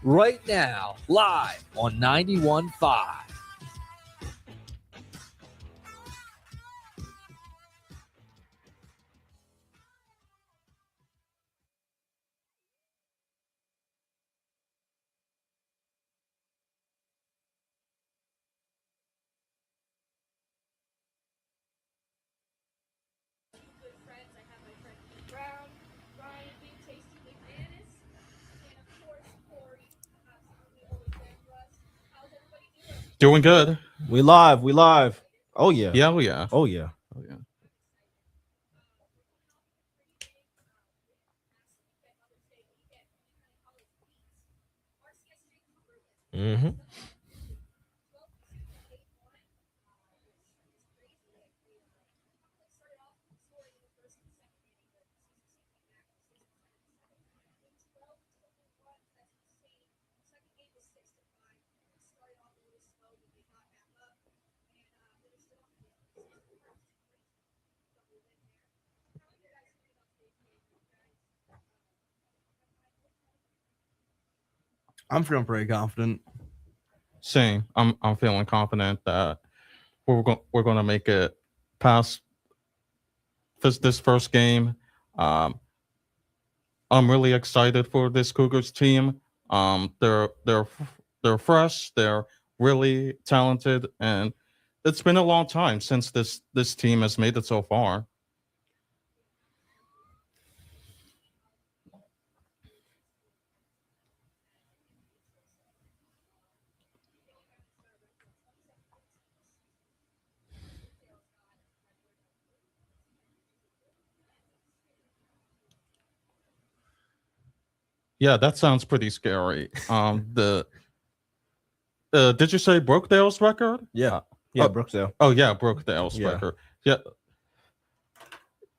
right now, live on 91.5. Doing good. We live. Oh yeah. Yeah, oh yeah. Oh yeah. Oh yeah. Mm-hmm. I'm feeling pretty confident. Same. I'm feeling confident that we're going to make it past this first game. I'm really excited for this Cougars team. They're fresh. They're really talented, and it's been a long time since this team has made it so far. Yeah, that sounds pretty scary. Did you say Brookdale's record? Yeah. Brookdale. Oh yeah, Brookdale's record. Yeah.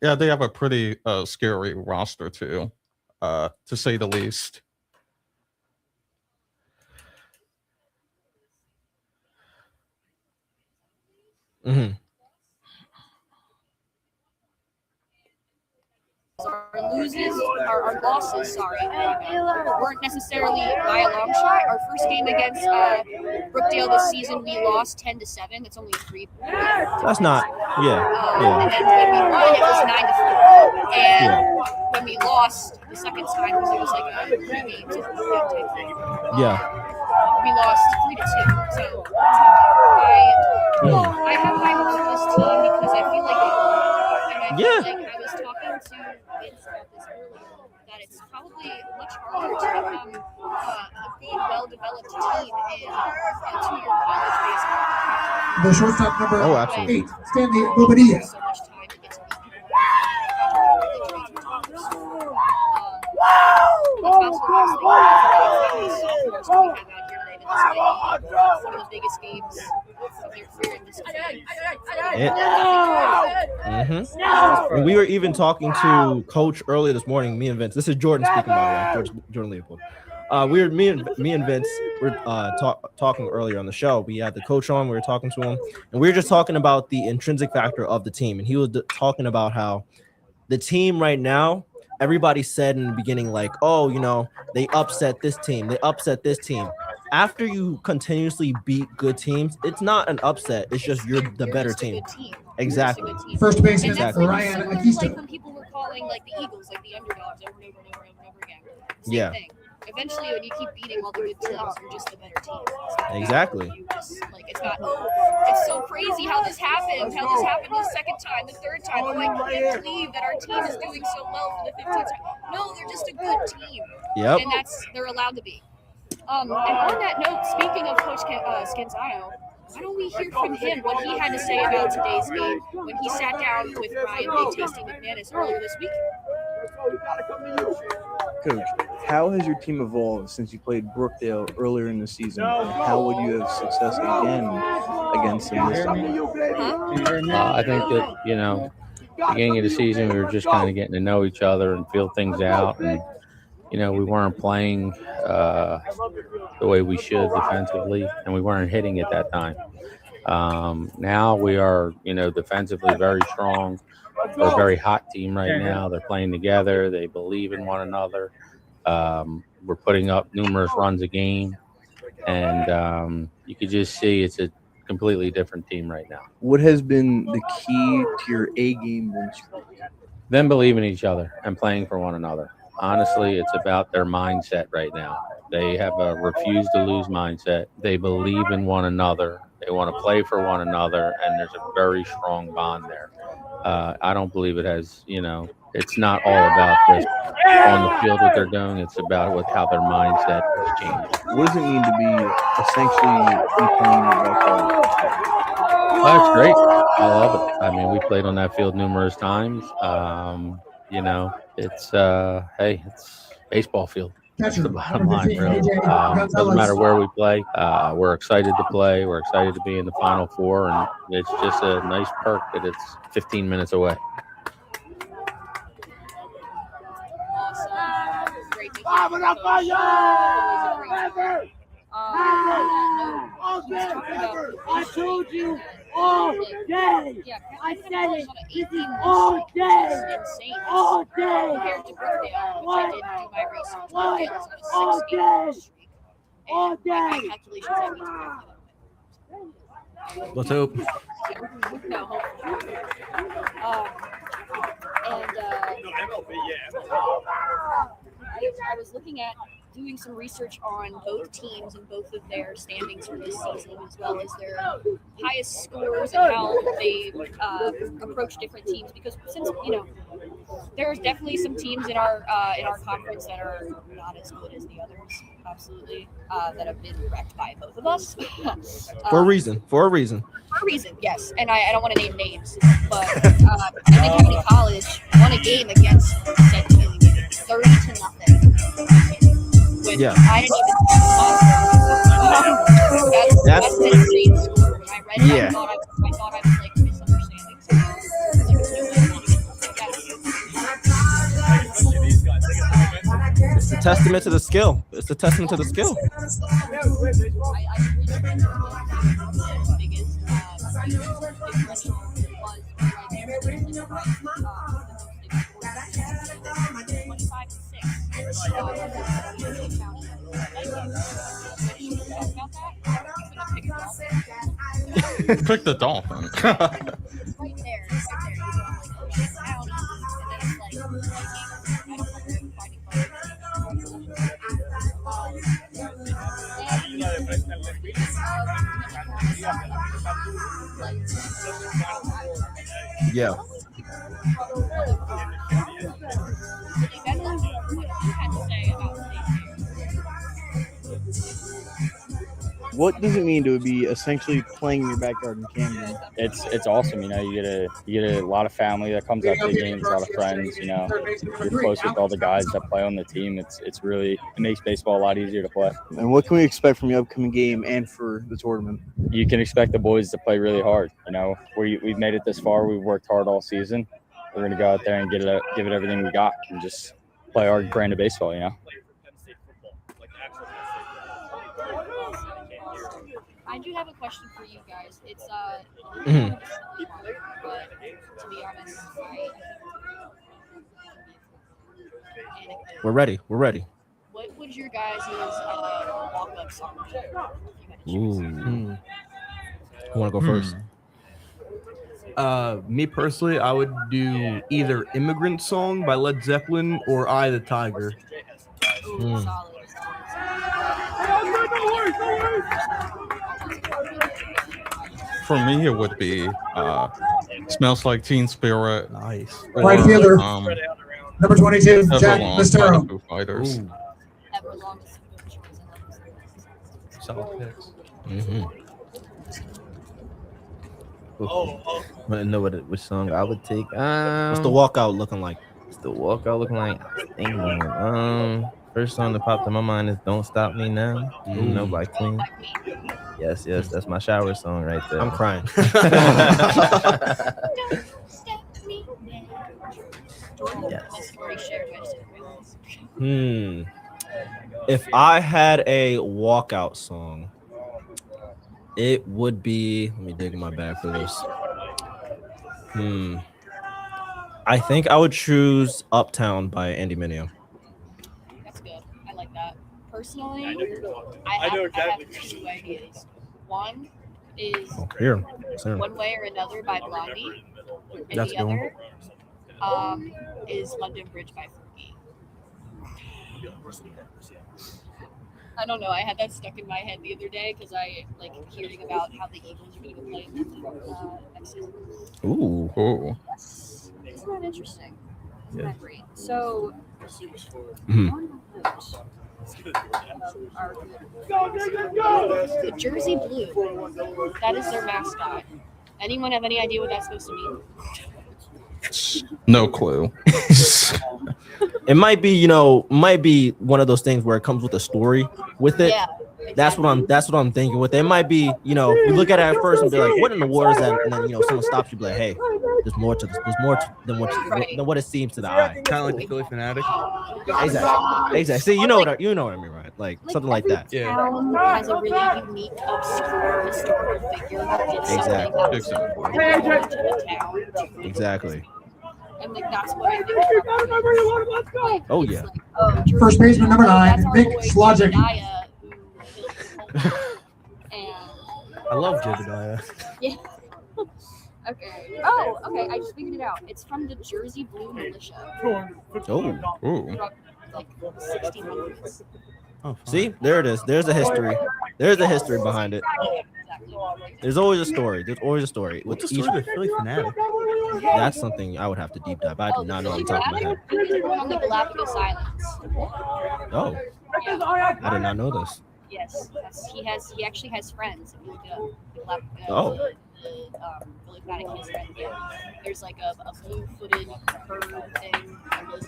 Yeah, they have a pretty scary roster too, to say the least. Mm-hmm. Our losses, weren't necessarily by a long shot. Our first game against Brookdale this season, we lost 10-7. That's only 3 points. That's not. Yeah. And then when we won, it was 9-4. And when we lost the second time, because it was like 3 games, we lost 3-2. So I have high hopes for this team because I feel like I was talking to Vince about this earlier, that it's probably much harder to become a good, well-developed team in a 2-year college baseball. The shortstop number 8, Stanley Bobadilla. So much time to get to meet people. Some of the biggest games of their career in this country. And we were even talking to Coach earlier this morning, me and Vince. This is Jordan speaking, by the way, Jordan Leopold. Me and Vince were talking earlier on the show. We had the coach on, we were talking to him, and we were just talking about the intrinsic factor of the team. And he was talking about how the team right now, everybody said in the beginning, like, oh, you know, they upset this team, they upset this team. After you continuously beat good teams, it's not an upset. It's just you're the better team. Exactly. First baseman Ryan Akista. Like when people were calling like the Eagles like the underdogs over and over again. Same thing. Eventually, when you keep beating all the good teams, you're just the better team. So exactly. You just, like, it's not, it's so crazy how this happened the second time, the third time. I'm like, I can't believe that our team is doing so well for the 15th time. No, they're just a good team. Yep. And they're allowed to be. And on that note, speaking of Coach Scanzano, why don't we hear from him what he had to say about today's game when he sat down with Ryan Big Tasty McManus earlier this week? Coach, how has your team evolved since you played Brookdale earlier in the season? And how would you have success again against them this time? I think that, you know, beginning of the season, we were just kind of getting to know each other and feel things out. And, you know, we weren't playing the way we should defensively, and we weren't hitting at that time. Now we are, you know, defensively very strong. We're a very hot team right now. They're playing together. They believe in one another. we're putting up numerous runs a game, and you could just see it's a completely different team right now. What has been the key to your A game win streak? Them believing in each other and playing for one another. Honestly, it's about their mindset right now. They have a refuse to lose mindset. They believe in one another. They want to play for one another, and there's a very strong bond there. I don't believe it has, it's not all about this on the field what they're doing. It's about how their mindset has changed. What does it mean to be essentially playing your backyard? That's great. I love it. I mean, we played on that field numerous times. It's it's baseball field. That's the bottom line, really. Doesn't matter where we play. We're excited to play. We're excited to be in the Final Four, and it's just a nice perk that it's 15 minutes away. Awesome. Great to hear. I told you all day. Yeah, I said it. 18 all day. Insane. All day. Compared to Brookdale, which I did do my research. Brookdale is on a 6-game streak. All day. My calculations have me to Let's hope. No, hopefully. I was looking at doing some research on both teams and both of their standings for this season, as well as their highest scores and how they approach different teams. Because since there's definitely some teams in our conference that are not as good as the others, absolutely, that have been wrecked by both of us. For a reason. For a reason, yes. And I don't want to name names, but I think Camden College won a game against said team 30-0. Yeah. I didn't even that's an insane score. When I read it, Yeah. I thought I was like misunderstanding something. It's a testament to the skill. It's a testament to the skill. Pick the Dolphin. Right there. Yeah. What does it mean to be essentially playing in your backyard in Camden? It's awesome. You get a lot of family that comes out to the games, a lot of friends. You're close with all the guys that play on the team. It makes baseball a lot easier to play. And what can we expect from the upcoming game and for the tournament? You can expect the boys to play really hard. We've made it this far. We've worked hard all season. We're going to go out there and give it everything we got and just play our brand of baseball. I do have a question for you guys. It's but to be honest, We're ready. what would your guys' walk-up song be? Ooh. I want to go first. Me personally, I would do either "Immigrant Song" by Led Zeppelin or "Eye the Tiger." Ooh, solid. For me, it would be "Smells Like Teen Spirit." Nice. Right or, fielder. Number 22, Jack Everlong by the Mistero. Foo Fighters. Ooh, solid picks. Want to know which song I would take? What's the walkout looking like? What's the walkout looking like? I was thinking, first song that popped in my mind is "Don't Stop Me Now." By Queen. Yes, that's my shower song right there. I'm crying. Yes. If I had a walkout song, it would be. Let me dig in my bag for this. I think I would choose "Uptown" by Andy Mineo. That's good. I like that. Personally, I have two ideas. One is Here. One Way or Another by Blondie, and That's the a good other is London Bridge by Fergie. I don't know. I had that stuck in my head the other day because I like hearing about how the Eagles are going to be playing next season. Ooh. Yes. Isn't that interesting? Isn't that great? So, the Jersey Blue, that is their mascot. Anyone have any idea what that's supposed to mean? No clue. It might be, one of those things where it comes with a story with it. Yeah. That's what I'm thinking with it. It might be, you look at it at first and be like, what in the world is that? And then, someone stops you, be like, hey, there's more to this. There's more than what it seems to the eye. Kind of like the Philly Fanatic. Exactly. See, you know what I mean, right? Like something like that. Yeah. Town has a really unique, obscure historical figure. Exactly. And like that's what I think. Like, oh yeah. First baseman number 9, Vic Slogic. I love Jedediah. Yeah. Okay. Oh, okay. I just figured it out. It's from the Jersey Blue Militia. Oh. Like 1600s. Oh, see, there it is. There's a history. There's a history behind it. There's always a story. What's the story of the Philly Fanatic? That's something I would have to deep dive. I do not know on top of my head. On the Galapagos Islands. Oh. Yeah. I did not know this. Yes. He actually has friends. If you look it up. Oh. The Philly Fanatic has friends. Yeah. There's like a blue-footed bird thing.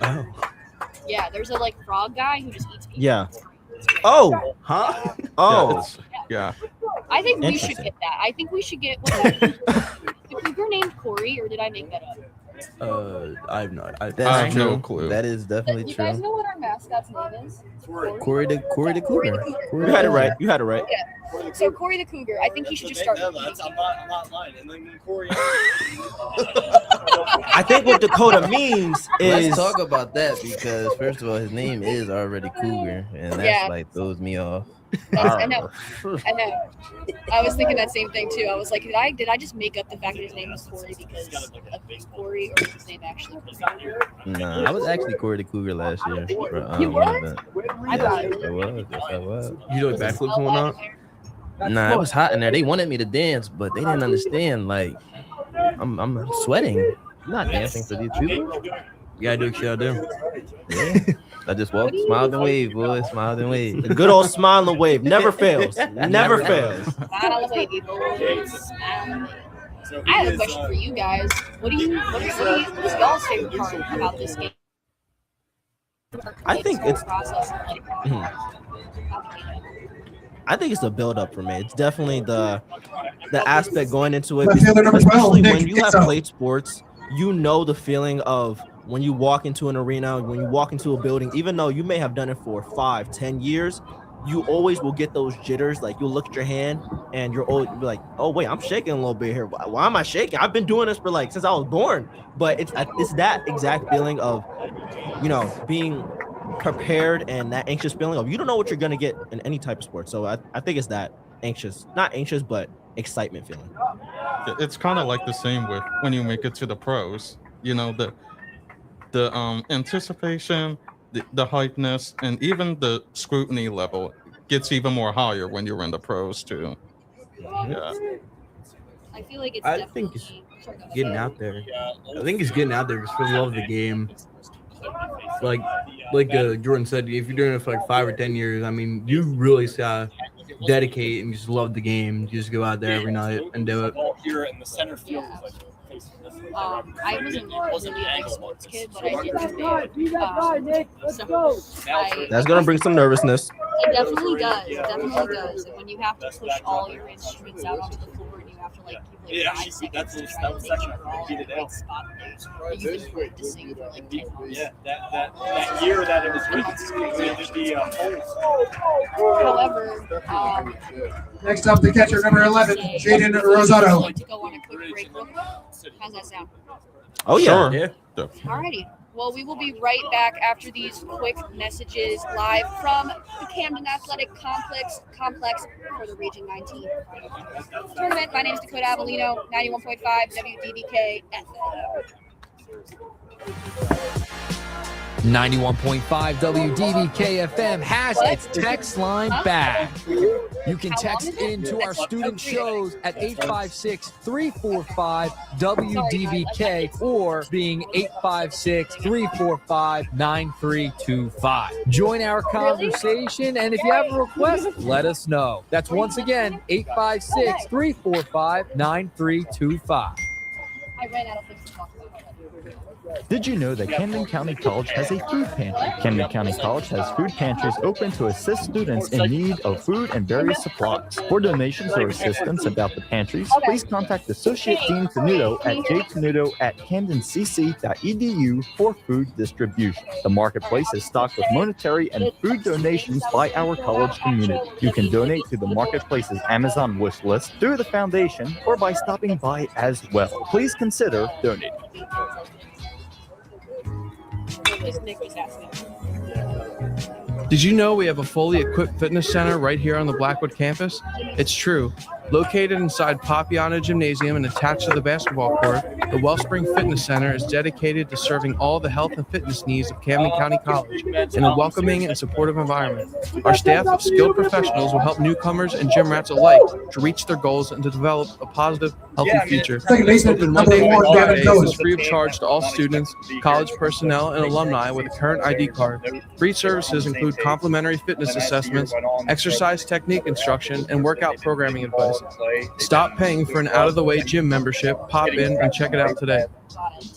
Oh. Yeah, there's a frog guy who just eats people. Yeah. Oh. Huh? Oh. Yeah. I think we should get that. I think we should get the cougar named Corey, or did I make that up? I have not. I have no clue. That is definitely You true. guys know what our mascot's name is? Corey the Cougar. You had it right. Yeah. So Corey the Cougar, I think he should just start. I'm not lying. And then Corey. I think what Dakota means is. Let's talk about that because first of all, his name is already Cougar, and that's throws me off. I know. I was thinking that same thing too. I was like, did I just make up the fact that his name was Corey because of Corey, or was his name actually Cougar? Nah, I was actually Corey the Cougar last year. You were? I thought I was. You do like backflips and whatnot? Nah, it was hot in there. They wanted me to dance, but they didn't understand. Like, I'm sweating. I'm not dancing for these people. You gotta do what you gotta do. Yeah. I just walked, smiled and waved, boy. Smiled and waved. The good old smile and wave never fails. Never fails. Smile and wave, boys. Smile and wave. I have a question for you guys. What is y'all's favorite part about this game? I think it's. I think it's the build up for me. It's definitely the aspect going into it. Especially when you have played sports, you know the feeling of when you walk into an arena, when you walk into a building, even though you may have done it for 5-10 years, you always will get those jitters. Like you'll look at your hand and you'll be like, oh wait, I'm shaking a little bit here. Why am I shaking? I've been doing this for since I was born. But it's that exact feeling of, being prepared and that anxious feeling of you don't know what you're gonna get in any type of sport. So I think it's that not anxious, but excitement feeling. It's kind of like the same with when you make it to the pros. The anticipation, the hypeness, and even the scrutiny level gets even more higher when you're in the pros too. Yeah. I feel like it's I think it's getting out there. I think it's getting out there just for the love of the game. Like Jordan said, if you're doing it for 5 or 10 years, I mean, you really gotta dedicate and just love the game. You just go out there every night and do it. Here in the center field. I wasn't a big sports kid, but I did That's gonna bring some nervousness. It definitely does. And when you have to push all your instruments out onto the floor and you have to give 5 seconds to try to make sure you're all in the right spot that you've been told to sing for 10 months. Yeah, that year that it was written, just be However, Next up, the catcher, number 11, Jaden Rosado. To go on a quick break. How's that sound? Oh yeah. Sure. Yeah. Alrighty. Well, we will be right back after these quick messages live from the Camden Athletic Complex for the Region 19 tournament. My name is Dakota Avellino, 91.5 WDBK-FM. 91.5 WDBK-FM has its text line back. You can text into our student shows at 856-345-WDBK or being 856-345-9325. Join our conversation, and if you have a request, let us know. That's once again 856-345-9325. I ran out of things to talk about. Did you know that Camden County College has a food pantry? Camden County College has food pantries open to assist students in need of food and various supplies. For donations or assistance about the pantries, please contact Associate Dean Tenuto at jtenuto@camdencc.edu for food distribution. The marketplace is stocked with monetary and food donations by our college community. You can donate to the marketplace's Amazon wish list through the foundation or by stopping by as well. Please consider donating. Did you know we have a fully equipped fitness center right here on the Blackwood campus? It's true. Located inside Papiano Gymnasium and attached to the basketball court, the Wellspring Fitness Center is dedicated to serving all the health and fitness needs of Camden County College in a welcoming and supportive environment. Our staff of skilled professionals will help newcomers and gym rats alike to reach their goals and to develop a positive, healthy future. Open Monday through Friday is free of charge to all students, college personnel, and alumni with a current ID card. Free services include complimentary fitness assessments, exercise technique instruction, and workout programming advice. Stop paying for an out-of-the-way gym membership. Pop in and check it out today.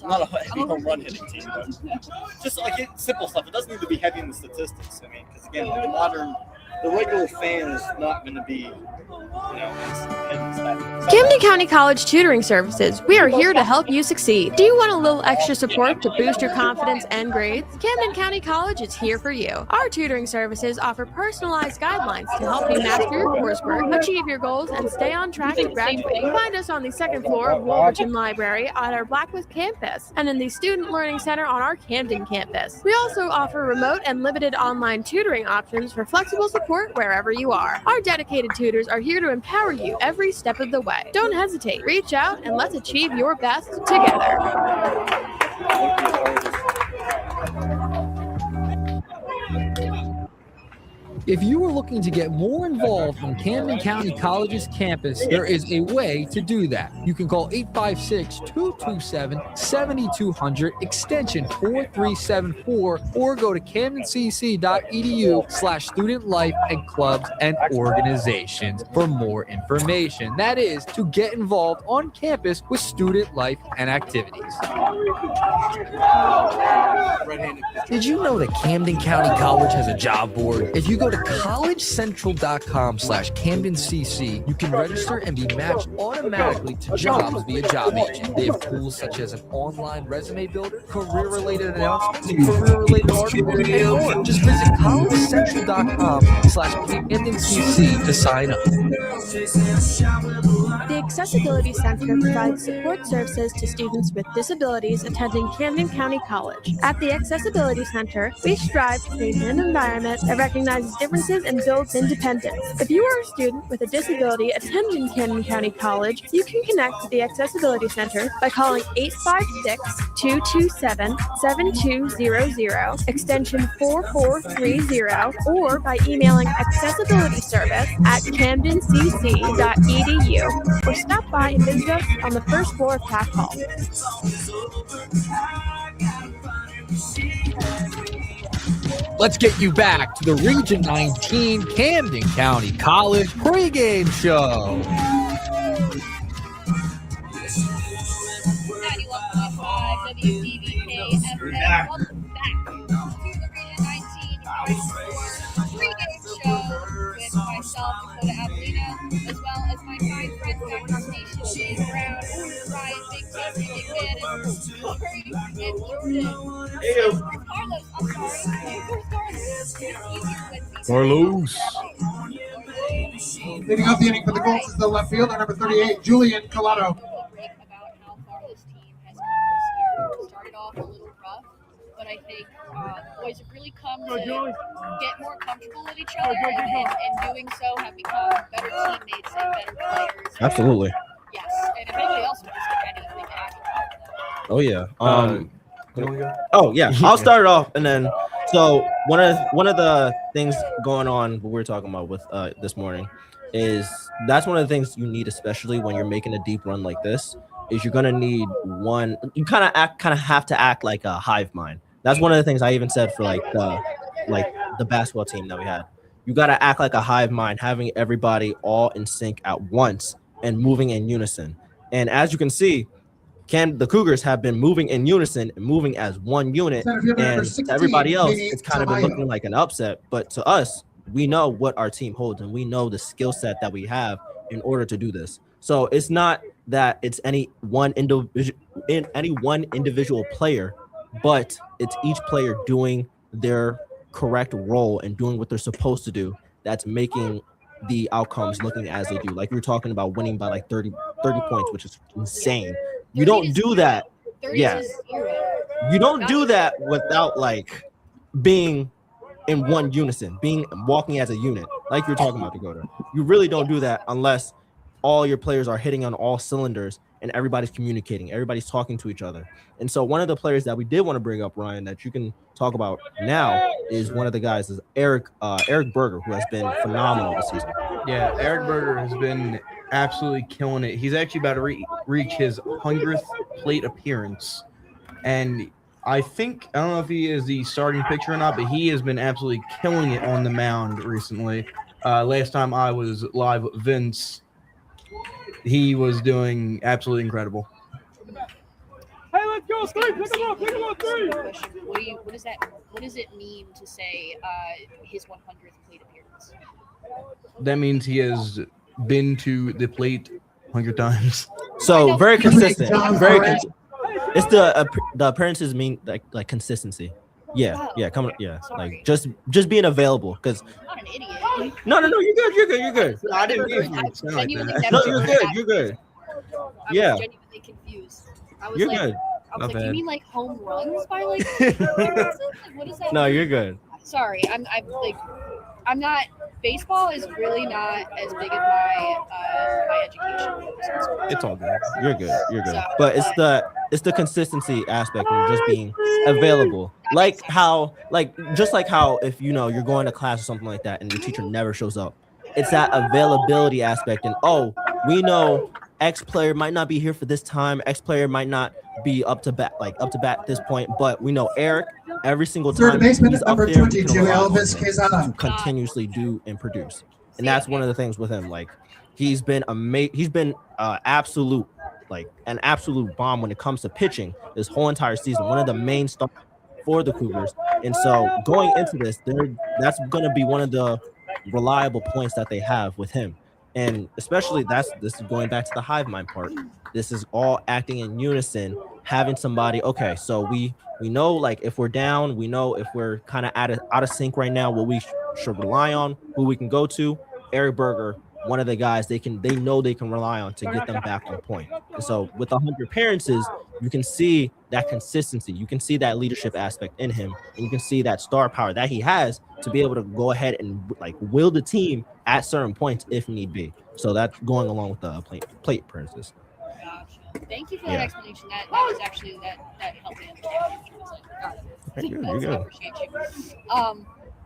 Not a heavy home run hitting team, but just like simple stuff. It doesn't need to be heavy in the statistics. I mean, because again, the regular fan is not going to be, Camden County College Tutoring Services. We are here to help you succeed. Do you want a little extra support to boost your confidence and grades? Camden County College is here for you. Our tutoring services offer personalized guidelines to help you master your coursework, achieve your goals, and stay on track to graduate. Find us on the second floor of Wolverton Library on our Blackwood campus and in the Student Learning Center on our Camden campus. We also offer remote and limited online tutoring options for flexible support wherever you are. Our dedicated tutors are here to empower you every step of the way. Don't hesitate. Reach out and let's achieve your best together. If you are looking to get more involved in Camden County College's campus, there is a way to do that. You can call 856-227-7200 extension 4374 or go to camdencc.edu/student life and clubs and organizations for more information. That is to get involved on campus with student life and activities. Did you know that Camden County College has a job board? If you go to collegecentral.com/CAMDENCC, you can register and be matched automatically to jobs via Job Agent. They have tools such as an online resume builder, career-related announcements, career-related articles, and more. Just visit collegecentral.com/CAMDENCC to sign up. The Accessibility Center provides support services to students with disabilities attending Camden County College. At the Accessibility Center, we strive to create an environment that recognizes differences and builds independence. If you are a student with a disability attending Camden County College, you can connect to the Accessibility Center by calling 856-227-7200, extension 4430, or by emailing accessibilityservice@camdencc.edu, or stop by and visit us on the first floor of Taft Hall. Let's get you back to the Region 19 Camden County College pregame show. 91.5 WDBK-FM. Welcome back to the Region 19 pregame show with myself, Dakota Avellino, as well as my fine friends back on station, Shane Brown, Ryan, Big Tessie, Big Man, and Corey, and Jordan. Carlos, I'm sorry. Carlos. Leading up the inning for the Colts is the left fielder, number 38, Julian Collado. About how far this team has come this year. Started off a little rough. but I think boys have really come to get more comfortable with each other, and doing so have become better teammates and better players. Absolutely. Yes, and if anybody else wants to add anything to add. Oh yeah. Oh yeah. I'll start it off, and then so one of the things going on what we're talking about with this morning is that's one of the things you need, especially when you're making a deep run like this, is you're gonna need one. You kind of have to act like a hive mind. That's one of the things I even said for like the basketball team that we had. You gotta act like a hive mind, having everybody all in sync at once and moving in unison. And as you can see, the Cougars have been moving in unison and moving as one unit, and to everybody else, it's kind of been looking like an upset. But to us, we know what our team holds, and we know the skill set that we have in order to do this. So it's not that it's any one individual player, but it's each player doing their correct role and doing what they're supposed to do. That's making the outcomes looking as they do. Like we were talking about winning by like 30 points, which is insane. You don't do that. Yeah. You don't do that without like being in one unison, walking as a unit, like you're talking about, Dakota. You really don't do that unless all your players are hitting on all cylinders and everybody's communicating, everybody's talking to each other. And so one of the players that we did want to bring up, Ryan, that you can talk about now is one of the guys is Eric Berger, who has been phenomenal this season. Yeah, Eric Berger has been absolutely killing it. He's actually about to reach his 100th plate appearance. And I don't know if he is the starting pitcher or not, but he has been absolutely killing it on the mound recently. Last time I was live with Vince, he was doing absolutely incredible. Hey, let's go! Pick him up, three! What does it mean to say his 100th plate appearance? That means he has been to the plate 100 times. So very consistent. It's the appearances mean like consistency. Yeah, coming. Yeah, like just being available. Because I'm not an idiot. No, you're good. No, I didn't mean it sound like that. No, you're good. Yeah. I was genuinely confused. You're good. I was like, you mean like home runs by like? What is that? No, you're good. Sorry, I'm not. Baseball is really not as big as my education. It's all good. You're good. So, But it's the consistency aspect of just being available. Like how if you're going to class or something like that and your teacher never shows up. It's that availability aspect, and we know X player might not be here for this time. X player might not be up to bat at this point, but we know Eric every single time Third baseman, he's up number there 22, Elvis Quezada, to continuously do and produce. And that's one of the things with him. Like he's been an absolute bomb when it comes to pitching this whole entire season. One of the main stars for the Cougars. And so going into this, that's going to be one of the reliable points that they have with him. And especially this is going back to the hive mind part. This is all acting in unison, having somebody, okay, so we know like if we're down, we know if we're kind of out of sync right now, what we should rely on, who we can go to. Eric Berger, one of the guys they know they can rely on to get them back on point. And so with 100 appearances, you can see that consistency. You can see that leadership aspect in him, and you can see that star power that he has to be able to go ahead and like will the team at certain points if need be. So that's going along with the plate appearances. Gotcha. Thank you for that explanation. That was actually that helped me understand. You're good. I appreciate you.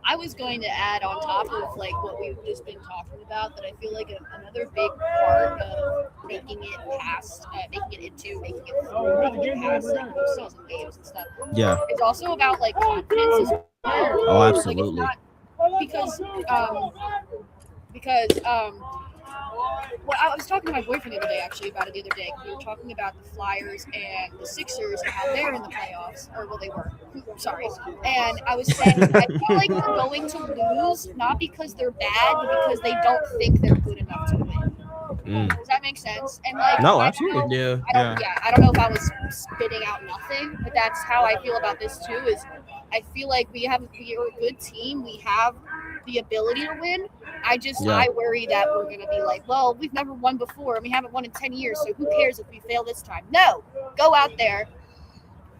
I was going to add on top of like what we've just been talking about that I feel like another big part of making it past, making it through like postseason games and stuff. Yeah. It's also about like confidence as well. Oh, absolutely. Like, well, I was talking to my boyfriend the other day actually about it the other day. We were talking about the Flyers and the Sixers and how they're in the playoffs, or well, they were. Sorry. And I was saying I feel like we're going to lose not because they're bad, but because they don't think they're good enough to win. Does that make sense? And like, no, absolutely. I don't know if I was spitting out nothing, but that's how I feel about this too. Is I feel like we are a good team. We have the ability to win. I worry that we're going to be like, well, we've never won before and we haven't won in 10 years. So who cares if we fail this time? No, go out there,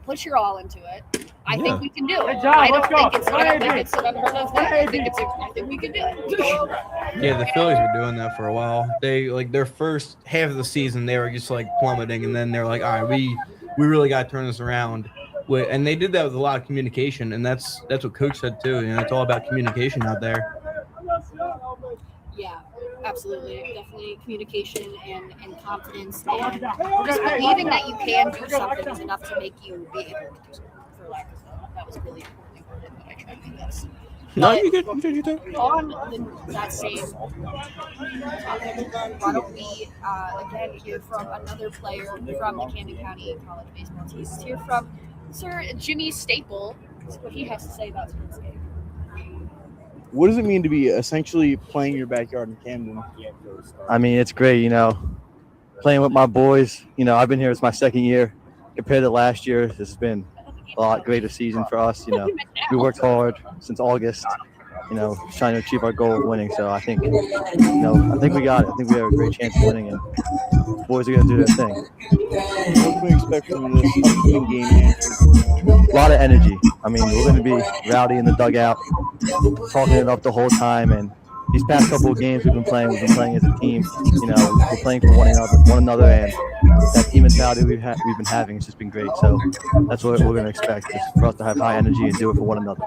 put your all into it. I Yeah. think we can do it. Good job, I don't let's go. think it's an unheard of thing. I think we can do it. Yeah, the Phillies were doing that for a while. They like their first half of the season, they were just like plummeting, and then they're like, all right, we really got to turn this around. And they did that with a lot of communication, and that's what Coach said too. You know, it's all about communication out there. Yeah, absolutely. Definitely communication and confidence and just believing that you can do something is enough to make you be able to do something, for lack of that was a really important that I tried to do this. No, you good. You good. On that same topic, why don't we again hear from another player from the Camden County College baseball team? Let's hear from Sir Jimmy Staple, what he has to say about tonight's game. What does it mean to be essentially playing your backyard in Camden? I mean, it's great, playing with my boys. I've been here. It's my second year. Compared to last year, this has been a lot greater season for us. We worked hard since August, trying to achieve our goal of winning. So I think, I think we got it. I think we have a great chance of winning, and the boys are going to do their thing. What can we expect from this upcoming game? A lot of energy. I mean, we're going to be rowdy in the dugout, talking it up the whole time. And these past couple of games we've been playing as a team. We're playing for one another, and that team mentality we've been having has just been great. So that's what we're going to expect, is for us to have high energy and do it for one another.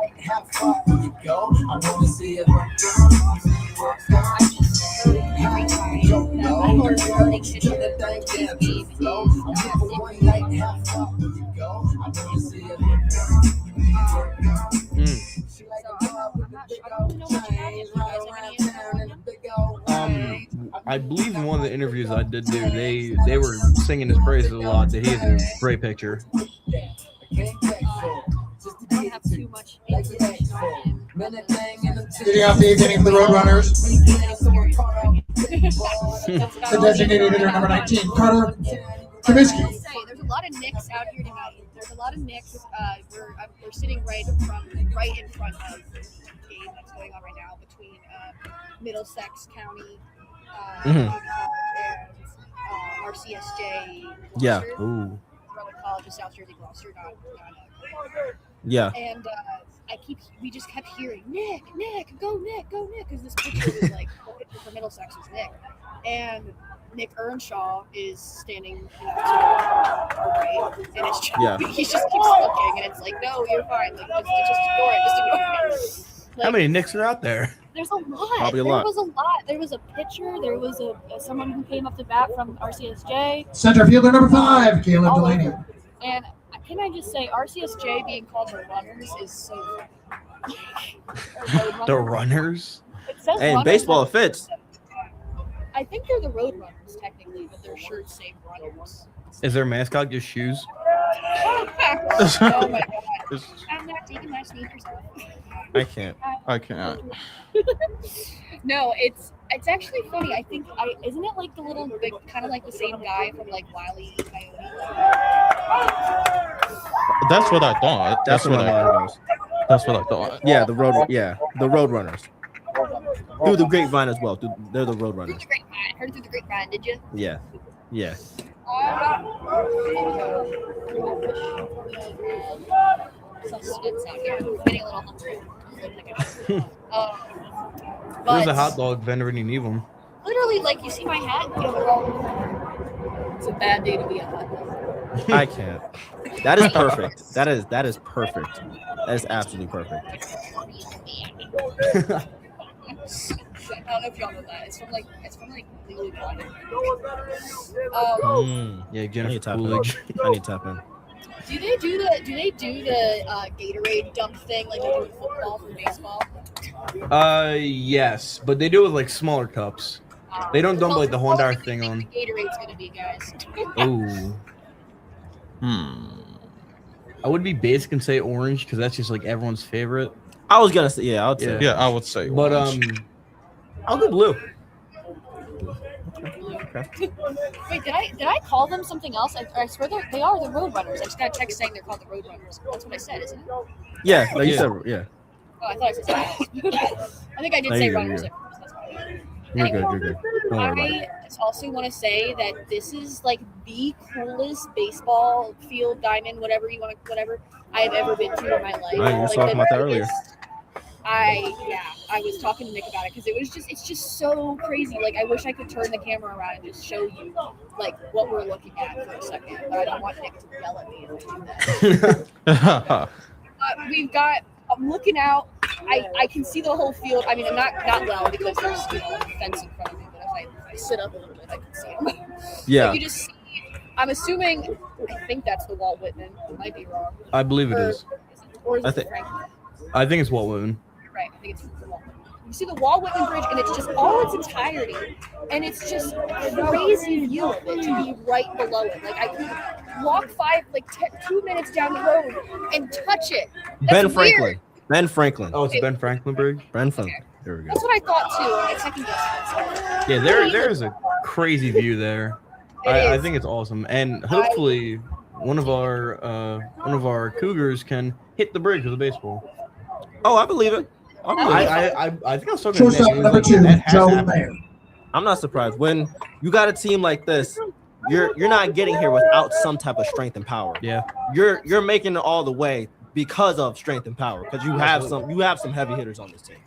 I believe in one of the interviews I did do, they were singing his praises a lot. That he has a great pitcher. I don't have too much information on him. Leading off the eighth inning for the Roadrunners, the designated hitter number 19, Carter Trubisky. There's a lot of Knicks out here tonight. There's a lot of Knicks. We're sitting right in front of the game that's going on right now between Middlesex County and RCSJ. Yeah. Gloucester. Ooh. Rowan College of South Jersey, Gloucester. Yeah. And we just kept hearing Nick, go Nick, because this pitcher was like, the pitcher for Middlesex was Nick, and Nick Earnshaw is standing to our right, and it's just, he just keeps looking, and it's like, no, you're fine, like just ignore it. Like, how many Knicks are out there? There's a lot. Probably a there lot. was a lot. There was a pitcher. There was someone who came up to bat from RCSJ. Center fielder number 5, Caleb Delaney. And can I just say, RCSJ being called the Runners is so The Runners? It says Hey, in Runners baseball, on it fits. I think they're the Road Runners technically, but their shirts say Runners. Is their mascot just shoes? Oh my god! I'm not taking my sneakers off. I can't. No, it's actually funny. I think isn't it like the little kind of like the same guy from like Wile E. Coyote? That's what I thought. That's what I thought. That's what I thought. Yeah, the Roadrunners. Through the grapevine as well. They're the Roadrunners. Through the grapevine. Heard it through the grapevine, did you? Yeah. Suspense out here. Getting a little hungry. There's a hot dog vendor and you need one. Literally, like, you see my hat? It's a bad day to be a hot dog. I can't. That is perfect. That is perfect. That is absolutely perfect. I don't know if y'all know that. It's from like Legally Blonde. Yeah, Jennifer Coolidge. I need to tap in. Do they do the Gatorade dump thing like they do in football for baseball? Yes, but they do it with like smaller cups. They don't dump like the Honda thing on. The Gatorade's gonna be, guys. Ooh. I would be basic and say orange because that's just like everyone's favorite. I was gonna say, I would say. Yeah, I would say. But orange. I'll go blue. Okay. Wait, did I call them something else? I swear they are the Road Runners. I just got a text saying they're called the Road Runners. That's what I said, isn't it? Yeah, like you said, yeah. Oh, I thought I said something else. I think I did say Runners at first. That's why. You're good. Don't worry about it. just also want to say that this is like the coolest baseball field, diamond, whatever I have ever been to in my life. Right, you were talking about that earlier. I was talking to Nick about it because it's just so crazy. Like, I wish I could turn the camera around and just show you like what we're looking at for a second, but I don't want Nick to yell at me if I do that. I'm looking out. I can see the whole field. I mean, not well because there's a fence in front of me, but if I sit up a little bit, I can see them. Yeah. Like, you just see, I'm assuming, I think that's the Walt Whitman. I might be wrong. I believe it is. Or is it the Franklin? I think it's Walt Whitman. Right, I think it's the Walt Whitman. You see the Walt Whitman Bridge, and it's just all its entirety, and it's just a crazy view of it to be right below it. Like, I could walk 2 minutes down the road and touch it. That's weird. Ben Franklin. Oh, it's Ben Franklin Bridge? Ben Franklin. There we go. That's what I thought too. I second guessed. Yeah, there is a crazy view there. I think it's awesome, and hopefully one of our Cougars can hit the bridge with a baseball. Oh, I believe it. I think I was talking Shortstop number 2, Joe Mayer. I'm not surprised when you got a team like this. You're not getting here without some type of strength and power. Yeah, you're making it all the way because of strength and power, because you have some heavy hitters on this team,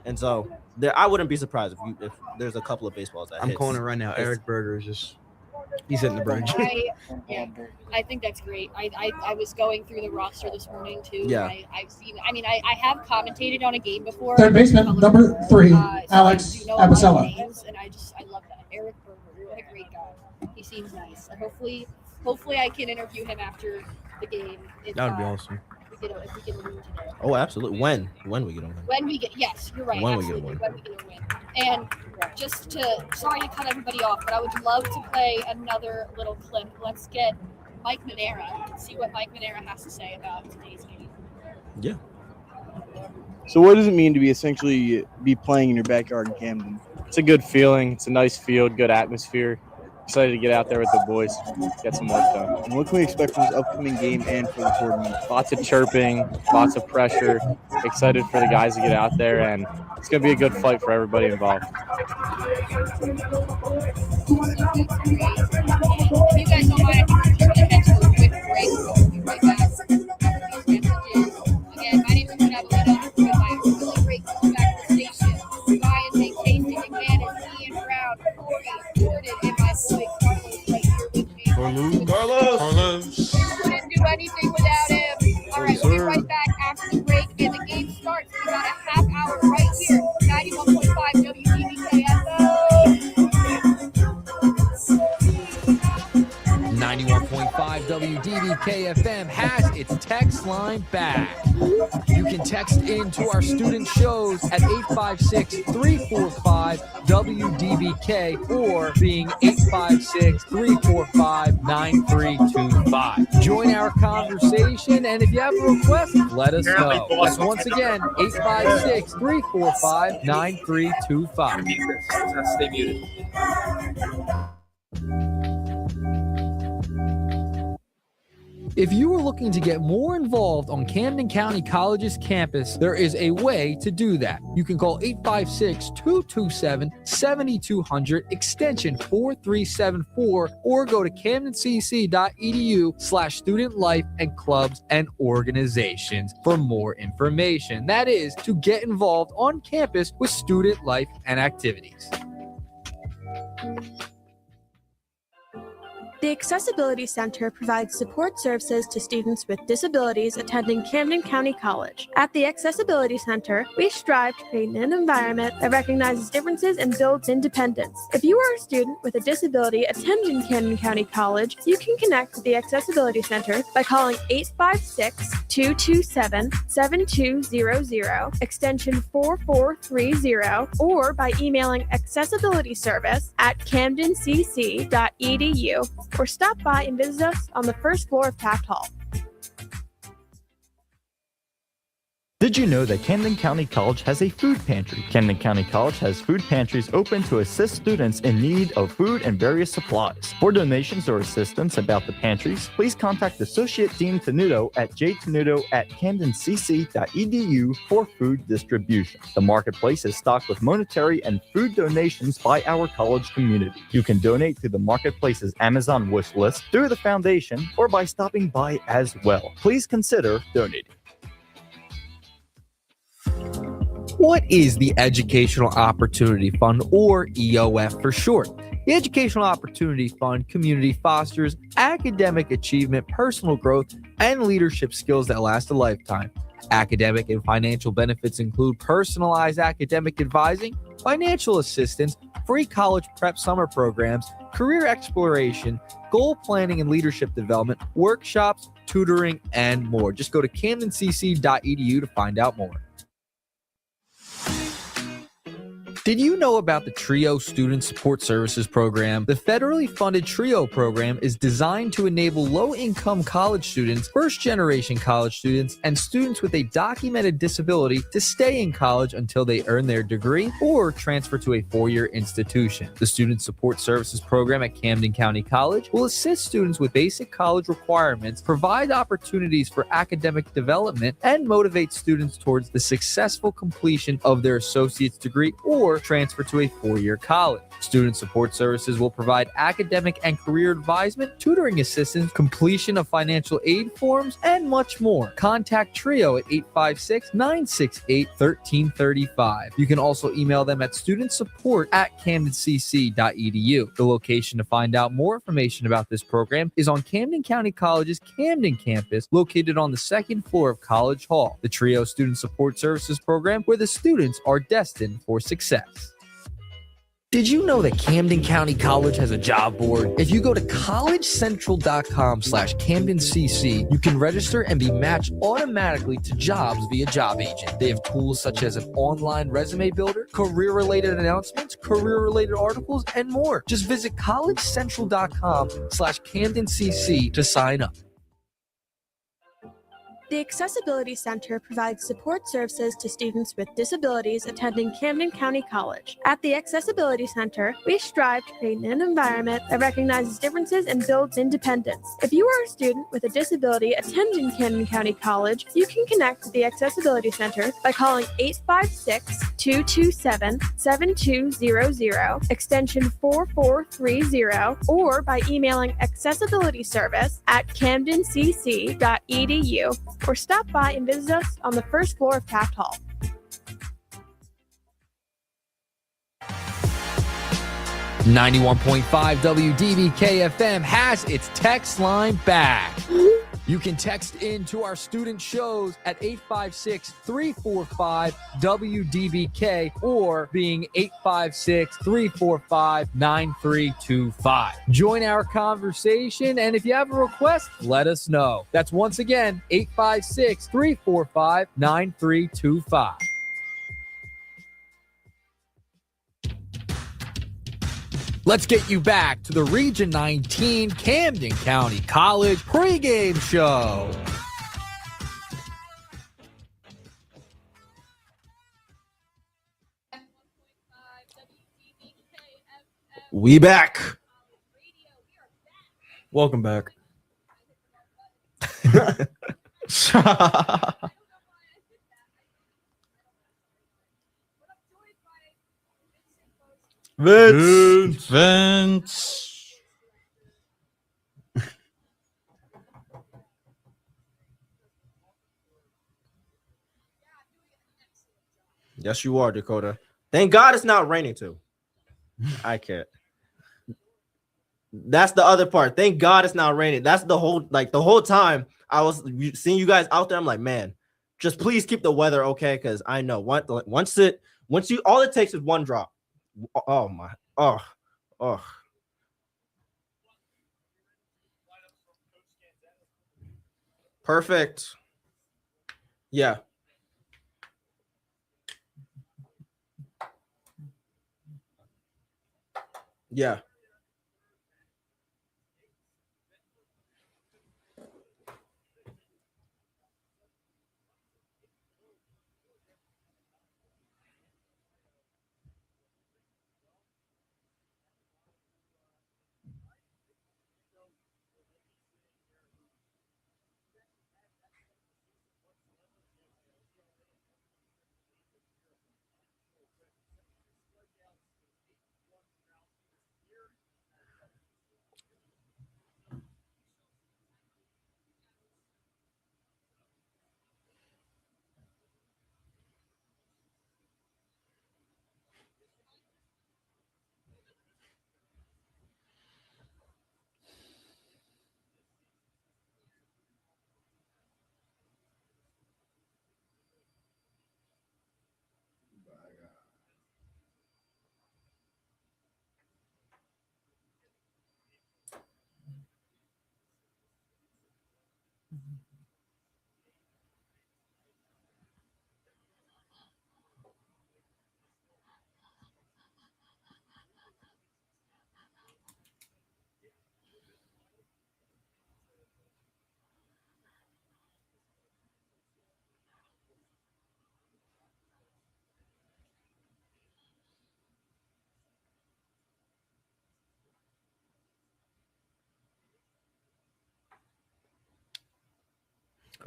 and so I wouldn't be surprised if there's a couple of baseballs that I'm calling it right now. Eric Berger is just he's hitting the bridge. I think that's great. I was going through the roster this morning too. Yeah. I've seen. I mean, I have commentated on a game before. Third baseman number 3, Alex Abasella. And I love that. Eric Berger, what a great guy. He seems nice. And hopefully I can interview him after the game. That would be awesome. If we get a win today. Oh, absolutely. When we get a win. When we get, yes, you're right. When absolutely. we get a win. When we get a win. And sorry to cut everybody off, but I would love to play another little clip. Let's get Mike Manera and see what Mike Manera has to say about today's game. Yeah. So what does it mean to essentially be playing in your backyard in Camden? It's a good feeling. It's a nice field, good atmosphere. Excited to get out there with the boys, get some work done. And what can we expect from this upcoming game and for the tournament? Lots of chirping, lots of pressure. Excited for the guys to get out there, and it's going to be a good fight for everybody involved. If you guys don't mind, I think we're going to head to a quick break. We'll be right back. Again, my name is Benevolent. I'm joined by a really great crew back at the station. Ryan, maintaining advantage, Ian Brown, Corey, Jordan, and my boy Carlos right here with me. Carlos. Couldn't do anything without him. All right, we'll be right back after the break, and the game starts in about a half hour right here. 91.5 WDBK-FM. 91.5 WDBK-FM has its text line back. You can text into our student shows at 856-345-WDBK or being 856-345-9325. Join our conversation, and if you have a request, let us know. That's once again 856-345-9325. Stay muted. If you are looking to get more involved on Camden County College's campus, there is a way to do that. You can call 856-227-7200 extension 4374 or go to camdencc.edu/student life and clubs and organizations for more information. That is to get involved on campus with student life and activities. The Accessibility Center provides support services to students with disabilities attending Camden County College. At the Accessibility Center, we strive to create an environment that recognizes differences and builds independence. If you are a student with a disability attending Camden County College, you can connect with the Accessibility Center by calling 856-227-7200, extension 4430, or by emailing accessibilityservice@camdencc.edu. or stop by and visit us on the first floor of Taft Hall. Did you know that Camden County College has a food pantry? Camden County College has food pantries open to assist students in need of food and various supplies. For donations or assistance about the pantries, please contact Associate Dean Tenuto at jtenuto@camdencc.edu for food distribution. The marketplace is stocked with monetary and food donations by our college community. You can donate to the marketplace's Amazon wish list through the foundation or by stopping by as well. Please consider donating. What is the Educational Opportunity Fund, or EOF for short? The Educational Opportunity Fund community fosters academic achievement, personal growth, and leadership skills that last a lifetime. Academic and financial benefits include personalized academic advising, financial assistance, free college prep summer programs, career exploration, goal planning and leadership development, workshops, tutoring, and more. Just go to CAMDENCC.edu to find out more. Did you know about the TRIO Student Support Services Program? The federally funded TRIO program is designed to enable low-income college students, first-generation college students, and students with a documented disability to stay in college until they earn their degree or transfer to a four-year institution. The Student Support Services Program at Camden County College will assist students with basic college requirements, provide opportunities for academic development, and motivate students towards the successful completion of their associate's degree or transfer to a four-year college. Student Support Services will provide academic and career advisement, tutoring assistance, completion of financial aid forms, and much more. Contact TRIO at 856-968-1335. You can also email them at studentsupport@camdencc.edu. The location to find out more information about this program is on Camden County College's Camden campus, located on the second floor of College Hall. The TRIO Student Support Services Program, where the students are destined for success. Did you know that Camden County College has a job board? If you go to collegecentral.com/CamdenCC, you can register and be matched automatically to jobs via Job Agent. They have tools such as an online resume builder, career-related announcements, career-related articles, and more. Just visit collegecentral.com/CamdenCC to sign up. The Accessibility Center provides support services to students with disabilities attending Camden County College. At the Accessibility Center, we strive to create an environment that recognizes differences and builds independence. If you are a student with a disability attending Camden County College, you can connect with the Accessibility Center by calling 856-227-7200, extension 4430, or by emailing accessibilityservice@camdencc.edu. or stop by and visit us on the first floor of Taft Hall. .5 WDBK-FM has its text line back. You can text in to our student shows at 856-345-WDBK or being 856-345-9325. Join our conversation, and if you have a request, let us know. That's once again 856-345-9325. Let's get you back to the Region 19 Camden County College pregame show. We back. Welcome back. Vince. Yes, you are, Dakota. Thank God it's not raining too. I can't. That's the other part. Thank God it's not raining. That's the whole time I was seeing you guys out there. I'm like, man, just please keep the weather okay, because I know once you all it takes is one drop. Oh my, oh. Perfect. Yeah. Yeah.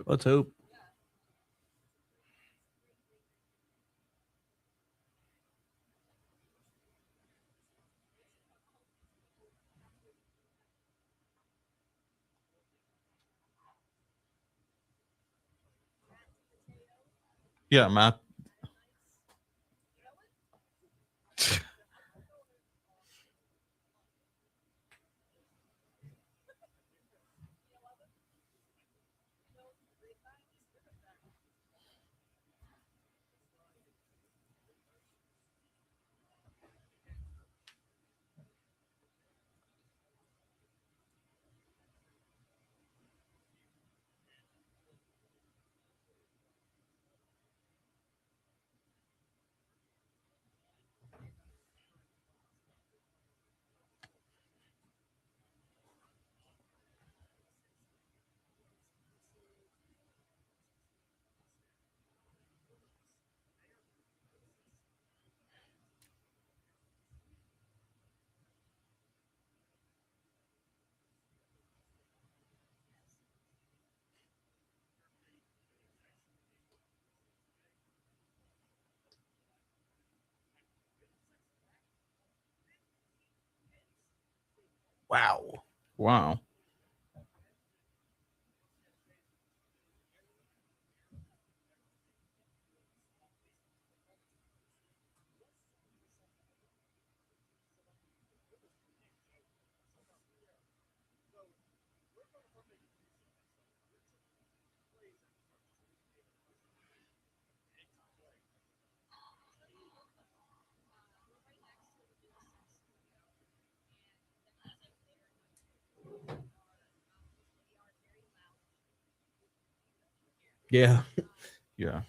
Let's hope. Yeah, Matt. Wow. Wow. Yeah. Yeah.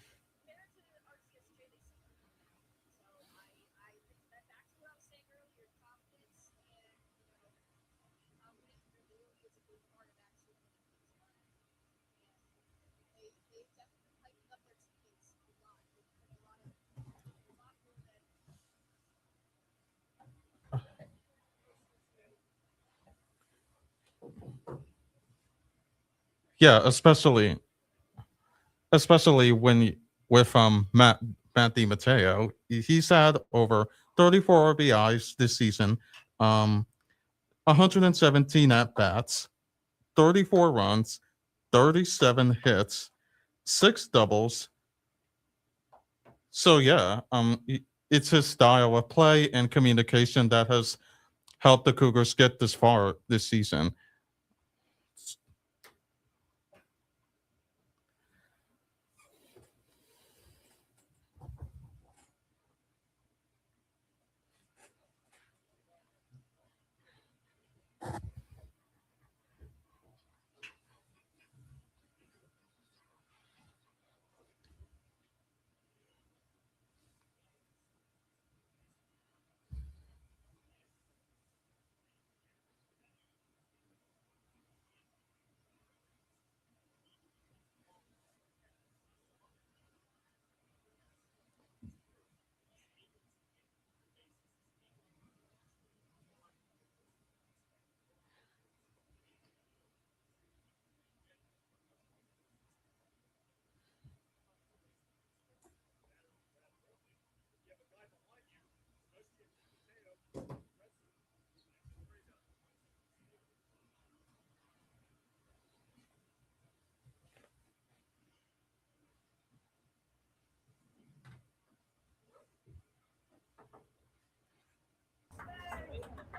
Yeah, especially when with Matt DiMatteo, he's had over 34 RBIs this season, 117 at bats, 34 runs, 37 hits, 6 doubles. So yeah, it's his style of play and communication that has helped the Cougars get this far this season.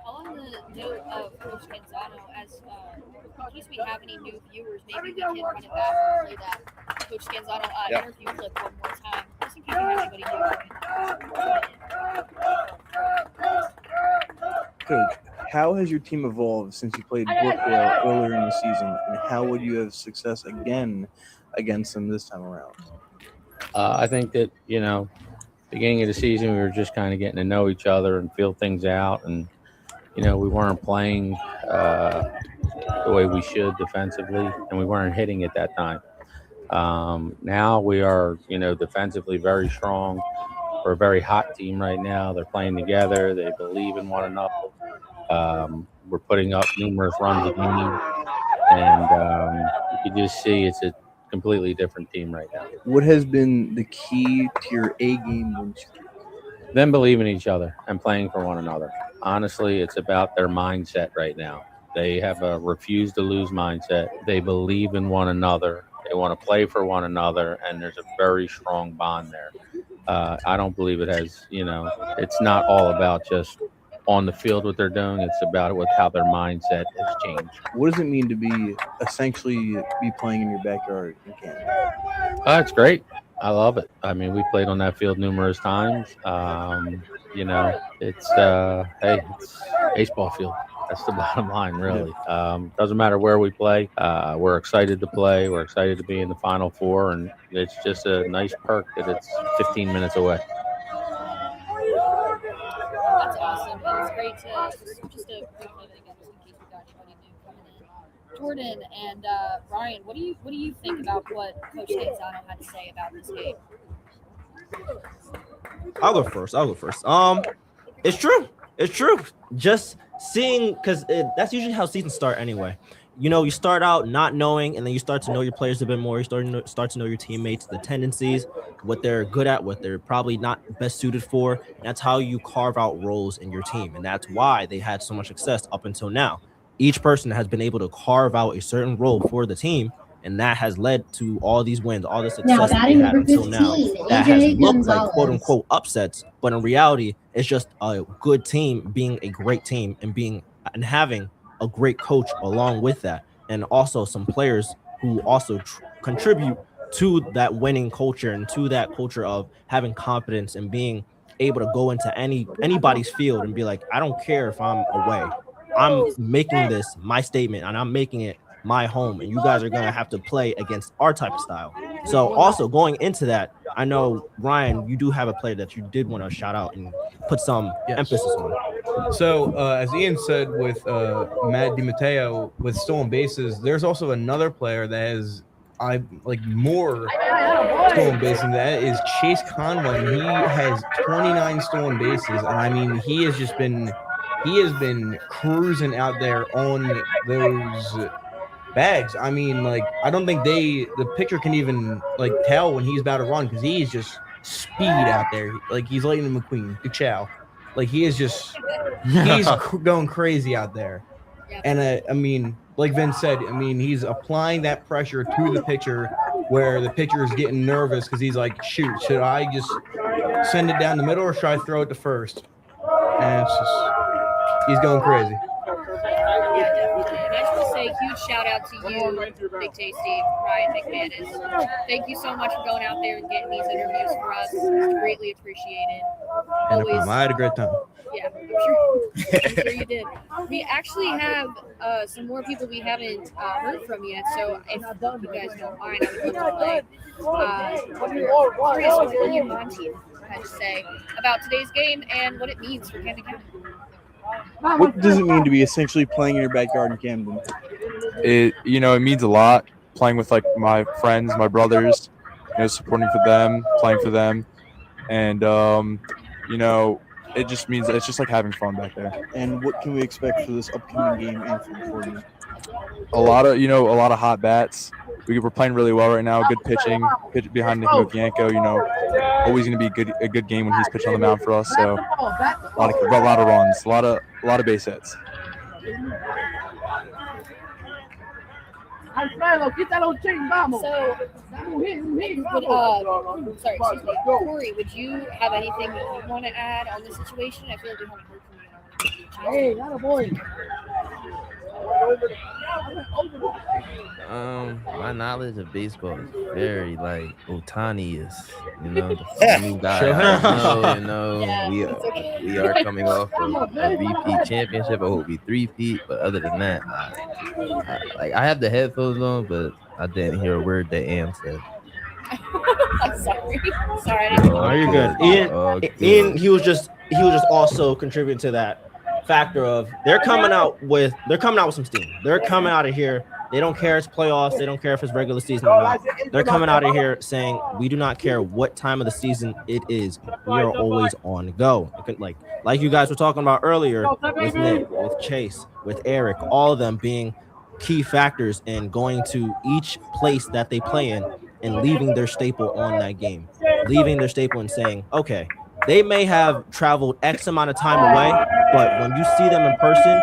On the note of Coach Canzano, as in case we have any new viewers, maybe we can run it back and play that Coach Canzano interview clip one more time, just in case you have anybody new. Coach, how has your team evolved since you played Brookdale earlier in the season, and how would you have success again against them this time around? I think that, beginning of the season, we were just kind of getting to know each other and feel things out. And, we weren't playing the way we should defensively, and we weren't hitting at that time. Now we are, defensively very strong. We're a very hot team right now. They're playing together. They believe in one another. We're putting up numerous runs a game. And you can just see it's a completely different team right now. What has been the key to your A-game win streak? Them believing in each other and playing for one another. Honestly, it's about their mindset right now. They have a refuse to lose mindset. They believe in one another. They want to play for one another, and there's a very strong bond there. I don't believe it has, it's not all about just on the field what they're doing. It's about how their mindset has changed. What does it mean to be playing in your backyard in Camden? It's great. I love it. I mean, we played on that field numerous times. It's it's baseball field. That's the bottom line, really. Doesn't matter where we play. We're excited to play. We're excited to be in the Final Four, and it's just a nice perk that it's 15 minutes away. That's awesome. And it's great to just a quick minute again, just in case we got anybody new coming in. Jordan and Ryan, what do you think about what Coach Stanzano had to say about this game? I'll go first. It's true. Just seeing, because that's usually how seasons start anyway. You start out not knowing, and then you start to know your players a bit more. You start to know your teammates, the tendencies, what they're good at, what they're probably not best suited for. And that's how you carve out roles in your team. And that's why they had so much success up until now. Each person has been able to carve out a certain role for the team, and that has led to all these wins, all the success that they had until now. That has looked like quote-unquote upsets, but in reality, it's just a good team being a great team and having a great coach along with that, and also some players who also contribute to that winning culture and to that culture of having confidence and being able to go into anybody's field and be like, I don't care if I'm away. I'm making this my statement, and I'm making it my home, and you guys are going to have to play against our type of style. So also going into that, I know, Ryan, you do have a player that you did want to shout out and put some emphasis on. So as Ian said with Matt DiMatteo with stolen bases, there's also another player that has more stolen bases, and that is Chase Conway. He has 29 stolen bases, and I mean he has been cruising out there on those bags. I mean, I don't think the pitcher can even tell when he's about to run, because he's just speed out there. He's Lightning McQueen, good chow. He's going crazy out there. And I mean, like Vince said, I mean, he's applying that pressure to the pitcher, where the pitcher is getting nervous because he's like, shoot, should I just send it down the middle or should I throw it to first? And it's just, he's going crazy. Huge shout out to you, Big Tasty, Ryan McManus. Thank you so much for going out there and getting these interviews for us. It's greatly appreciated. Always. I had a great time. Yeah, I'm sure you did. We actually have some more people we haven't heard from yet. So if you guys don't mind, I would love to play. Curious what William Monty had to say about today's game and what it means for Camden County. What does it mean to be essentially playing in your backyard in Camden? It means a lot, playing with my friends, my brothers, supporting for them, playing for them, and it just means it's just having fun back there. And what can we expect for this upcoming game and for you? A lot of hot bats. We're playing really well right now. Good pitching behind Nico Bianco. Always going to be a good game when he's pitching on the mound for us. So a lot of runs, a lot of base hits. Corey, would you have anything that you want to add on the situation? I feel like we haven't heard from you. My knowledge of baseball is very like Otani is, the new guy. We are coming off of a repeat championship. I hope we three-peat, but other than that, I have the headphones on, but I didn't hear a word that Am said. I'm sorry. No, you're good. Ian, he was just also contributing to that factor of they're coming out with some steam. They're coming out of here. They don't care if it's playoffs. They don't care if it's regular season or not. They're coming out of here saying we do not care what time of the season it is. We are always on go. Like you guys were talking about earlier with Nick, with Chase, with Eric, all of them being key factors in going to each place that they play in and leaving their staple on that game, leaving their staple and saying, okay, they may have traveled X amount of time away, but when you see them in person,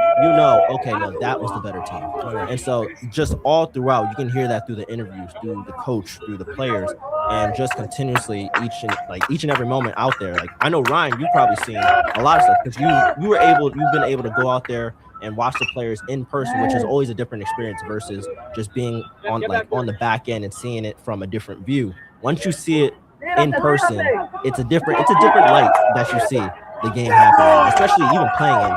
okay, no, that was the better team. And so just all throughout, you can hear that through the interviews, through the coach, through the players, and just continuously each and every moment out there. Like I know Ryan, you've probably seen a lot of stuff because you've been able to go out there and watch the players in person, which is always a different experience versus just being on the back end and seeing it from a different view. Once you see it in person, it's a different light that you see the game happening, especially even playing in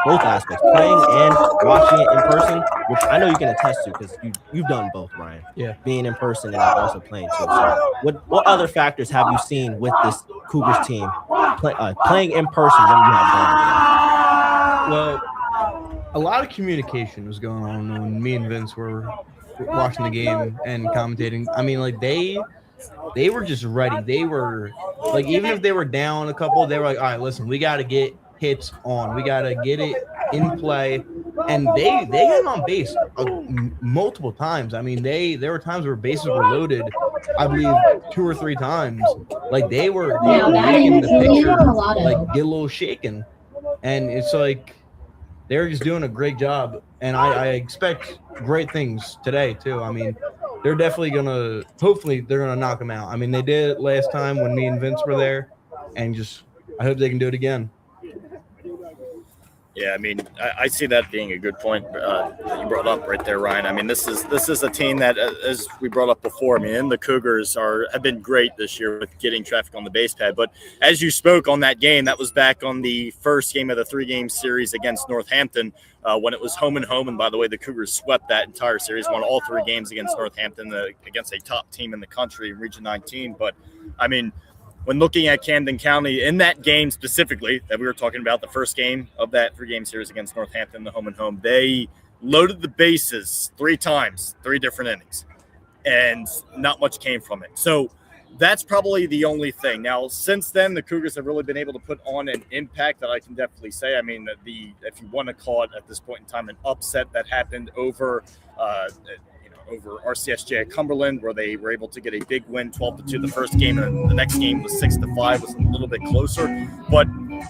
both aspects, playing and watching it in person, which I know you can attest to because you've done both, Ryan. Yeah, being in person and also playing too. So what other factors have you seen with this Cougars team playing in person than you have done? Well, a lot of communication was going on when me and Vince were watching the game and commentating. I mean, like they were just ready. They were like, even if they were down a couple, they were like, all right, listen, we got to get hits on. We got to get it in play. And they had on base multiple times. I mean, there were times where bases were loaded, I believe 2 or 3 times. Like they were making the pitcher like get a little shaken. And it's like they're just doing a great job. And I expect great things today too. I mean, they're definitely hopefully they're gonna knock them out. I mean, they did it last time when me and Vince were there, and I hope they can do it again. Yeah, I mean, I see that being a good point that you brought up right there, Ryan. I mean, this is a team that, as we brought up before, I mean, the Cougars have been great this year with getting traffic on the base pad. But as you spoke on that game, that was back on the first game of the 3-game series against Northampton when it was home and home. And by the way, the Cougars swept that entire series, won all 3 games against Northampton, against a top team in the country, Region 19. But, I mean, when looking at Camden County in that game specifically that we were talking about, the first game of that 3-game series against Northampton, the home and home, they loaded the bases 3 times, 3 different innings, and not much came from it. So that's probably the only thing. Now, since then, the Cougars have really been able to put on an impact that I can definitely say. I mean, if you want to call it at this point in time an upset that happened over RCSJ at Cumberland, where they were able to get a big win, 12-2 the first game, and the next game was 6-5, was a little bit closer. But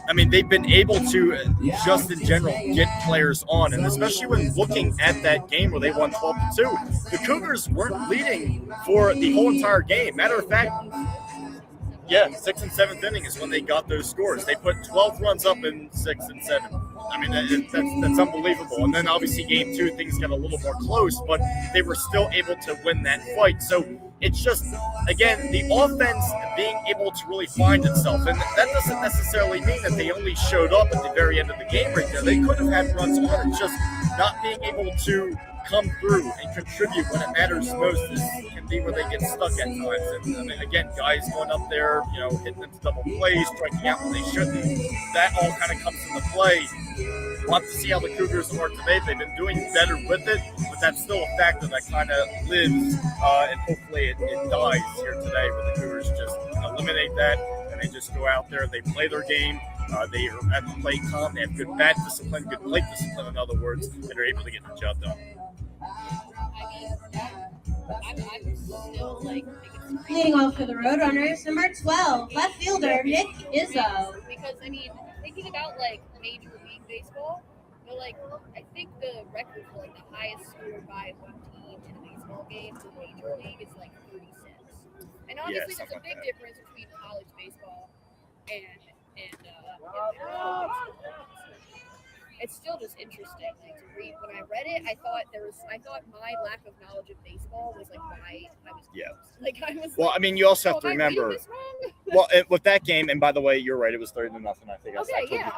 I mean, they've been able to just in general get players on, and especially when looking at that game where they won 12-2, the Cougars weren't leading for the whole entire game. Matter of fact, 6th and 7th inning is when they got those scores. They put 12 runs up in 6 and 7. I mean, that's unbelievable. And then obviously game 2, things got a little more close, but they were still able to win that fight. So it's just, again, the offense being able to really find itself. And that doesn't necessarily mean that they only showed up at the very end of the game right there. They could have had runs on. It's just not being able to come through and contribute when it matters most can be where they get stuck at times. And I mean, again, guys going up there, hitting into double plays, striking out when they shouldn't. That all kind of comes into play. We'll have to see how the Cougars are today. They've been doing better with it, but that's still a factor that kind of lives, and hopefully it dies here today, where the Cougars just eliminate that, and they just go out there, they play their game. They are at the plate calm. They have good bat discipline, good plate discipline, in other words, and are able to get the job done. Leading off for the Roadrunners, number 12, left fielder Nick Izzo. Because I mean, thinking about Major League Baseball, I think the record for the highest scored by one team in a baseball game in Major League is 36. And obviously, there's a big difference between college baseball and it's still just interesting like, to read. When I read it, I thought my lack of knowledge of baseball was like why I was like I was. Well, like, I mean, you also have to am I reading remember. this wrong? Well, with that game, and by the way, you're right. It was 30-0. I think I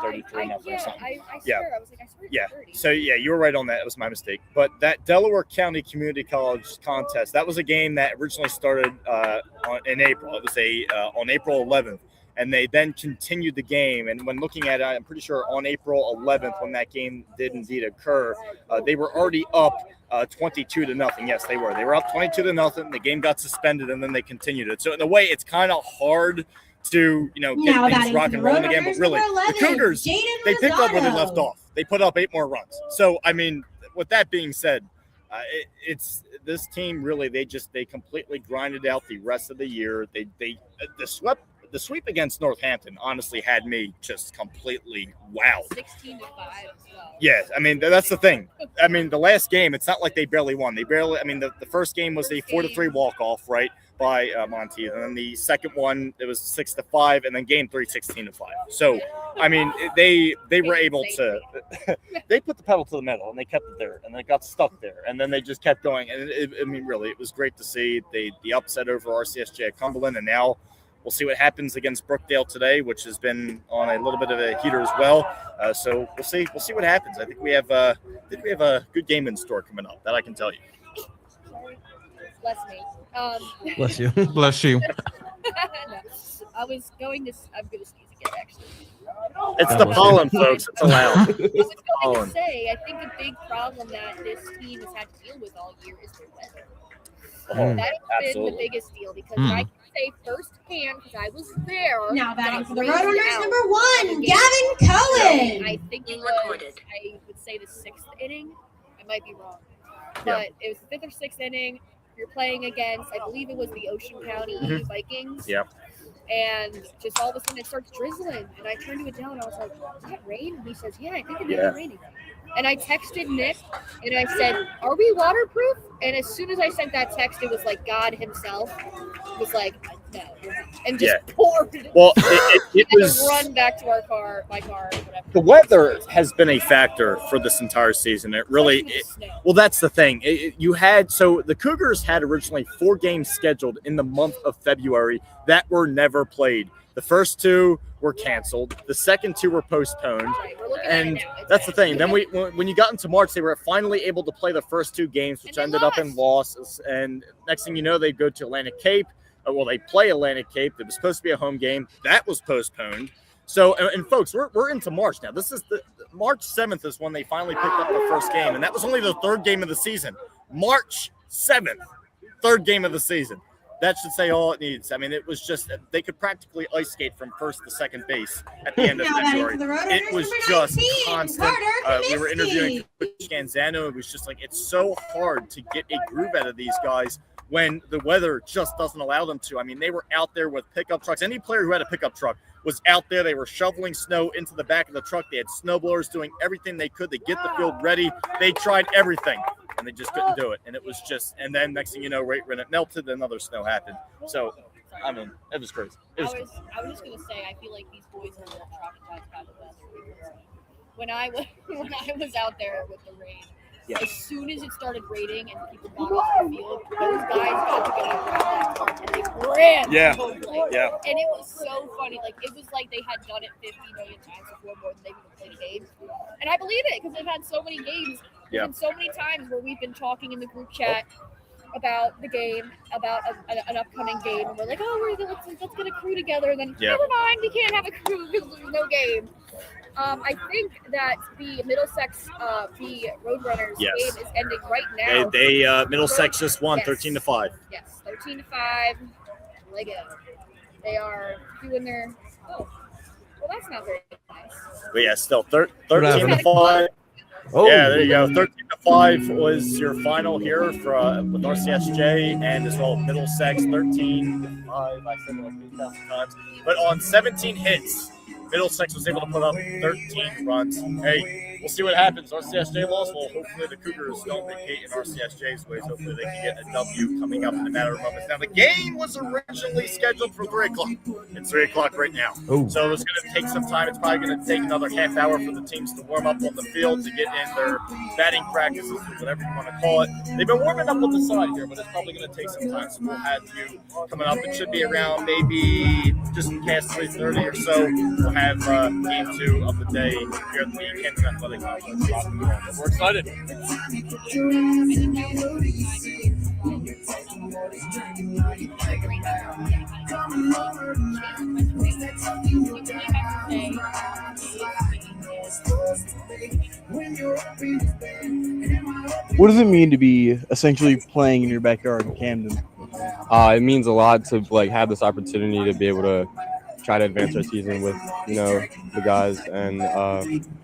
told you 33-0 or something. I swear, I was like, I swear. Yeah. 30. So you were right on that. It was my mistake. But that Delaware County Community College contest, that was a game that originally started in April. It was on April 11th, and they then continued the game. And when looking at it, I'm pretty sure on April 11th, when that game did indeed occur, they were already up 22-0. Yes, they were. They were up 22-0. The game got suspended, and then they continued it. So in a way, it's kind of hard to get things rock and rolling again. But really, the Cougars, they picked up where they left off. They put up 8 more runs. So I mean, with that being said, it's this team really. They completely grinded out the rest of the year. The sweep against Northampton honestly had me just completely wowed. 16-5 as well. Yeah, I mean, that's the thing. I mean, the last game, it's not like they barely won. The first game was a 4-3 walk-off, right, by Monteith. And then the second one, it was 6-5, and then game 3, 16-5. So, I mean, they were able to – they put the pedal to the metal, and they kept it there, and they got stuck there. And then they just kept going. And, really, it was great to see the upset over RCSJ at Cumberland, and now – we'll see what happens against Brookdale today, which has been on a little bit of a heater as well. So we'll see. We'll see what happens. I think we have a good game in store coming up. That I can tell you. Bless me. Bless you. Bless you. No, I'm going to sneeze again, actually. It's the pollen, folks. It's allowed. I was going to say, I think a big problem that this team has had to deal with all year is the weather. That has been the biggest deal because I can say firsthand because I was there. Now batting for the rained Roadrunners, out number 1, the Gavin game. Cohen. I think it was, I would say the 6th inning. I might be wrong. But it was the 5th or 6th inning. You're playing against, I believe it was the Ocean County Vikings. Yeah. And just all of a sudden it starts drizzling. And I turned to Adele and I was like, is that rain? And he says, yeah, I think it is raining. And I texted Nick and I said, are we waterproof? And as soon as I sent that text, it was like God himself was like, no. And just poured. Well, it was run back to my car, whatever. The weather has been a factor for this entire season. It really, well, that's the thing. The Cougars had originally 4 games scheduled in the month of February that were never played. The first 2 were canceled. The second 2 were postponed. And that's the thing. Then when you got into March, they were finally able to play the first 2 games, which ended up in losses. And next thing you know, they go to Atlantic Cape. Well, they play Atlantic Cape. It was supposed to be a home game. That was postponed. So, and folks, we're into March now. This is March 7th is when they finally picked up their first game. And that was only the 3rd game of the season. March 7th, 3rd game of the season. That should say all it needs. I mean, it was just they could practically ice skate from first to second base at the end of February. It was just constant. We were interviewing Coach Scanzano. It was just like it's so hard to get a groove out of these guys when the weather just doesn't allow them to. I mean, they were out there with pickup trucks. Any player who had a pickup truck was out there. They were shoveling snow into the back of the truck. They had snowblowers doing everything they could to get the field ready. They tried everything. And they just couldn't do it. And it was just, and then next thing you know, right when it melted, another snow happened. So, I mean, it was crazy. I was just going to say, I feel like these boys are a little traumatized by the weather. Because when I was out there with the rain, as soon as it started raining and people got off the field, those guys got to go around that park and they ran. Yeah. And it was so funny. Like, it was like they had done it 50 million times before more than they've even played a game. And I believe it because they've had so many games. There's been so many times where we've been talking in the group chat about the game, about an upcoming game, and we're like, let's get a crew together, and then never mind, we can't have a crew because there's no game. I think that the Middlesex, the Roadrunners game is ending right now. They Middlesex just won 13-5. Yes, 13-5. Like they are doing their. Oh, well, that's not very nice. But yeah, still 13-5. Oh. Yeah, there you go. 13-5 was your final here for with RCSJ and as well Middlesex 13-5. I said it like 8,000 times, but on 17 hits, Middlesex was able to put up 13 runs. Hey, we'll see what happens. RCSJ lost. Well, hopefully the Cougars don't repeat in RCSJ's ways. Hopefully they can get a W coming up in a matter of moments. Now, the game was originally scheduled for 3 o'clock. It's 3 o'clock right now. Oh. So it's going to take some time. It's probably going to take another half hour for the teams to warm up on the field, to get in their batting practices, whatever you want to call it. They've been warming up on the side here, but it's probably going to take some time. So we'll have you coming up. It should be around maybe just past 3:30 or so. We'll have game 2 of the day here at the Camden Athletic Complex. We're excited. What does it mean to be essentially playing in your backyard in Camden? It means a lot to have this opportunity to be able to try to advance our season with the guys, and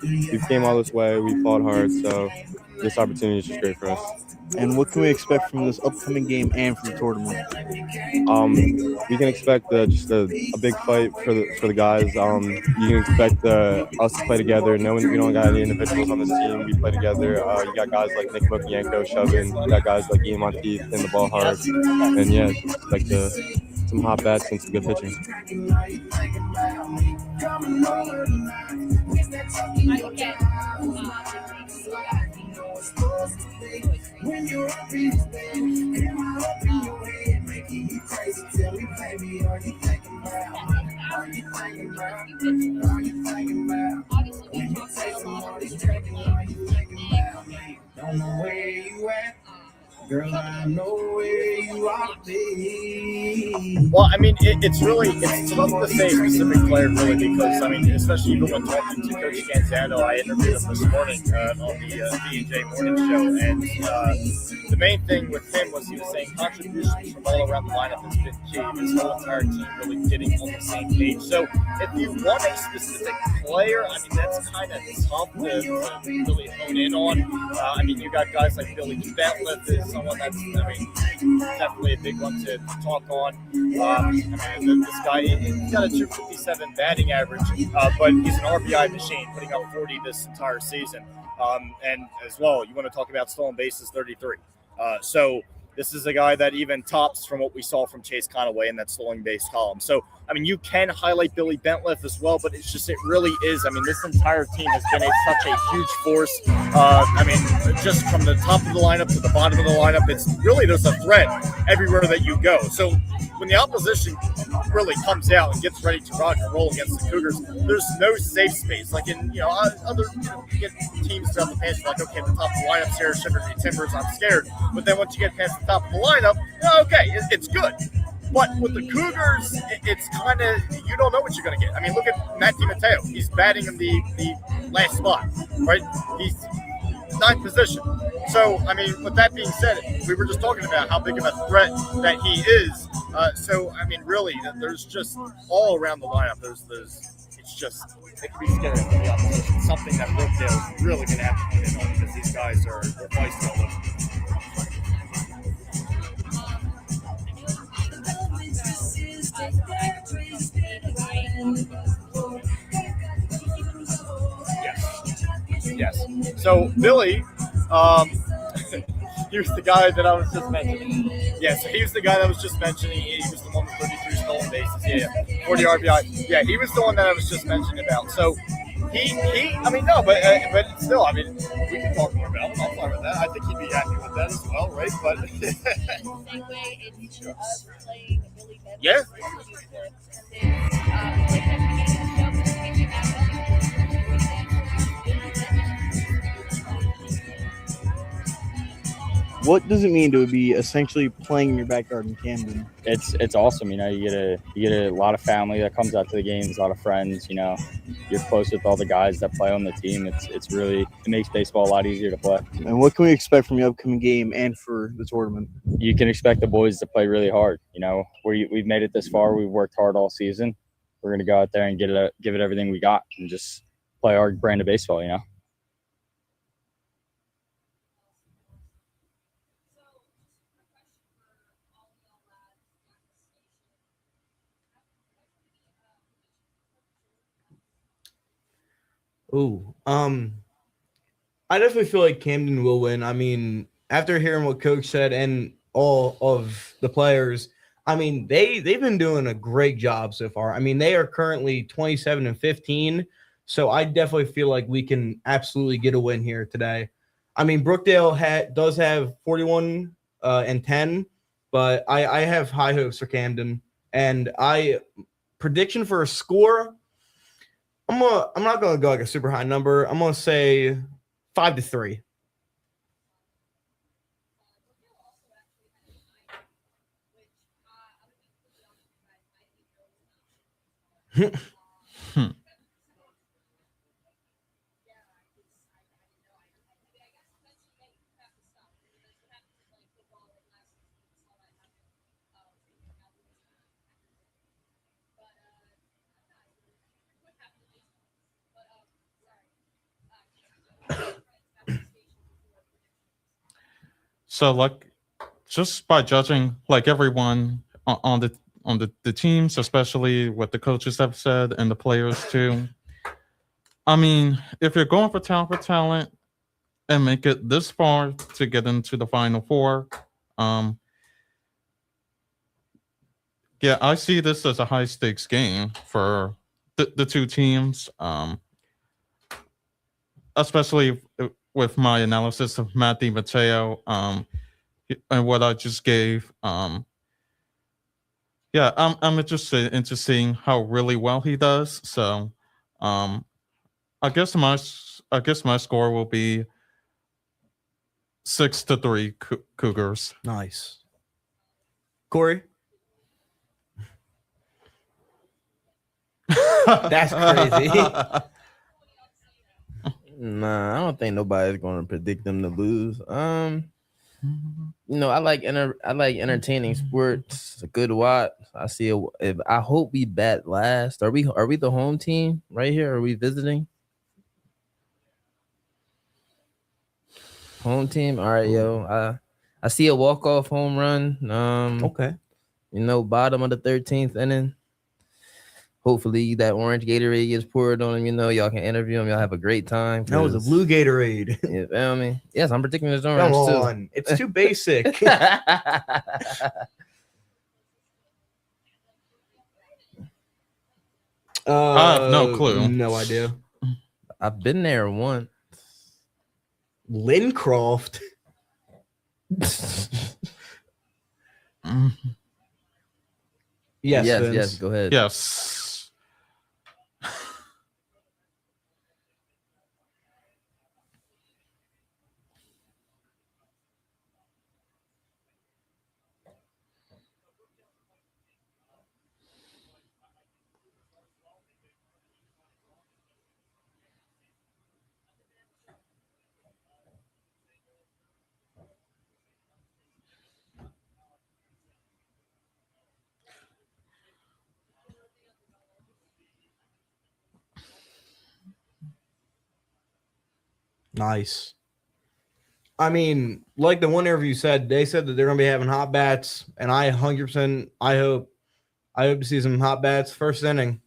we came all this way, we fought hard, so this opportunity is just great for us. And what can we expect from this upcoming game and from the tournament? We can expect just a big fight for the guys. You can expect us to play together, knowing we don't got any individuals on this team. We play together. You got guys like Nick Mokienko shoving. You got guys like Ian Monteith hitting the ball hard. And yeah, like some hot bats and some good pitching. When you're up in this bed, am I up in your head, making you crazy? Tell me, baby, are you thinking about? Are you thinking about? Are you thinking about? When you say somebody's drinking, are you thinking about me? Don't know where you at. Girl, I know where you are, babe. Well, I mean, it's tough to say a specific player, really, because, I mean, especially even when talking to Coach Canzano, I interviewed him this morning on the D&J morning show, and the main thing with him was he was saying contributions from all around the lineup has been key. This whole entire team really getting on the same page. So if you want a specific player, I mean, that's kind of tough to really hone in on. I mean, you got guys like Billy Bentliff is someone that's, I mean, definitely a big one to talk on. I mean, this guy, he's got a 257 batting average, but he's an RBI machine, putting up 40 this entire season. And as well, you want to talk about stolen bases, 33. So this is a guy that even tops from what we saw from Chase Conaway in that stolen base column. So, I mean, you can highlight Billy Bentliff as well, but it's just, it really is. I mean, this entire team has been such a huge force. I mean, just from the top of the lineup to the bottom of the lineup, it's really, there's a threat everywhere that you go. So when the opposition really comes out and gets ready to rock and roll against the Cougars, there's no safe space. Like in, other you get teams throughout the past, like, okay, the top of the lineup's here, Shiverty Timbers, I'm scared. But then once you get past the top of the lineup, okay, it's good. But with the Cougars, it's kind of, you don't know what you're going to get. I mean, look at Matthew Mateo. He's batting in the last spot, right? He's 9th position. So, I mean, with that being said, we were just talking about how big of a threat that he is. So, I mean, really, there's just all around the lineup, it's just, it can be scary for the opposition. Something that Brookdale's really going to have to put in on, because these guys are feisty all over. Yes. So Billy, he was the guy that I was just mentioning. Yeah, so he was the guy that I was just mentioning. He was the one with 33 stolen bases. Yeah, 40 RBI. Yeah, he was the one that I was just mentioning about. So he I mean, no, but still, I mean, we can talk more about him. I'm fine with that. I think he'd be happy with that as well, right? But yeah. What does it mean to be essentially playing in your backyard in Camden? It's awesome. You get a lot of family that comes out to the games, a lot of friends. You're close with all the guys that play on the team. It's really, it makes baseball a lot easier to play. And what can we expect from the upcoming game and for the tournament? You can expect the boys to play really hard. We've made it this far. We've worked hard all season. We're going to go out there and give it everything we got and just play our brand of baseball. Ooh, I definitely feel like Camden will win. I mean, after hearing what Coach said and all of the players, I mean, they've been doing a great job so far. I mean, they are currently 27-15, so I definitely feel like we can absolutely get a win here today. I mean, Brookdale does have 41 and 10, but I have high hopes for Camden, and prediction for a score. I'm not gonna go like a super high number. I'm gonna say 5-3. So, like, just by judging, like, everyone on the teams, especially what the coaches have said and the players too. I mean, if you're going for talent and make it this far to get into the Final Four, yeah, I see this as a high stakes game for the two teams, especially with my analysis of Matt DiMatteo and what I just gave. Yeah, I'm interested into seeing how really well he does. So, I guess my score will be 6-3 Cougars. Nice. Corey? That's crazy. Nah, I don't think nobody's going to predict them to lose. You know, I like entertaining sports. It's a good watch. I hope we bat last. Are we the home team right here? Are we visiting? Home team. All right, yo. I see a walk-off home run. Okay. You know, bottom of the 13th inning. Hopefully that orange Gatorade gets poured on him. You know, y'all can interview him. Y'all have a great time. That was a blue Gatorade. You feel me? Yes, I'm predicting this orange Come too. on. It's too basic. I have no clue. No idea. I've been there once. Lincroft. Yes, Vince. Yes. Go ahead. Yes. Nice. I mean, like the one interview said, they said that they're going to be having hot bats, and I 100%. I hope to see some hot bats first inning.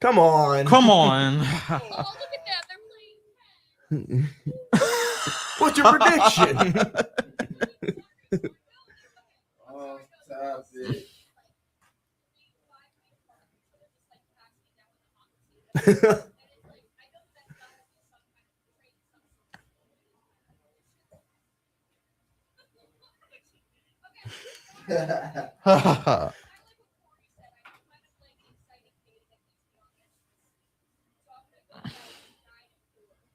Come on. Come on. What's your prediction?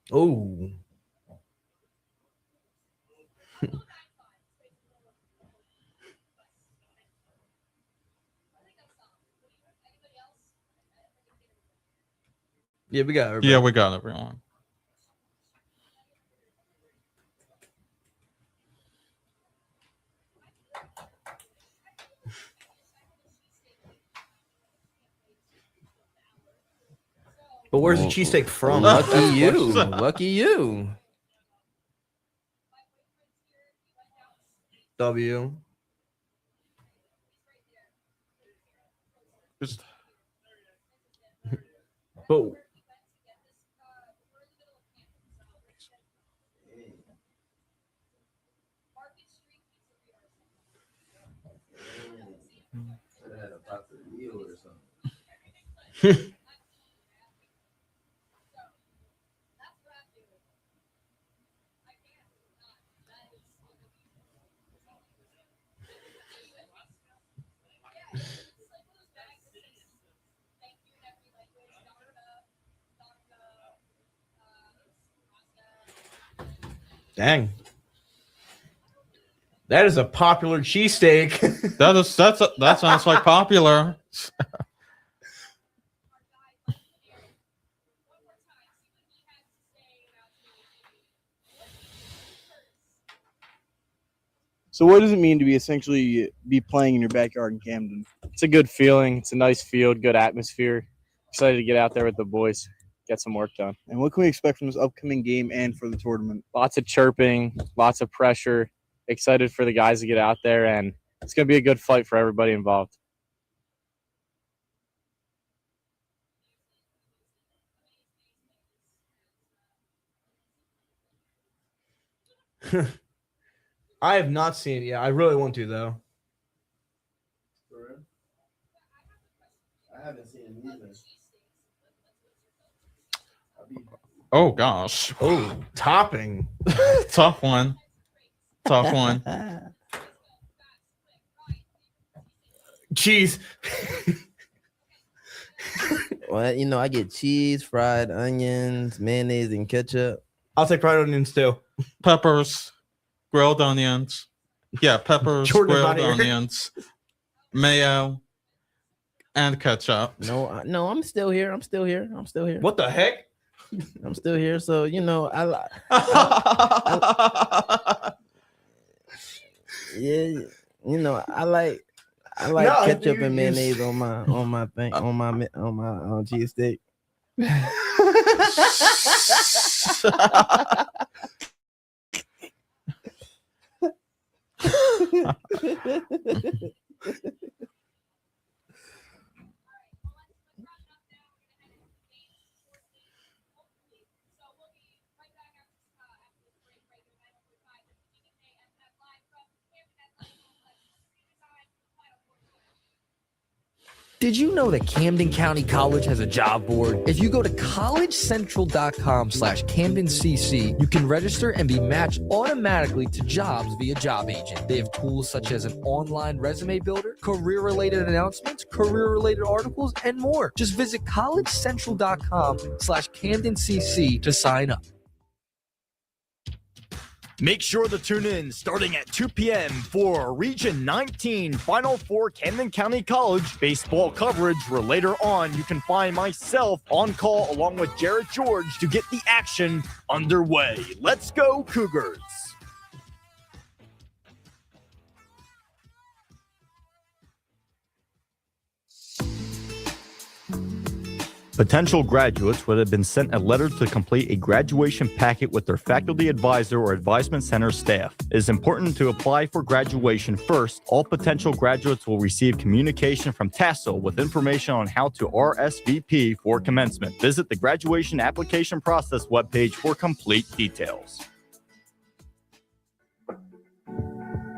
Oh. Yeah, we got everybody. Yeah, we got everyone. But where's the cheesesteak from? Lucky you. Lucky you. W. Just Oh. Dang. That is a popular cheesesteak. That sounds like popular. So what does it mean to essentially be playing in your backyard in Camden? It's a good feeling. It's a nice field, good atmosphere. Excited to get out there with the boys, get some work done. And what can we expect from this upcoming game and for the tournament? Lots of chirping, lots of pressure. Excited for the guys to get out there, and it's going to be a good fight for everybody involved. I have not seen it yet. I really want to, though. I haven't seen it either. Oh gosh. Oh, topping. Tough one. Tough one. Cheese. Well, you know, I get cheese, fried onions, mayonnaise, and ketchup. I'll take fried onions too. Peppers, grilled onions. Yeah, peppers, Jordan's grilled not here. onions, mayo, and ketchup. No, I'm still here. I'm still here. What the heck? I'm still here. So, you know, yeah, you know, I like No, ketchup you- and you- mayonnaise on my cheesesteak. Did you know that Camden County College has a job board? If you go to collegecentral.com/CAMDENCC, you can register and be matched automatically to jobs via Job Agent. They have tools such as an online resume builder, career-related announcements, career-related articles, and more. Just visit collegecentral.com/CAMDENCC to sign up. Make sure to tune in starting at 2 p.m. for Region 19 Final Four Camden County College baseball coverage, where later on you can find myself on call along with Jared George to get the action underway. Let's go Cougars! Potential graduates would have been sent a letter to complete a graduation packet with their faculty advisor or advisement center staff. It is important to apply for graduation first. All potential graduates will receive communication from TASL with information on how to RSVP for commencement. Visit the graduation application process webpage for complete details.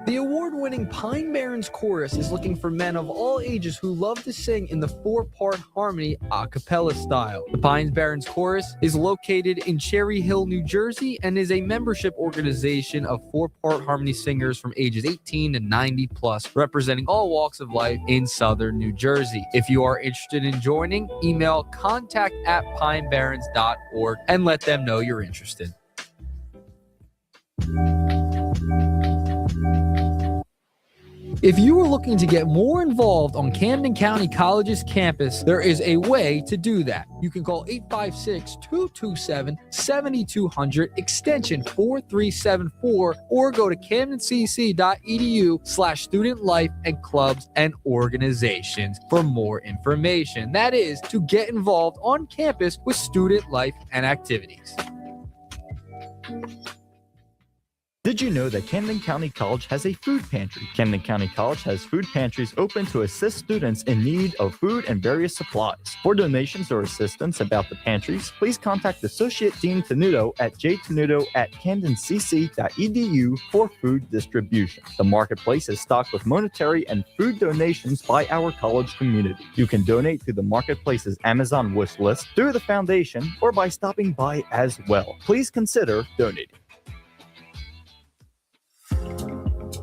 The award-winning Pine Barrens Chorus is looking for men of all ages who love to sing in the four-part harmony a cappella style. The Pine Barrens Chorus is located in Cherry Hill, New Jersey, and is a membership organization of four-part harmony singers from ages 18 to 90 plus, representing all walks of life in Southern New Jersey. If you are interested in joining, email contact@pinebarrens.org and let them know you're interested. If you are looking to get more involved on Camden County College's campus, there is a way to do that. You can call 856-227-7200 extension 4374 or go to camdencc.edu/student life and clubs and organizations for more information. That is to get involved on campus with student life and activities. Did you know that Camden County College has a food pantry? Camden County College has food pantries open to assist students in need of food and various supplies. For donations or assistance about the pantries, please contact Associate Dean Tenuto at jtenuto@camdencc.edu for food distribution. The marketplace is stocked with monetary and food donations by our college community. You can donate to the marketplace's Amazon wish list, through the foundation, or by stopping by as well. Please consider donating.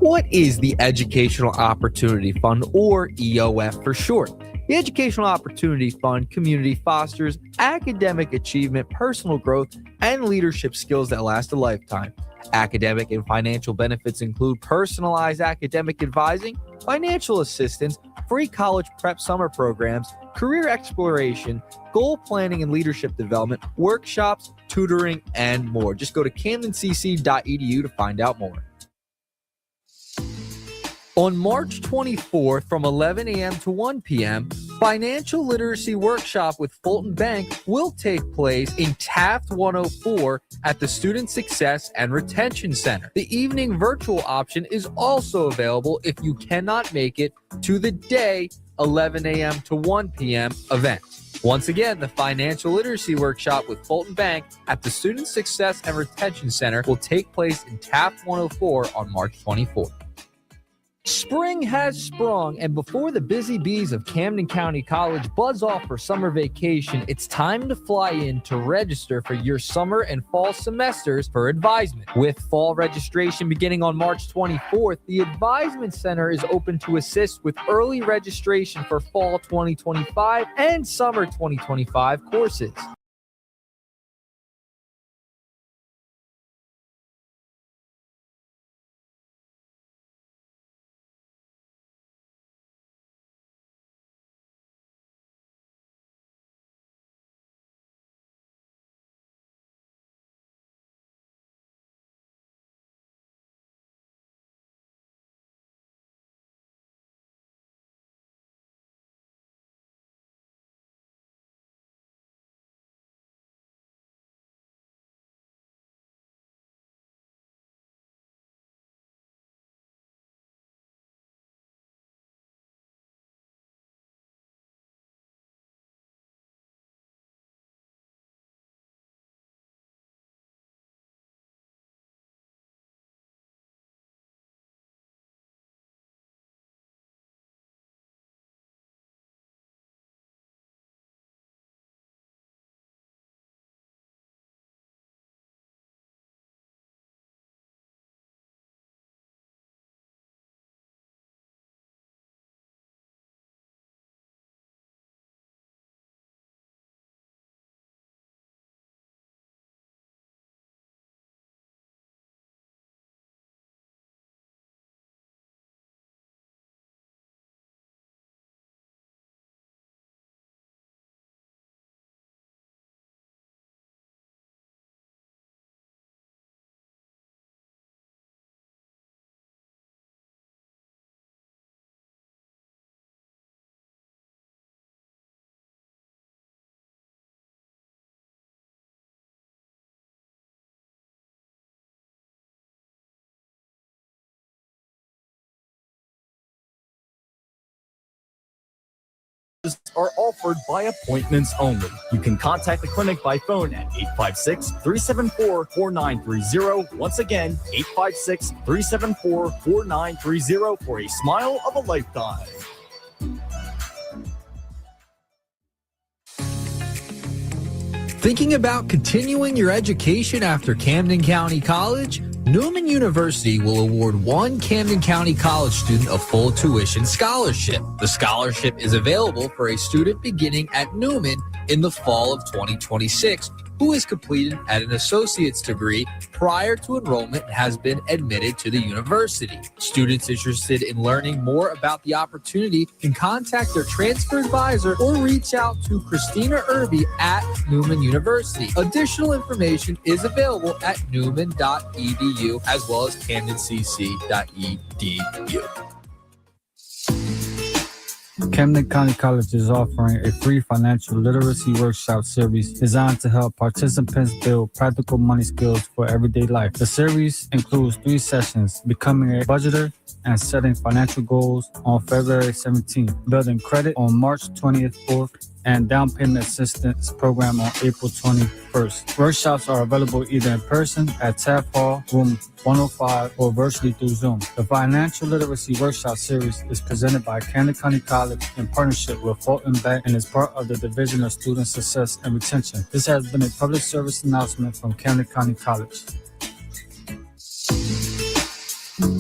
What is the Educational Opportunity Fund, or EOF for short? The Educational Opportunity Fund community fosters academic achievement, personal growth, and leadership skills that last a lifetime. Academic and financial benefits include personalized academic advising, financial assistance, free college prep summer programs, career exploration, goal planning and leadership development, workshops, tutoring, and more. Just go to CAMDENCC.edu to find out more. On March 24th from 11 a.m. to 1 p.m., Financial Literacy Workshop with Fulton Bank will take place in Taft 104 at the Student Success and Retention Center. The evening virtual option is also available if you cannot make it to the day 11 a.m. to 1 p.m. event. Once again, the Financial Literacy Workshop with Fulton Bank at the Student Success and Retention Center will take place in Taft 104 on March 24th. Spring has sprung, and before the busy bees of Camden County College buzz off for summer vacation, it's time to fly in to register for your summer and fall semesters for advisement. With fall registration beginning on March 24th, the Advisement Center is open to assist with early registration for fall 2025 and summer 2025 courses. Are offered by appointments only. You can contact the clinic by phone at 856-374-4930. Once again, 856-374-4930 for a smile of a lifetime. Thinking about continuing your education after Camden County College? Newman University will award one Camden County College student a full tuition scholarship. The scholarship is available for a student beginning at Newman in the fall of 2026 who is completed at an associate's degree prior to enrollment and has been admitted to the university. Students interested in learning more about the opportunity can contact their transfer advisor or reach out to Christina Irby at Newman University. Additional information is available at newman.edu as well as camdencc.edu. Camden County College is offering a free financial literacy workshop series designed to help participants build practical money skills for everyday life. The series includes 3 sessions: becoming a budgeter and setting financial goals on February 17th, building credit on March 20th, 4th, and down payment assistance program on April 21st. Workshops are available either in person at Taft Hall, room 105, or virtually through Zoom. The Financial Literacy Workshop Series is presented by Camden County College in partnership with Fulton Bank and is part of the Division of Student Success and Retention. This has been a public service announcement from Camden County College.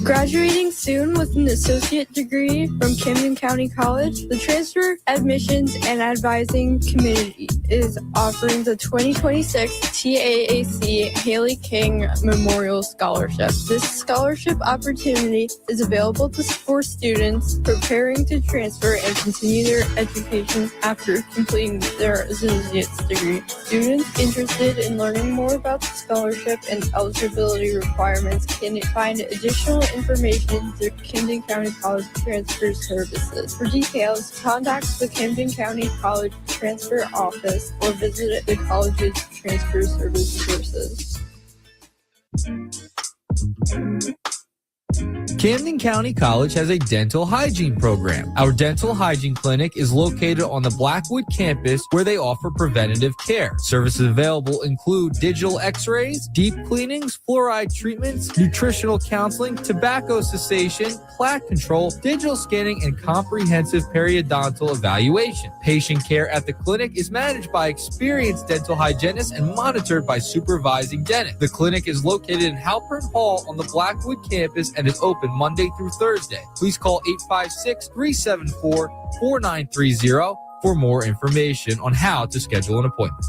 Graduating soon with an associate degree from Camden County College, the Transfer, Admissions, and Advising Committee is offering the 2026 TAAC Haley King Memorial Scholarship. This scholarship opportunity is available for students preparing to transfer and continue their education after completing their associate's degree. Students interested in learning more about the scholarship and eligibility requirements can find additional information through Camden County College Transfer Services. For details, contact the Camden County College Transfer Office or visit the college's transfer service sources. Camden County College has a dental hygiene program. Our dental hygiene clinic is located on the Blackwood campus where they offer preventative care. Services available include digital x-rays, deep cleanings, fluoride treatments, nutritional counseling, tobacco cessation, plaque control, digital scanning, and comprehensive periodontal evaluation. Patient care at the clinic is managed by experienced dental hygienists and monitored by supervising dentists. The clinic is located in Halpern Hall on the Blackwood campus and is open Monday through Thursday. Please call 856-374-4930 for more information on how to schedule an appointment.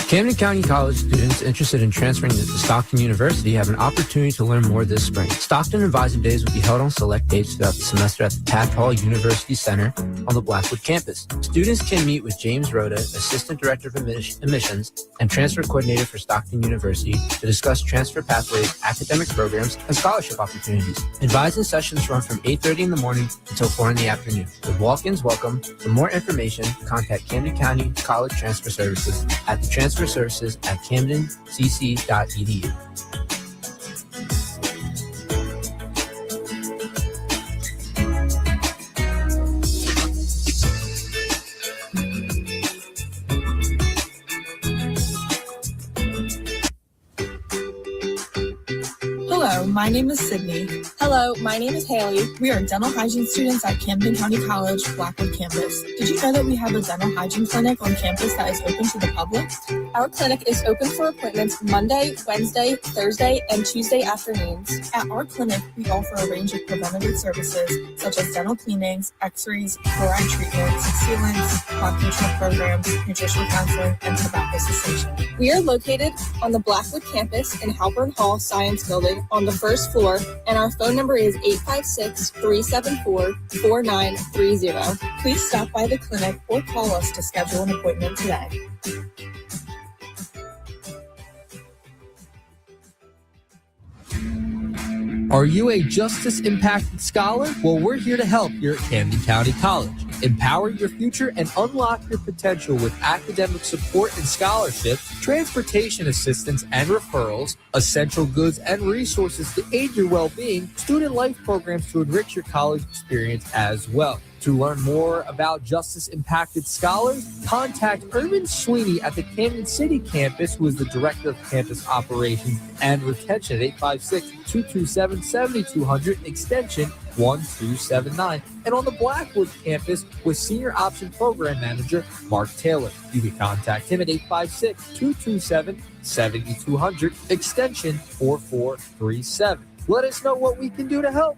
Camden County College students interested in transferring to Stockton University have an opportunity to learn more this spring. Stockton Advising Days will be held on select dates throughout the semester at the Taft Hall University Center on the Blackwood campus. Students can meet with James Rhoda, Assistant Director of Admissions and Transfer Coordinator for Stockton University to discuss transfer pathways, academic programs, and scholarship opportunities. Advising sessions run from 8:30 in the morning until 4 in the afternoon. With walk-ins welcome. For more information, contact Camden County College Transfer Services at the Transfer Services at CAMDENCC.edu. Hello, my name is Sydney. Hello, my name is Haley. We are dental hygiene students at Camden County College, Blackwood campus. Did you know that we have a dental hygiene clinic on campus that is open to the public? Our clinic is open for appointments Monday, Wednesday, Thursday, and Tuesday afternoons. At our clinic, we offer a range of preventative services such as dental cleanings, x-rays, fluoride treatments, sealants, plaque control programs, nutritional counseling, and tobacco cessation. We are located on the Blackwood campus in Halpern Hall Science Building on the first floor, and our phone number is 856-374-4930. Please stop by the clinic or call us to schedule an appointment today. Are you a justice-impacted scholar? Well, we're here to help here at Camden County College. Empower your future and unlock your potential with academic support and scholarships, transportation assistance and referrals, essential goods and resources to aid your well-being, student life programs to enrich your college experience as well. To learn more about justice-impacted scholars, contact Irvin Sweeney at the Camden City campus, who is the Director of Campus Operations and Retention at 856-227-7200, extension 1279. And on the Blackwood campus with Senior Option Program Manager Mark Taylor. You can contact him at 856-227-7200, extension 4437. Let us know what we can do to help.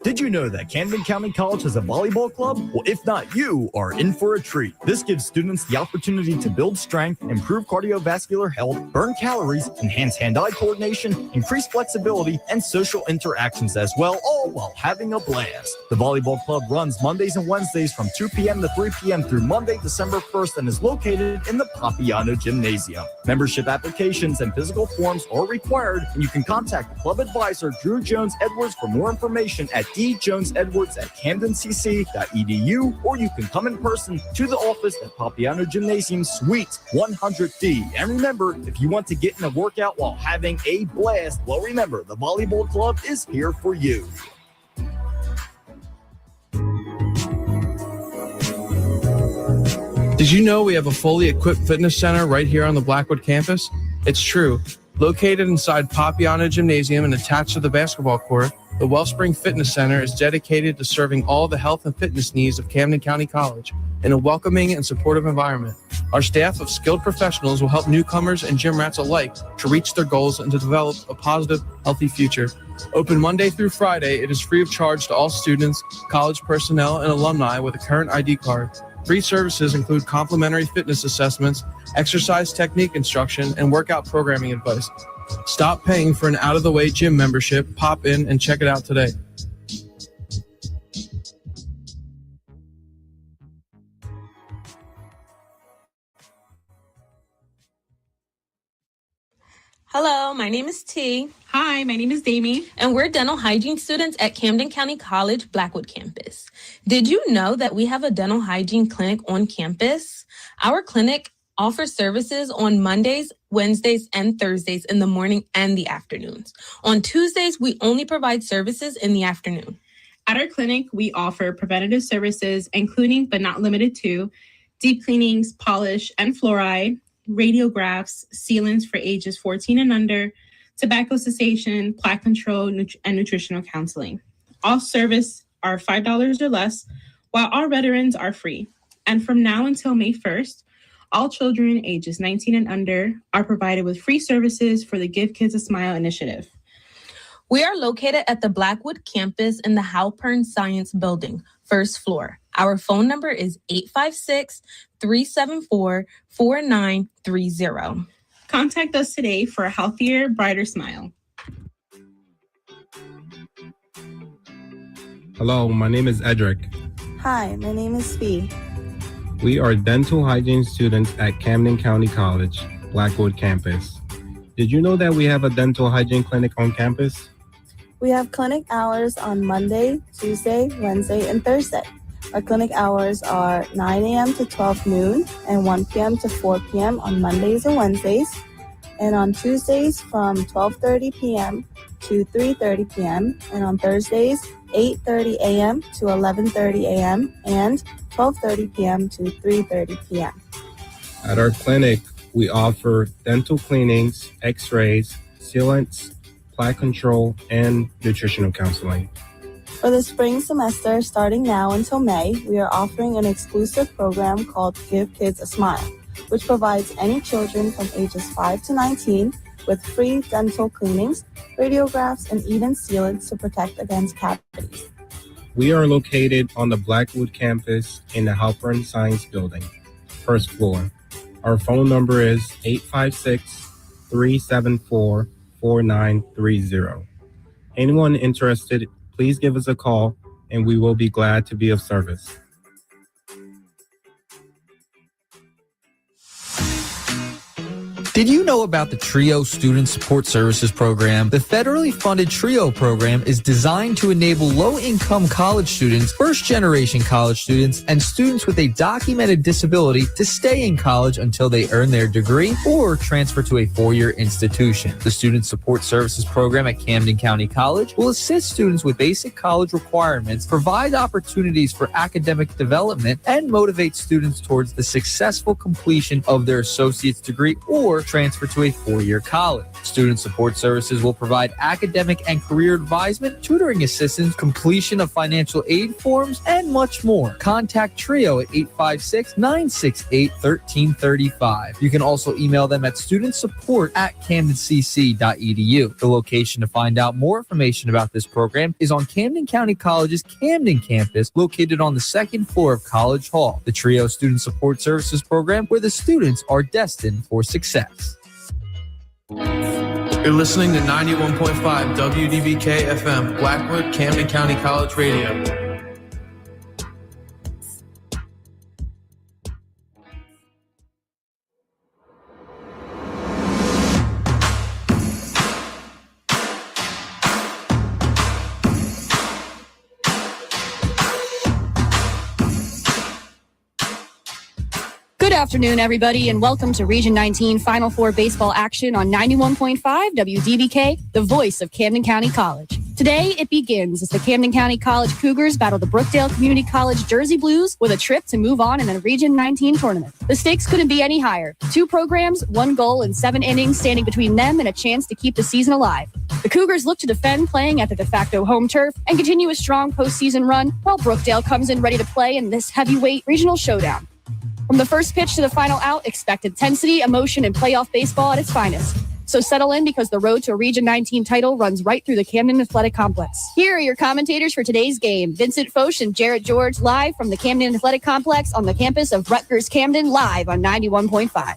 Did you know that Camden County College has a volleyball club? Well, if not, you are in for a treat. This gives students the opportunity to build strength, improve cardiovascular health, burn calories, enhance hand-eye coordination, increase flexibility, and social interactions as well, all while having a blast. The volleyball club runs Mondays and Wednesdays from 2 p.m. to 3 p.m. through Monday, December 1st, and is located in the Papiano Gymnasium. Membership applications and physical forms are required, and you can contact club advisor Drew Jones Edwards for more information at djonesedwards@camdencc.edu, or you can come in person to the office at Papiano Gymnasium Suite 100D. And remember, if you want to get in a workout while having a blast, well, remember, the volleyball club is here for you. Did you know we have a fully equipped fitness center right here on the Blackwood campus? It's true. Located inside Papiano Gymnasium and attached to the basketball court, the Wellspring Fitness Center is dedicated to serving all the health and fitness needs of Camden County College in a welcoming and supportive environment. Our staff of skilled professionals will help newcomers and gym rats alike to reach their goals and to develop a positive, healthy future. Open Monday through Friday, it is free of charge to all students, college personnel, and alumni with a current ID card. Free services include complimentary fitness assessments, exercise technique instruction, and workout programming advice. Stop paying for an out-of-the-way gym membership. Pop in and check it out today. Hello, my name is T. Hi, my name is Damie. And we're dental hygiene students at Camden County College, Blackwood campus. Did you know that we have a dental hygiene clinic on campus? Our clinic offers services on Mondays, Wednesdays, and Thursdays in the morning and the afternoons. On Tuesdays, we only provide services in the afternoon. At our clinic, we offer preventative services, including but not limited to deep cleanings, polish, and fluoride, radiographs, sealants for ages 14 and under, tobacco cessation, plaque control, and nutritional counseling. All services are $5 or less, while all veterans are free. And from now until May 1st, all children ages 19 and under are provided with free services for the Give Kids a Smile initiative. We are located at the Blackwood campus in the Halpern Science Building, first floor. Our phone number is 856-374-4930. Contact us today for a healthier, brighter smile. Hello, my name is Edric. Hi, my name is Fee. We are dental hygiene students at Camden County College, Blackwood campus. Did you know that we have a dental hygiene clinic on campus? We have clinic hours on Monday, Tuesday, Wednesday, and Thursday. Our clinic hours are 9 a.m. to 12 noon and 1 p.m. to 4 p.m. on Mondays and Wednesdays. And on Tuesdays from 12:30 p.m. to 3:30 p.m. And on Thursdays, 8:30 a.m. to 11:30 a.m. and 12:30 p.m. to 3:30 p.m. At our clinic, we offer dental cleanings, x-rays, sealants, plaque control, and nutritional counseling. For the spring semester, starting now until May, we are offering an exclusive program called Give Kids a Smile, which provides any children from ages 5 to 19 with free dental cleanings, radiographs, and even sealants to protect against cavities. We are located on the Blackwood campus in the Halpern Science Building, first floor. Our phone number is 856-374-4930. Anyone interested, please give us a call and we will be glad to be of service. Did you know about the TRIO Student Support Services Program? The federally funded TRIO program is designed to enable low-income college students, first-generation college students, and students with a documented disability to stay in college until they earn their degree or transfer to a four-year institution. The Student Support Services Program at Camden County College will assist students with basic college requirements, provide opportunities for academic development, and motivate students towards the successful completion of their associate's degree or transfer to a four-year college. Student Support Services will provide academic and career advisement, tutoring assistance, completion of financial aid forms, and much more. Contact TRIO at 856-968-1335. You can also email them at studentsupport@camdencc.edu. The location to find out more information about this program is on Camden County College's Camden campus, located on the second floor of College Hall. The TRIO Student Support Services program, where the students are destined for success. You're listening to 91.5 WDBK-FM, Blackwood, Camden County College Radio. Good afternoon, everybody, and welcome to Region 19 Final Four baseball action on 91.5 WDBK, the voice of Camden County College. Today, it begins as the Camden County College Cougars battle the Brookdale Community College Jersey Blues with a trip to move on in the Region 19 tournament. The stakes couldn't be any higher. Two programs, one goal, and 7 innings standing between them and a chance to keep the season alive. The Cougars look to defend, playing at the de facto home turf, and continue a strong postseason run, while Brookdale comes in ready to play in this heavyweight regional showdown. From the first pitch to the final out, expect intensity, emotion, and playoff baseball at its finest. So settle in, because the road to a Region 19 title runs right through the Camden Athletic Complex. Here are your commentators for today's game: Vincent Foch and Jarrett George, live from the Camden Athletic Complex on the campus of Rutgers Camden, live on 91.5.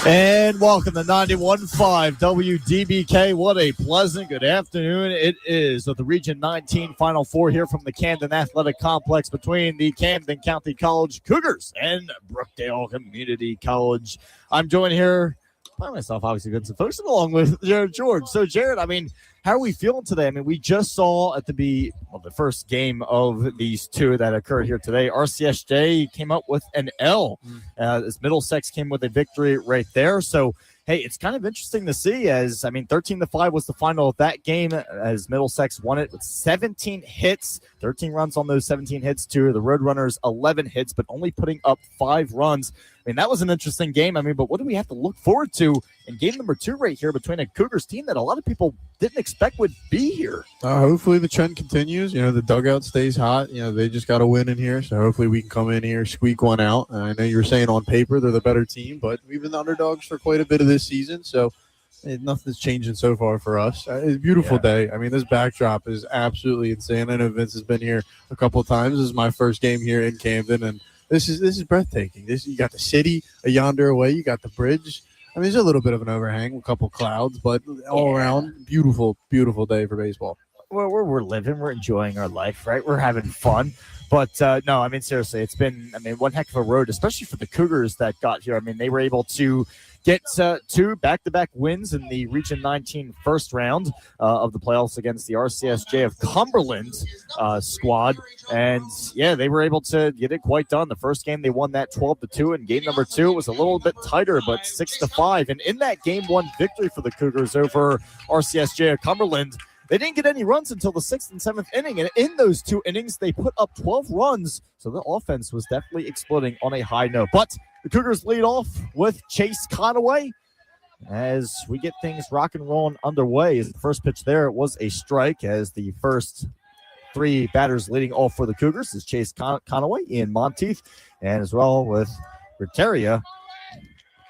And welcome to 91.5 WDBK. What a pleasant good afternoon it is with the Region 19 Final Four here from the Camden Athletic Complex between the Camden County College Cougars and Brookdale Community College. I'm joined here by myself, obviously, Vincent Foch, along with Jared George. So, Jared, I mean, how are we feeling today? I mean, we just saw at the first game of these two that occurred here today, RCSJ came up with an L. As Middlesex came with a victory right there. So, hey, it's kind of interesting to see, as, I mean, 13-5 was the final of that game, as Middlesex won it with 17 hits, 13 runs on those 17 hits to the Roadrunners' 11 hits, but only putting up 5 runs. I mean, that was an interesting game. I mean, but what do we have to look forward to in game number 2 right here between a Cougars team that a lot of people didn't expect would be here? Hopefully the trend continues. You know, the dugout stays hot. You know, they just got to win in here. So hopefully we can come in here, squeak one out. I know you were saying on paper they're the better team, but we've been the underdogs for quite a bit of this season. So nothing's changing so far for us. It's a beautiful day. I mean, this backdrop is absolutely insane. I know Vince has been here a couple of times. This is my first game here in Camden, and this is breathtaking. You got the city a yonder away. You got the bridge. I mean, there's a little bit of an overhang, a couple clouds, but all around, beautiful, beautiful day for baseball. Well, we're living, we're enjoying our life, right? We're having fun. But, no, I mean, seriously, it's been, one heck of a road, especially for the Cougars that got here. I mean, they were able to get 2 back-to-back wins in the Region 19 first round of the playoffs against the RCSJ of Cumberland squad. And, yeah, they were able to get it quite done. The first game, they won that 12-2. And game number 2 was a little bit tighter, but 6-5. And in that game 1 victory for the Cougars over RCSJ of Cumberland, they didn't get any runs until the 6th and 7th inning, and in those 2 innings, they put up 12 runs, so the offense was definitely exploding on a high note. But the Cougars lead off with Chase Conaway as we get things rock and rolling underway. As the first pitch there was a strike, as the first 3 batters leading off for the Cougars is Chase Conaway, Ian Monteith, and as well with Riteria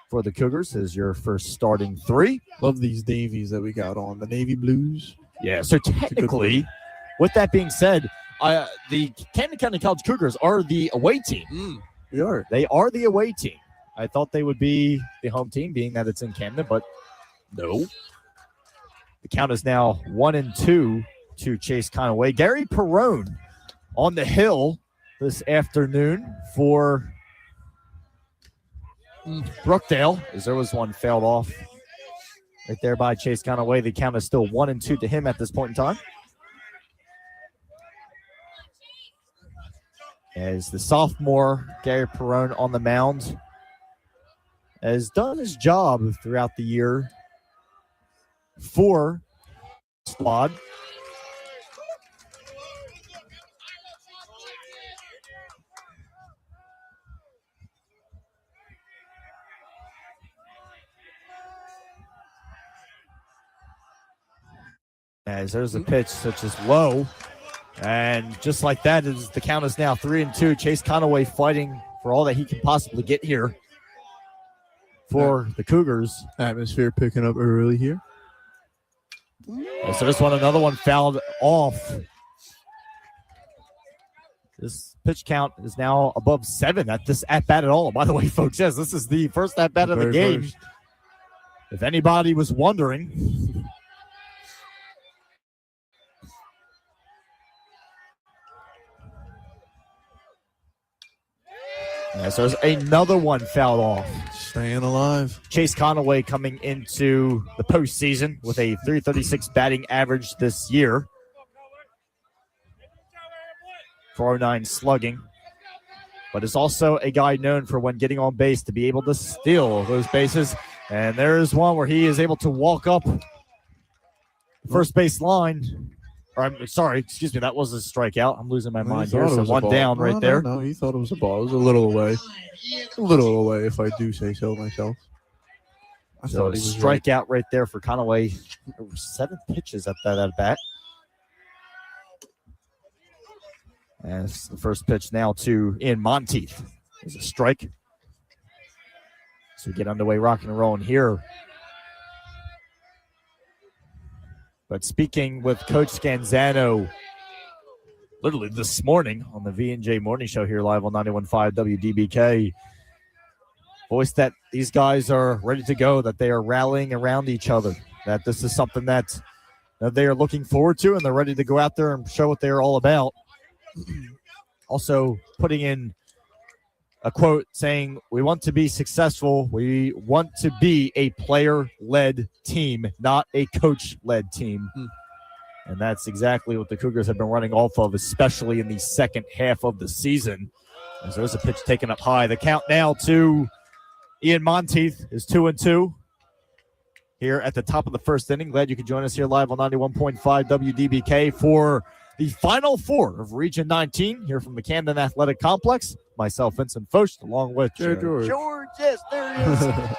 for the Cougars is your first starting 3. Love these navies that we got on, the navy blues. Yeah, so technically, with that being said, the Camden County College Cougars are the away team. They are the away team. I thought they would be the home team, being that it's in Camden, but no. The count is now 1-2 to Chase Conaway. Gary Perrone on the hill this afternoon for Brookdale, as there was one failed off right there by Chase Conaway. The count is still 1-2 to him at this point in time. As the sophomore, Gary Perrone on the mound, has done his job throughout the year for squad. As there's a pitch such as low. And just like that, the count is now 3-2. Chase Conaway fighting for all that he can possibly get here for the Cougars. Atmosphere picking up early here. So this one, another one fouled off. This pitch count is now above 7 at this at-bat at all. By the way, folks, yes, this is the first at-bat of the game. First. If anybody was wondering. So there's another one fouled off. Staying alive. Chase Conaway coming into the postseason with a .336 batting average this year. 409 slugging. But is also a guy known for when getting on base to be able to steal those bases. And there's one where he is able to walk up the first base line. Or I'm sorry, excuse me, that was a strikeout. I'm losing my mind here. So one down right there. No, he thought it was a ball. It was a little away. A little away, if I do say so myself. So a strikeout right there for Conaway. There were 7 pitches at that at bat. And it's the first pitch now to Ian Monteith. There's a strike. So we get underway rocking and rolling here. But speaking with Coach Scanzano literally this morning on the V&J Morning Show here live on 91.5 WDBK, voiced that these guys are ready to go, that they are rallying around each other, that this is something that they are looking forward to, and they're ready to go out there and show what they're all about. Also putting in a quote saying, "We want to be successful. We want to be a player-led team, not a coach-led team." And that's exactly what the Cougars have been running off of, especially in the second half of the season. As there's a pitch taken up high. The count now to Ian Monteith is 2-2 here at the top of the first inning. Glad you could join us here live on 91.5 WDBK for the Final Four of Region 19 here from the Camden Athletic Complex. Myself, Vincent Foch, along with George. George, yes, there he is.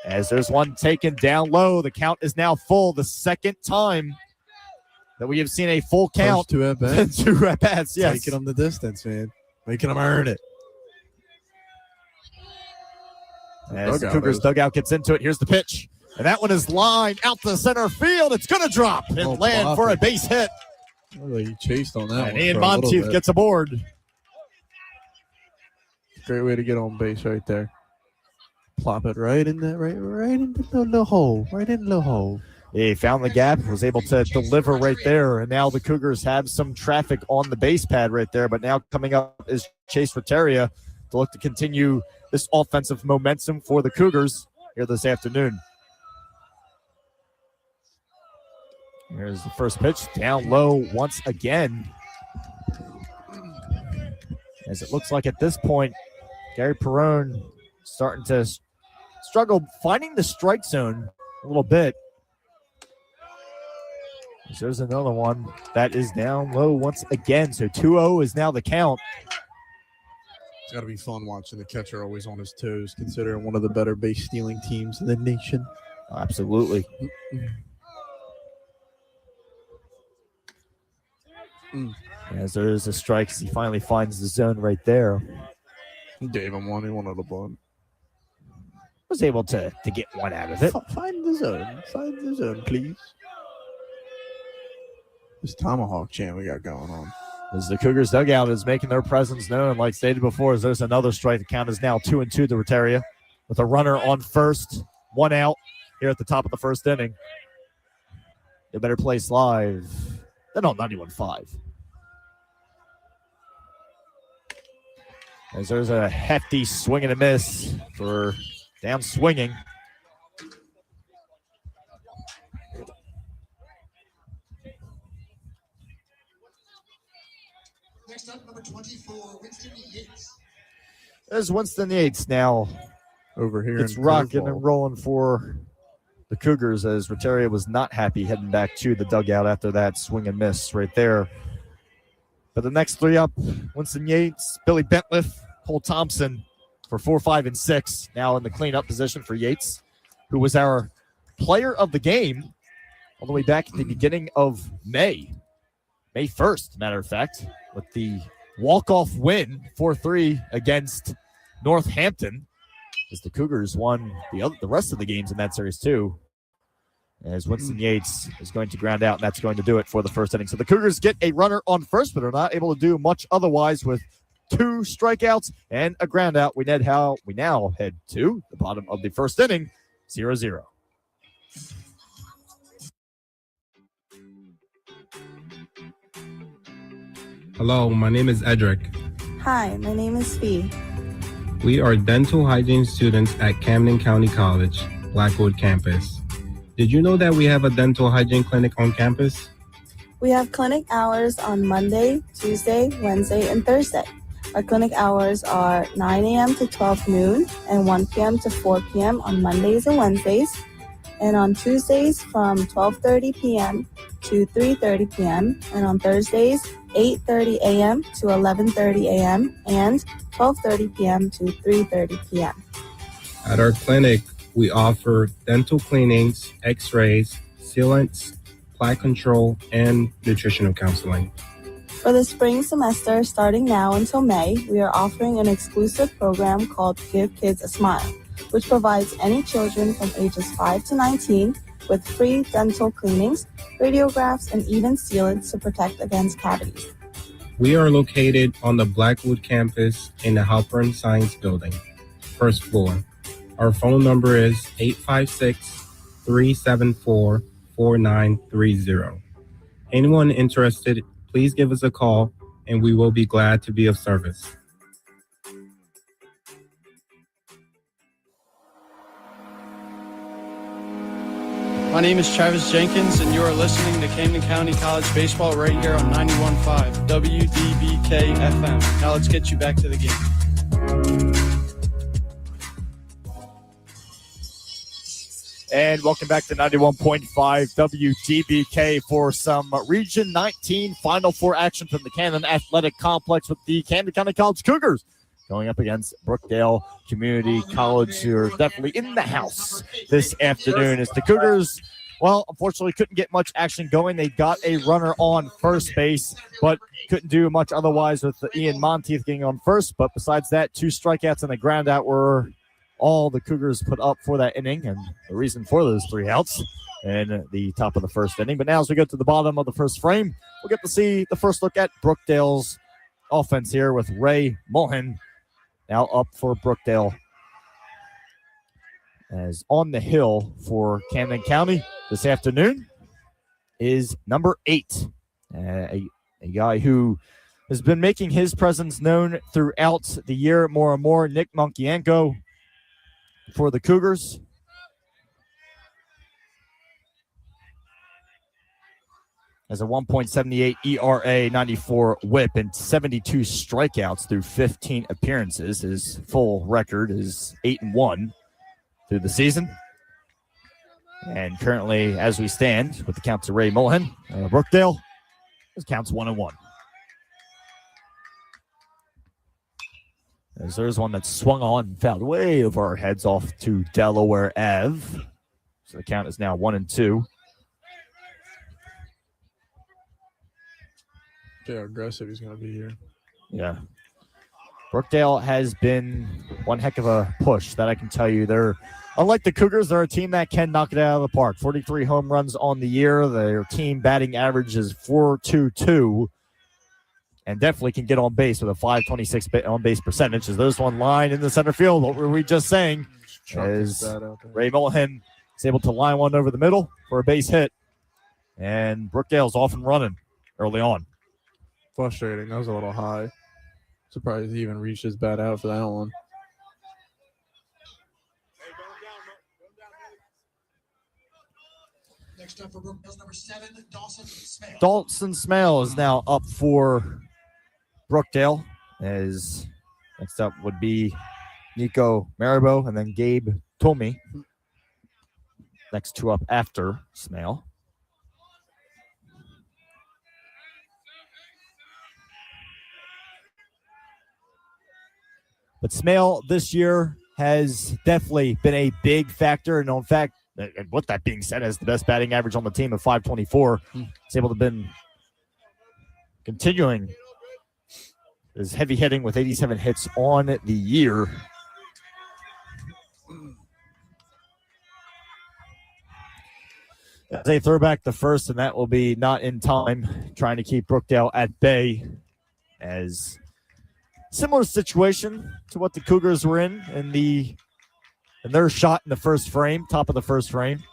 As there's one taken down low. The count is now full. The second time that we have seen a full count. First 2 at-bats. 2 at-bats, yes. Taking them the distance, man. Making them earn it. As the Cougars dugout gets into it, here's the pitch. And that one is lined out to center field. It's going to drop and land for a base hit. Oh, he chased on that And one. Ian Monteith gets aboard. Great way to get on base right there. Plop it right in that, right in the hole. Right in the hole. He found the gap, was able to deliver right there, and now the Cougars have some traffic on the base pad right there, but now coming up is Chase Rateria to look to continue this offensive momentum for the Cougars here this afternoon. Here's the first pitch, down low once again. As it looks like at this point, Gary Perrone starting to struggle finding the strike zone a little bit. There's another one that is down low once again. So 2-0 is now the count. It's got to be fun watching the catcher always on his toes, considering one of the better base stealing teams in the nation. Absolutely. As there is a strike as he finally finds the zone right there. Gave him one. He wanted a bunt. Was able to get one out of it. Find the zone. Find the zone, please. This tomahawk chant we got going on. As the Cougars dugout is making their presence known, like stated before, as there's another strike. The count is now 2-2 to Rateria with a runner on first, 1 out here at the top of the first inning. A better place live than on 91.5. As there's a hefty swing and a miss for down swinging. Next up, number 24, Winston Yates. There's Winston Yates now. Over here. It's rocking and rolling for the Cougars as Rateria was not happy heading back to the dugout after that swing and miss right there. But the next 3 up, Winston Yates, Billy Bentliff, Cole Thompson for 4, 5, and 6. Now in the cleanup position for Yates, who was our player of the game all the way back at the beginning of May 1st, matter of fact, with the walk-off win 4-3 against Northampton, as the Cougars won the rest of the games in that series too, as Winston Yates is going to ground out, and that's going to do it for the first inning. So the Cougars get a runner on first, but are not able to do much otherwise with 2 strikeouts and a ground out. We now head to the bottom of the first inning, 0-0. Hello, my name is Edric. Hi, my name is Fee. We are dental hygiene students at Camden County College, Blackwood campus. Did you know that we have a dental hygiene clinic on campus? We have clinic hours on Monday, Tuesday, Wednesday, and Thursday. Our clinic hours are 9 a.m. to 12 noon and 1 p.m. to 4 p.m. on Mondays and Wednesdays. And on Tuesdays from 12:30 p.m. to 3:30 p.m. And on Thursdays, 8:30 a.m. to 11:30 a.m. and 12:30 p.m. to 3:30 p.m. At our clinic, we offer dental cleanings, x-rays, sealants, plaque control, and nutritional counseling. For the spring semester, starting now until May, we are offering an exclusive program called Give Kids a Smile, which provides any children from ages 5 to 19 with free dental cleanings, radiographs, and even sealants to protect against cavities. We are located on the Blackwood campus in the Halpern Science Building, first floor. Our phone number is 856-374-4930. Anyone interested, please give us a call, and we will be glad to be of service. My name is Travis Jenkins, and you are listening to Camden County College Baseball right here on 91.5 WDBK-FM. Now let's get you back to the game. And welcome back to 91.5 WDBK for some Region 19 Final Four action from the Camden Athletic Complex with the Camden County College Cougars going up against Brookdale Community College, who are definitely in the house this afternoon. As the Cougars, well, unfortunately couldn't get much action going. They got a runner on first base, but couldn't do much otherwise with Ian Monteith getting on first. But besides that, 2 strikeouts and a ground out were all the Cougars put up for that inning, and the reason for those 3 outs in the top of the first inning. But now as we go to the bottom of the first frame, we'll get to see the first look at Brookdale's offense here with Ray Mullen now up for Brookdale. As on the hill for Camden County this afternoon is number 8, a guy who has been making his presence known throughout the year more and more, Nick Monkienko for the Cougars. Has a 1.78 ERA, 94 whip, and 72 strikeouts through 15 appearances. His full record is 8-1 through the season. And currently, as we stand, with the count to Ray Mullen, Brookdale, his count's 1-1. As there's one that swung on and fouled way over our heads off to Delaware Ave. So the count is now 1-2. Yeah, aggressive he's going to be here. Yeah. Brookdale has been one heck of a push, that I can tell you. They're, unlike the Cougars, they're a team that can knock it out of the park. 43 home runs on the year. Their team batting average is .422. And definitely can get on base with a .526 on-base percentage. As there's one line in the center field. What were we just saying? As Ray Mullen is able to line one over the middle for a base hit. And Brookdale's off and running early on. Frustrating. That was a little high. Surprised he even reached his bat out for that one. Next up for Brookdale's number 7, Dawson Smale. Dawson Smale is now up for Brookdale. As next up would be Nico Maribot and then Gabe Tomey. Next 2 up after Smale. But Smale this year has definitely been a big factor. And in fact, And with that being said, has the best batting average on the team of 524. He's able to been continuing his heavy hitting with 87 hits on the year. As they throw back the first, and that will be not in time, trying to keep Brookdale at bay. As similar situation to what the Cougars were in their shot in the first frame, top of the first frame.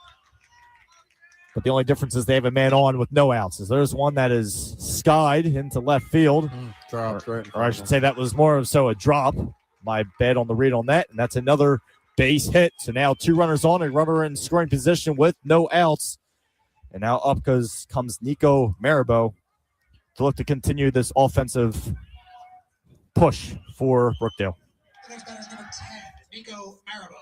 But the only difference is they have a man on with no outs. There's one that is skied into left field. Dropped right. Or I should say that was more so a drop. My bad on the read on that. And that's another base hit. So now 2 runners on, a runner in scoring position with no outs. And now up comes Nico Maribot to look to continue this offensive push for Brookdale. The next batter is number 10, Nico Maribot.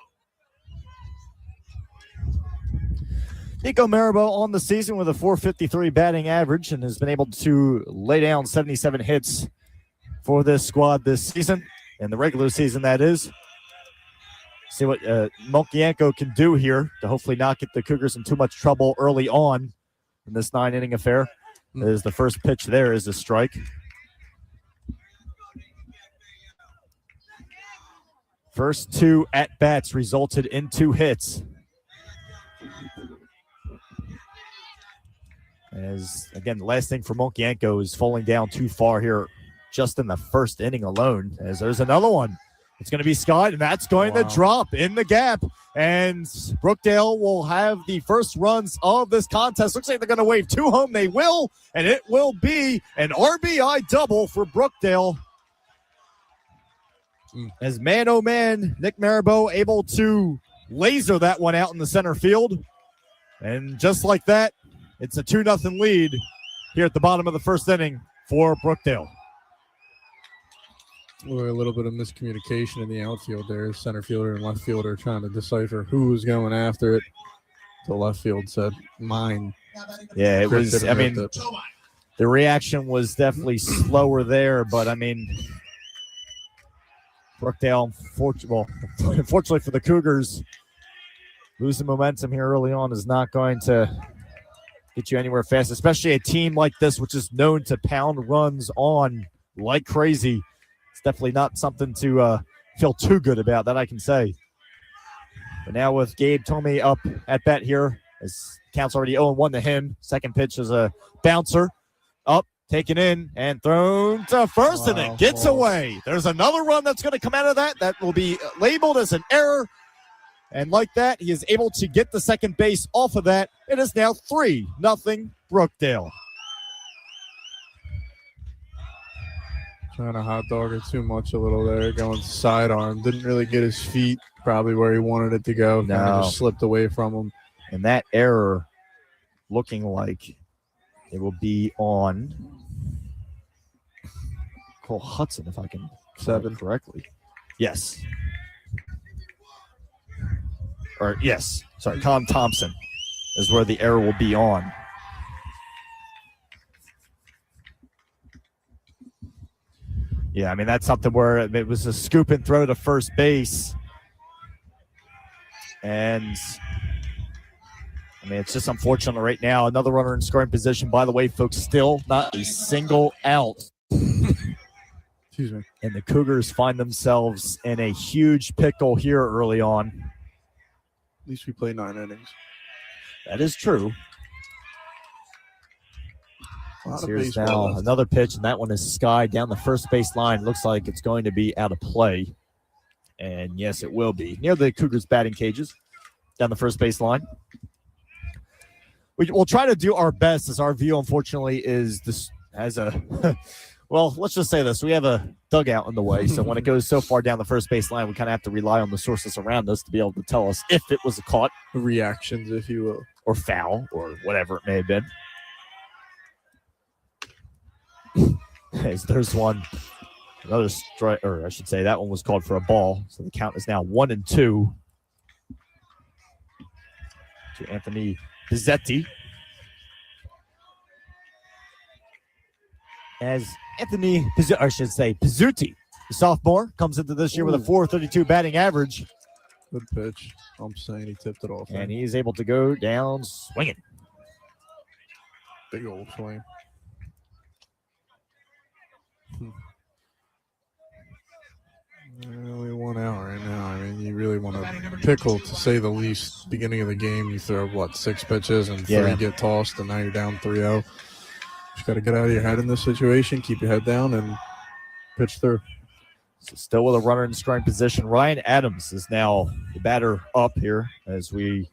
Nico Maribot on the season with a .453 batting average and has been able to lay down 77 hits for this squad this season, in the regular season, that is. See what Mokienko can do here to hopefully not get the Cougars in too much trouble early on in this 9-inning affair. As the first pitch there is a strike. First 2 at-bats resulted in 2 hits. As, again, the last thing for Mokienko is falling down too far here just in the first inning alone. As there's another one. It's going to be Scott, and that's going to drop in the gap. And Brookdale will have the first runs of this contest. Looks like they're going to wave 2 home. They will, and it will be an RBI double for Brookdale. As man, oh man, Nick Maribot able to laser that one out in the center field. And just like that, it's a 2-0 lead here at the bottom of the first inning for Brookdale. A little bit of miscommunication in the outfield there. Center fielder and left fielder trying to decipher who was going after it. The left field said, mine. Yeah, it was, I mean, the reaction was definitely slower there, but I mean, Brookdale, unfortunately for the Cougars, losing momentum here early on is not going to get you anywhere fast, especially a team like this, which is known to pound runs on like crazy. It's definitely not something to feel too good about, that I can say. But now with Gabe Tomey up at bat here, as count's already 0-1 to him. Second pitch is a bouncer. Up, taken in, and thrown to first, and it gets away. There's another run that's going to come out of that. That will be labeled as an error. And like that, he is able to get the second base off of that. It is now 3-0 Brookdale. Trying to hot dog it too much a little there, going sidearm. Didn't really get his feet probably where he wanted it to go. No. Kind of just slipped away from him. And that error looking like it will be on Cole Hudson, if I can 7 correctly. Yes. Or yes, sorry, Con Thompson is where the error will be on. Yeah, I mean, that's something where it was a scoop and throw to first base. And, I mean, it's just unfortunate right now. Another runner in scoring position. By the way, folks, still not a single out. Excuse me. And the Cougars find themselves in a huge pickle here early on. At least we played 9 innings. That is true. lot of Here's baseball now left. another pitch, and that one is skied down the first base line. Looks like it's going to be out of play. And yes, it will be. Near the Cougars' batting cages, down the first base line. We'll try to do our best, as our view, unfortunately, is this has a well, let's just say this. We have a dugout in the way, so when it goes so far down the first base line, we kind of have to rely on the sources around us to be able to tell us if it was a caught. Reactions, if you will. Or foul, or whatever it may have been. As there's one. Another strike, or I should say that one was called for a ball. So the count is now 1-2 to Anthony Pizzetti. As Anthony, I should say Pizzuti, the sophomore, comes into this year with a .432 batting average. Good pitch. I'm saying he tipped it off. And he's able to go down swinging. Big old swing. Only 1 hour right now. I mean, you really want to pickle, to say the least. Beginning of the game, you throw, 6 pitches and 3 get tossed, and now you're down 3-0. Just got to get out of your head in this situation, keep your head down, and pitch through. So still with a runner in scoring position. Ryan Adams is now the batter up here as we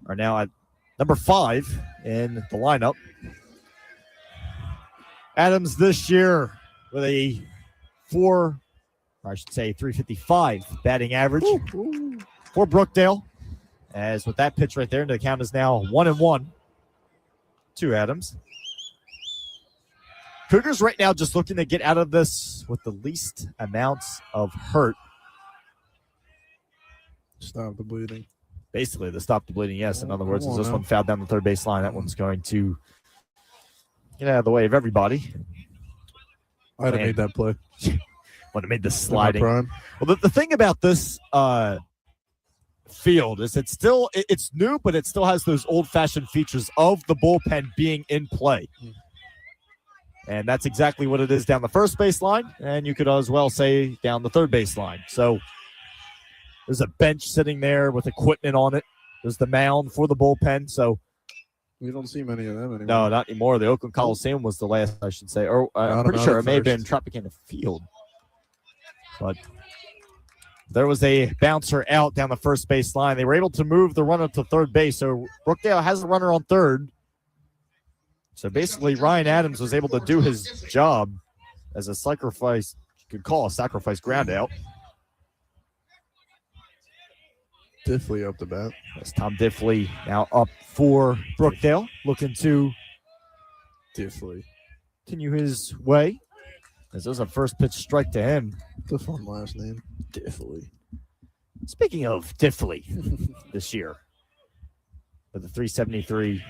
are now at number 5 in the lineup. Adams this year with a 355 batting average for Brookdale. As with that pitch right there, the count is now 1-1 to Adams. Cougars right now just looking to get out of this with the least amounts of hurt. Stop the bleeding. Basically, the stop the bleeding, yes. In other words, as this one fouled down the third base line, that one's going to get out of the way of everybody. I'd have made that play. Would have made the sliding. Well, the thing about this field is it's new, but it still has those old-fashioned features of the bullpen being in play. And that's exactly what it is down the first base line, and you could as well say down the third base line. So there's a bench sitting there with equipment on it. There's the mound for the bullpen. So we don't see many of them anymore. No, not anymore. The Oakland Coliseum was the last, I should say. Or I'm pretty sure it may have been Tropicana Field. But there was a bouncer out down the first base line. They were able to move the runner to third base. So Brookdale has a runner on third. So basically, Ryan Adams was able to do his job as a sacrifice, you could call a sacrifice ground out. Diffley up the bat. That's Tom Diffley now up for Brookdale, looking to Diffley continue his way. As there's a first pitch strike to him. The fun last name, Diffley. Speaking of Diffley, this year with a 373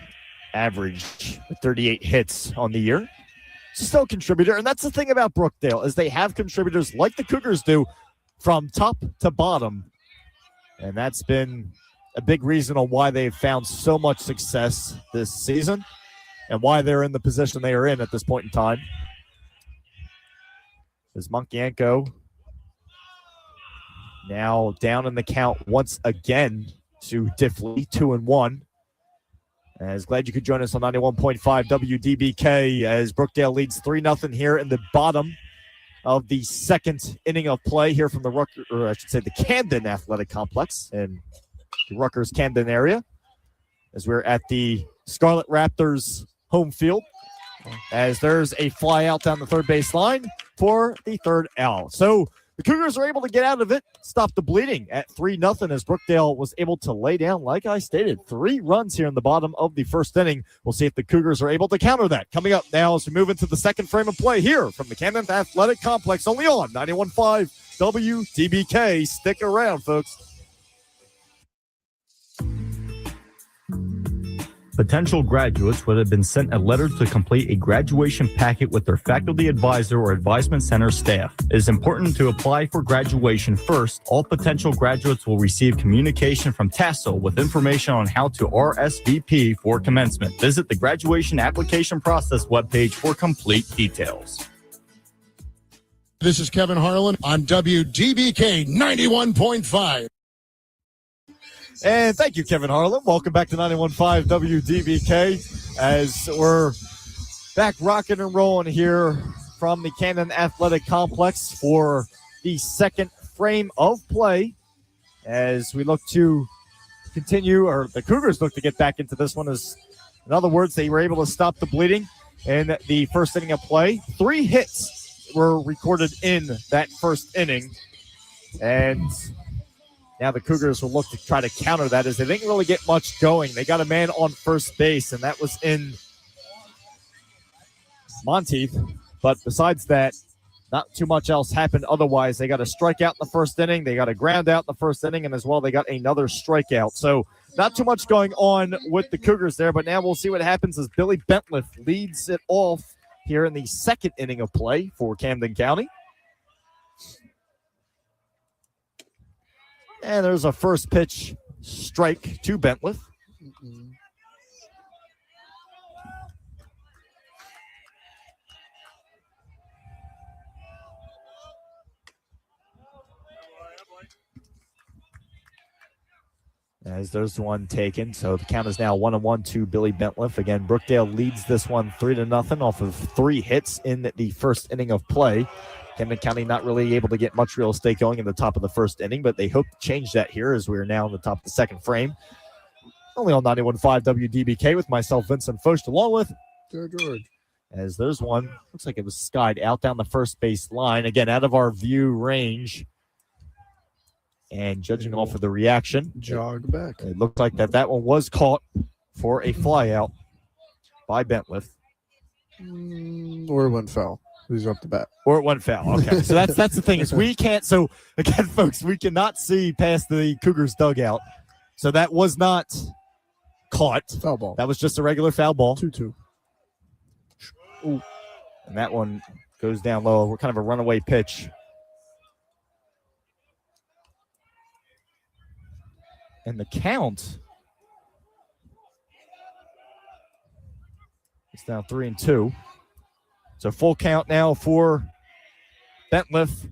average, with 38 hits on the year, still a contributor. And that's the thing about Brookdale is they have contributors like the Cougars do from top to bottom. And that's been a big reason on why they've found so much success this season and why they're in the position they are in at this point in time. As Monkienko now down in the count once again to Diffley, 2-1. As glad you could join us on 91.5 WDBK as Brookdale leads 3-0 here in the bottom of the second inning of play here from the Camden Athletic Complex in the Rutgers Camden area, as we're at the Scarlet Raptors home field, as there's a fly out down the third base line for the third out. So the Cougars are able to get out of it, stop the bleeding at 3-0 as Brookdale was able to lay down, like I stated, 3 runs here in the bottom of the first inning. We'll see if the Cougars are able to counter that. Coming up now as we move into the second frame of play here from the Camden Athletic Complex, only on 91.5 WDBK. Stick around, folks. Potential graduates would have been sent a letter to complete a graduation packet with their faculty advisor or advisement center staff. It is important to apply for graduation first. All potential graduates will receive communication from TASL with information on how to RSVP for commencement. Visit the graduation application process webpage for complete details. This is Kevin Harlan on WDBK 91.5. And thank you, Kevin Harlan. Welcome back to 91.5 WDBK as we're back rocking and rolling here from the Camden Athletic Complex for the second frame of play as we look to continue, or the Cougars look to get back into this one. As, in other words, they were able to stop the bleeding in the first inning of play. 3 hits were recorded in that first inning, and now the Cougars will look to try to counter that as they didn't really get much going. They got a man on first base, and that was in Monteith. But besides that, not too much else happened otherwise. They got a strikeout in the first inning. They got a ground out in the first inning, and as well, they got another strikeout. So not too much going on with the Cougars there, but now we'll see what happens as Billy Bentliff leads it off here in the second inning of play for Camden County. And there's a first pitch strike to Bentliff. As there's one taken, so the count is now 1-1 to Billy Bentliff. Again, Brookdale leads this one 3-0 off of 3 hits in the first inning of play. Camden County not really able to get much real estate going in the top of the first inning, but they hope to change that here as we're now in the top of the second frame. Only on 91.5 WDBK with myself, Vincent Focht, along with George. As there's one, looks like it was skied out down the first base line. Again, out of our view range. And judging off of the reaction, jog back. It looked like that one was caught for a fly out by Bentliff. Or it went foul. He's up the bat. Or it went foul. Okay. So that's the thing is we can't. So again, folks, we cannot see past the Cougars dugout. So that was not caught. Foul ball. That was just a regular foul ball. 2-2. Ooh. And that one goes down low. We're kind of a runaway pitch. And the count is now 3-2. So full count now for Bentliff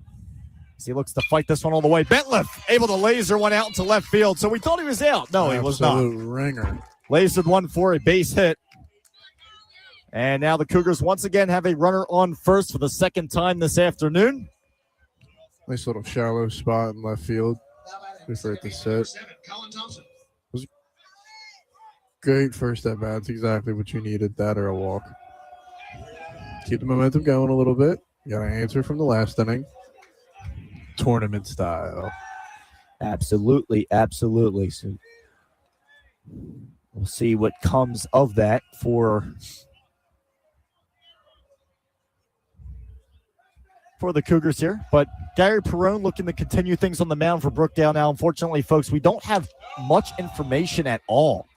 as he looks to fight this one all the way. Bentliff able to laser one out into left field. So we thought he was out. No, he was not. Ringer. Lasered one for a base hit. And now the Cougars once again have a runner on first for the second time this afternoon. Nice little shallow spot in left field. Just right to set. Great first at bat. That's exactly what you needed, that or a walk. Keep the momentum going a little bit. You got an answer from the last inning. Tournament style. Absolutely, absolutely. So we'll see what comes of that for the Cougars here. But Gary Perrone looking to continue things on the mound for Brookdale. Now, unfortunately, folks, we don't have much information at all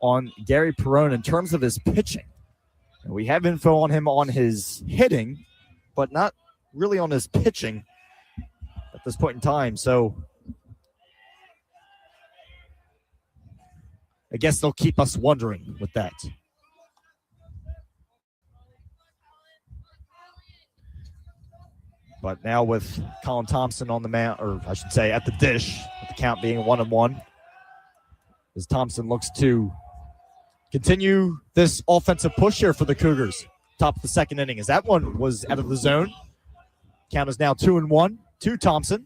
on Gary Perrone in terms of his pitching. We have info on him on his hitting, but not really on his pitching at this point in time. So I guess they'll keep us wondering with that. But now with Colin Thompson on the mound, or I should say at the dish, with the count being 1-1, as Thompson looks to continue this offensive push here for the Cougars. Top of the second inning, as that one was out of the zone. Count is now 2-1 to Thompson.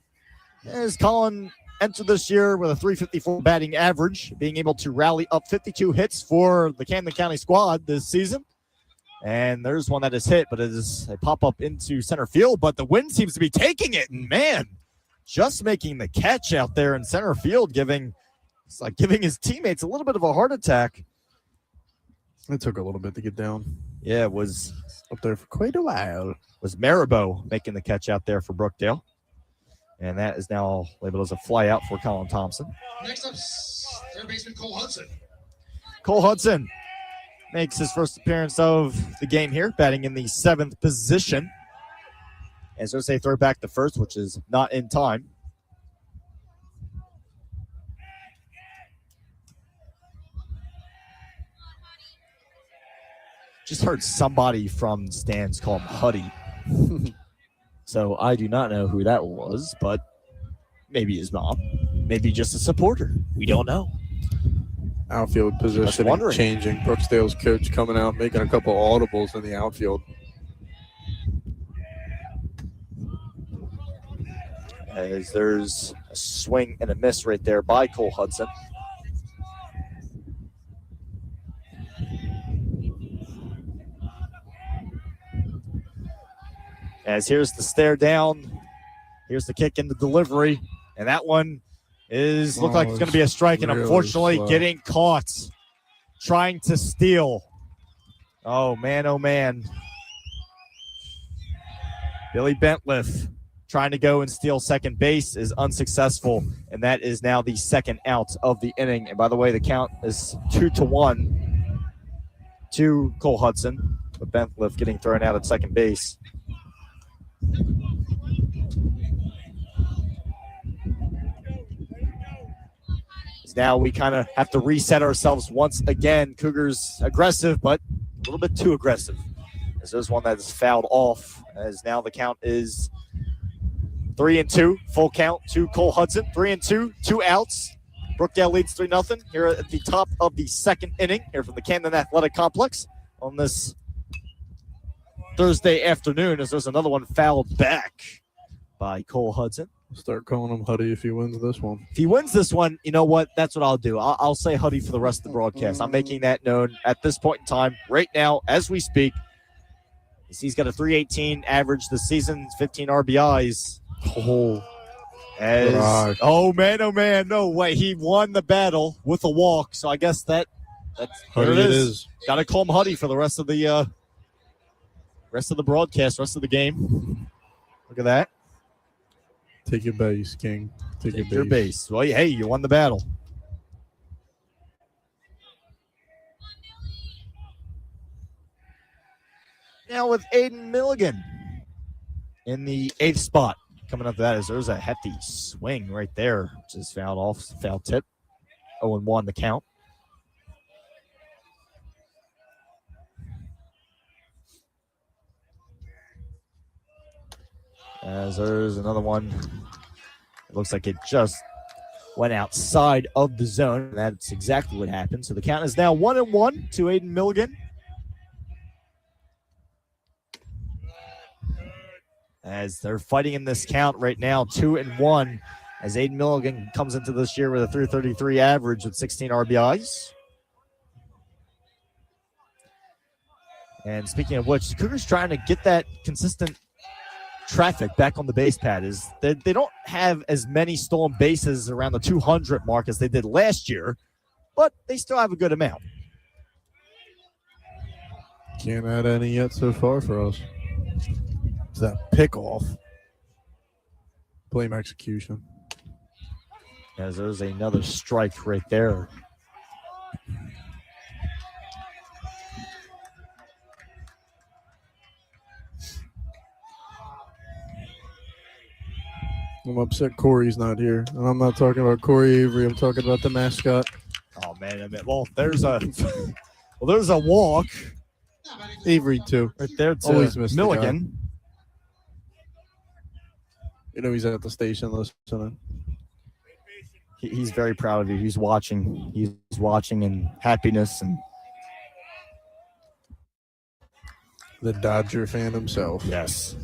As Colin entered this year with a .354 batting average, being able to rally up 52 hits for the Camden County squad this season. And there's one that is hit, but it is a pop-up into center field. But the wind seems to be taking it. And, man, just making the catch out there in center field, giving his teammates a little bit of a heart attack. It took a little bit to get down. Yeah, it was up there for quite a while. Was Maribot making the catch out there for Brookdale. And that is now labeled as a fly out for Colin Thompson. Next up, third baseman Cole Hudson. Cole Hudson makes his first appearance of the game here, batting in the 7th position. As they throw back the first, which is not in time. Just heard somebody from the stands call him Huddy. So I do not know who that was, but maybe his mom. Maybe just a supporter. We don't know. Outfield positioning changing. Brooksdale's coach coming out, making a couple audibles in the outfield. As there's a swing and a miss right there by Cole Hudson. As here's the stare down. Here's the kick into delivery. And that one look like it's going to be a strike, and unfortunately getting caught trying to steal. Oh, man. Billy Bentliff trying to go and steal second base is unsuccessful, and that is now the second out of the inning. And by the way, the count is 2-1 to Cole Hudson, with Bentliff getting thrown out at second base. So now we kind of have to reset ourselves once again. Cougars aggressive, but a little bit too aggressive. As there's one that is fouled off, as now the count is 3-2, full count to Cole Hudson. 3-2, 2 outs. Brookdale leads 3-0 here at the top of the second inning here from the Camden Athletic Complex on this Thursday afternoon, as there's another one fouled back by Cole Hudson. Start calling him Huddy if he wins this one. If he wins this one, you know what? That's what I'll do. I'll say Huddy for the rest of the broadcast. I'm making that known at this point in time, right now, as we speak. He's got a 318 average this season, 15 RBIs. Oh man, no way. He won the battle with a walk, so I guess that's there it is. Got to call him Huddy for the rest of the broadcast, rest of the game. Look at that. Take your base, King. Take your base. Well, hey, you won the battle. Now with Aiden Milligan in the 8th spot. Coming up to that is there's a hefty swing right there, which is fouled off, foul tip. 0-1 the count. As there's another one. It looks like it just went outside of the zone. That's exactly what happened. So the count is now 1-1 to Aiden Milligan. As they're fighting in this count right now, 2-1. As Aiden Milligan comes into this year with a 333 average with 16 RBIs. And speaking of which, the Cougars trying to get that consistent traffic back on the base pad. Is they don't have as many stolen bases around the 200 mark as they did last year, but they still have a good amount. Can't add any yet so far for us. It's that pick off. Blame execution. As there's another strike right there. I'm upset Corey's not here. And I'm not talking about Corey Avery. I'm talking about the mascot. Oh, man. Well, there's a walk. Avery, too. Right there to Always miss Milligan. You know he's at the station listening. He's very proud of you. He's watching. He's watching in happiness. And the Dodger fan himself. Yes.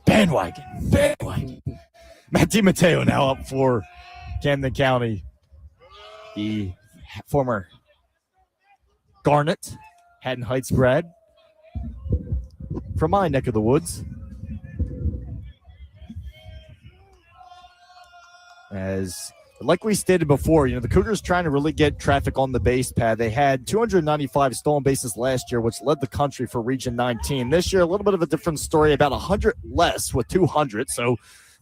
Bandwagon. Matt DiMatteo now up for Camden County. The former Garnet, Haddon Heights grad from my neck of the woods. As like we stated before, the Cougars trying to really get traffic on the base pad. They had 295 stolen bases last year, which led the country for Region 19. This year, a little bit of a different story, about 100 less with 200. So,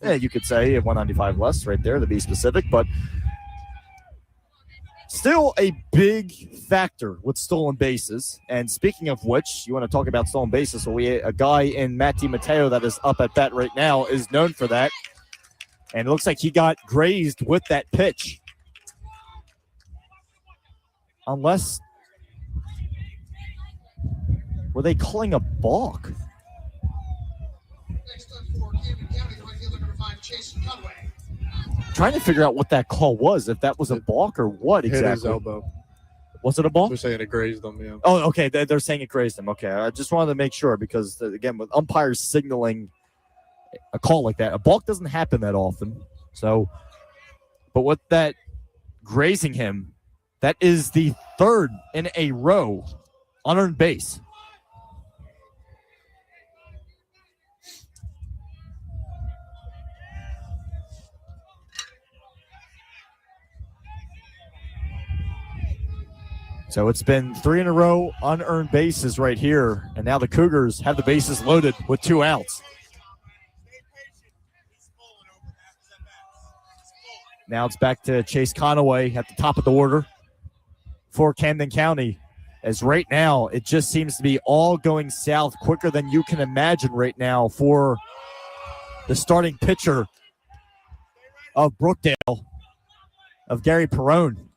you could say 195 less right there to be specific, but still a big factor with stolen bases. And speaking of which, you want to talk about stolen bases, well, a guy in Matt DiMatteo that is up at bat right now is known for that. And it looks like he got grazed with that pitch. Unless, were they calling a balk? Trying to figure out what that call was, if that was a balk or what exactly. Hit his elbow. Was it a balk? They're saying it grazed him, yeah. Oh, okay. They're saying it grazed him. Okay. I just wanted to make sure because, again, with umpires signaling a call like that, a balk doesn't happen that often. So, but with that grazing him, that is the third in a row unearned base. So it's been 3 in a row unearned bases right here, and now the Cougars have the bases loaded with 2 outs. Now it's back to Chase Conaway at the top of the order for Camden County. As right now, it just seems to be all going south quicker than you can imagine right now for the starting pitcher of Brookdale, of Gary Perrone.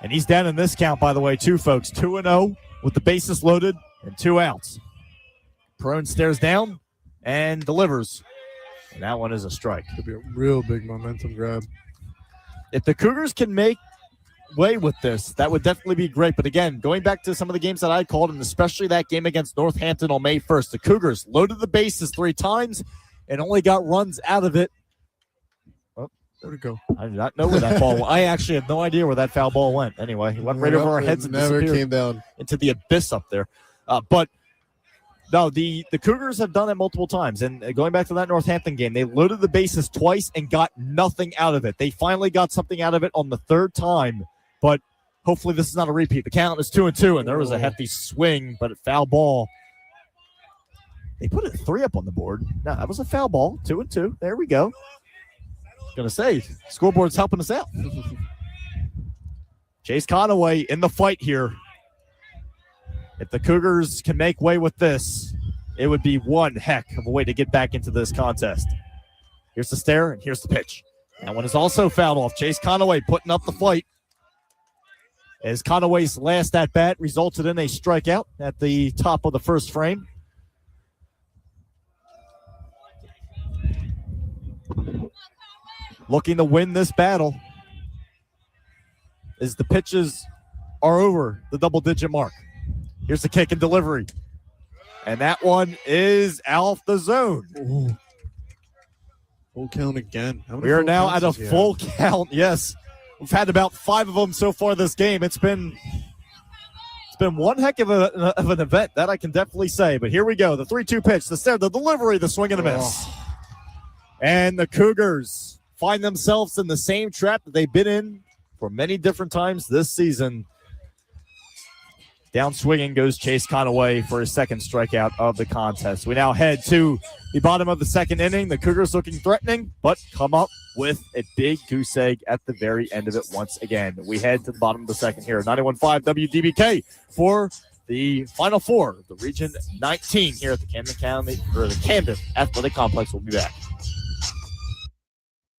And he's down in this count, by the way, too, folks. 2-0 with the bases loaded and 2 outs. Perone stares down and delivers. And that one is a strike. Could be a real big momentum grab. If the Cougars can make way with this, that would definitely be great. But again, going back to some of the games that I called, and especially that game against Northampton on May 1st, the Cougars loaded the bases 3 times and only got runs out of it. Oh, where'd it go? I do not know where that ball went. I actually have no idea where that foul ball went. Anyway, it went right over our heads and never disappeared came down into the abyss up there. But no, the Cougars have done it multiple times. And going back to that Northampton game, they loaded the bases twice and got nothing out of it. They finally got something out of it on the 3rd time, but hopefully this is not a repeat. The count is 2-2, and there was a hefty swing, but a foul ball. They put it 3 up on the board. No, that was a foul ball. 2-2. There we go. I was going to say, scoreboard's helping us out. Chase Conaway in the fight here. If the Cougars can make way with this, it would be one heck of a way to get back into this contest. Here's the stare, and here's the pitch. That one is also fouled off. Chase Conaway putting up the fight. As Conaway's last at-bat resulted in a strikeout at the top of the first frame. Looking to win this battle as the pitches are over the double-digit mark. Here's the kick and delivery. And that one is off the zone. Ooh. Full count again. We are now at a full count. Yes. We've had about 5 of them so far this game. It's been one heck of an event, that I can definitely say. But here we go. The 3-2 pitch, the stare, the delivery, the swing and a miss. And the Cougars find themselves in the same trap that they've been in for many different times this season. Down swinging goes Chase Conaway for his 2nd strikeout of the contest. We now head to the bottom of the 2nd inning. The Cougars looking threatening, but come up with a big goose egg at the very end of it once again. We head to the bottom of the 2nd here. 91.5 WDBK for the Final Four of the Region 19 here at the Camden Athletic Complex. We'll be back.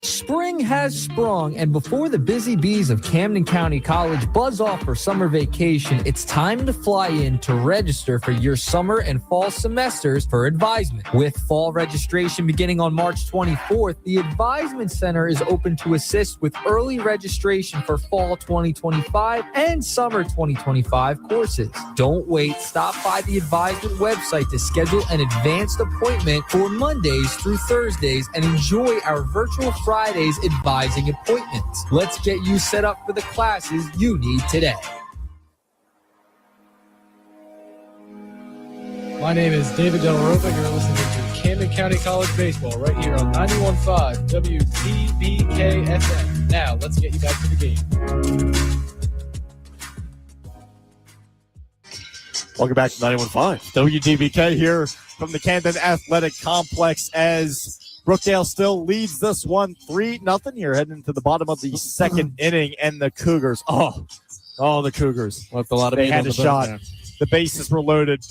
Spring has sprung, and before the busy bees of Camden County College buzz off for summer vacation, it's time to fly in to register for your summer and fall semesters for advisement. With fall registration beginning on March 24th, the Advisement Center is open to assist with early registration for fall 2025 and summer 2025 courses. Don't wait. Stop by the Advisement website to schedule an advanced appointment for Mondays through Thursdays and enjoy our virtual Friday's advising appointments. Let's get you set up for the classes you need today. My name is David Del Ropa. You're listening to Camden County College Baseball right here on 91.5 WDBK-FM. Now, let's get you back to the game. Welcome back to 91.5 WDBK here from the Camden Athletic Complex as Brookdale still leads this one 3-0 here, heading into the bottom of the 2nd inning, and the Cougars. The Cougars. Left a lot of they had on a the shot. there. The bases were loaded,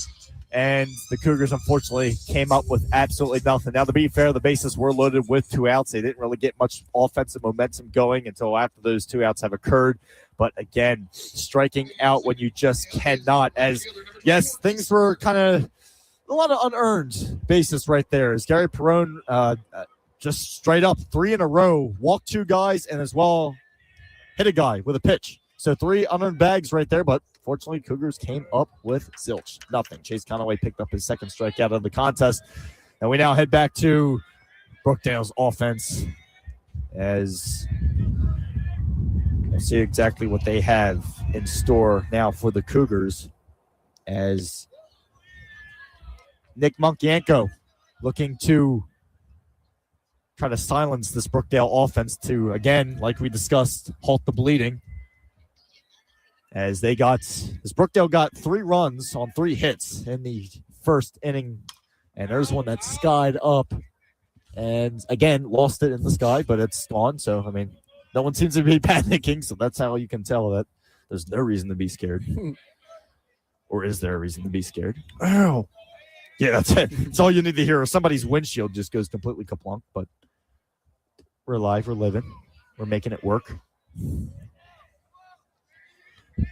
and the Cougars unfortunately came up with absolutely nothing. Now, to be fair, the bases were loaded with 2 outs. They didn't really get much offensive momentum going until after those 2 outs have occurred. But again, striking out when you just cannot. As yes, things were kind of a lot of unearned bases right there. As Gary Perone just straight up 3 in a row, walked 2 guys, and as well hit a guy with a pitch. So 3 unearned bags right there, but fortunately Cougars came up with zilch. Nothing. Chase Conaway picked up his 2nd strikeout of the contest. And we now head back to Brookdale's offense as we'll see exactly what they have in store now for the Cougars as Nick Monkienko looking to try to silence this Brookdale offense to, again, like we discussed, halt the bleeding. As Brookdale got 3 runs on 3 hits in the 1st inning. And there's one that skied up and, again, lost it in the sky, but it's gone. So, I mean, no one seems to be panicking, so that's how you can tell that there's no reason to be scared. Or is there a reason to be scared? Ow. Yeah, that's it. That's all you need to hear. Somebody's windshield just goes completely kaplunk, but we're alive. We're living. We're making it work.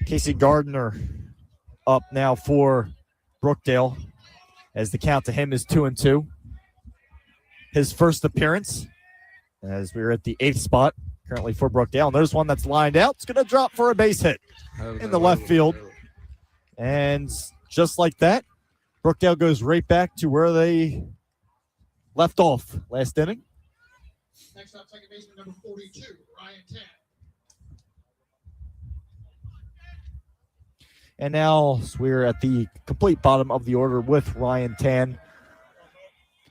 Casey Gardner up now for Brookdale, as the count to him is 2-2. His first appearance, as we're at the 8th spot currently for Brookdale. And there's one that's lined out. It's going to drop for a base hit in the left field. And just like that, Brookdale goes right back to where they left off last inning. Next up, second baseman number 42, Ryan Tan. And now we're at the complete bottom of the order with Ryan Tan.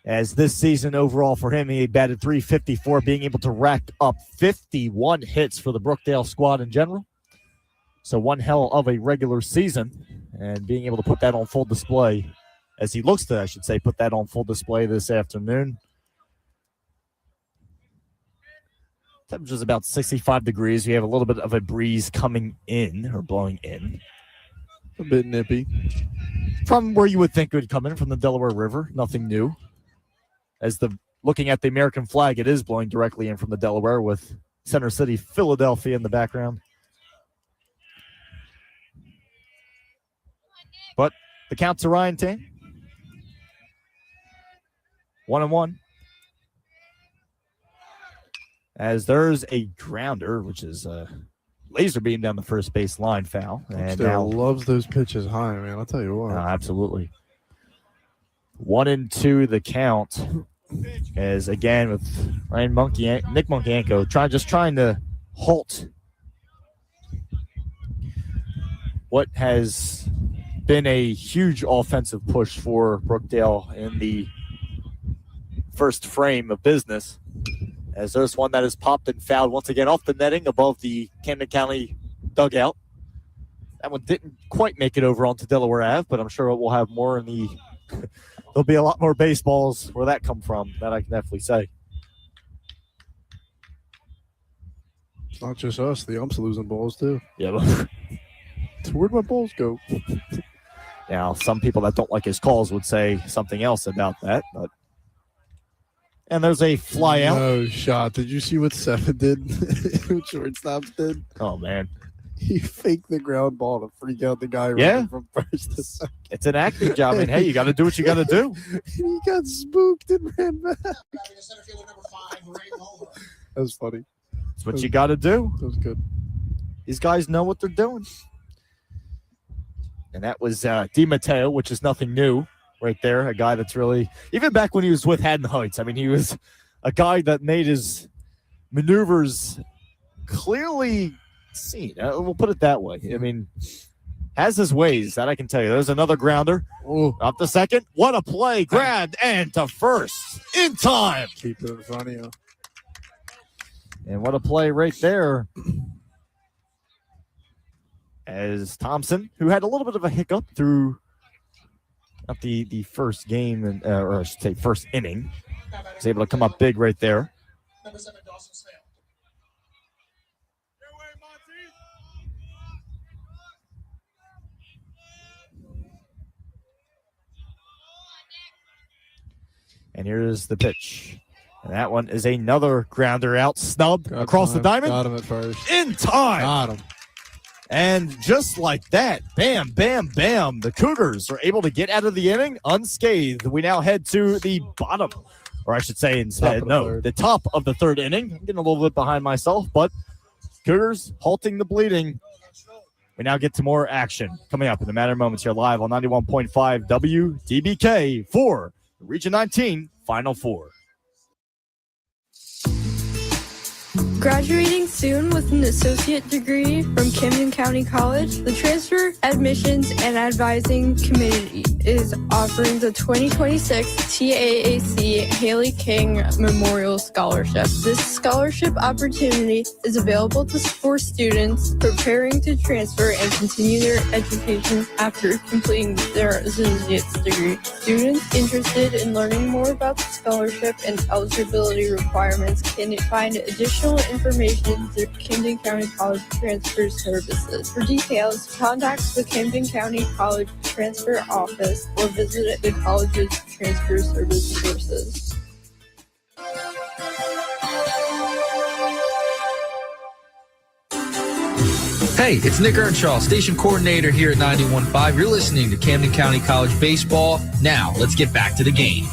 As this season overall for him, he batted .354, being able to rack up 51 hits for the Brookdale squad in general. So one hell of a regular season, and being able to put that on full display, as he looks to, I should say, put that on full display this afternoon. Temperature's about 65 degrees. We have a little bit of a breeze coming in, or blowing in. A bit nippy. From where you would think it would come in, from the Delaware River. Nothing new. As looking at the American flag, it is blowing directly in from the Delaware with Center City, Philadelphia in the background. But the count to Ryan Tan. 1-1. As there's a grounder, which is a laser beam down the first base line, foul. And now loves those pitches high, man. I'll tell you what. Absolutely. 1-2 the count. As again with Nick Monkienko trying to halt what has been a huge offensive push for Brookdale in the first frame of business. As there's one that is popped and fouled once again off the netting above the Camden County dugout. That one didn't quite make it over onto Delaware Ave, but I'm sure we'll have more in the there'll be a lot more baseballs where that come from, that I can definitely say. It's not just us. The umps losing balls, too. Yeah. But so where'd my balls go? Now, some people that don't like his calls would say something else about that. But and there's a fly out. No shot. Did you see what Seven did? What shortstops did? Oh, man. He faked the ground ball to freak out the guy Yeah. running from first to second. It's an acting job. I mean, hey, you got to do what you got to do. He got spooked and ran back. That was funny. That's what you got to do. That was good. These guys know what they're doing. And that was DiMatteo, which is nothing new right there. A guy that's really, even back when he was with Haddon Heights, I mean, he was a guy that made his maneuvers clearly seen. We'll put it that way. I mean, has his ways, that I can tell you. There's another grounder. Up the second. What a play. Grabbed and to first in time. Keep it in front of you. And what a play right there. As Thompson, who had a little bit of a hiccup through not the first game, or I should say first inning, was able to come up big right there. Number 7, Dawson Snell. And here's the pitch. And that one is another grounder out, snubbed across the diamond. Got him at first. In time. Got him. And just like that, bam, bam, bam, the Cougars are able to get out of the inning unscathed. We now head to the bottom, or I should say instead, the top of the third inning. I'm getting a little bit behind myself, but Cougars halting the bleeding. We now get to more action coming up in a matter of moments here live on 91.5 WDBK for the Region 19 Final Four. Graduating soon with an associate degree from Camden County College, the Transfer, Admissions, and Advising Committee is offering the 2026 TAAC Haley King Memorial Scholarship. This scholarship opportunity is available for students preparing to transfer and continue their education after completing their associate's degree. Students interested in learning more about the scholarship and eligibility requirements can find additional information through Camden County College Transfer Services. For details, contact the Camden County College Transfer Office or visit the college's transfer service sources. Hey, it's Nick Earnshaw, station coordinator here at 91.5. You're listening to Camden County College Baseball. Now, let's get back to the game.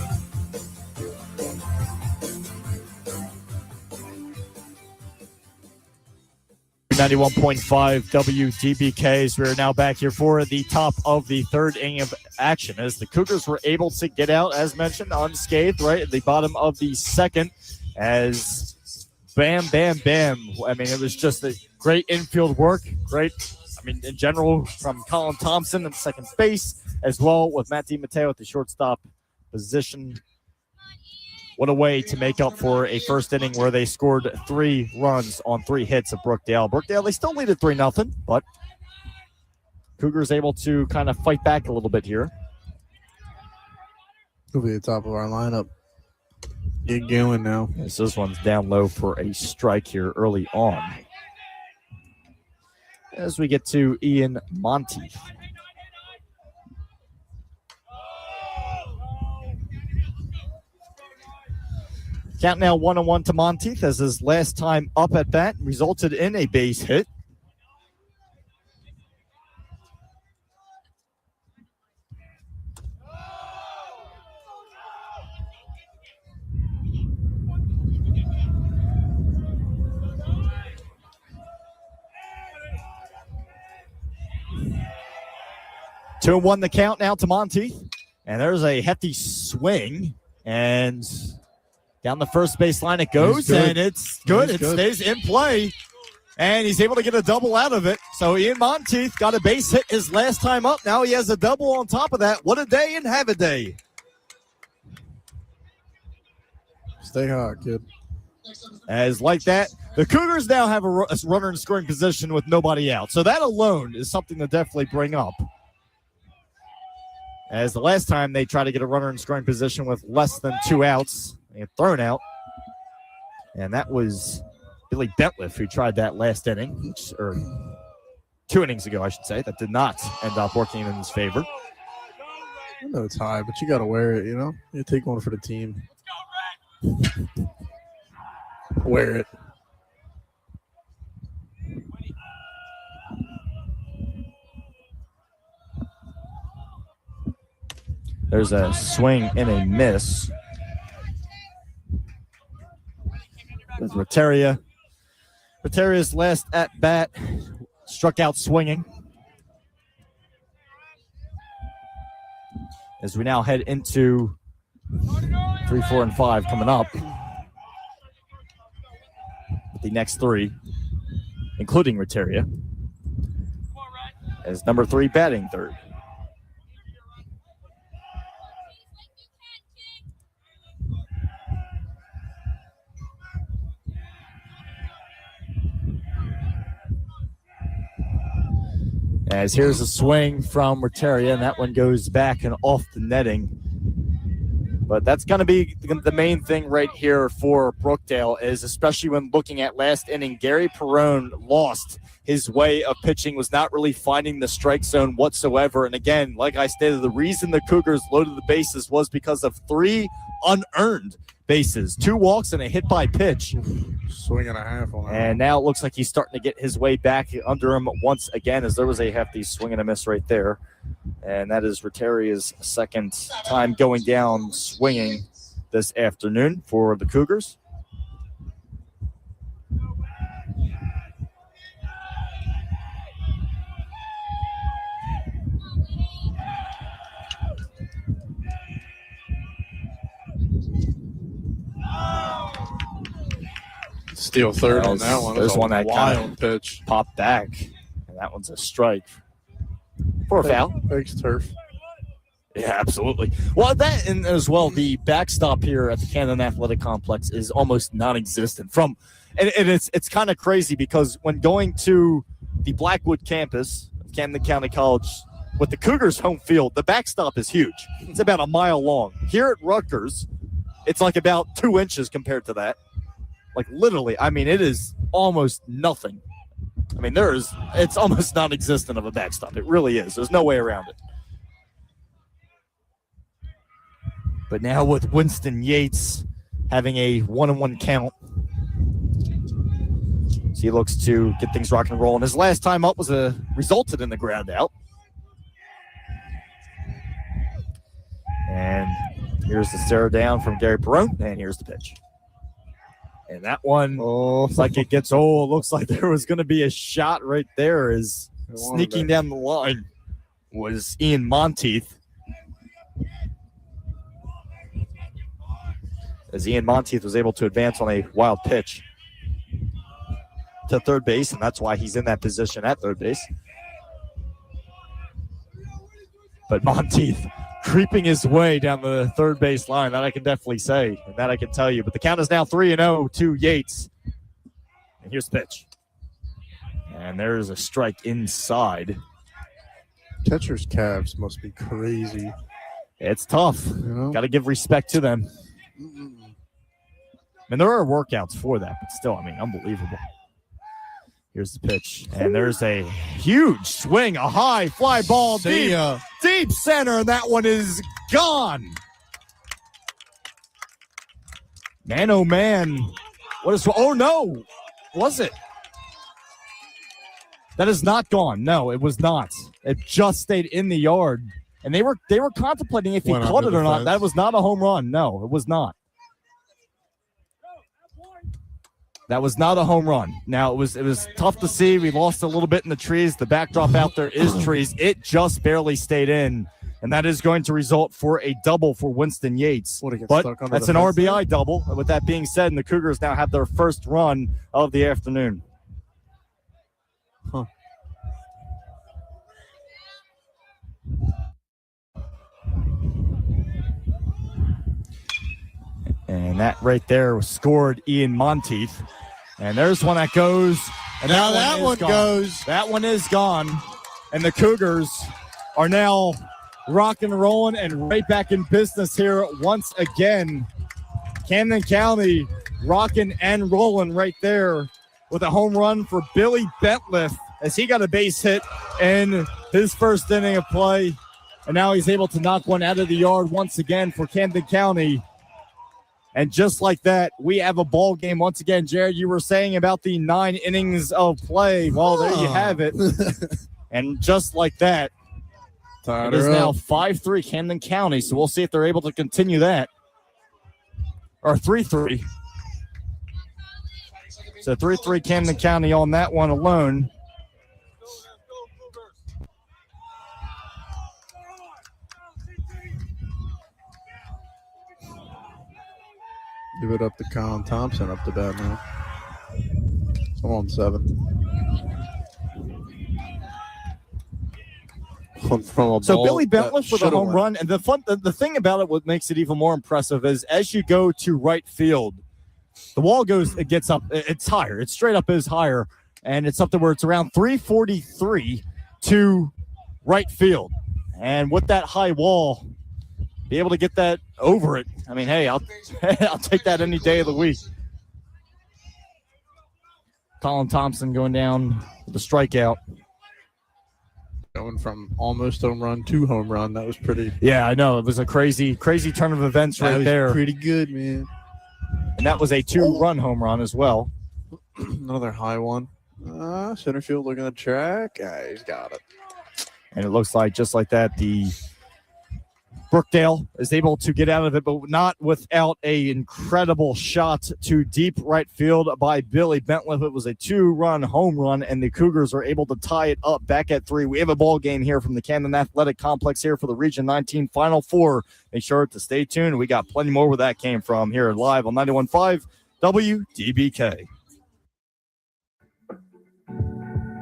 .5 WDBKs. We're now back here for the top of the third inning of action as the Cougars were able to get out, as mentioned, unscathed right at the bottom of the second as bam, bam, bam. I mean, it was just a great infield work. Great, I mean, in general, from Colin Thompson at second base, as well with Matt DiMatteo at the shortstop position. What a way to make up for a first inning where they scored 3 runs on 3 hits of Brookdale. Brookdale, they still lead at 3-0, but Cougars able to kind of fight back a little bit here. He'll be the top of our lineup. Get going now. Yes, this one's down low for a strike here early on. As we get to Ian Monteith. Count now 1-1 to Monteith as his last time up at bat resulted in a base hit. Two and 1 the count now to Monteith. And there's a hefty swing. And down the first baseline it goes, and it's good. It stays in play, and he's able to get a double out of it. So Ian Monteith got a base hit his last time up. Now he has a double on top of that. What a day and have a day. Stay hot, kid. As like that, the Cougars now have a runner in scoring position with nobody out. So that alone is something to definitely bring up. As the last time they tried to get a runner in scoring position with less than 2 outs, they had thrown out. And that was Billy Bentliff who tried that last inning, or 2 innings ago, I should say. That did not end up working in his favor. I know it's high, but you got to wear it, you know? You take one for the team. Wear it. There's a swing and a miss with Rateria. Rateria's last at bat struck out swinging. As we now head into 3, 4, and 5 coming up. The next 3, including Rateria, as number 3 batting third. As here's a swing from Rateria, and that one goes back and off the netting. But that's going to be the main thing right here for Brookdale, is especially when looking at last inning, Gary Perrone lost his way of pitching, was not really finding the strike zone whatsoever. And again, like I stated, the reason the Cougars loaded the bases was because of 3 unearned bases, 2 walks and a hit by pitch. Swing and a half on that. And now it looks like he's starting to get his way back under him once again, as there was a hefty swing and a miss right there. And that is Rateria's second time going down swinging this afternoon for the Cougars. Steal third on that one. There's one that wild pitch popped back, and that one's a strike for a foul. Thanks, turf. Yeah, absolutely. Well, that and as well, the backstop here at the Camden Athletic Complex is almost non-existent. And it's kind of crazy because when going to the Blackwood campus of Camden County College with the Cougars home field, the backstop is huge. It's about a mile long. Here at Rutgers, it's like about 2 inches compared to that. Like literally, I mean, it is almost nothing. I mean, it's almost non-existent of a backstop. It really is. There's no way around it. But now with Winston Yates having a 1-1 count, he looks to get things rock and roll. And his last time up resulted in the ground out. And here's the stare down from Gary Perrone, and here's the pitch. And that one looks like it gets old. Looks like there was going to be a shot right there as sneaking down the line was Ian Monteith. As Ian Monteith was able to advance on a wild pitch to third base, and that's why he's in that position at third base. But Monteith creeping his way down the third base line, that I can definitely say, and that I can tell you. But the count is now 3-0 to Yates. And here's the pitch. And there's a strike inside. Catcher's calves must be crazy. It's tough. Got to give respect to them. And there are workouts for that, but still, I mean, unbelievable. Here's the pitch, and there's a huge swing, a high fly ball, deep center, and that one is gone. Man, oh man, what is? Oh no, was it? That is not gone. No, it was not. It just stayed in the yard, and they were contemplating if he caught it or not. That was not a home run. No, it was not. That was not a home run. Now, it was tough to see. We lost a little bit in the trees. The backdrop out there is trees. It just barely stayed in, and that is going to result for a double for Winston Yates. But that's an RBI double. With that being said, and the Cougars now have their first run of the afternoon. Huh. And that right there was scored Ian Monteith. And there's one that goes. And now that one goes. That one is gone. And the Cougars are now rocking and rolling and right back in business here once again. Camden County rocking and rolling right there with a home run for Billy Bentliff as he got a base hit in his first inning of play. And now he's able to knock one out of the yard once again for Camden County. And just like that, we have a ball game once again. Jared, you were saying about the 9 innings of play. Well, there you have it. And just like that, it is now 5-3 Camden County. So we'll see if they're able to continue that. Or 3-3. So 3-3 Camden County on that one alone. Give it up to Colin Thompson up to bat now. I'm on 7. So Billy Bentliff with a home run, and the thing about it, what makes it even more impressive is as you go to right field, the wall gets up, it's higher, it's straight up is higher, and it's up to where it's around 343 to right field, and with that high wall, be able to get that over it. I mean, hey, I'll take that any day of the week. Colin Thompson going down with a strikeout. Going from almost home run to home run. That was pretty. Yeah, I know. It was a crazy turn of events right there. Pretty good, man. And that was a 2-run home run as well. Another high one. Center field looking at the track. He's got it. And it looks like just like that, the Brookdale is able to get out of it, but not without an incredible shot to deep right field by Billy Bentliff. It was a 2-run home run, and the Cougars are able to tie it up back at 3. We have a ball game here from the Camden Athletic Complex here for the Region 19 Final Four. Make sure to stay tuned. We got plenty more where that came from here live on 91.5 WDBK.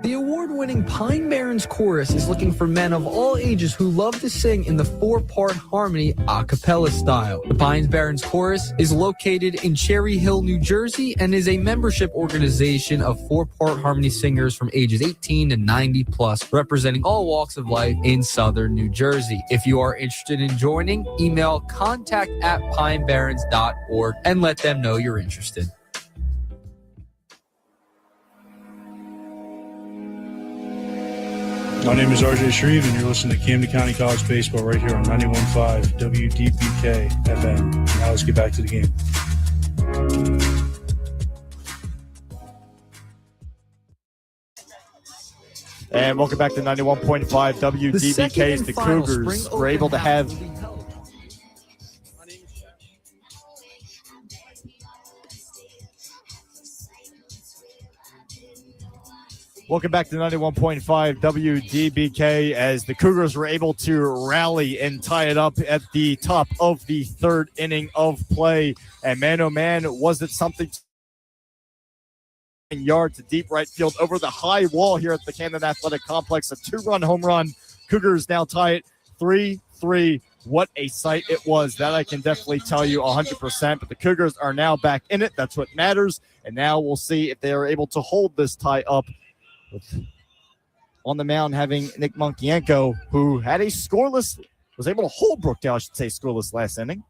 The award-winning Pine Barrens Chorus is looking for men of all ages who love to sing in the 4-part harmony a cappella style. The Pine Barrens Chorus is located in Cherry Hill, New Jersey, and is a membership organization of 4-part harmony singers from ages 18 to 90 plus, representing all walks of life in southern New Jersey. If you are interested in joining, email contact@pinebarrens.org and let them know you're interested. My name is RJ Shreve, and you're listening to Camden County College Baseball right here on 91.5 WDBK-FM. Now let's get back to the game. And welcome back to 91.5 WDBK. The Cougars were able to have Welcome back to 91.5 WDBK as the Cougars were able to rally and tie it up at the top of the third inning of play. And man, oh man, was it something yard to deep right field over the high wall here at the Camden Athletic Complex. A 2-run home run. Cougars now tie it 3-3. What a sight it was. That I can definitely tell you 100%. But the Cougars are now back in it. That's what matters. And now we'll see if they are able to hold this tie up. With on the mound having Nick Monkienko, who had a scoreless, was able to hold Brookdale, I should say, scoreless last inning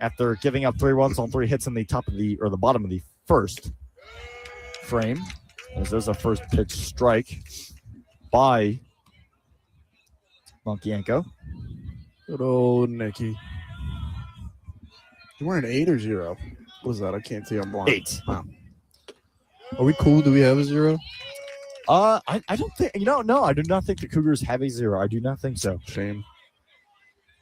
after giving up 3 runs on 3 hits in the the bottom of the first frame. As there's a first pitch strike by Monkienko. Good old Nicky. You're wearing 8 or 0? What was that? I can't see. I'm blind. 8. Wow. Are we cool? Do we have a 0? I don't think, no, I do not think the Cougars have a 0. I do not think so. Shame.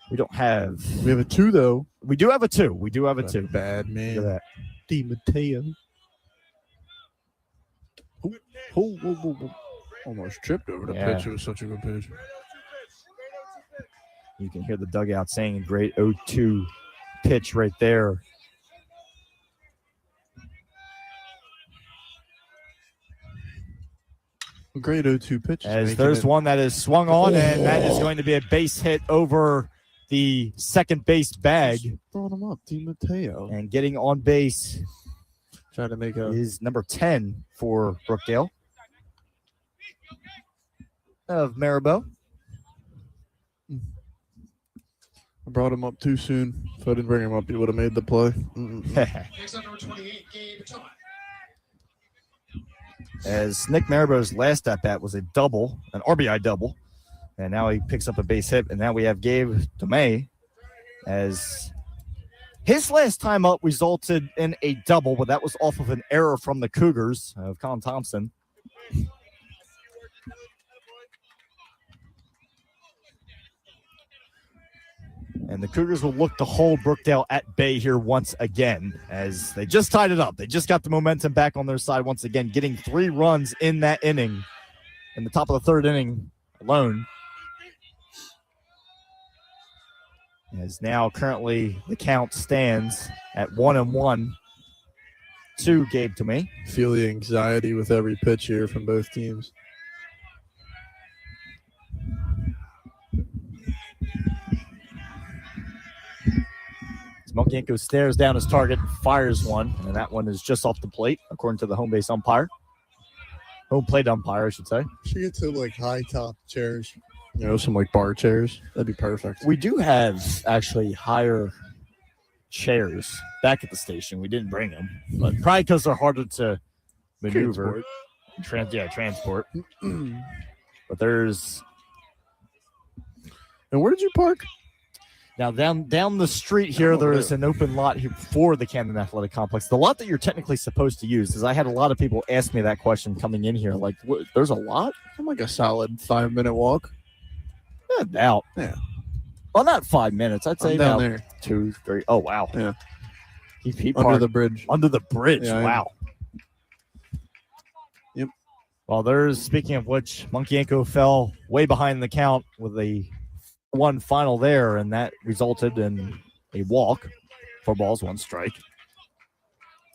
We don't have. We have a 2, though. We do have a 2. We do have a 2. Bad man. Look at that. Di Matteo. Oh. Almost tripped over the pitch. It was such a good pitch. You can hear the dugout saying great 0-2 pitch right there. A great 0-2 pitch. As there's one that is swung on, and that is going to be a base hit over the second base bag. Throwing him up, Di Matteo. And getting on base trying to make is number 10 for Brookdale of Maribel. I brought him up too soon. If I didn't bring him up, he would have made the play. Next up, number 28, Gabe Todd. As Nick Maribel's last at-bat was a double, an RBI double, and now he picks up a base hit, and now we have Gabe Tomei as his last time up resulted in a double, but that was off of an error from the Cougars of Colin Thompson. And the Cougars will look to hold Brookdale at bay here once again as they just tied it up. They just got the momentum back on their side once again, getting 3 runs in that inning, in the top of the third inning alone. As now currently the count stands at 1-1 to Gabe Tomei. Feel the anxiety with every pitch here from both teams. Monkienko stares down his target and fires one, and that one is just off the plate, according to the home base umpire. Home plate umpire, I should say. Should get some high top chairs. Some bar chairs. That'd be perfect. We do have actually higher chairs back at the station. We didn't bring them, but probably because they're harder to maneuver. Transport. But there's. And where did you park? Now, down the street here, there is an open lot here for the Camden Athletic Complex. The lot that you're technically supposed to use, is I had a lot of people ask me that question coming in here. Like, there's a lot? I'm a solid 5-minute walk. About. Yeah. Well, not 5 minutes. I'd say down about there. 2, 3. Oh, wow. Yeah. He Under the bridge. Under the bridge. Yeah, wow. Yep. Well, there's, speaking of which, Monkienko fell way behind the count with a 1 final there, and that resulted in a walk. 4 balls, 1 strike.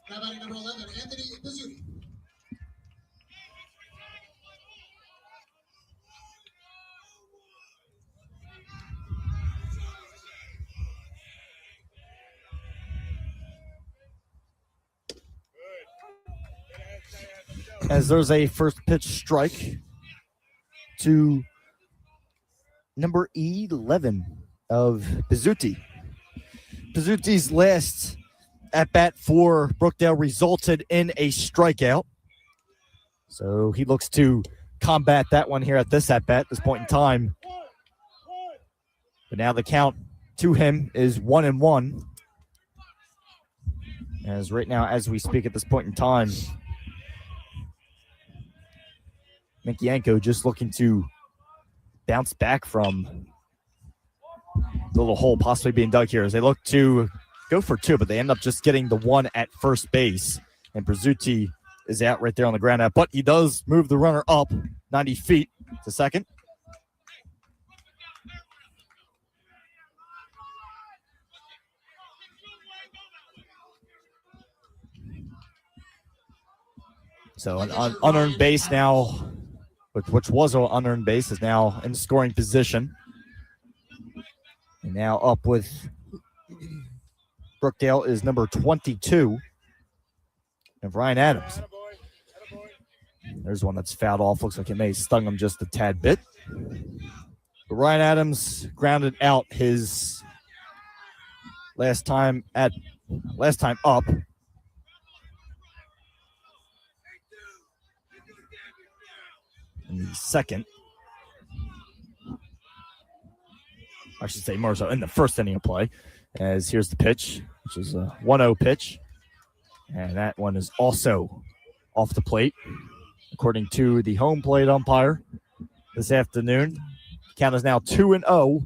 Now batting number 11, Anthony Pizzuti. As there's a first pitch strike to number 11 of Pizzuti. Pizzuti's last at-bat for Brookdale resulted in a strikeout. So he looks to combat that one here at this at-bat, this point in time. But now the count to him is 1-1. As right now, as we speak at this point in time, Minkienko just looking to bounce back from the little hole possibly being dug here as they look to go for two, but they end up just getting the one at first base. And Brazuti is out right there on the ground out, but he does move the runner up 90 feet to second. So an unearned base now, which was an unearned base, is now in scoring position. And now up with Brookdale is number 22 of Ryan Adams. There's one that's fouled off. Looks like it may have stung him just a tad bit. But Ryan Adams grounded out his last time up. In the second. I should say more so in the first inning of play. As here's the pitch, which is a 1-0 pitch. And that one is also off the plate, according to the home plate umpire this afternoon. The count is now 2-0.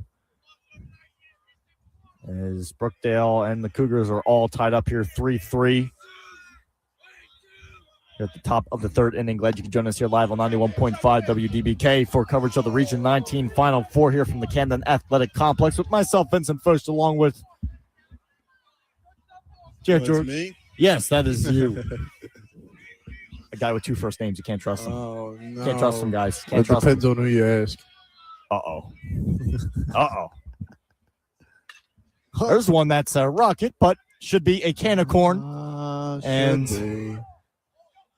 As Brookdale and the Cougars are all tied up here 3-3. Here at the top of the third inning. Glad you can join us here live on 91.5 WDBK for coverage of the Region 19 Final Four here from the Camden Athletic Complex with myself, Vincent Focht, along with Jared George. Me? Yes, that is you. A guy with two first names. You can't trust him. Oh, no. Can't trust him, guys. Can't It trust depends him. on who you ask. Uh-oh. Uh-oh. There's one that's a rocket, but should be a can of corn. And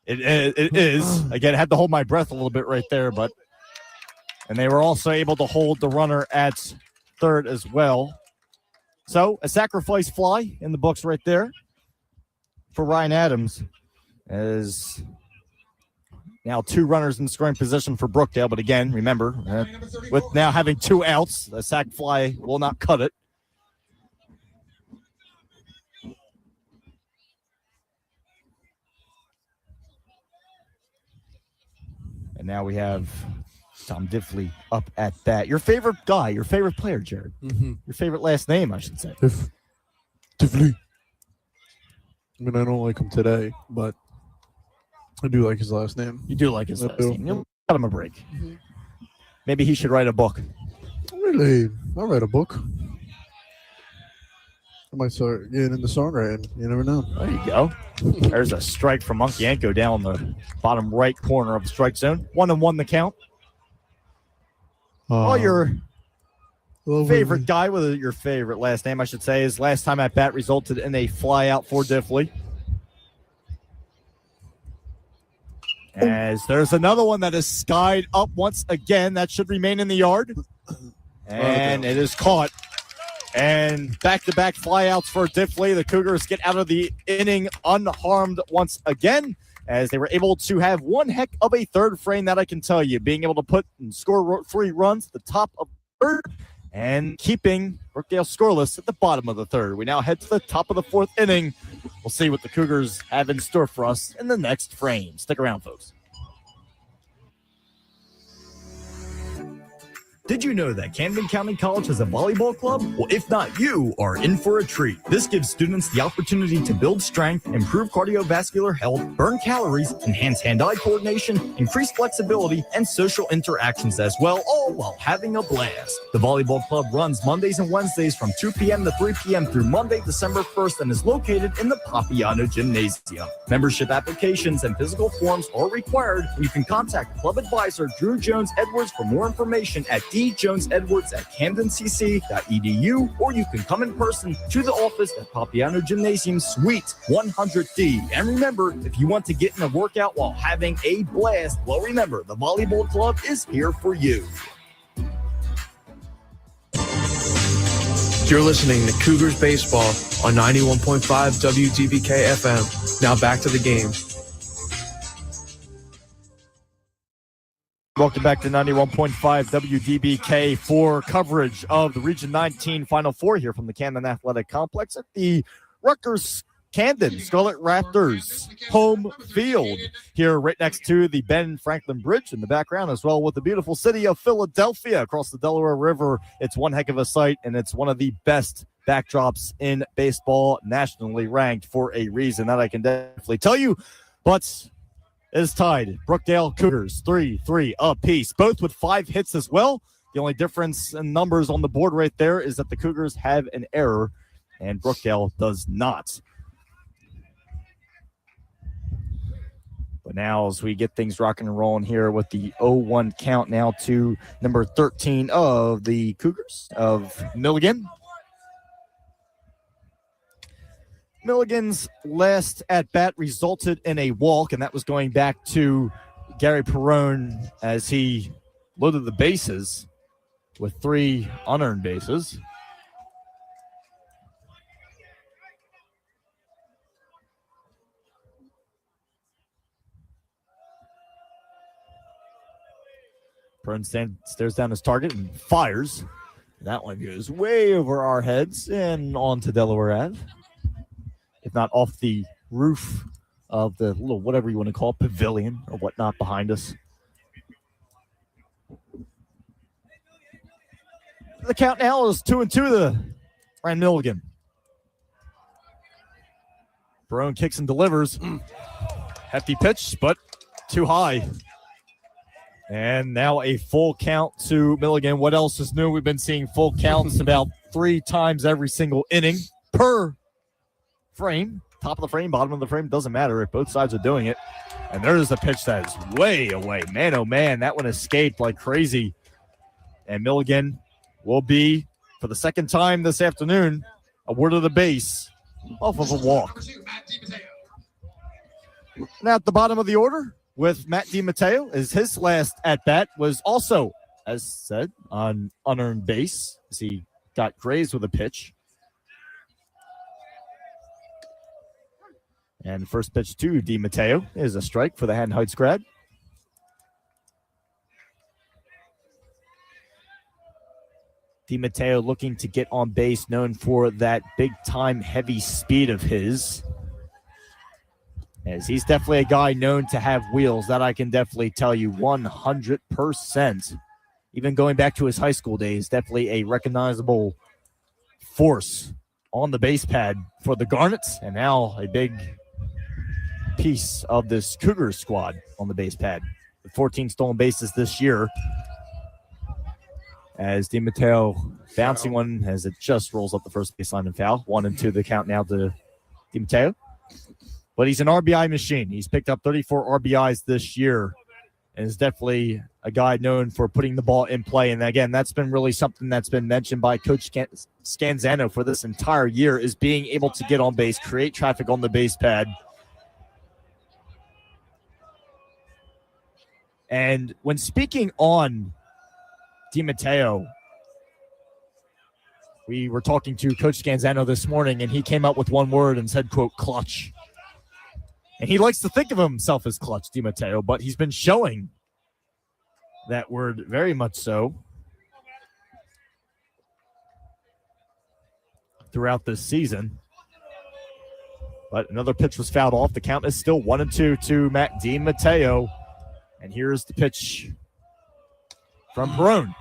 it is. Again, I had to hold my breath a little bit right there, but and they were also able to hold the runner at third as well. So a sacrifice fly in the books right there for Ryan Adams, as now two runners in scoring position for Brookdale. But again, remember, with now having two outs, the sac fly will not cut it. And now we have Tom Diffley up at bat. Your favorite guy, your favorite player, Jared. Mm-hmm. Your favorite last name, I should say. Diffley. I mean, I don't like him today, but I do like his last name. You do like his last do. name. You'll cut him a break. Maybe he should write a book. Really? I'll write a book. I might start getting into songwriting. You never know. There you go. There's a strike from Minkienko down the bottom right corner of the strike zone. 1-1 the count. Your favorite guy with your favorite last name, I should say, his last time at bat resulted in a fly out for Diffley. As there's another one that is skied up once again. That should remain in the yard. And it is caught. And back-to-back flyouts for Diffley. The Cougars get out of the inning unharmed once again, as they were able to have one heck of a third frame, that I can tell you. Being able to put and score 3 runs at the top of the third and keeping Brookdale scoreless at the bottom of the third. We now head to the top of the fourth inning. We'll see what the Cougars have in store for us in the next frame. Stick around, folks. Did you know that Camden County College has a volleyball club? Well, if not, you are in for a treat. This gives students the opportunity to build strength, improve cardiovascular health, burn calories, enhance hand-eye coordination, increase flexibility, and social interactions as well, all while having a blast. The volleyball club runs Mondays and Wednesdays from 2 p.m. to 3 p.m. through Monday, December 1st, and is located in the Papiano Gymnasium. Membership applications and physical forms are required, and you can contact club advisor Drew Jones Edwards for more information at djonesedwards@CAMDENCC.edu, or you can come in person to the office at Papiano Gymnasium Suite 100D. And remember, if you want to get in a workout while having a blast, well, remember, the volleyball club is here for you. You're listening to Cougars Baseball on 91.5 WDBK-FM. Now back to the game. Welcome back to 91.5 WDBK for coverage of the Region 19 Final Four here from the Camden Athletic Complex at the Rutgers Camden Scarlet Raptors home field here right next to the Ben Franklin Bridge in the background, as well with the beautiful city of Philadelphia across the Delaware River. It's one heck of a sight, and it's one of the best backdrops in baseball, nationally ranked for a reason that I can definitely tell you. But it is tied. Brookdale Cougars 3-3 apiece, both with 5 hits as well. The only difference in numbers on the board right there is that the Cougars have an error and Brookdale does not. But now as we get things rocking and rolling here with the 0-1 count now to number 13 of the Cougars of Milligan. Milligan's last at-bat resulted in a walk, and that was going back to Gary Perrone as he loaded the bases with 3 unearned bases. Perrone stares down his target and fires. That one goes way over our heads and onto Delaware Ave. If not off the roof of the little, whatever you want to call it, pavilion or whatnot behind us. The count now is 2-2 to Ryan Milligan. Perrone kicks and delivers. Hefty pitch, but too high. And now a full count to Milligan. What else is new? We've been seeing full counts about 3 times every single inning per frame. Top of the frame, bottom of the frame, doesn't matter if both sides are doing it. And there's the pitch that is way away. Man, oh man, that one escaped like crazy. And Milligan will be, for the second time this afternoon, awarded the base off of a walk. Now at the bottom of the order with Matt DiMatteo, as his last at-bat was also, as said, on unearned base as he got grazed with a pitch. And first pitch to DiMatteo is a strike for the Haddon Heights grad. DiMatteo looking to get on base, known for that big-time heavy speed of his. As he's definitely a guy known to have wheels, that I can definitely tell you 100%. Even going back to his high school days, definitely a recognizable force on the base pad for the Garnets, and now a big piece of this Cougars squad on the base pad. With 14 stolen bases this year. As DiMatteo bouncing one as it just rolls up the first baseline and foul. 1-2 the count now to DiMatteo. But he's an RBI machine. He's picked up 34 RBIs this year and is definitely a guy known for putting the ball in play. And again, that's been really something that's been mentioned by Coach Scanzano for this entire year, is being able to get on base, create traffic on the base pad. And when speaking on DiMatteo, we were talking to Coach Scanzano this morning, and he came up with one word and said, quote, clutch. And he likes to think of himself as clutch, DiMatteo, but he's been showing that word very much so throughout this season. But another pitch was fouled off. The count is still 1-2 to Matt DiMatteo. And here's the pitch from Perrone,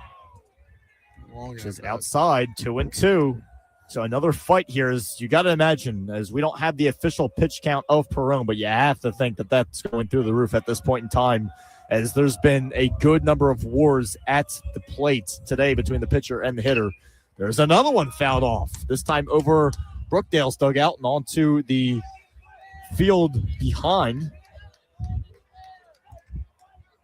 which is outside, 2-2. So another fight here is, you got to imagine, as we don't have the official pitch count of Perrone, but you have to think that that's going through the roof at this point in time, as there's been a good number of wars at the plate today between the pitcher and the hitter. There's another one fouled off, this time over Brookdale's dugout and onto the field behind,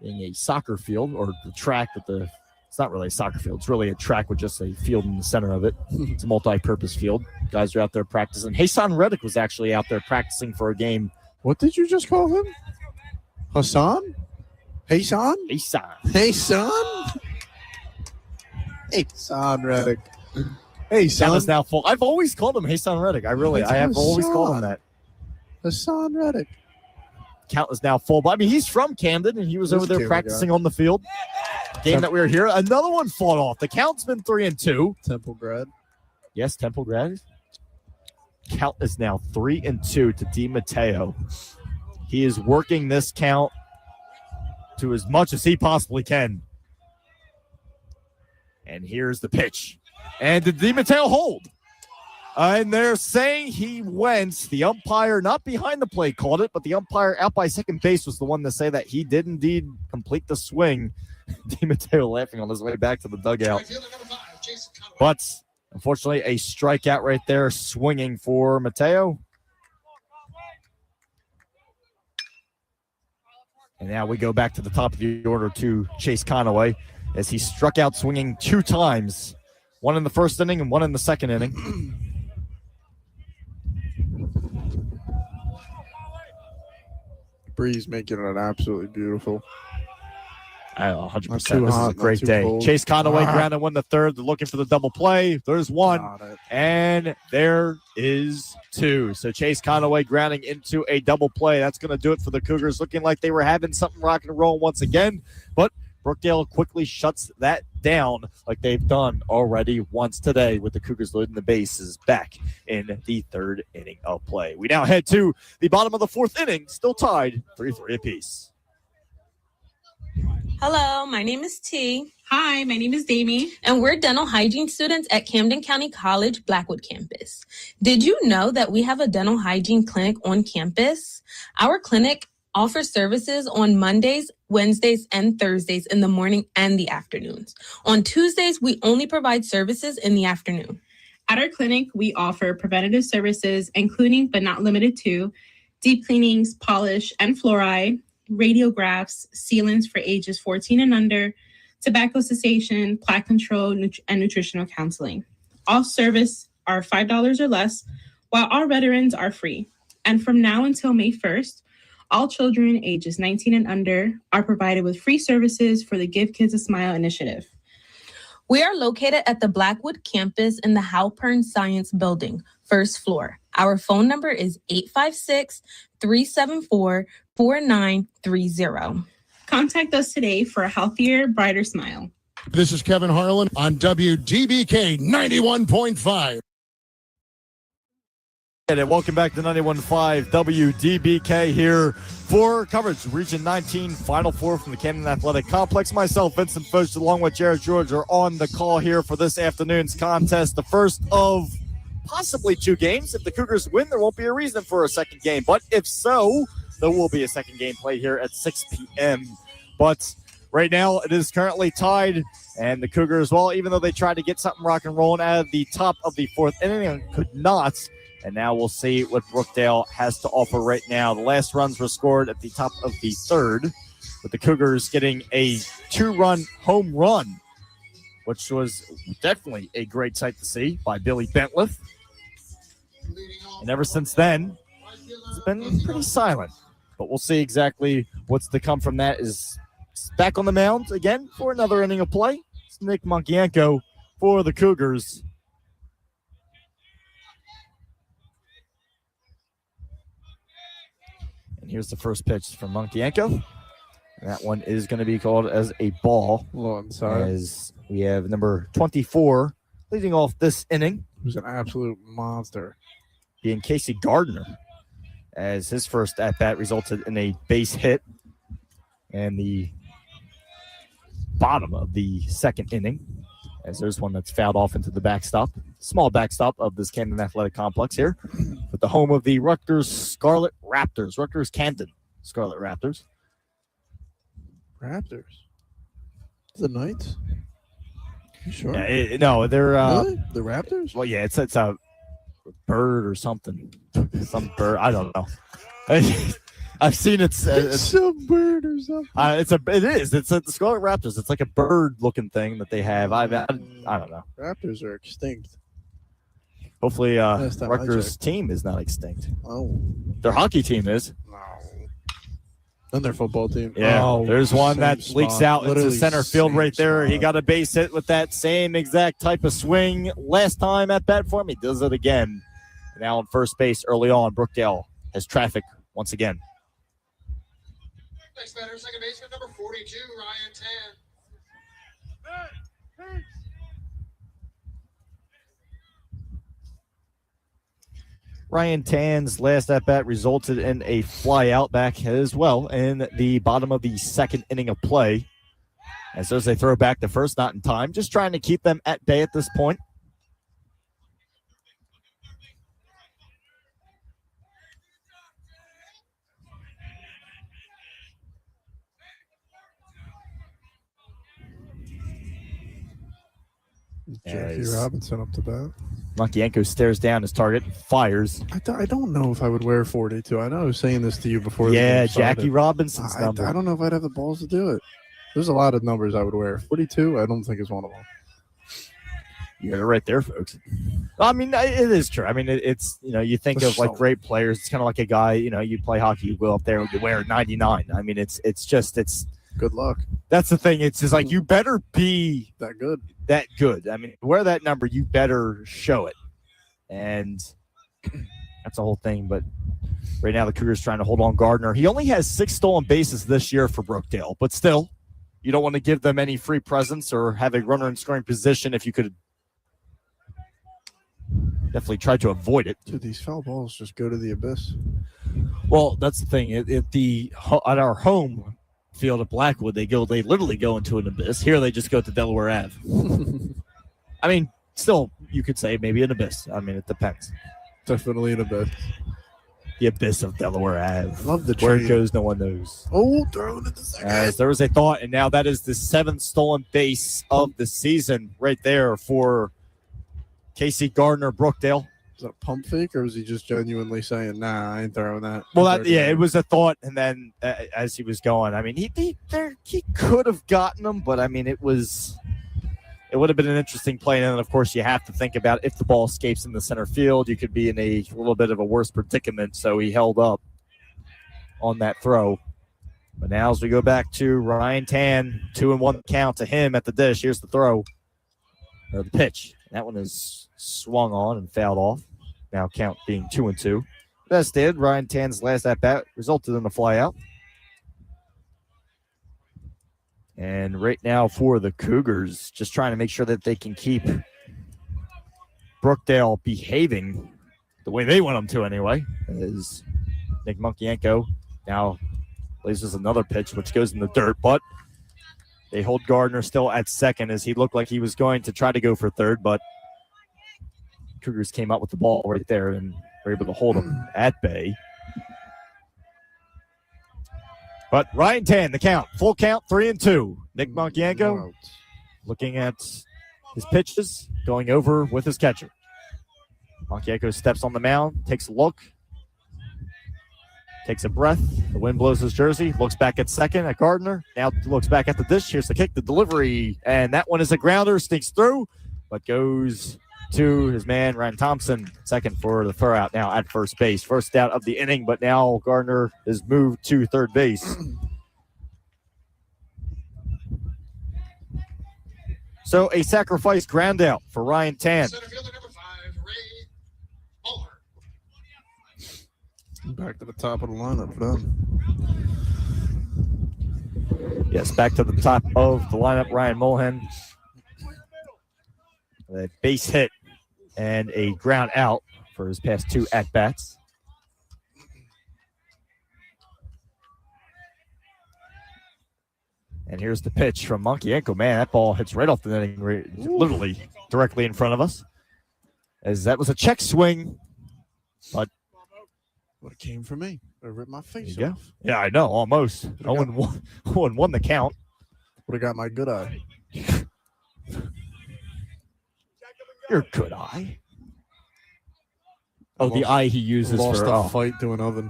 being a soccer field, or the track with the, it's not really a soccer field. It's really a track with just a field in the center of it. It's a multi-purpose field. Guys are out there practicing. Hassan Reddick was actually out there practicing for a game. What did you just call him? Hassan? Hassan? Hassan. Hassan? Hassan Reddick. Hey, son. That is now full. I've always called him Hassan Reddick. I have always called him that. Hassan Reddick. Count is now full. But I mean, he's from Camden, and he was over there practicing on the field. Game that we were here. Another one fought off. The count's been 3-2. Temple grad. Yes, Temple grad. Count is now 3-2 to DiMatteo. He is working this count to as much as he possibly can. And here's the pitch. And did DiMatteo hold? And they're saying he went. The umpire, not behind the plate, called it, but the umpire out by second base was the one to say that he did indeed complete the swing. DiMatteo laughing on his way back to the dugout. But unfortunately, a strikeout right there, swinging for Mateo. And now we go back to the top of the order to Chase Conaway as he struck out swinging 2 times, one in the first inning and one in the second inning. Breeze making it absolutely beautiful. 100%. This hot, is a great day. cold. Chase Conaway grounded one to third. They're looking for the double play. There's one, and there is 2. So Chase Conaway grounding into a double play. That's going to do it for the Cougars, looking like they were having something rock and roll once again. But Brookdale quickly shuts that down like they've done already once today, with the Cougars loading the bases back in the 3rd inning of play. We now head to the bottom of the 4th inning, still tied 3-3 apiece. Hello, my name is T. Hi, my name is Damie. And we're dental hygiene students at Camden County College, Blackwood campus. Did you know that we have a dental hygiene clinic on campus? Our clinic offers services on Mondays, Wednesdays, and Thursdays in the morning and the afternoons. On Tuesdays, we only provide services in the afternoon. At our clinic, we offer preventative services, including but not limited to deep cleanings, polish, and fluoride, radiographs, sealants for ages 14 and under, tobacco cessation, plaque control, and nutritional counseling. All service are $5 or less, while all veterans are free. And from now until May 1st, all children ages 19 and under are provided with free services for the Give Kids a Smile initiative. We are located at the Blackwood campus in the Halpern Science Building, 1st floor. Our phone number is 856-374-4930. Contact us today for a healthier, brighter smile. This is Kevin Harlan on WDBK 91.5. And welcome back to 91.5 WDBK here for coverage. Region 19, Final Four from the Camden Athletic Complex. Myself, Vincent Foch, along with Jared George, are on the call here for this afternoon's contest. The first of possibly 2 games. If the Cougars win, there won't be a reason for a second game. But if so, there will be a second game played here at 6 p.m. But right now, it is currently tied. And the Cougars, well, even though they tried to get something rock and rolling out of the top of the 4th inning, could not. And now we'll see what Brookdale has to offer right now. The last runs were scored at the top of the 3rd, with the Cougars getting a 2-run home run, which was definitely a great sight to see by Billy Bentliff. And ever since then, it's been pretty silent. But we'll see exactly what's to come from that. Is back on the mound again for another inning of play. It's Nick Monkienko for the Cougars. And here's the first pitch from Monkienko. That one is going to be called as a ball. Oh, I'm sorry. As we have number 24 leading off this inning. Who's an absolute monster. Being Casey Gardner, as his first at-bat resulted in a base hit. And the bottom of the 2nd inning, as there's one that's fouled off into the backstop. Small backstop of this Camden Athletic Complex here, with the home of the Rutgers Scarlet Raptors. Rutgers Camden Scarlet Raptors. Raptors? The Knights? You sure? Yeah, no, they're really? The Raptors? Well, yeah, it's a bird or something. Some bird. I don't know. I've seen it's some bird or something. It is. It's the Scarlet Raptors. It's like a bird-looking thing that they have. I don't know. Raptors are extinct. Hopefully, Rutgers' team is not extinct. Oh, their hockey team is. And their football team. Yeah, there's one that leaks out into Literally center field right there. spot. He got a base hit with that same exact type of swing last time at bat for him. He does it again. Now on first base early on, Brookdale has traffic once again. Next batter, second baseman, number 42, Ryan Tan. Ryan Tan's last at-bat resulted in a fly out back as well in the bottom of the second inning of play. As those they throw back to first, not in time. Just trying to keep them at bay at this point. Jackie Robinson up to bat. Monkienko stares down his target and fires. I don't know if I would wear 42. I know I was saying this to you before. Yeah, the game started. Jackie Robinson's number. I don't know if I'd have the balls to do it. There's a lot of numbers I would wear. 42, I don't think is one of them. You got it right there, folks. I mean, it is true. I mean, it's, you think of like great players. It's kind of like a guy, you play hockey, you go up there and you wear 99. I mean, it's good luck. That's the thing. It's just like, you better be that good. I mean, wear that number, you better show it. And that's the whole thing. But right now the Cougars trying to hold on Gardner. He only has 6 stolen bases this year for Brookdale, but still, you don't want to give them any free presents or have a runner in scoring position if you could definitely try to avoid it. Dude, these foul balls just go to the abyss. Well, that's the thing. At our home field at Blackwood, they literally go into an abyss. Here they just go to Delaware Ave. I mean, still, you could say maybe an abyss. I mean, it depends. Definitely an abyss. The abyss of Delaware Ave. Love the Where trade. it goes, no one knows. Oh, throwing it the second. As there was a thought, and now that is the 7th stolen base of the season right there for Casey Gardner Brookdale. Is that a pump fake, or was he just genuinely saying, "Nah, I ain't throwing that"? Well, it was a thought, and then as he was going, I mean, he could have gotten him, but I mean, it would have been an interesting play. And then, of course, you have to think about if the ball escapes in the center field, you could be in a little bit of a worse predicament. So he held up on that throw. But now, as we go back to Ryan Tan, 2-1 count to him at the dish. Here's the throw, or the pitch. That one is swung on and fouled off. Now count being 2-2. As did Ryan Tan's last at bat resulted in a fly out. And right now for the Cougars, just trying to make sure that they can keep Brookdale behaving the way they want them to anyway. As Nick Monkienko now places another pitch, which goes in the dirt, but they hold Gardner still at second as he looked like he was going to try to go for third, but Cougars came out with the ball right there and were able to hold him at bay. But Ryan Tan, the count, full count, 3-2. Nick Monkienko looking at his pitches, going over with his catcher. Monkienko steps on the mound, takes a look, takes a breath. The wind blows his jersey, looks back at second at Gardner, now looks back at the dish. Here's the kick, the delivery, and that one is a grounder, sneaks through, but goes to his man, Ryan Thompson, second for the throw out now at first base. First out of the inning, but now Gardner is moved to third base. So a sacrifice ground out for Ryan Tan. Back to the top of the lineup for them. Yes, back to the top of the lineup, Ryan Mulhen. A base hit and a ground out for his past 2 at-bats. And here's the pitch from Monkienko. Man, that ball hits right off the netting, literally directly in front of us. As that was a check swing, but Would have came for me. I ripped my face yeah, off. yeah, I know, almost. 0-1 the count. Would have got my good eye. Your good eye. Oh, the eye he uses lost for a fight to an oven.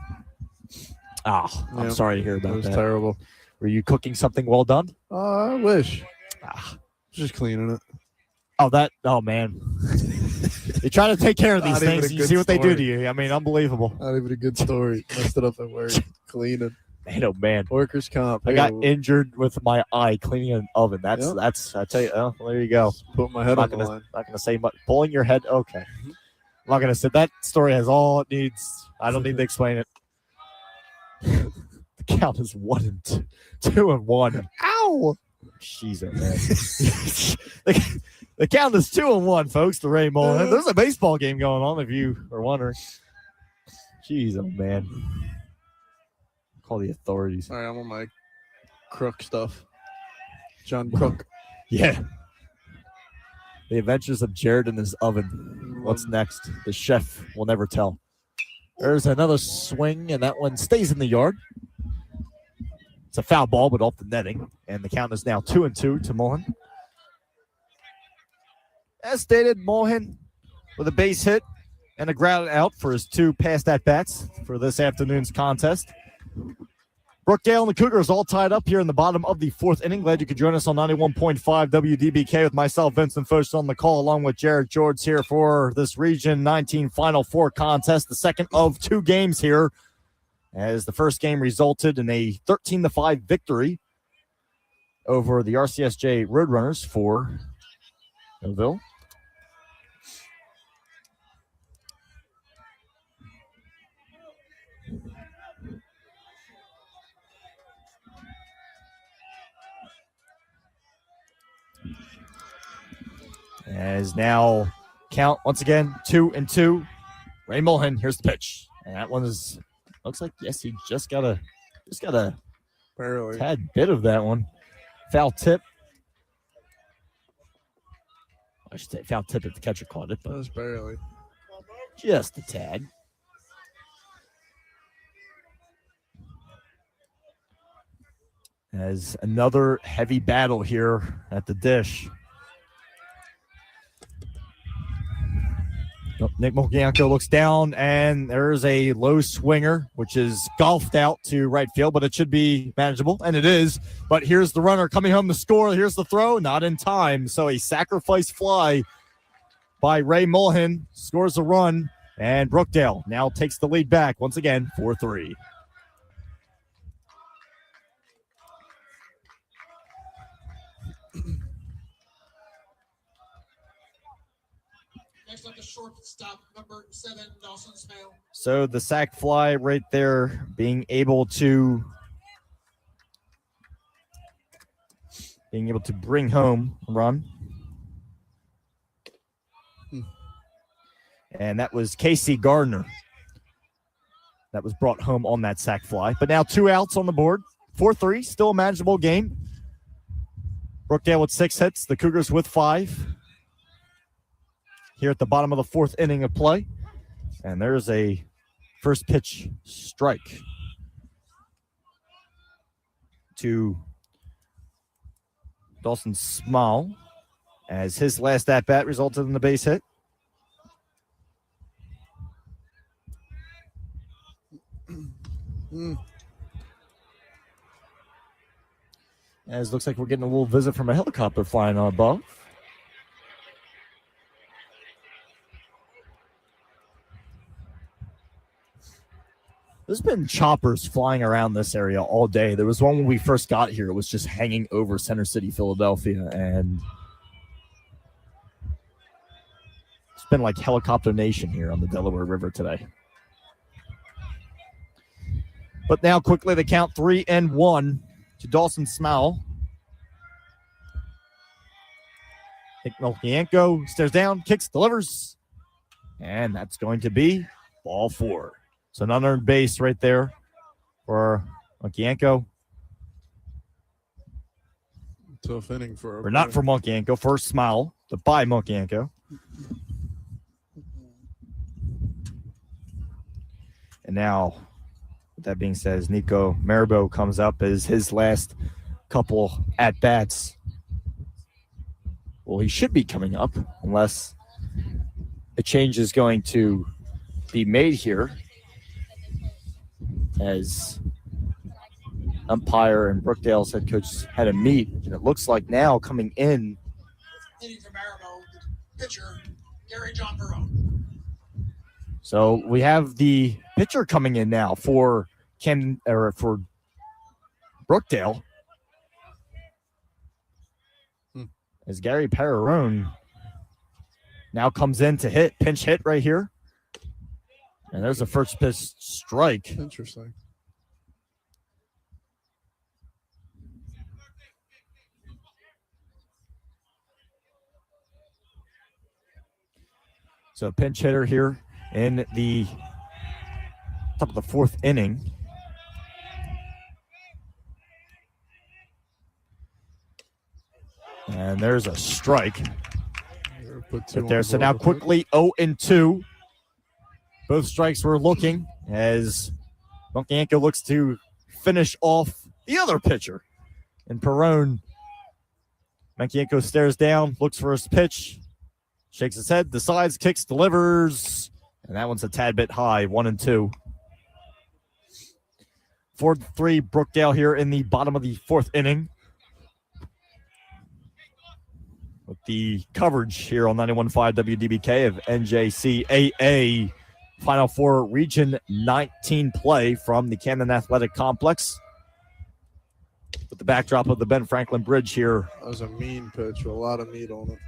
Oh, I'm Yeah, sorry to hear about it was that. terrible. Were you cooking something well done? I wish. Just cleaning it. Oh man. They try to take care of these Not even things. a You good see what they do story. to you. I mean, unbelievable. Not even a good story. Messed it up at work. Cleaning. Man, oh man. Workers' comp. I got injured with my eye cleaning an oven. That's I tell you, well, there you go. Put my head on the line. Not gonna say much. Pulling your head, okay. I'm not gonna say that story has all it needs. I don't need to explain it. The count is 1-2, 2-1. Ow! Jeez, oh man. The count is 2-1, folks. The Ray Mullen. There's a baseball game going on, if you are wondering. Jeez, oh man. Call the authorities. All right, I'm on my Crook stuff. John Crook. Yeah. The Adventures of Jared in his oven. What's next? The chef will never tell. There's another swing, and that one stays in the yard. It's a foul ball, but off the netting. And the count is now 2-2 to Mohan. As stated, Mohan with a base hit and a ground out for his 2 past at-bats for this afternoon's contest. Brookdale and the Cougars all tied up here in the bottom of the 4th inning. Glad you could join us on 91.5 WDBK with myself, Vincent Foch, on the call, along with Jared George here for this Region 19 Final Four contest, the second of 2 games here, as the first game resulted in a 13-5 victory over the RCSJ Roadrunners for Millville. As now count once again 2-2. Ray Mullen, here's the pitch. And that one is looks like yes, he just got a barely tad bit of that one. Foul tip. I should say foul tip if the catcher caught it, but Just barely. just a tad. As another heavy battle here at the dish. Nick Mogianco looks down, and there's a low swinger, which is golfed out to right field, but it should be manageable, and it is. But here's the runner coming home to score. Here's the throw, not in time. So a sacrifice fly by Ray Mullen scores a run, and Brookdale now takes the lead back once again, 4-3. Next up, the shortstop, number 7, Dawson Smale. So the sac fly right there being able to bring home a run. And that was Casey Gardner that was brought home on that sac fly. But now 2 outs on the board. 4-3, still a manageable game. Brookdale with 6 hits, the Cougars with 5. Here at the bottom of the 4th inning of play. And there's a first pitch strike to Dawson Small as his last at-bat resulted in the base hit. As looks like we're getting a little visit from a helicopter flying on above. There's been choppers flying around this area all day. There was one when we first got here. It was just hanging over Center City, Philadelphia. And it's been like helicopter nation here on the Delaware River today. But now quickly the count 3-1 to Dawson Small. Nick Melchianko stares down, kicks, delivers. And that's going to be ball 4. So an unearned base right there for Monkianko. Tough inning for Or not for Monkianko, first Smile, but by Monkianko. And now, with that being said, as Nico Marabo comes up as his last couple at-bats. Well, he should be coming up unless a change is going to be made here. As umpire and Brookdale's head coach had a meet, and it looks like now coming in. Hitting from Maribel, the pitcher, Gary John Perone. So we have the pitcher coming in now for for Brookdale. As Gary Perone now comes in to hit, pinch hit right here. And there's a first pitch strike. Interesting. So pinch hitter here in the top of the fourth inning. And there's a strike. But there, so now quickly 0-2. Both strikes were looking as Monkienko looks to finish off the other pitcher. And Perrone, Monkienko stares down, looks for his pitch, shakes his head, decides, kicks, delivers. And that one's a tad bit high, 1-2. 4-3 Brookdale here in the bottom of the fourth inning. With the coverage here on 91.5 WDBK of NJCAA Final Four Region 19 play from the Camden Athletic Complex. With the backdrop of the Ben Franklin Bridge here. That was a mean pitch with a lot of meat on it.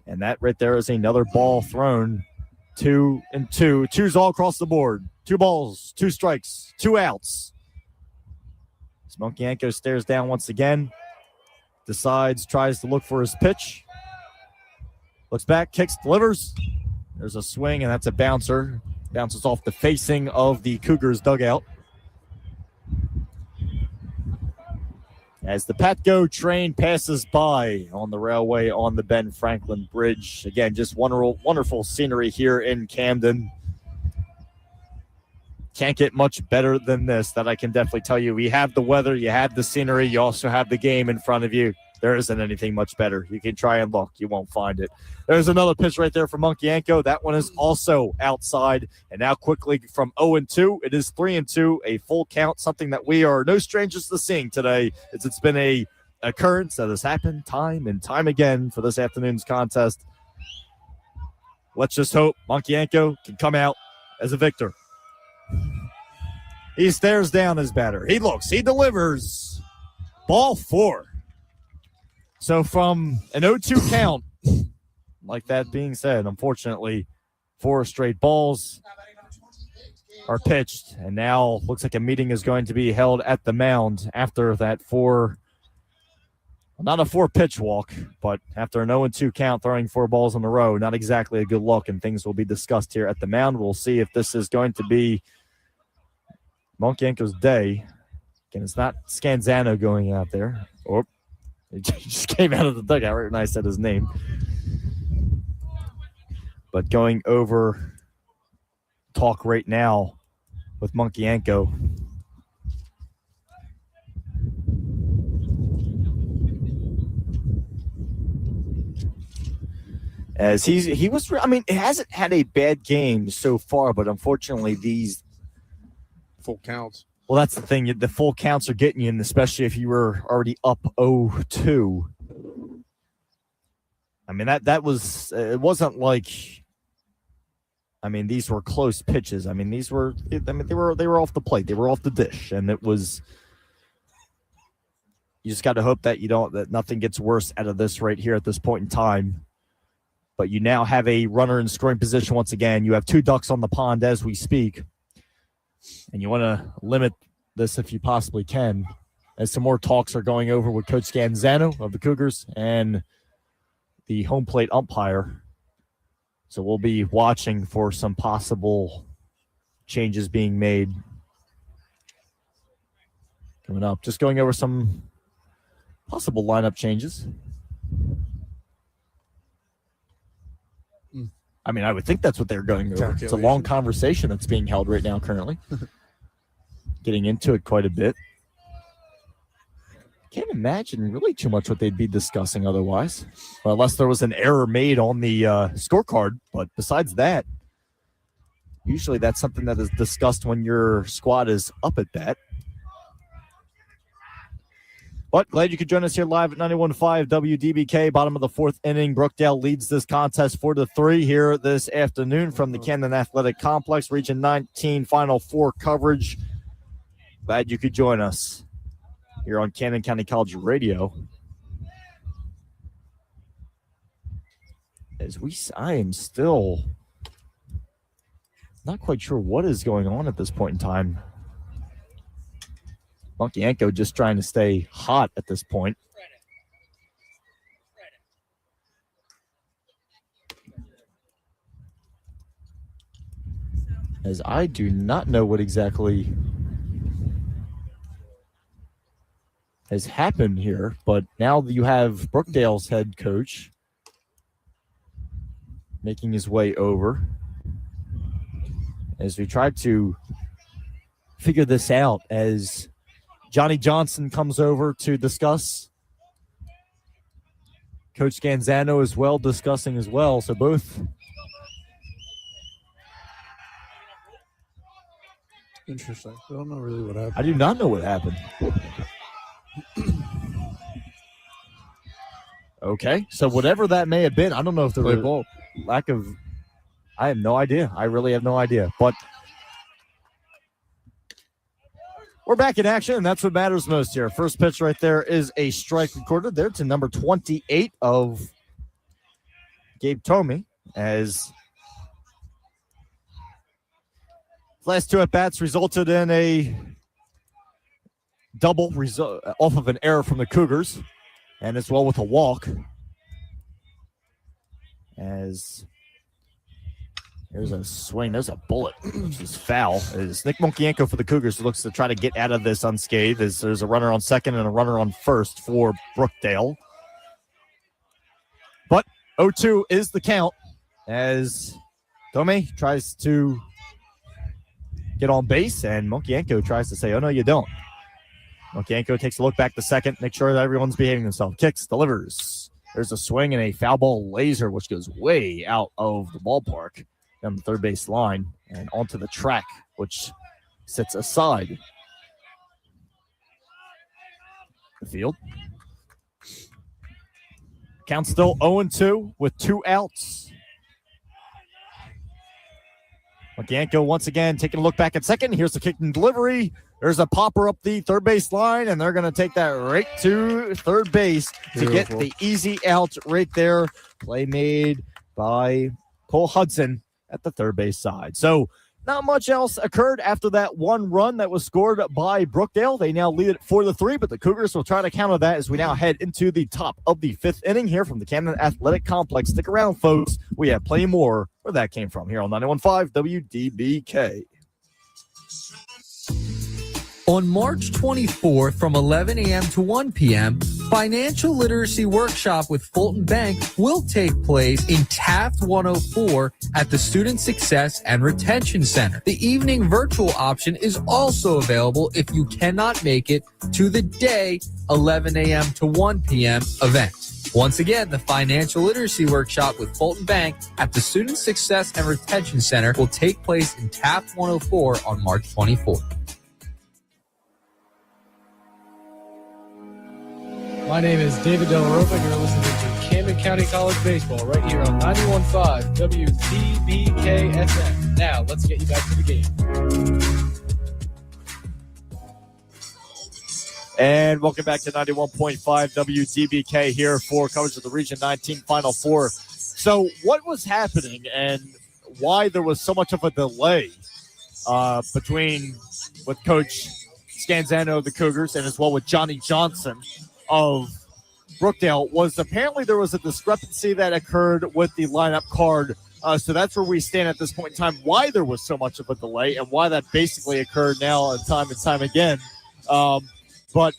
And that right there is another ball thrown. 2-2. Two's all across the board. 2 balls, 2 strikes, 2 outs. As Monkienko stares down once again. Decides, tries to look for his pitch. Looks back, kicks, delivers. There's a swing, and that's a bouncer. Bounces off the facing of the Cougars dugout. As the Patco train passes by on the railway on the Ben Franklin Bridge. Again, just wonderful scenery here in Camden. Can't get much better than this, that I can definitely tell you. We have the weather, you have the scenery, you also have the game in front of you. There isn't anything much better. You can try and look. You won't find it. There's another pitch right there for Monkienko. That one is also outside. And now quickly from 0-2, it is 3-2, a full count, something that we are no strangers to seeing today. It's been a occurrence that has happened time and time again for this afternoon's contest. Let's just hope Monkienko can come out as a victor. He stares down his batter. He looks. He delivers. Ball 4. So from an 0-2 count, like that being said, unfortunately, 4 straight balls are pitched. And now looks like a meeting is going to be held at the mound after that not a 4-pitch walk, but after an 0-2 count, throwing 4 balls in a row, not exactly a good look, and things will be discussed here at the mound. We'll see if this is going to be Monkienko's day. Again, it's not Scanzano going out there. Or it just came out of the dugout right when I said his name. But going over talk right now with Monkienko. As he was, I mean, it hasn't had a bad game so far, but unfortunately these full counts. Well, that's the thing. The full counts are getting you, and especially if you were already up 0-2. I mean, that was, it wasn't like, I mean, these were close pitches. I mean, they were off the plate. They were off the dish, and it was, you just got to hope that that nothing gets worse out of this right here at this point in time. But you now have a runner in scoring position once again. You have 2 ducks on the pond as we speak. And you want to limit this if you possibly can, as some more talks are going over with Coach Scanzano of the Cougars and the home plate umpire. So we'll be watching for some possible changes being made coming up. Just going over some possible lineup changes. I mean, I would think that's what they're going over. It's a long conversation that's being held right now currently. Getting into it quite a bit. Can't imagine really too much what they'd be discussing otherwise. Well, unless there was an error made on the scorecard. But besides that, usually that's something that is discussed when your squad is up at bat. But glad you could join us here live at 91.5 WDBK. Bottom of the fourth inning. Brookdale leads this contest 4-3 here this afternoon from the Camden Athletic Complex. Region 19 Final Four coverage. Glad you could join us here on Camden County College Radio. I am still not quite sure what is going on at this point in time. Monkienko just trying to stay hot at this point. as I do not know what exactly has happened here, but now you have Brookdale's head coach making his way over as we try to figure this out as Johnny Johnson comes over to discuss. Coach Scanzano as well discussing as well. So both. Interesting. I don't know really what happened. I do not know what happened. Okay, so whatever that may have been, I don't know if there was lack of. I have no idea. I really have no idea. But we're back in action, and that's what matters most here. First pitch right there is a strike recorded there to number 28 of Gabe Tomey, as last two at-bats resulted in a double off of an error from the Cougars, and as well with a walk. As there's a swing, there's a bullet, which is foul. As Nick Monkienko for the Cougars looks to try to get out of this unscathed, as there's a runner on second and a runner on first for Brookdale. But 0-2 is the count as Tomey tries to get on base, and Monkienko tries to say, oh, no, you don't. Monkienko takes a look back to second, make sure that everyone's behaving themselves. Kicks, delivers. There's a swing and a foul ball laser, which goes way out of the ballpark down the third base line and onto the track, which sits aside the field. Count still 0-2 with 2 outs. Monkienko once again taking a look back at second. Here's the kick and delivery. There's a popper up the third base line, and they're going to take that right to third base to get the easy out right there. Play made by Cole Hudson at the third base side. So not much else occurred after that one run that was scored by Brookdale. They now lead it 4-3, but the Cougars will try to counter that as we now head into the top of the 5th inning here from the Camden Athletic Complex. Stick around, folks. We have plenty more where that came from here on 91.5 WDBK. On March 24th from 11 a.m. to 1 p.m., Financial Literacy Workshop with Fulton Bank will take place in Taft 104 at the Student Success and Retention Center. The evening virtual option is also available if you cannot make it to the day 11 a.m. to 1 p.m. event. Once again, the Financial Literacy Workshop with Fulton Bank at the Student Success and Retention Center will take place in Taft 104 on March 24th. My name is David Del Ropa, and you're listening to Camden County College Baseball right here on 91.5 WDBK-FM. Now, let's get you back to the game. And welcome back to 91.5 WDBK here for coverage of the Region 19 Final Four. So what was happening and why there was so much of a delay between with Coach Scanzano of the Cougars and as well with Johnny Johnson of Brookdale was apparently there was a discrepancy that occurred with the lineup card. So that's where we stand at this point in time, why there was so much of a delay and why that basically occurred now and time again. But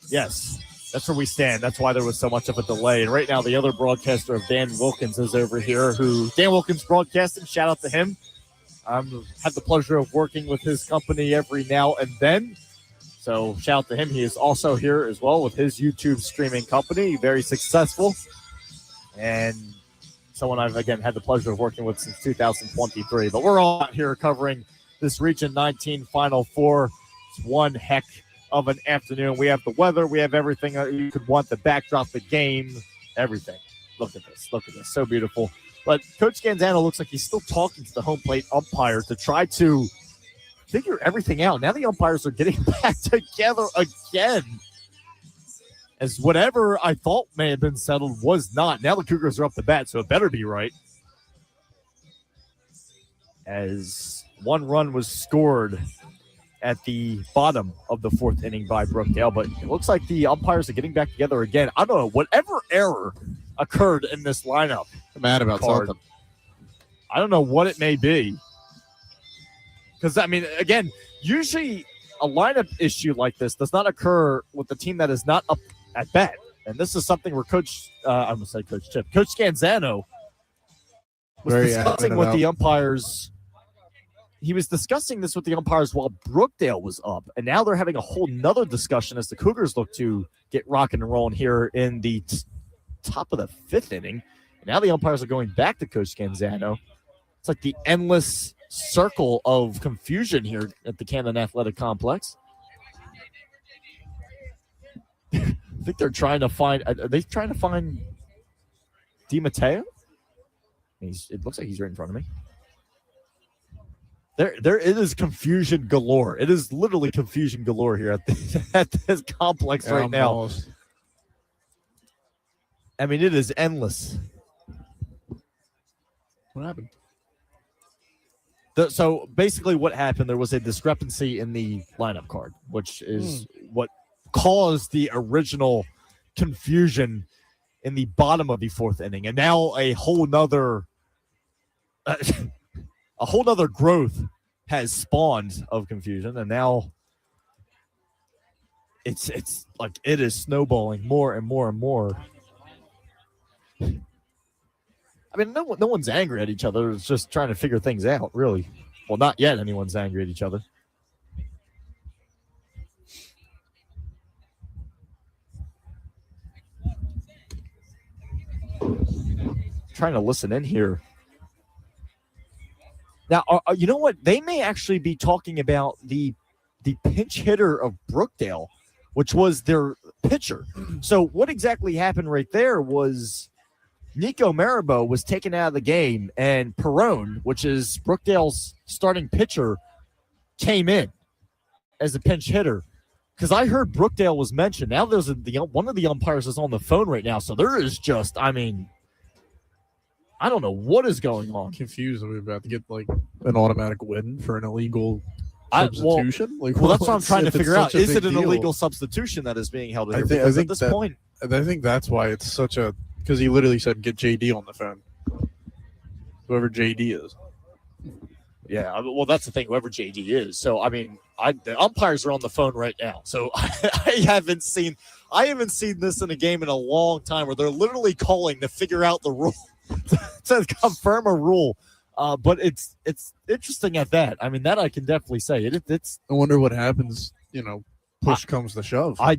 yes, that's where we stand. That's why there was so much of a delay. And right now the other broadcaster of Dan Wilkins is over here, who Dan Wilkins broadcasting. Shout out to him. I've had the pleasure of working with his company every now and then. So shout out to him. He is also here as well with his YouTube streaming company. Very successful. And someone I've, again, had the pleasure of working with since 2023. But we're all out here covering this Region 19 Final Four. It's one heck of an afternoon. We have the weather. We have everything that you could want, the backdrop, the game, everything. Look at this. Look at this. So beautiful. But Coach Scanzano looks like he's still talking to the home plate umpire to try to figure everything out. Now the umpires are getting back together again, as whatever I thought may have been settled was not. Now the Cougars are up the bat, so it better be right. As one run was scored at the bottom of the 4th inning by Brookdale, but it looks like the umpires are getting back together again. I don't know, whatever error occurred in this lineup. I'm mad about something. I don't know what it may be. Because, I mean, again, usually a lineup issue like this does not occur with the team that is not up at bat. And this is something where Coach Scanzano was discussing with the umpires. He was discussing this with the umpires while Brookdale was up. And now they're having a whole nother discussion as the Cougars look to get rocking and rolling here in the top of the 5th inning. And now the umpires are going back to Coach Scanzano. It's like the endless circle of confusion here at the Camden Athletic Complex. I think they're trying to find. Are they trying to find DiMatteo? It looks like he's right in front of me. There it is confusion galore. It is literally confusion galore here at this complex right now. I mean, it is endless. What happened? So basically what happened, there was a discrepancy in the lineup card, which is what caused the original confusion in the bottom of the 4th inning. And now a whole nother growth has spawned of confusion. And now it's like it is snowballing more and more and more. I mean, no one's angry at each other. It's just trying to figure things out, really. Well, not yet anyone's angry at each other. Trying to listen in here. Now, you know what? They may actually be talking about the pinch hitter of Brookdale, which was their pitcher. So what exactly happened right there was Nico Marabo was taken out of the game, and Perrone, which is Brookdale's starting pitcher, came in as a pinch hitter. Because I heard Brookdale was mentioned. Now there's one of the umpires is on the phone right now, so there is just, I mean, I don't know what is going on. Confused. Are we about to get like an automatic win for an illegal substitution? Well, that's what I'm trying to figure out. Is it an illegal substitution that is being held here? I think at this point, I think that's why it's such a. Because he literally said, get JD on the phone. Whoever JD is. Yeah, well, that's the thing, whoever JD is. So, I mean, the umpires are on the phone right now. So, I haven't seen this in a game in a long time where they're literally calling to figure out the rule, to confirm a rule. But it's interesting at that. I mean, that I can definitely say. It's. I wonder what happens, push comes to shove. I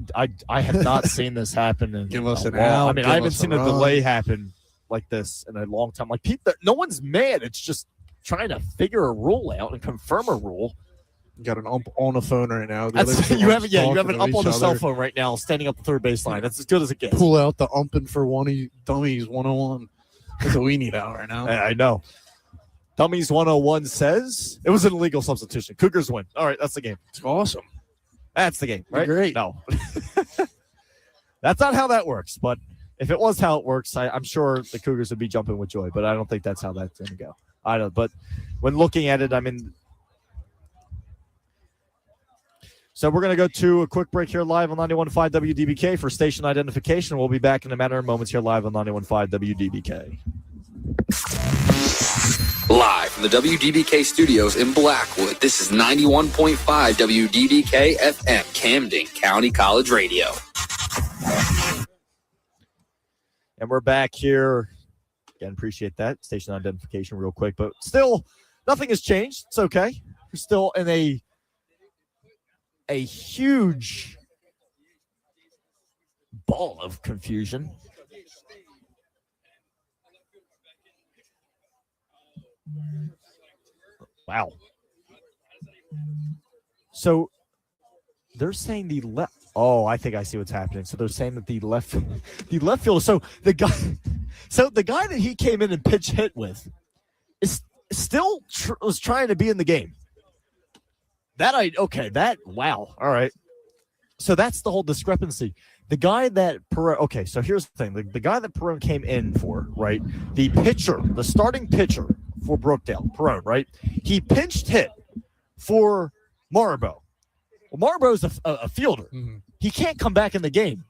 have not seen this happen in give us an out. out. I mean, I haven't seen a delay happen like this in a long time. Like no one's mad. It's just trying to figure a rule out and confirm a rule. You got an ump on the phone right now. You have an ump on the cell phone right now, standing up the third baseline. That's as good as it gets. Pull out the umping for dummies 101. That's what we need out right now. I know. Dummies 101 says it was an illegal substitution. Cougars win. All right, that's the game. It's awesome. That's the game, right? Great. No. That's not how that works. But if it was how it works, I'm sure the Cougars would be jumping with joy. But I don't think that's how that's going to go. I don't. But when looking at it, I mean. So we're going to go to a quick break here live on 91.5 WDBK for station identification. We'll be back in a matter of moments here live on 91.5 WDBK. Live from the WDBK studios in Blackwood, this is 91.5 WDBK-FM, Camden County College Radio. And we're back here. Again, appreciate that. Station identification real quick. But still, nothing has changed. It's okay. We're still in a huge ball of confusion. Wow. So they're saying the left. Oh, I think I see what's happening. So they're saying that the left fielder. So the guy that he came in and pitch hit with is still was trying to be in the game. Wow. All right. So that's the whole discrepancy. The guy that Perrone, okay, so here's the thing. The guy that Perrone came in for, right? The pitcher, the starting pitcher for Brookdale, Perrone, right? He pinched hit for Marabo. Well, Marabo's a fielder. Mm-hmm. He can't come back in the game.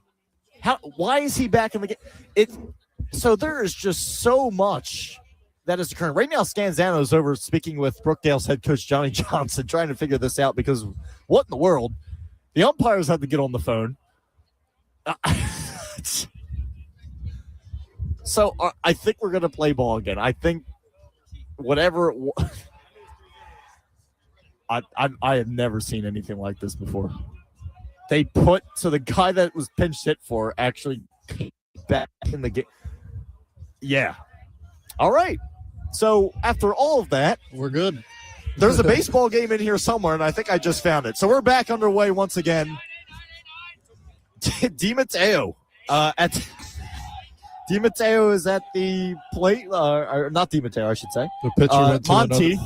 Why is he back in the game? So there is just so much that is occurring. Right now, Scanzano is over speaking with Brookdale's head coach, Johnny Johnson, trying to figure this out because what in the world? The umpires had to get on the phone. So I think we're going to play ball again. I think whatever I have never seen anything like this before. They put so the guy that was pinch hit for actually came back in the game. Yeah. All right. So after all of that, we're good. There's a baseball game in here somewhere, and I think I just found it. So we're back underway once again. DiMatteo DiMatteo is at the plate, or not DiMatteo, I should say. The pitcher Monty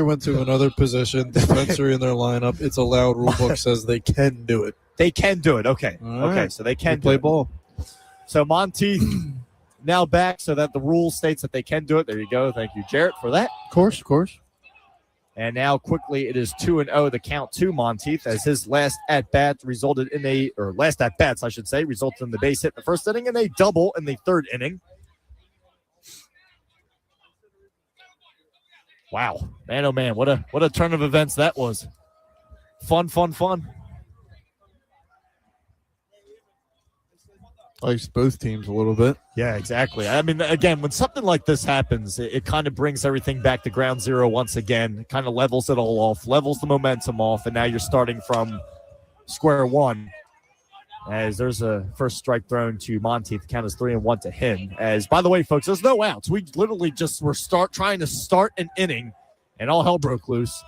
went to another position. Dispensary in their lineup. It's allowed. Rulebook says they can do it. They can do it. Okay. All okay. right. So they can play do it. ball. So Monteith now back so that the rule states that they can do it. There you go. Thank you, Jarrett, for that. Of course. And now quickly it is 2-0 the count to Monteith as his last at-bats, resulted in the base hit in the first inning and a double in the third inning. Wow. Man, oh man, what a turn of events that was. Fun. Likes both teams a little bit. Yeah, exactly. I mean, again, when something like this happens, it kind of brings everything back to ground zero once again. It kind of levels it all off, levels the momentum off, and now you're starting from square one. As there's a first strike thrown to Monteith, the count is 3-1 to him. As, by the way, folks, there's no outs. We literally just were trying to start an inning, and all hell broke loose.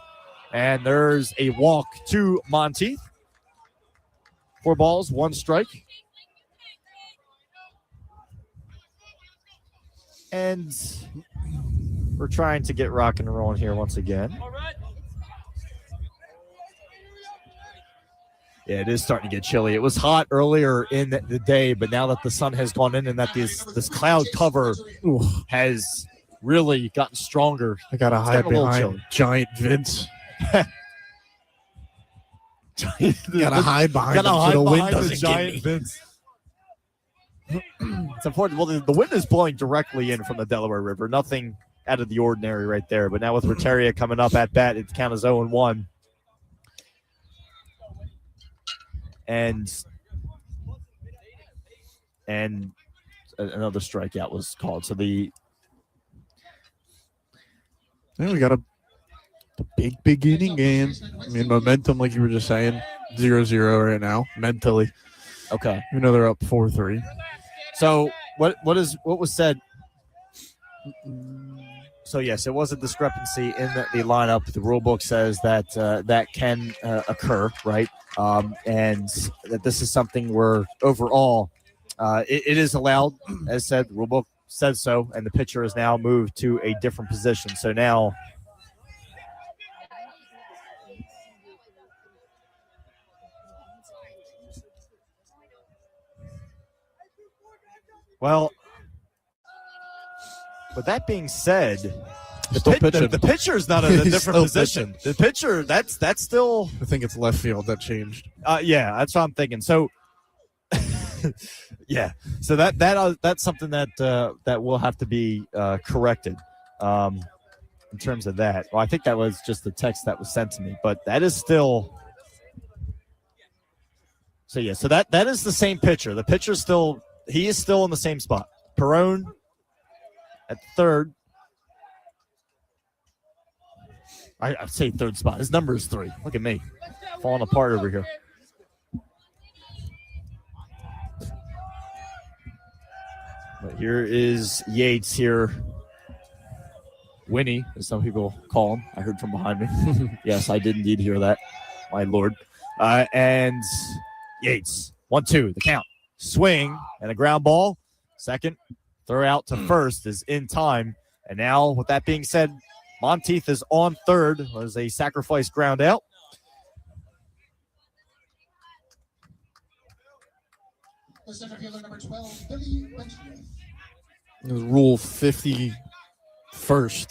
And there's a walk to Monteith. 4 balls, 1 strike. And we're trying to get rocking and rolling here once again. Yeah, it is starting to get chilly. It was hot earlier in the day, but now that the sun has gone in and that this cloud cover has really gotten stronger. I got to hide behind Giant Vince. Got to hide behind him so the wind doesn't get me. Vince. It's important. Well, the wind is blowing directly in from the Delaware River. Nothing out of the ordinary right there. But now with Rotaria coming up at bat, its count is 0-1. And another strikeout was called. So we got a big inning game. I mean, momentum, like you were just saying, 0-0 right now, mentally. Okay. You know they're up 4-3. So what was said? So yes, it was a discrepancy in the lineup. The rule book says that that can occur, right? And that this is something where overall it is allowed, as said. The rule book says so, and the pitcher is now moved to a different position. So now. Well, with that being said, the pitcher is not in a different position. The pitcher, that's still. I think it's left field that changed. Yeah, that's what I'm thinking. So, yeah, so that's something that will have to be corrected in terms of that. Well, I think that was just the text that was sent to me, but that is still. So yeah, so that is the same pitcher. The pitcher's still. He is still in the same spot. Perone at third. I'd say third spot. His number is 3. Look at me. Falling apart over here. But here is Yates here. Winnie, as some people call him. I heard from behind me. Yes, I did indeed hear that. My Lord. And Yates. 1-2, the count. Swing and a ground ball. Second, throw out to first is in time. And now, with that being said, Monteith is on third. Was a sacrifice ground out. The center fielder, number 12, Billy Benjamin. It was Rule 51st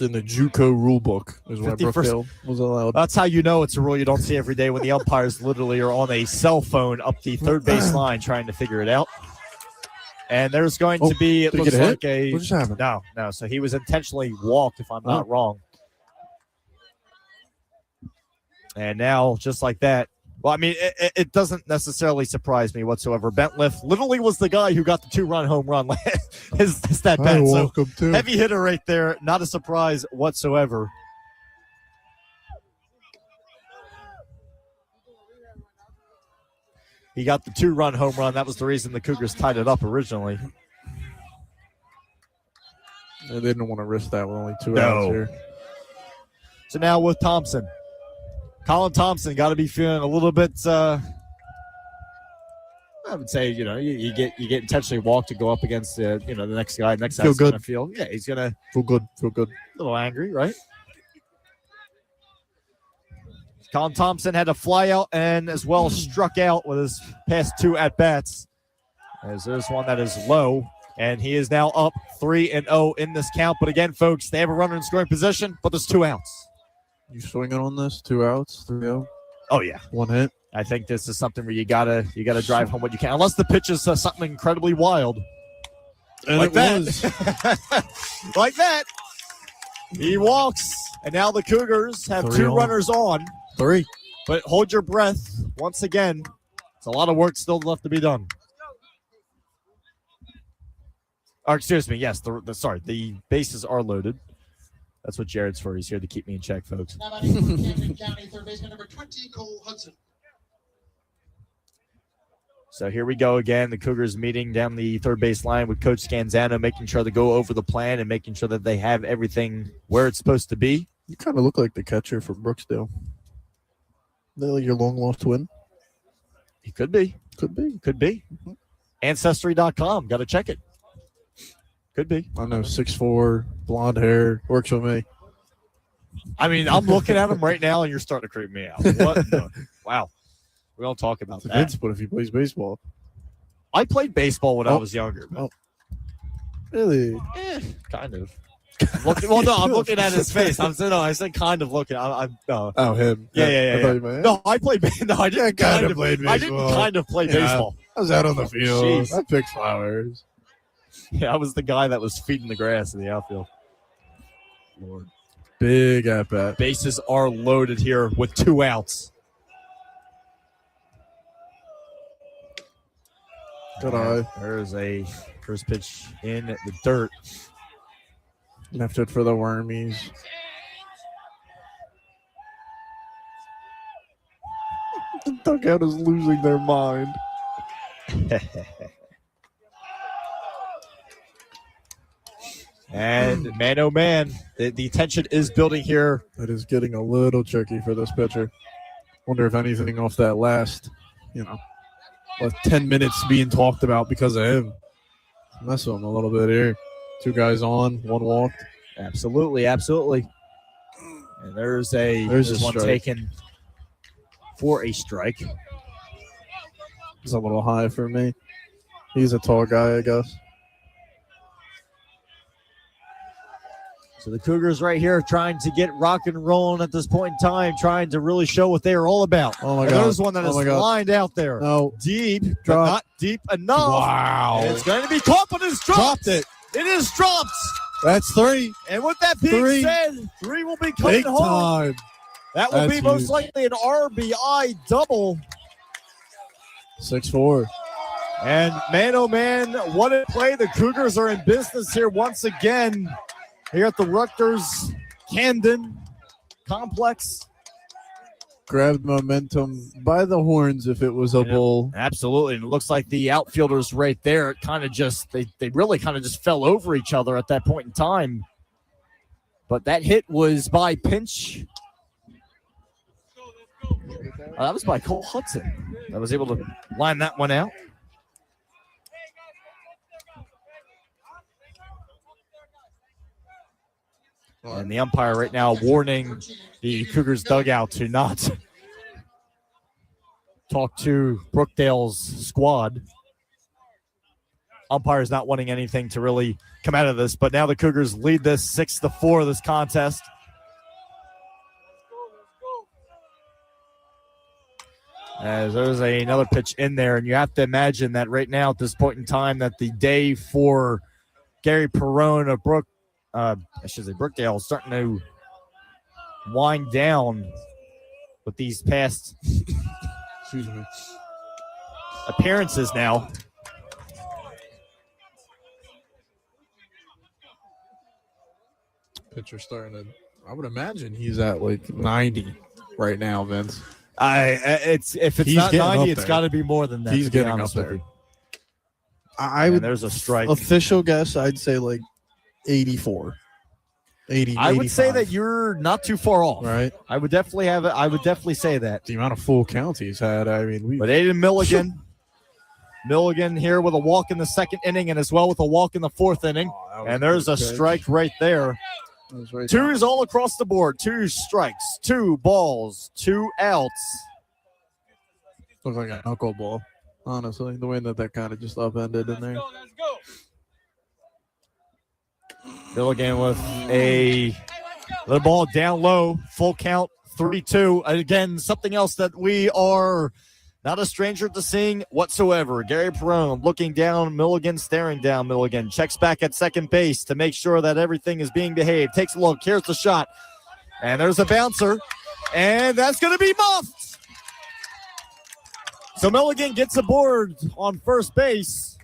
in the JUCO rule book is why Brookdale was allowed. That's how you know it's a rule you don't see every day when the umpires literally are on a cell phone up the third base line trying to figure it out. And there's going to be, it did he looks get like hit? What just happened? No. So he was intentionally walked, if I'm not wrong. And now, just like that, well, I mean, it doesn't necessarily surprise me whatsoever. Bentliff literally was the guy who got the 2-run home run. his stat bat. So heavy hitter right there. Not a surprise whatsoever. He got the 2-run home run. That was the reason the Cougars tied it up originally. They didn't want to risk that with only 2 outs here. So now with Thompson. Colin Thompson got to be feeling a little bit, I would say, you get intentionally walked to go up against, the next guy. Next guy's going to feel, he's going to feel good. A little angry, right? Colin Thompson had to fly out and as well struck out with his past 2 at-bats. As there's one that is low, and he is now up 3-0 in this count. But again, folks, they have a runner in scoring position, but there's 2 outs. You swinging on this? 2 outs, 3-0? Oh, yeah. 1 hit. I think this is something where you gotta drive home what you can, unless the pitch is something incredibly wild. And like it that. was. Like that. He walks, and now the Cougars have 3 2 on. runners on. 3. But hold your breath. Once again, it's a lot of work still left to be done. Or excuse me, yes, the bases are loaded. That's what Jared's for. He's here to keep me in check, folks. Now batting for Camden County, third baseman number 20, Cole Hudson. So here we go again. The Cougars meeting down the third base line with Coach Scanzano, making sure to go over the plan and making sure that they have everything where it's supposed to be. You kind of look like the catcher from Brooksdale. They're like your long-lost twin. He could be. Could be. Could be. Ancestry.com. Got to check it. Could be. I know, 6'4", blonde hair, works with me. I mean, I'm looking at him right now, and you're starting to creep me out. What? Wow. We don't talk about that. Vince, but if he plays baseball. I played baseball when I was younger. Oh. Really? Kind of. I'm looking at his face. I said kind of looking. Oh, him. Yeah. I thought you meant- No, I played. No, I didn't kind of played I didn't baseball. kind of play Yeah. baseball. I was out on the field. Jeez. I picked flowers. Yeah, I was the guy that was feeding the grass in the outfield. Lord. Big at bat. Bases are loaded here with 2 outs. Good eye. There's a first pitch in the dirt. Left it for the Wormies. The dugout is losing their mind. And man, oh man, the tension is building here. It is getting a little tricky for this pitcher. Wonder if anything off that last, 10 minutes being talked about because of him. Mess with him a little bit here. 2 guys on, 1 walked. Absolutely. And there's one strike. taken for a strike. It's a little high for me. He's a tall guy, I guess. So the Cougars right here trying to get rock and rolling at this point in time, trying to really show what they are all about. Oh, my And God. There's one that is lined out there. No. Deep, but Drop. not deep enough. Wow. And it's going to be caught, but it's dropped. Dropped it. It is dropped. That's 3. And with that being 3. said, 3 will be coming Big home. time. That will That's be most huge. likely an RBI double. 6-4. And man, oh man, what a play. The Cougars are in business here once again here at the Rutgers Camden Complex. Grabbed momentum by the horns if it was a bull. Absolutely. And it looks like the outfielders right there, it kind of just, they really kind of just fell over each other at that point in time. But that hit was by Pinch. That was by Cole Hudson. That was able to line that one out. And the umpire right now warning the Cougars dugout to not talk to Brookdale's squad. Umpire is not wanting anything to really come out of this, but now the Cougars lead this 6-4 this contest. As there's another pitch in there, and you have to imagine that right now at this point in time that the day for Gary Perrone of Brookdale is starting to wind down with these past appearances now. Pitcher starting to, I would imagine he's at like 90 right now, Vince. If it's He's not getting 90, up it's there. got to be more than that. He's to be getting up honest with there. you. I And would. there's a strike. Official guess, I'd say like 84. 80. I would say 85. that you're not too far off. Right. I would definitely have it. I would definitely say that. The amount of full counts he's had. I mean, But Aiden Milligan here with a walk in the second inning and as well with a walk in the fourth inning. And there's a strike right there. Twos all across the board. 2 strikes, 2 balls, 2 outs. Looks like a knuckleball, honestly, the way that kind of just upended in there. Milligan with a little ball down low, full count, 3-2. Again, something else that we are not a stranger to seeing whatsoever. Gary Perrone looking down, Milligan staring down Milligan. Checks back at second base to make sure that everything is being behaved. Takes a look. Here's the shot. And there's a bouncer. And that's going to be muffed. So Milligan gets aboard on first base.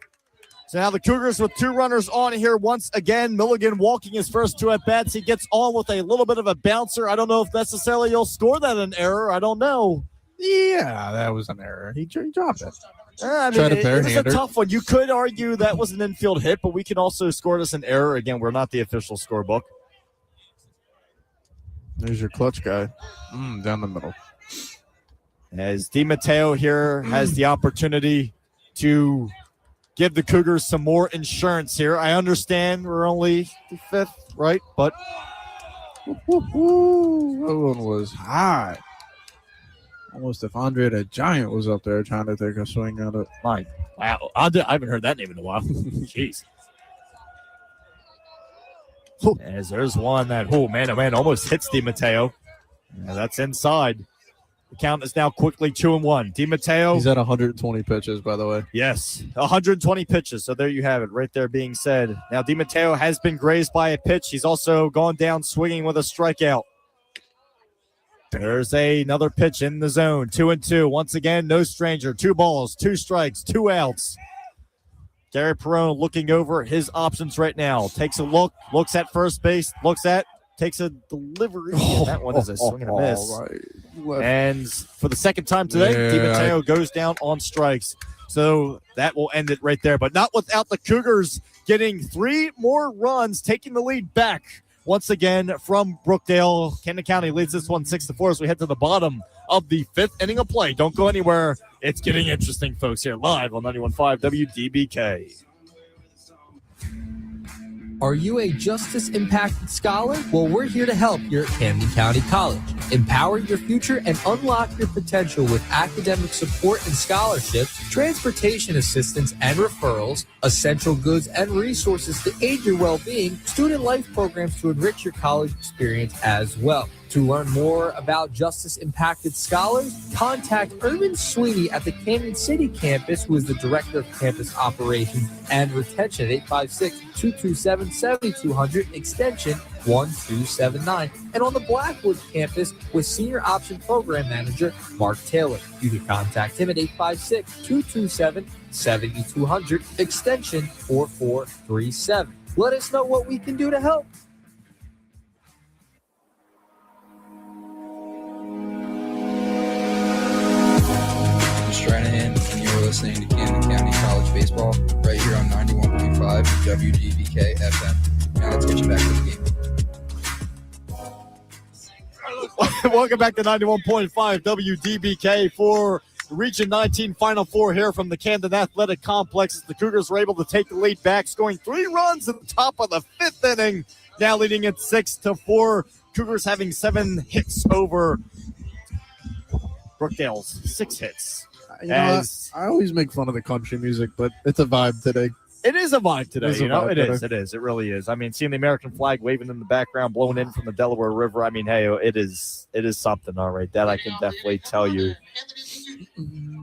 So now the Cougars with 2 runners on here once again. Milligan walking his first 2 at-bats. He gets on with a little bit of a bouncer. I don't know if necessarily he'll score that an error. I don't know. Yeah, that was an error. He dropped it. I mean, Tried to it was a barehander. tough one. You could argue that was an infield hit, but we can also score it as an error. Again, we're not the official scorebook. There's your clutch guy. Down the middle. As DiMatteo here has the opportunity to give the Cougars some more insurance here. I understand we're only the 5th, right? But that one was high. Almost if Andre the Giant was up there trying to take a swing at it. Wow. I haven't heard that name in a while. Jeez. As there's one that, oh man, almost hits DiMatteo. Yeah, that's inside. The count is now quickly 2-1. DiMatteo. He's at 120 pitches, by the way. Yes, 120 pitches. So there you have it, right there being said. Now DiMatteo has been grazed by a pitch. He's also gone down swinging with a strikeout. There's another pitch in the zone. 2-2. Once again, no stranger. 2 balls, 2 strikes, 2 outs. Gary Perrone looking over his options right now. Takes a look, looks at first base, takes a delivery. And that one is a swing and a miss. Right. And for the second time today, DiMatteo goes down on strikes. So that will end it right there. But not without the Cougars getting 3 more runs, taking the lead back once again from Brookdale. Camden County leads this one 6-4 as we head to the bottom of the 5th inning of play. Don't go anywhere. It's getting interesting, folks, here live on 91.5 WDBK. Are you a justice-impacted scholar? Well, we're here to help here at Camden County College. Empower your future and unlock your potential with academic support and scholarships, transportation assistance and referrals, essential goods and resources to aid your well-being, student life programs to enrich your college experience as well. To learn more about justice-impacted scholars, contact Erwin Sweeney at the Kansas City campus, who is the Director of Campus Operations and Retention at 856-227-7200, extension 1279. And on the Blackwood campus with Senior Option Program Manager Mark Taylor. You can contact him at 856-227-7200, extension 4437. Let us know what we can do to help. Stranahan, and you're listening to Camden County College Baseball right here on 91.5 WDBK-FM. Now let's get you back to the game. Welcome back to 91.5 WDBK for Region 19 Final Four here from the Camden Athletic Complex. As the Cougars were able to take the lead back, scoring 3 runs at the top of the 5th inning, now leading it 6-4. Cougars having 7 hits over Brookdale's 6 hits. You know, I always make fun of the country music, but it's a vibe today. It is a vibe today. It's a You know, vibe it is. today. It is. It really is. I mean, seeing the American flag waving in the background, blowing in from the Delaware River. I mean, hey, it is something. All right, that I can definitely tell you.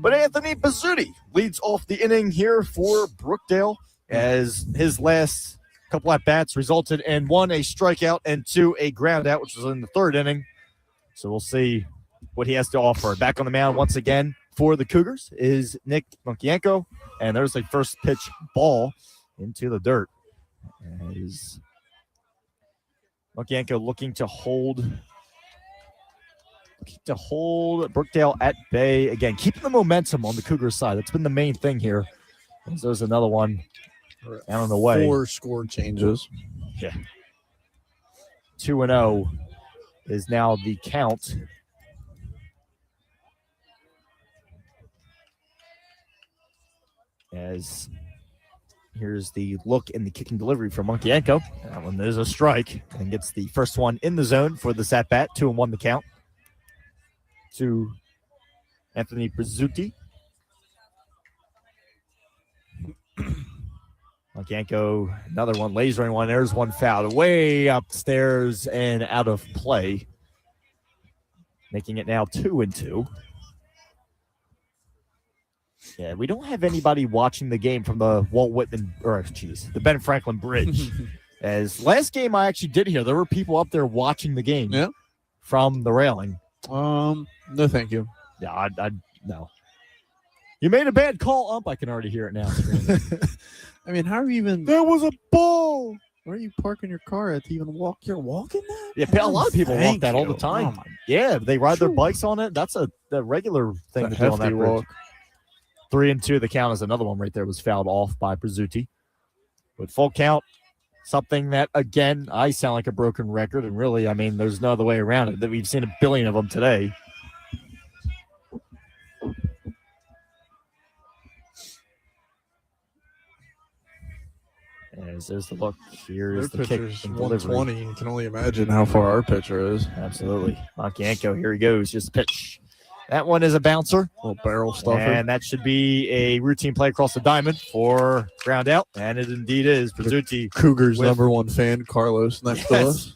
But Anthony Pizzuti leads off the inning here for Brookdale as his last couple at bats resulted in 1, a strikeout, and 2, a ground out, which was in the third inning. So we'll see what he has to offer. Back on the mound once again for the Cougars is Nick Monkienko, and there's a first pitch ball into the dirt. As Monkienko looking to hold Brookdale at bay. Again, keeping the momentum on the Cougars side. That's been the main thing here. As there's another one down on the way. 4 score changes. Yeah. 2-0 is now the count. As here's the look in the kicking delivery from Monkienko. That one is a strike and gets the first one in the zone for the at bat. 2-1 the count to Anthony Pizzuti. Monkienko, another one, lasering one. There's one foul way upstairs and out of play, making it now 2-2. Yeah, we don't have anybody watching the game from the the Ben Franklin Bridge. As last game I actually did hear, there were people up there watching the game from the railing. No, thank you. Yeah, I no. You made a bad call, ump. I can already hear it now. I mean, how are you even? There was a ball. Where are you parking your car at to even walk? You're walking that? Yeah, a lot of people walk that all the you. time. Oh, Yeah, they ride their bikes on it. That's a regular thing to do on that bridge. walk. 3-2. The count is another one right there was fouled off by Pizzuti. With full count, something that, again, I sound like a broken record. And really, I mean, there's no other way around it. That we've seen a billion of them today. As there's the look. Here's the kick. Pitcher's and delivery. 120. You can only imagine how far our pitcher is. Absolutely. Monkienko, here he goes. Just a pitch. That one is a bouncer. Little barrel stuffer. And that should be a routine play across the diamond for ground out. And it indeed is. Pizzuti. Cougars' #1 fan, Carlos, next to us.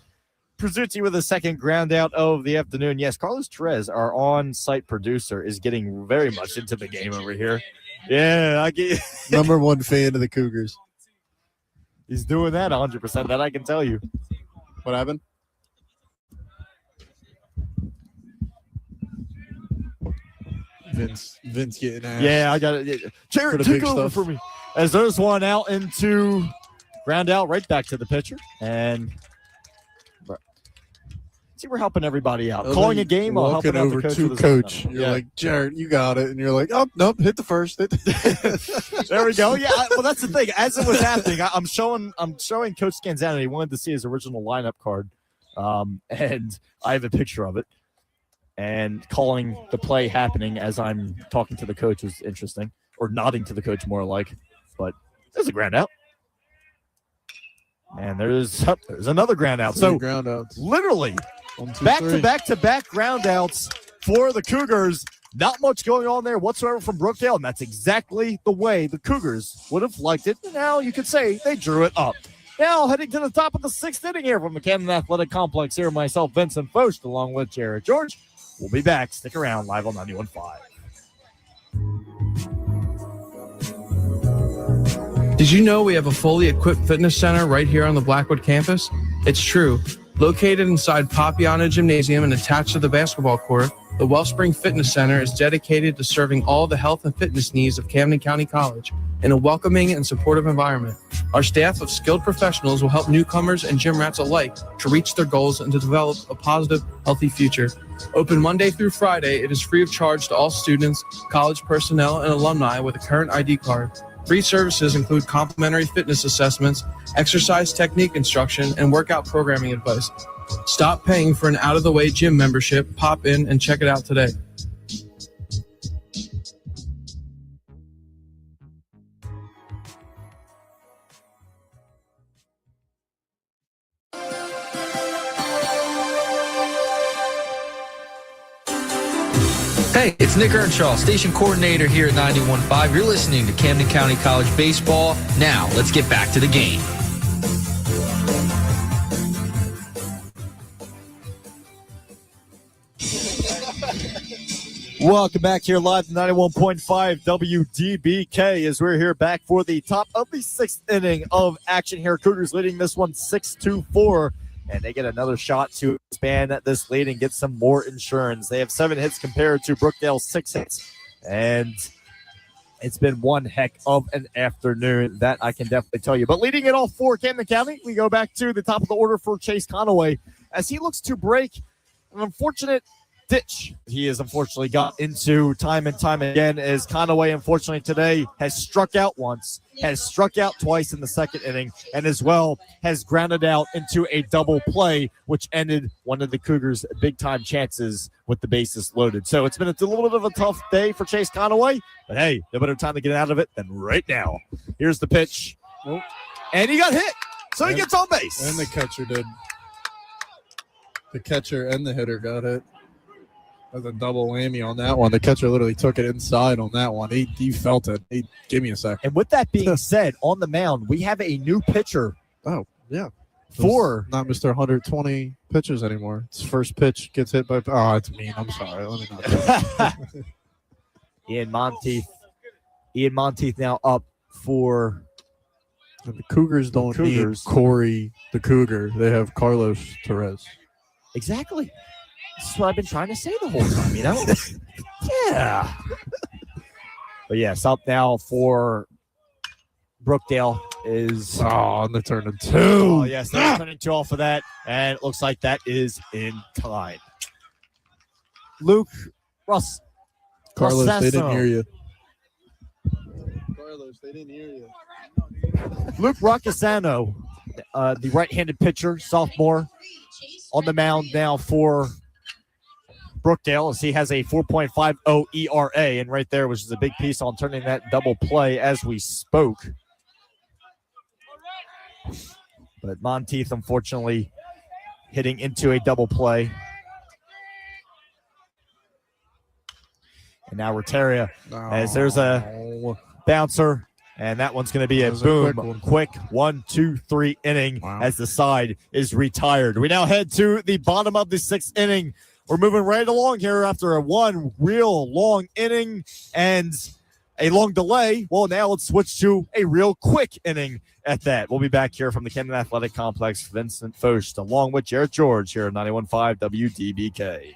Pizzuti with a second ground out of the afternoon. Yes, Carlos Terez, our on-site producer, is getting very much into the game over here. Yeah, I get #1 fan of the Cougars. He's doing that 100%. That I can tell you. What happened? Vince getting asked. Yeah, I got it. Jared, take over for me. As there's one out into ground out, right back to the pitcher. And see, we're helping everybody out. Calling a game while helping out over the coach to with his coach. own. You're Yeah. like, Jared, you got it. And you're like, oh, nope, hit the first. There we go. Yeah, well, that's the thing. As it was happening, I'm showing Coach Scanzano. He wanted to see his original lineup card, and I have a picture of it. And calling the play happening as I'm talking to the coach was interesting, or nodding to the coach more like. But there's a ground out, and there's another ground out. So ground outs. Literally, 1, 2, back 3. to back to back ground outs for the Cougars. Not much going on there whatsoever from Brookdale, and that's exactly the way the Cougars would have liked it. And now you could say they drew it up. Now heading to the top of the 6th inning here from the Camden Athletic Complex. Here, myself, Vincent Focht, along with Jared George. We'll be back. Stick around live on 91.5. Did you know we have a fully equipped fitness center right here on the Blackwood campus? It's true. Located inside Papiana Gymnasium and attached to the basketball court, the Wellspring Fitness Center is dedicated to serving all the health and fitness needs of Camden County College in a welcoming and supportive environment. Our staff of skilled professionals will help newcomers and gym rats alike to reach their goals and to develop a positive, healthy future. Open Monday through Friday, it is free of charge to all students, college personnel, and alumni with a current ID card. Free services include complimentary fitness assessments, exercise technique instruction, and workout programming advice. Stop paying for an out-of-the-way gym membership. Pop in and check it out today. Hey, it's Nick Earnshaw, station coordinator here at 91.5. You're listening to Camden County College Baseball. Now, let's get back to the game. Welcome back here live to 91.5 WDBK as we're here back for the top of the sixth inning of action here. Cougars leading this one 6-4, and they get another shot to expand this lead and get some more insurance. They have 7 hits compared to Brookdale's 6 hits, and it's been one heck of an afternoon, that I can definitely tell you. But leading it all for Camden County, we go back to the top of the order for Chase Conaway as he looks to break an unfortunate ditch he has unfortunately got into time and time again, as Conaway unfortunately today has struck out once, has struck out twice in the second inning, and as well has grounded out into a double play, which ended one of the Cougars' big-time chances with the bases loaded. So it's been a little bit of a tough day for Chase Conaway, but hey, no better time to get out of it than right now. Here's the pitch, and he got hit, so he gets on base. And the catcher did. The catcher and the hitter got it. That's a double whammy on that one. The catcher literally took it inside on that one. He felt it. Give me a sec. And with that being said, on the mound, we have a new pitcher. Oh, yeah. For not Mr. 120 pitches anymore. It's first pitch gets hit by. Oh, it's mean. I'm sorry. Let me not. Ian Monteith now up for. And the Cougars don't need Corey the Cougar. They have Carlos Torres. Exactly. This is what I've been trying to say the whole time, you know? Yeah. But yes, up now for Brookdale is. Oh, and they're turning 2. Oh, yes, they're turning 2 off of that. And it looks like that is in time. Luke Russ. Carlos, Rossesso. they didn't hear you. Carlos, they didn't hear you. Luke Roccasano, the right-handed pitcher, sophomore, on the mound now for Brookdale, as he has a 4.50 ERA, and right there, which is a big piece on turning that double play as we spoke. But Monteith, unfortunately, hitting into a double play. And now Rotaria, as there's a bouncer, and that one's going to be a boom, quick 1-2-3 inning as the side is retired. We now head to the bottom of the 6th inning. We're moving right along here after a one real long inning and a long delay. Well, now let's switch to a real quick inning at that. We'll be back here from the Camden Athletic Complex. Vincent Focht along with Jared George here at 91.5 WDBK.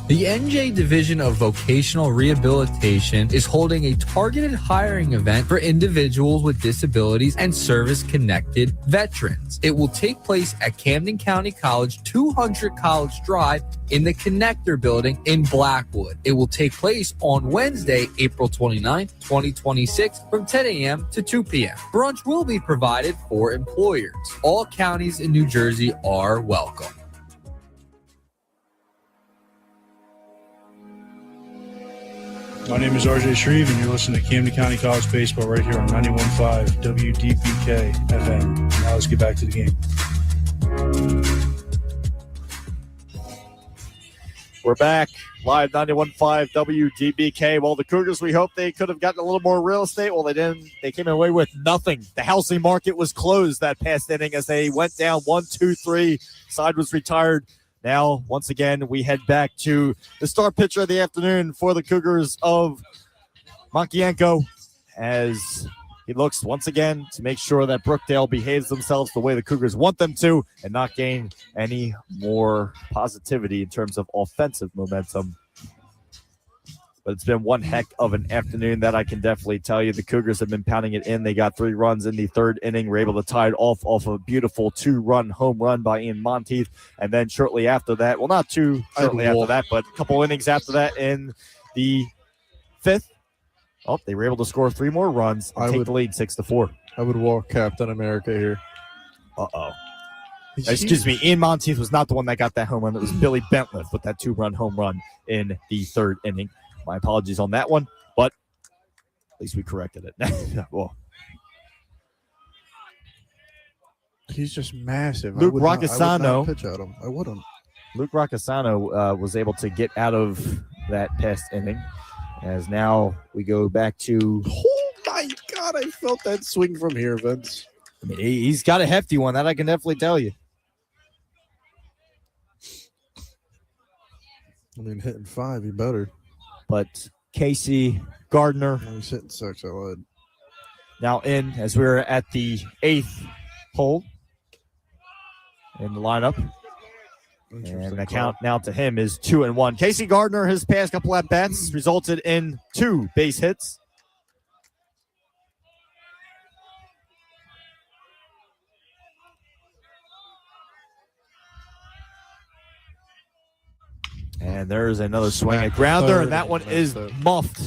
The NJ Division of Vocational Rehabilitation is holding a targeted hiring event for individuals with disabilities and service-connected veterans. It will take place at Camden County College, 200 College Drive in the Connector Building in Blackwood. It will take place on Wednesday, April 29th, 2026 from 10 a.m. to 2 p.m. Brunch will be provided for employers. All counties in New Jersey are welcome. My name is RJ Shreve, and you're listening to Camden County College Baseball right here on 91.5 WDBK-FM. Now let's get back to the game. We're back live 91.5 WDBK. Well, the Cougars, we hope they could have gotten a little more real estate. Well, they didn't. They came away with nothing. The housing market was closed that past inning as they went down 1-2-3. Side was retired. Now, once again, we head back to the star pitcher of the afternoon for the Cougars of Monkienko, as he looks once again to make sure that Brookdale behaves themselves the way the Cougars want them to and not gain any more positivity in terms of offensive momentum. But it's been one heck of an afternoon, that I can definitely tell you. The Cougars have been pounding it in. They got 3 runs in the 3rd inning. Were able to tie it off a beautiful 2-run home run by Ian Monteith. And then shortly after that, well, not too shortly after that, but a couple innings after that in the 5th, they were able to score 3 more runs and take the lead 6-4. I would walk Captain America here. Excuse me, Ian Monteith was not the one that got that home run. It was Billy Bentliff with that 2-run home run in the 3rd inning. My apologies on that one, but at least we corrected it. Well, He's just massive. Luke I would not Racasano. pitch at him. I wouldn't. Luke Racasano was able to get out of that past inning, as now we go back to. Oh my God! I felt that swing from here, Vince. I mean, he's got a hefty one, that I can definitely tell you. I mean, hitting 5, he better. But Casey Gardner. He's hitting 6, I lied. Now in, as we're at the 8th hole in the lineup. And the count now to him is 2-1. Casey Gardner, his past couple at bats resulted in 2 base hits. And there's another swing at grounder, and that one is muffed.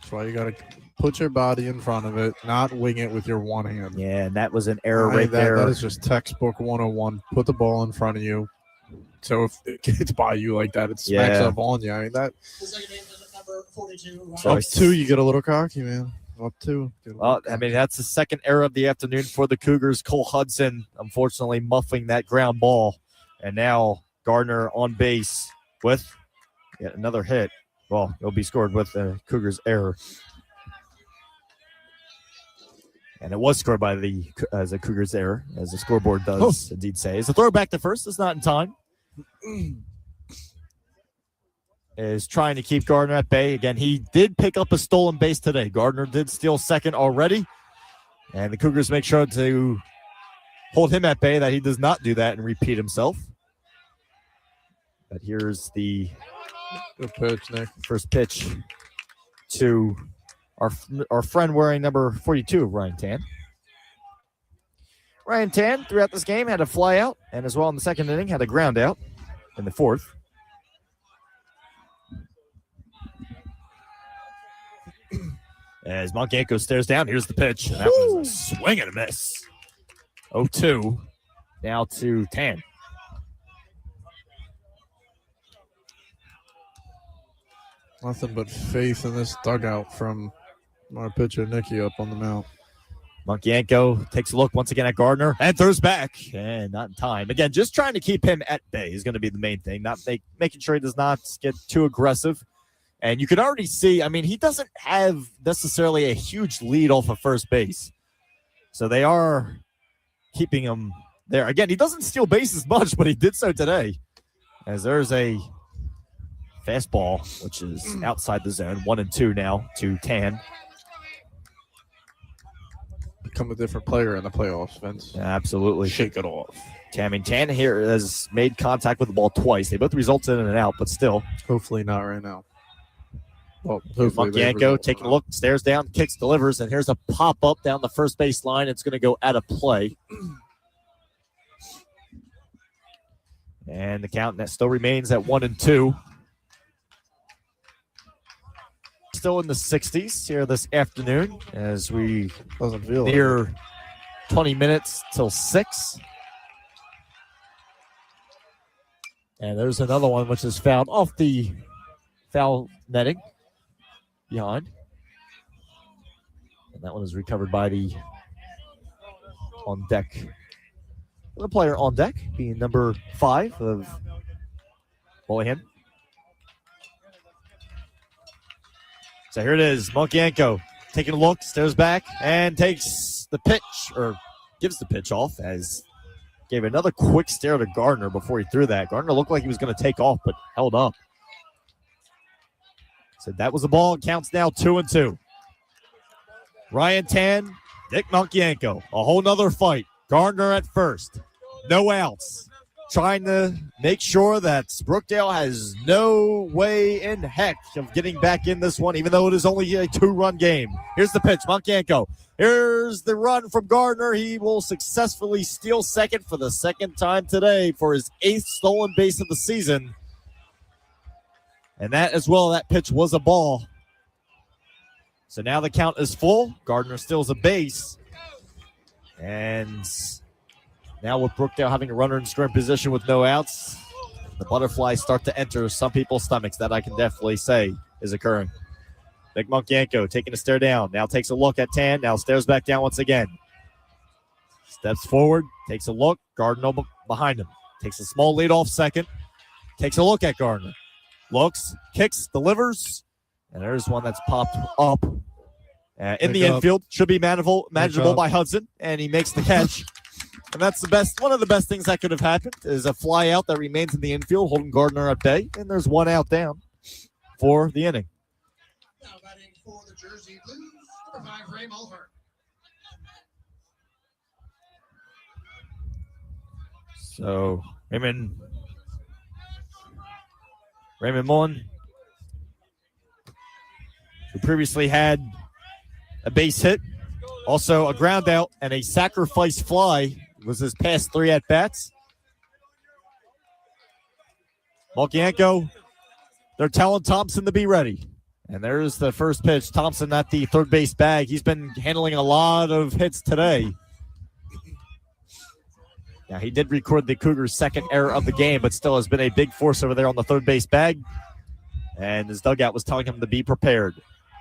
That's why you got to put your body in front of it, not wing it with your one hand. Yeah, and that was an error right there. That is just textbook 101. Put the ball in front of you. So if it gets by you like that, it smacks up on you. I mean, that. Up 2, you get a little cocky, man. Up 2. Well, I mean, that's the second error of the afternoon for the Cougars. Cole Hudson, unfortunately, muffing that ground ball. And now Gardner on base with yet another hit. Well, it'll be scored with the Cougars' error. And it was scored by as a Cougars' error, as the scoreboard does indeed say. It's a throw back to first. It's not in time. Is trying to keep Gardner at bay. Again, he did pick up a stolen base today. Gardner did steal second already. And the Cougars make sure to hold him at bay, that he does not do that and repeat himself. But here's the good pitch, Nick. First pitch to our friend wearing number 42 of Ryan Tan. Ryan Tan, throughout this game, had a fly out, and as well in the second inning, had a ground out in the 4th. As Monkenko stares down, here's the pitch. And that was a swing and a miss. 0-2. Now to Tan. Nothing but faith in this dugout from our pitcher, Nicky, up on the mound. Monkenko takes a look once again at Gardner and throws back, and not in time. Again, just trying to keep him at bay is going to be the main thing, not making sure he does not get too aggressive. And you can already see, I mean, he doesn't have necessarily a huge lead off of first base. So they are keeping him there. Again, he doesn't steal bases much, but he did so today. As there's a fastball, which is outside the zone. 1-2 now to Tan. Become a different player in the playoffs, Vince. Yeah, absolutely. Shake it off. Tan here has made contact with the ball twice. They both resulted in an out, but still. Hopefully not right now. Well, Monkenko taking a look, stares down, kicks, delivers, and here's a pop-up down the first base line. It's going to go out of play. And the count that still remains at 1-2. Still in the 60s here this afternoon as we near 20 minutes till 6. And there's another one which is fouled off the foul netting behind. And that one is recovered by the on deck. The player on deck being number 5 of Houlihan. So here it is, Monkenko taking a look, stares back, and takes the pitch, or gives the pitch off, as gave another quick stare to Gardner before he threw that. Gardner looked like he was going to take off, but held up. So that was the ball. It counts now 2-2. Ryan Tan, Nick Monkenko, a whole nother fight. Gardner at first, no outs. Trying to make sure that Brookdale has no way in heck of getting back in this one, even though it is only a 2-run game. Here's the pitch, Monkenko. Here's the run from Gardner. He will successfully steal second for the second time today for his 8th stolen base of the season. And that as well, that pitch was a ball. So now the count is full. Gardner steals a base. And now with Brookdale having a runner in scoring position with no outs, the butterflies start to enter some people's stomachs. That I can definitely say is occurring. Nick Monkenko taking a stare down. Now takes a look at Tan. Now stares back down once again. Steps forward, takes a look. Gardner behind him. Takes a small lead off second. Takes a look at Gardner. Looks, kicks, delivers. And there's one that's popped up in the infield. Should be manageable by Hudson. And he makes the catch. And that's one of the best things that could have happened is a fly out that remains in the infield, holding Gardner at bay. And there's one out down for the inning. Now batting for the Jersey Blues, number 5, Ray Mulhern. So Raymond Mullen, who previously had a base hit, also a ground out and a sacrifice fly, was his past 3 at-bats. Mulkienko, they're telling Thompson to be ready. And there's the first pitch. Thompson at the third base bag. He's been handling a lot of hits today. Now, he did record the Cougars' second error of the game, but still has been a big force over there on the third base bag. And his dugout was telling him to be prepared.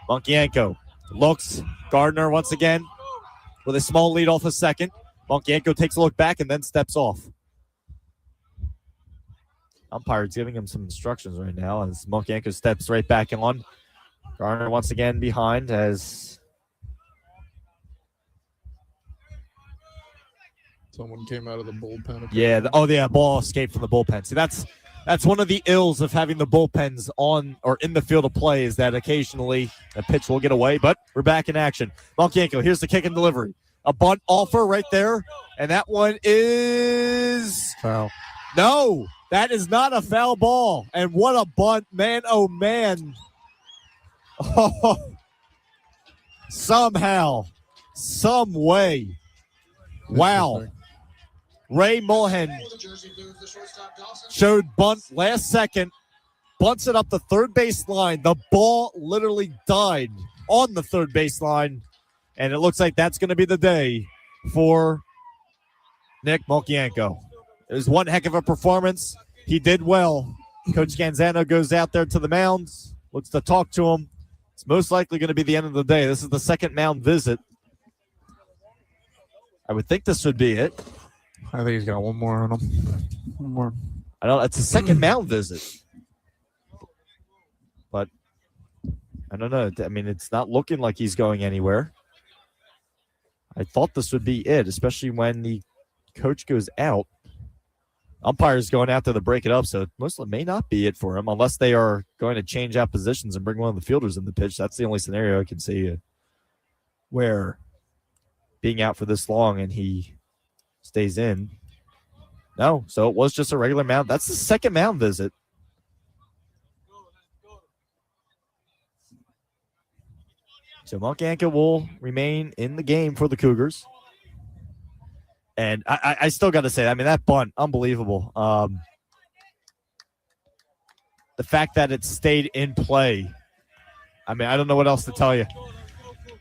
Mulkienko looks. Gardner once again with a small lead off a second. Mulkienko takes a look back and then steps off. Umpire's giving him some instructions right now as Mulkienko steps right back on. Gardner once again behind as someone came out of the bullpen. Yeah, ball escaped from the bullpen. See, that's one of the ills of having the bullpens on or in the field of play is that occasionally a pitch will get away, but we're back in action. Mulkienko, here's the kick and delivery. A bunt offer right there, and that one is foul. No, that is not a foul ball. And what a bunt, man, oh man. Oh, somehow, some way. Wow. Ray Mullen showed bunt last second, bunts it up the third base line. The ball literally died on the third base line, and it looks like that's going to be the day for Nick Mulkienko. It was one heck of a performance. He did well. Coach Scanzano goes out there to the mounds, looks to talk to him. It's most likely going to be the end of the day. This is the second mound visit. I would think this would be it. I think he's got one more on him. One more. I don't. It's a second mound visit, but I don't know. I mean, it's not looking like he's going anywhere. I thought this would be it, especially when the coach goes out. Umpire's going out there to break it up, so most of it may not be it for him unless they are going to change out positions and bring one of the fielders in the pitch. That's the only scenario I can see where being out for this long and he stays in. No, so it was just a regular mound. That's the second mound visit. So Mulkienko will remain in the game for the Cougars. And I still got to say, I mean, that bunt, unbelievable. The fact that it stayed in play, I mean, I don't know what else to tell you.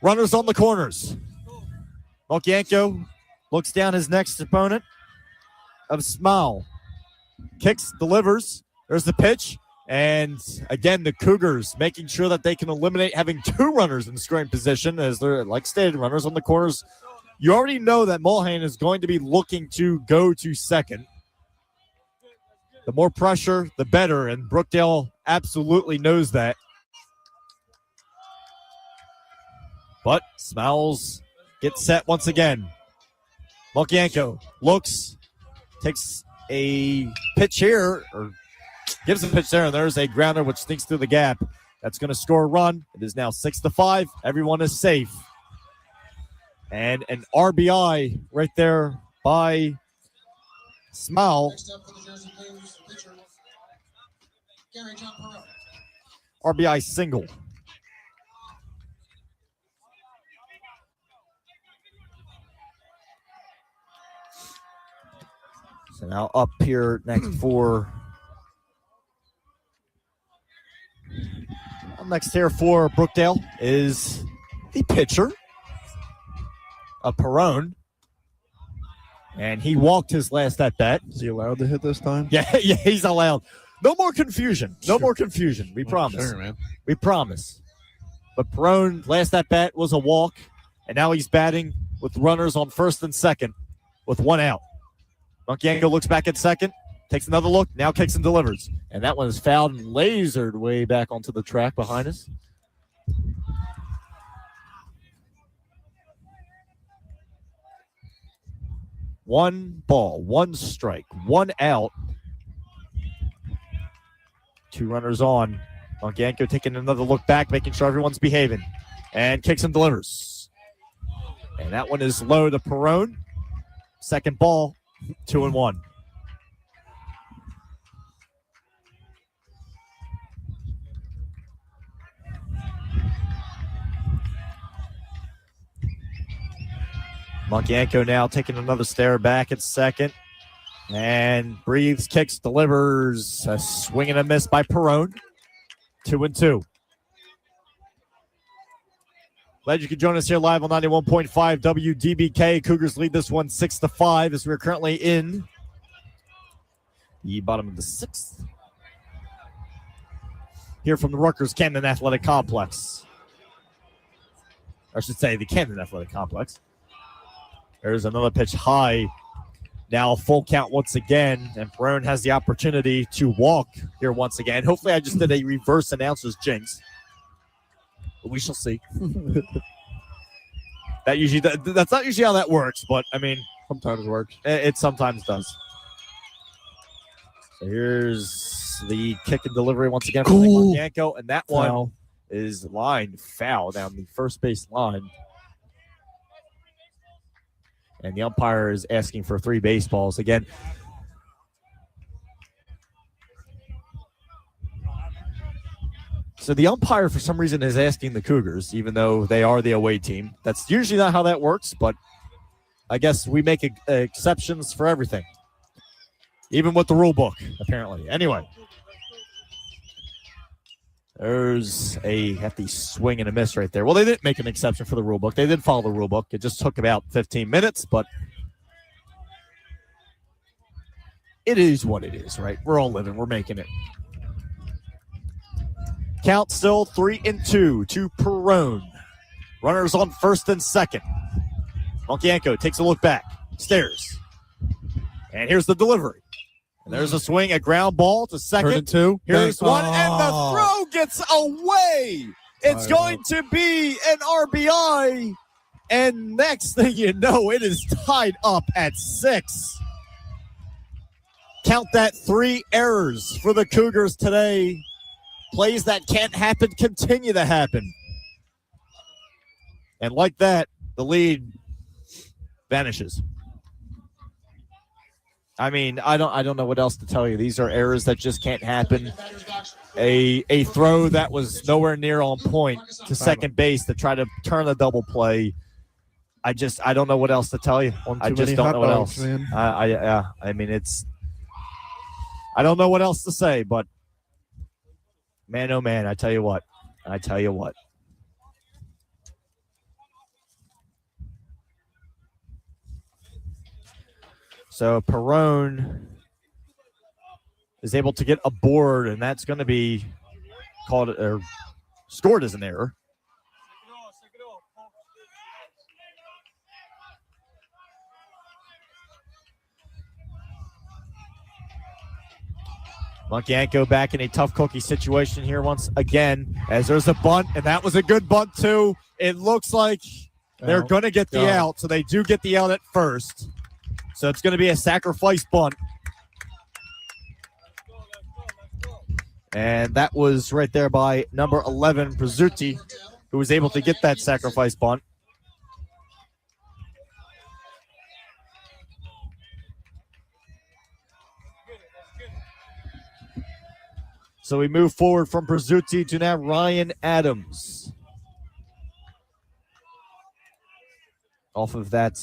Runners on the corners. Mulkienko looks down his next opponent of Smile. Kicks, delivers. There's the pitch. And again, the Cougars making sure that they can eliminate having 2 runners in scoring position as they're, like stated, runners on the corners. You already know that Mulhane is going to be looking to go to second. The more pressure, the better, and Brookdale absolutely knows that. But Smiles gets set once again. Mulkienko looks, takes a pitch here, or gives a pitch there, and there's a grounder which sneaks through the gap. That's going to score a run. It is now 6-5. Everyone is safe. And an RBI right there by Smile. Next up for the Jersey Blues, pitcher, Gary John Perot. RBI single. So now up here next for Brookdale is the pitcher, Perone. And he walked his last at bat. Is he allowed to hit this time? Yeah, he's allowed. No more confusion. No more confusion. We promise. Sure, man. We promise. But Perone, last at bat was a walk, and now he's batting with runners on first and second. with one out. Monkienko looks back at second, takes another look, now kicks and delivers. And that one is fouled and lasered way back onto the track behind us. One ball, one strike, one out. 2 runners on. Monkienko taking another look back, making sure everyone's behaving. And kicks and delivers. And that one is low to Perone. Second ball, 2-1. Monkienko now taking another stare back at second. And breathes, kicks, delivers. A swing and a miss by Perone. 2-2. Glad you could join us here live on 91.5 WDBK. Cougars lead this one 6-5 as we're currently in the bottom of the 6th. Here from the Rutgers Camden Athletic Complex. Or I should say the Camden Athletic Complex. There's another pitch high. Now full count once again, and Perone has the opportunity to walk here once again. Hopefully I just did a reverse announcer's jinx. But we shall see. That's not usually how that works, but I mean, sometimes it works. It sometimes does. So here's the kick and delivery once again from Monkienko, and that one is lined foul down the first base line. And the umpire is asking for 3 baseballs. Again, so the umpire, for some reason, is asking the Cougars, even though they are the away team. That's usually not how that works, but I guess we make exceptions for everything, even with the rule book, apparently. Anyway, there's a hefty swing and a miss right there. Well, they didn't make an exception for the rule book. They did follow the rule book. It just took about 15 minutes, but it is what it is, right? We're all living. We're making it. Count still 3-2 to Perone. Runners on first and second. Monkienko takes a look back, stares. And here's the delivery. And there's a swing, a ground ball to second. Here's one, and the throw gets away. It's going to be an RBI. And next thing you know, it is tied up at 6. Count that 3 errors for the Cougars today. Plays that can't happen continue to happen. And like that, the lead vanishes. I mean, I don't know what else to tell you. These are errors that just can't happen. A throw that was nowhere near on point to second base to try to turn a double play. I don't know what else to tell you. I just don't know what else. Man. I mean, I don't know what else to say, but man, oh man, I tell you what. So Perone is able to get a board, and that's going to be called or scored as an error. Monkienko back in a tough cookie situation here once again, as there's a bunt, and that was a good bunt too. It looks like they're going to get the out, so they do get the out at first. So it's going to be a sacrifice bunt. And that was right there by number 11, Prizzuti, who was able to get that sacrifice bunt. So we move forward from Prizzuti to now Ryan Adams. Off of that,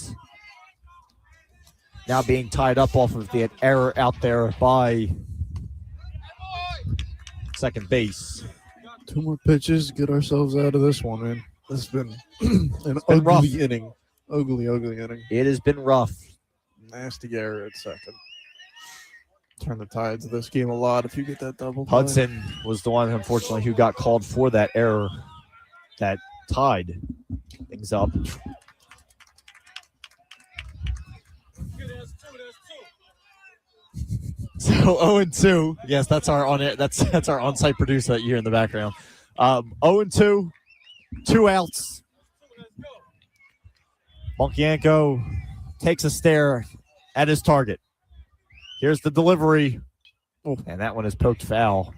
now being tied up off of the error out there by second base. 2 more pitches, get ourselves out of this one, man. This has been an ugly rough. inning. Ugly inning. It has been rough. Nasty error at second. Turn the tides of this game a lot if you get that double play. Hudson was the one, unfortunately, who got called for that error that tied things up. So 0-2. Yes, that's our that's our on-site producer that you hear in the background. 0-2, 2 outs. Monkienko takes a stare at his target. Here's the delivery. And that one is poked foul.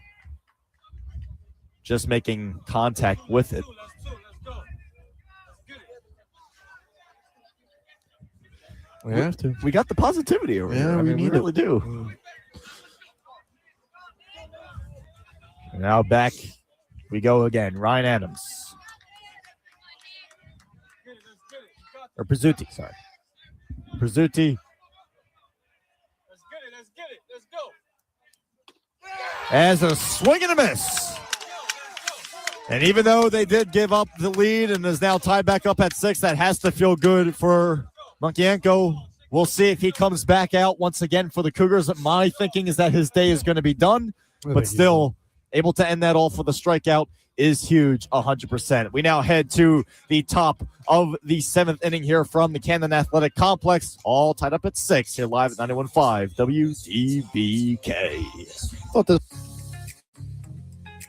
Just making contact with it. We have to. We got the positivity over here. We really do. And now back we go again. Ryan Adams. Or Pizzuti, sorry. Pizzuti. As a swing and a miss. And even though they did give up the lead and is now tied back up at 6, that has to feel good for Monkienko. We'll see if he comes back out once again for the Cougars. My thinking is that his day is going to be done, but still able to end that all for the strikeout is huge, 100%. We now head to the top of the 7th inning here from the Camden Athletic Complex, all tied up at 6 here live at 91.5 WDBK.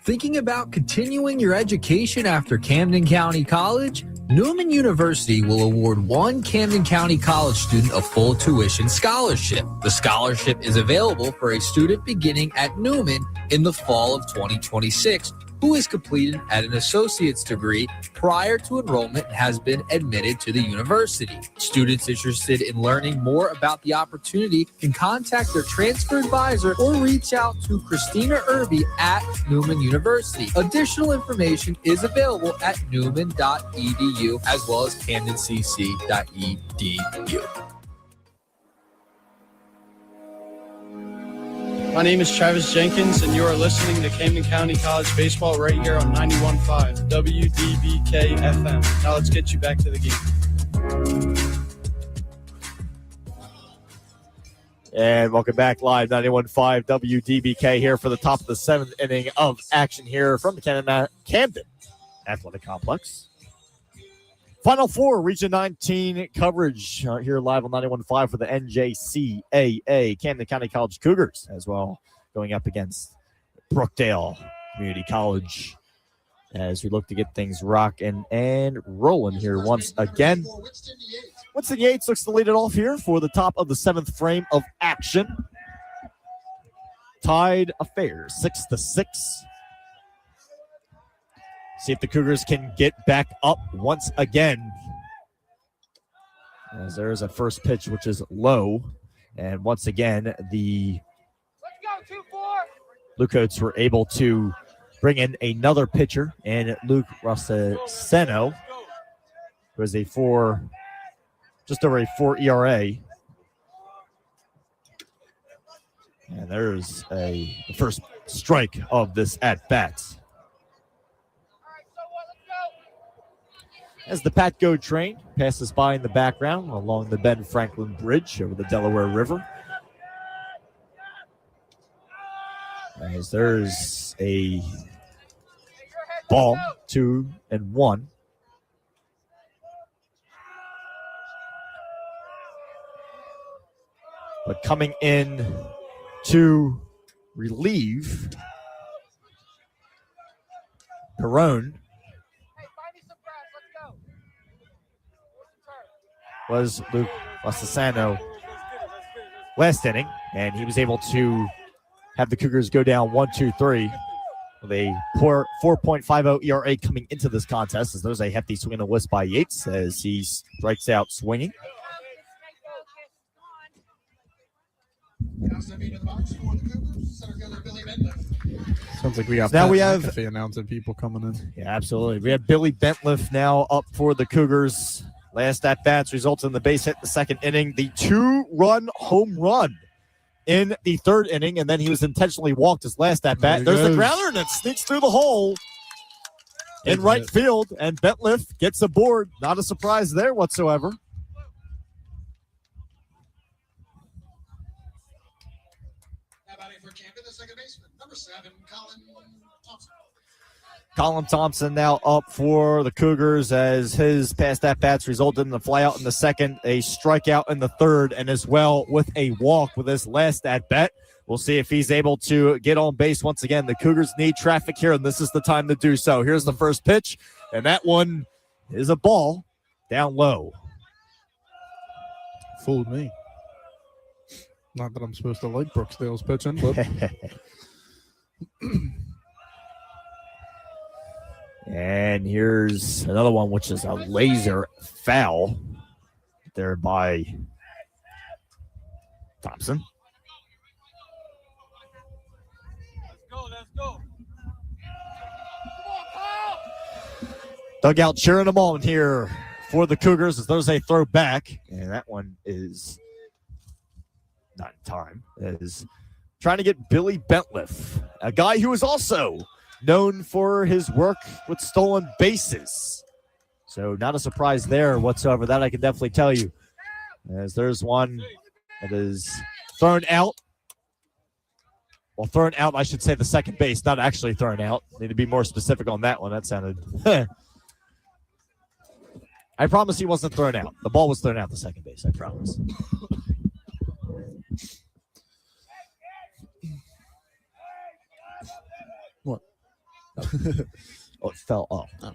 Thinking about continuing your education after Camden County College? Newman University will award one Camden County College student a full tuition scholarship. The scholarship is available for a student beginning at Newman in the fall of 2026 who is completed at an associate's degree prior to enrollment and has been admitted to the university. Students interested in learning more about the opportunity can contact their transfer advisor or reach out to Christina Irby at Newman University. Additional information is available at newman.edu as well as camdencc.edu. My name is Travis Jenkins, and you are listening to Camden County College Baseball right here on 91.5 WDBK-FM. Now let's get you back to the game. And welcome back live, 91.5 WDBK here for the top of the 7th inning of action here from the Camden Athletic Complex. Final 4, Region 19 coverage here live on 91.5 for the NJCAA, Camden County College Cougars, as well, going up against Brookdale Community College as we look to get things rocking and rolling here once again. Winston Yates looks to lead it off here for the top of the 7th frame of action. Tied affair, 6-6. See if the Cougars can get back up once again. As there is a first pitch, which is low. And once again, the Bluecoats were able to bring in another pitcher, and Luke Rosseseno, who has a just over a 4 ERA. And there's the first strike of this at-bat. As the Patco train passes by in the background along the Ben Franklin Bridge over the Delaware River. As there's a ball, 2-1. But coming in to relieve Perone was Luke Rosseseno last inning, and he was able to have the Cougars go down 1-2-3 with a poor 4.50 ERA coming into this contest, as there's a hefty swing and a whisk by Yates as he strikes out swinging. Sounds like we got now we have McAfee announcing people coming in. Yeah, absolutely. We have Billy Bentliff now up for the Cougars. Last at-bats results in the base hit in the 2nd inning. The 2-run home run in the 3rd inning, and then he was intentionally walked his last at-bat. There's the grounder, and it sneaks through the hole in right field, and Bentliff gets aboard. Not a surprise there whatsoever. Now batting for Camden, the second baseman, number 7, Colin Thompson. Colin Thompson now up for the Cougars as his past at-bats resulted in the flyout in the 2nd, a strikeout in the 3rd, and as well with a walk with his last at-bat. We'll see if he's able to get on base once again. The Cougars need traffic here, and this is the time to do so. Here's the first pitch, and that one is a ball down low. Fooled me. Not that I'm supposed to like Brooksdale's pitching, but and here's another one, which is a laser foul there by Thompson. Dugout cheering them on here for the Cougars as there's a throw back, and that one is not in time. It is trying to get Billy Bentliff, a guy who is also known for his work with stolen bases. So not a surprise there whatsoever. That I can definitely tell you. As there's one that is thrown out. Well, thrown out, I should say the second base, not actually thrown out. Need to be more specific on that one. That sounded... I promise he wasn't thrown out. The ball was thrown out the second base, I promise. What? Oh, it fell off. Oh.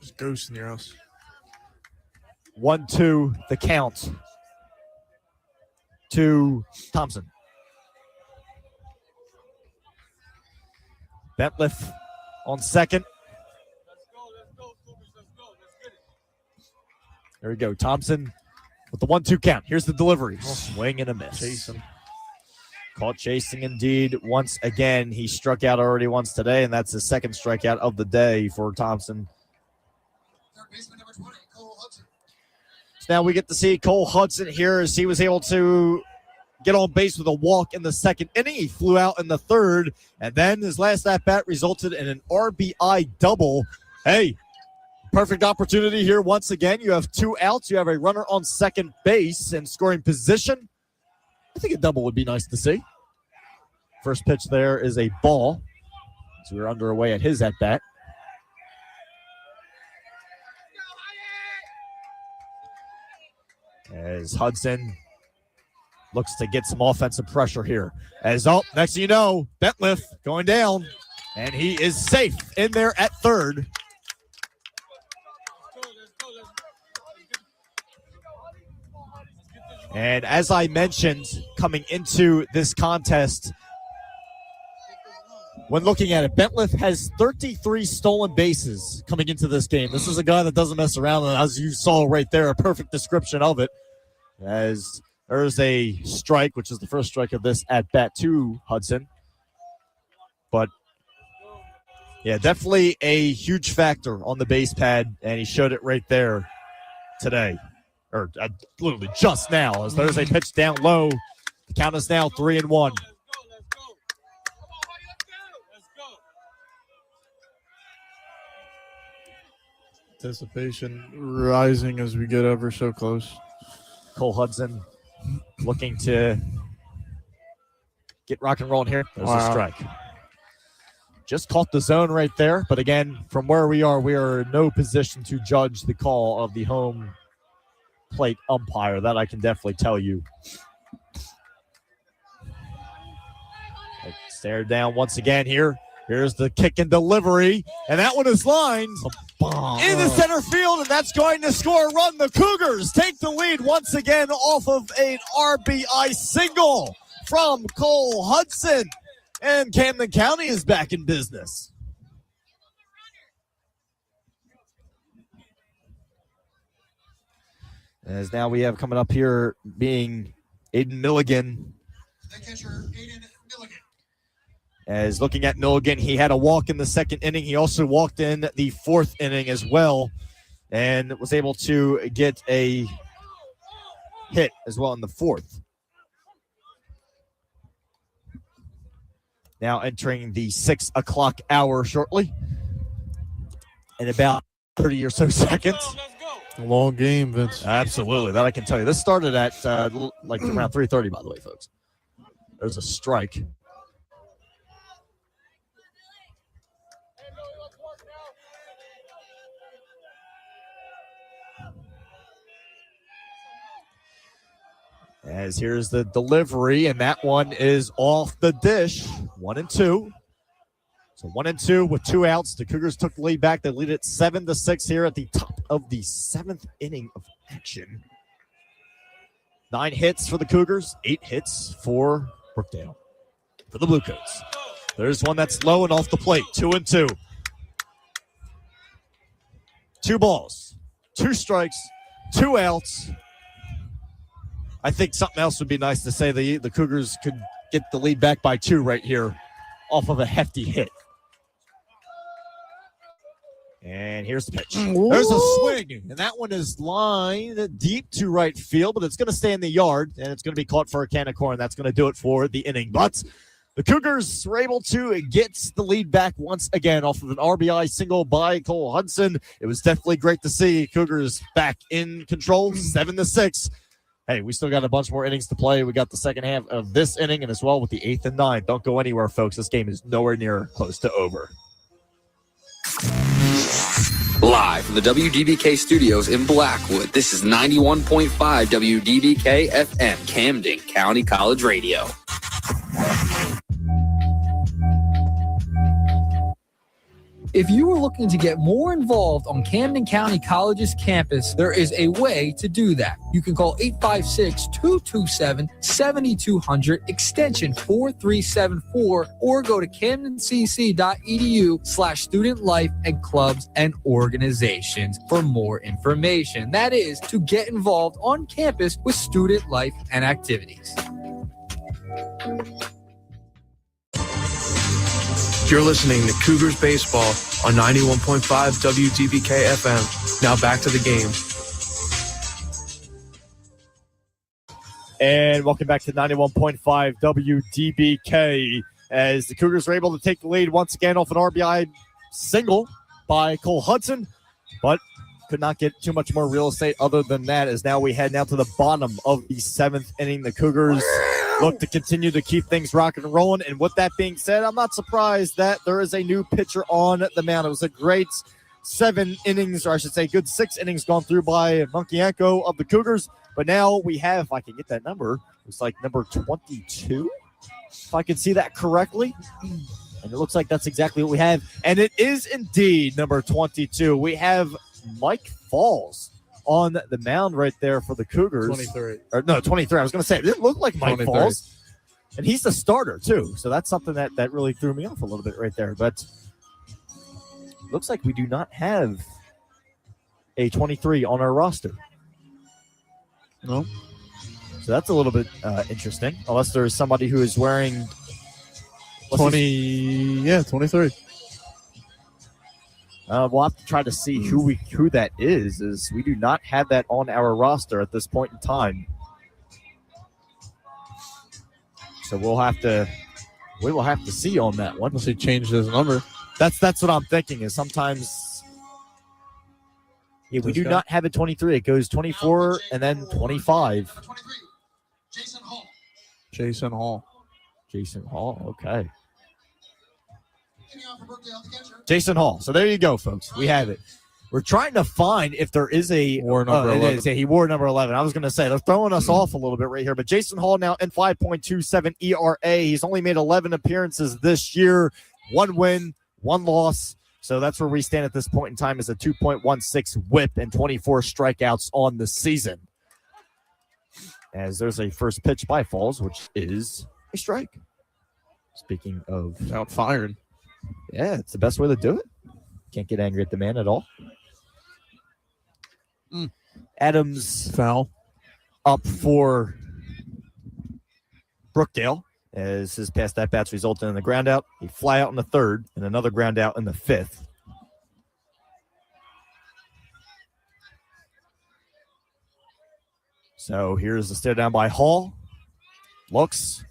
There's ghosts in your house. 1-2, the count to Thompson. Bentliff on second. There we go. Thompson with the 1-2 count. Here's the delivery. Swing and a miss. Chasing. Caught chasing indeed once again. He struck out already once today, and that's his second strikeout of the day for Thompson. So now we get to see Cole Hudson here as he was able to get on base with a walk in the second inning. He flew out in the third, and then his last at-bat resulted in an RBI double. Hey, perfect opportunity here once again. You have 2 outs. You have a runner on second base and scoring position. I think a double would be nice to see. First pitch there is a ball. So we're underway at his at-bat. As Hudson looks to get some offensive pressure here. As next thing you know, Bentliff going down, and he is safe in there at third. And as I mentioned, coming into this contest, when looking at it, Bentliff has 33 stolen bases coming into this game. This is a guy that doesn't mess around, and as you saw right there, a perfect description of it. As there's a strike, which is the first strike of this at-bat to Hudson. But, yeah, definitely a huge factor on the base pad, and he showed it right there today. Or literally just now, as there's a pitch down low. The count is now 3-1. Anticipation rising as we get ever so close. Cole Hudson looking to get rock and rolling here. There's a strike. Just caught the zone right there. But again, from where we are in no position to judge the call of the home plate umpire. That I can definitely tell you. Stare down once again here. Here's the kick and delivery. And that one is lined in the center field, and that's going to score a run. The Cougars take the lead once again off of an RBI single from Cole Hudson. And Camden County is back in business. As now we have coming up here being Aiden Milligan. The catcher, Aiden Milligan. As looking at Milligan, he had a walk in the second inning. He also walked in the fourth inning as well and was able to get a hit as well in the fourth. Now entering the 6 o'clock hour shortly in about 30 or so seconds. A long game, Vince. Absolutely. That I can tell you. This started at like around 3:30, by the way, folks. There's a strike. As here's the delivery, and that one is off the dish. 1-2. So 1-2 with 2 outs. The Cougars took the lead back. They lead it 7-6 here at the top of the 7th inning of action. 9 hits for the Cougars, 8 hits for Brookdale. For the Bluecoats. There's one that's low and off the plate. 2-2. 2 balls, 2 strikes, 2 outs. I think something else would be nice to say. The Cougars could get the lead back by 2 right here off of a hefty hit. And here's the pitch. Ooh. There's a swing, and that one is lined deep to right field, but it's going to stay in the yard, and it's going to be caught for a can of corn. That's going to do it for the inning. But the Cougars were able to get the lead back once again off of an RBI single by Cole Hudson. It was definitely great to see Cougars back in control, 7-6. Hey, we still got a bunch more innings to play. We got the second half of this inning and as well with the 8th and 9th. Don't go anywhere, folks. This game is nowhere near close to over. Live from the WDBK studios in Blackwood, this is 91.5 WDBK-FM, Camden County College Radio. If you are looking to get more involved on Camden County College's campus, there is a way to do that. You can call 856-227-7200, extension 4374, or go to camdencc.edu/student life and clubs and organizations for more information. That is to get involved on campus with student life and activities. You're listening to Cougars Baseball on 91.5 WDBK-FM. Now back to the game. And welcome back to 91.5 WDBK as the Cougars are able to take the lead once again off an RBI single by Cole Hudson, but could not get too much more real estate other than that, as now we head now to the bottom of the 7th inning. The Cougars look to continue to keep things rocking and rolling. And with that being said, I'm not surprised that there is a new pitcher on the mound. It was a great 7 innings, or I should say good 6 innings gone through by Monkienko of the Cougars. But now we have, if I can get that number, it's like number 22, if I can see that correctly. And it looks like that's exactly what we have. And it is indeed number 22. We have Mike Falls on the mound right there for the Cougars. 23. Or no, 23. I was going to say, it didn't look like Mike 23. Falls. And he's the starter, too. So that's something that really threw me off a little bit right there. But looks like we do not have a 23 on our roster. No. So that's a little bit interesting. Unless there's somebody who is wearing 23. We'll have to try to see who that is. As we do not have that on our roster at this point in time. So we will have to see on that one. Unless he changed his number. That's what I'm thinking. Is sometimes we do not have a 23. It goes 24 and then 25. Jason Hall. Okay. Jason Hall. So there you go, folks. We have it. We're trying to find if there is a wore number 11. He wore number 11. I was going to say they're throwing us off a little bit right here, but Jason Hall now in 5.27 ERA. He's only made 11 appearances this year, 1 win, 1 loss. So that's where we stand at this point in time, is a 2.16 WHIP and 24 strikeouts on the season. As there's a first pitch by Falls, which is a strike. Speaking of out fired. Yeah, it's the best way to do it. Can't get angry at the man at all. Adams foul up for Brookdale as his past at-bats resulted in the ground out, a fly out in the 3rd, and another ground out in the 5th. So here's the stare down by Hall. Looks,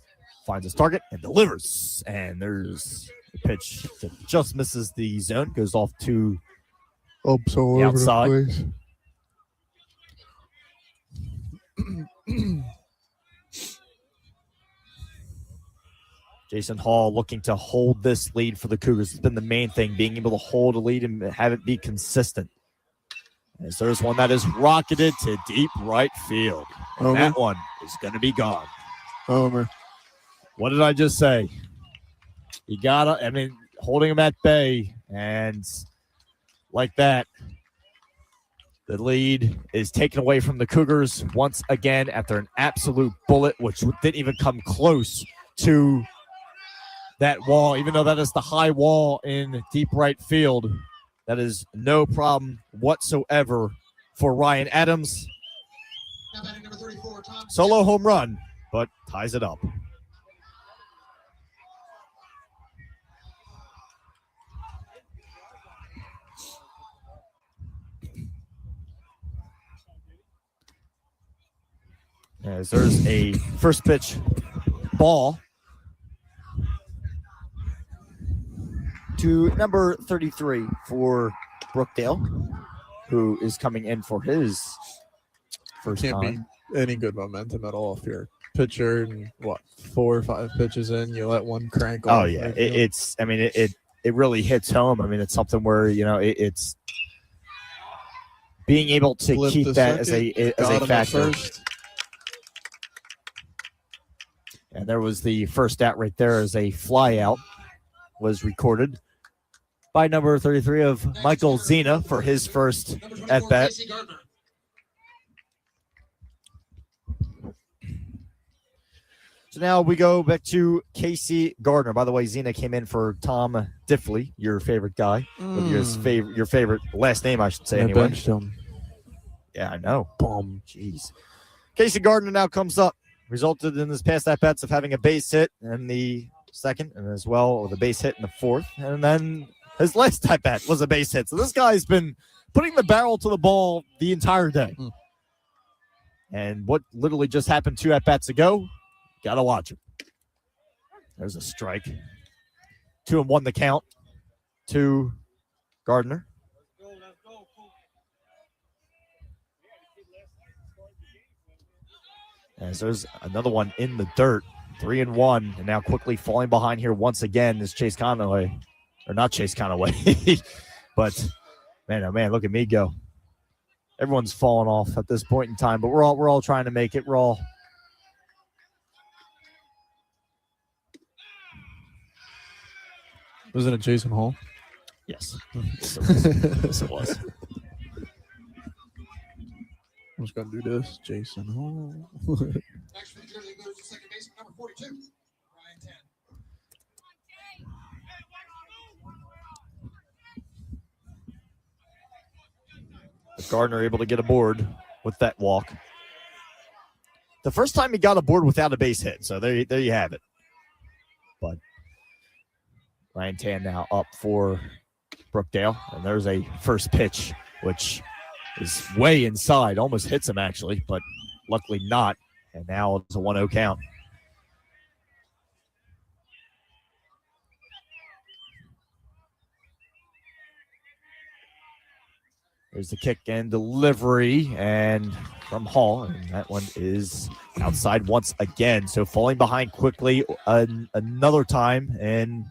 finds his target, and delivers. And there's a pitch that just misses the zone, goes off to the outside. Jason Hall looking to hold this lead for the Cougars. It's been the main thing, being able to hold a lead and have it be consistent. As there's one that is rocketed to deep right field. And that one is going to be gone. Homer. What did I just say? You got to, holding him at bay, and like that, the lead is taken away from the Cougars once again after an absolute bullet, which didn't even come close to that wall, even though that is the high wall in deep right field. That is no problem whatsoever for Ryan Adams. Solo home run, but ties it up. As there's a first pitch ball to number 33 for Brookdale, who is coming in for his first Can't time. be any good momentum at all if you're pitcher and 4 or 5 pitches in, you let one crank off. Oh yeah, it really hits home. It's something where it's being able to Flip keep the that as second, a got him at factor. first. And there was the first out right there as a fly out was recorded by number 33 of Michael Zena for his first at bat. So now we go back to Casey Gardner. By the way, Zena came in for Tom Diffley, your favorite guy, with your favorite last name, I should say. I Anyway, benched him. Yeah, I know. Boom. Jeez. Casey Gardner now comes up. Resulted in his past at-bats of having a base hit in the second and as well with a base hit in the fourth. And then his last at-bat was a base hit. So this guy's been putting the barrel to the ball the entire day. And what literally just happened 2 at-bats ago, got to watch him. There's a strike. 2-1 the count to Gardner. As there's another one in the dirt, 3-1, and now quickly falling behind here once again is Chase Conaway, or not Chase Conaway, but man, oh man, look at me go. Everyone's falling off at this point in time, but we're all trying to make it. We're all Wasn't it Jason Hall? Yes. Yes, it was. I'm just going to do this. Jason Hall. Actually, clearly goes to second baseman, number 42, Ryan 10. Gardner able to get aboard with that walk. The first time he got aboard without a base hit, so there you have it. But Ryan Tan now up for Brookdale, and there's a first pitch, which is way inside, almost hits him actually, but luckily not. And now it's a 1-0 count. There's the kick and delivery, and from Hall, and that one is outside once again. So falling behind quickly another time, and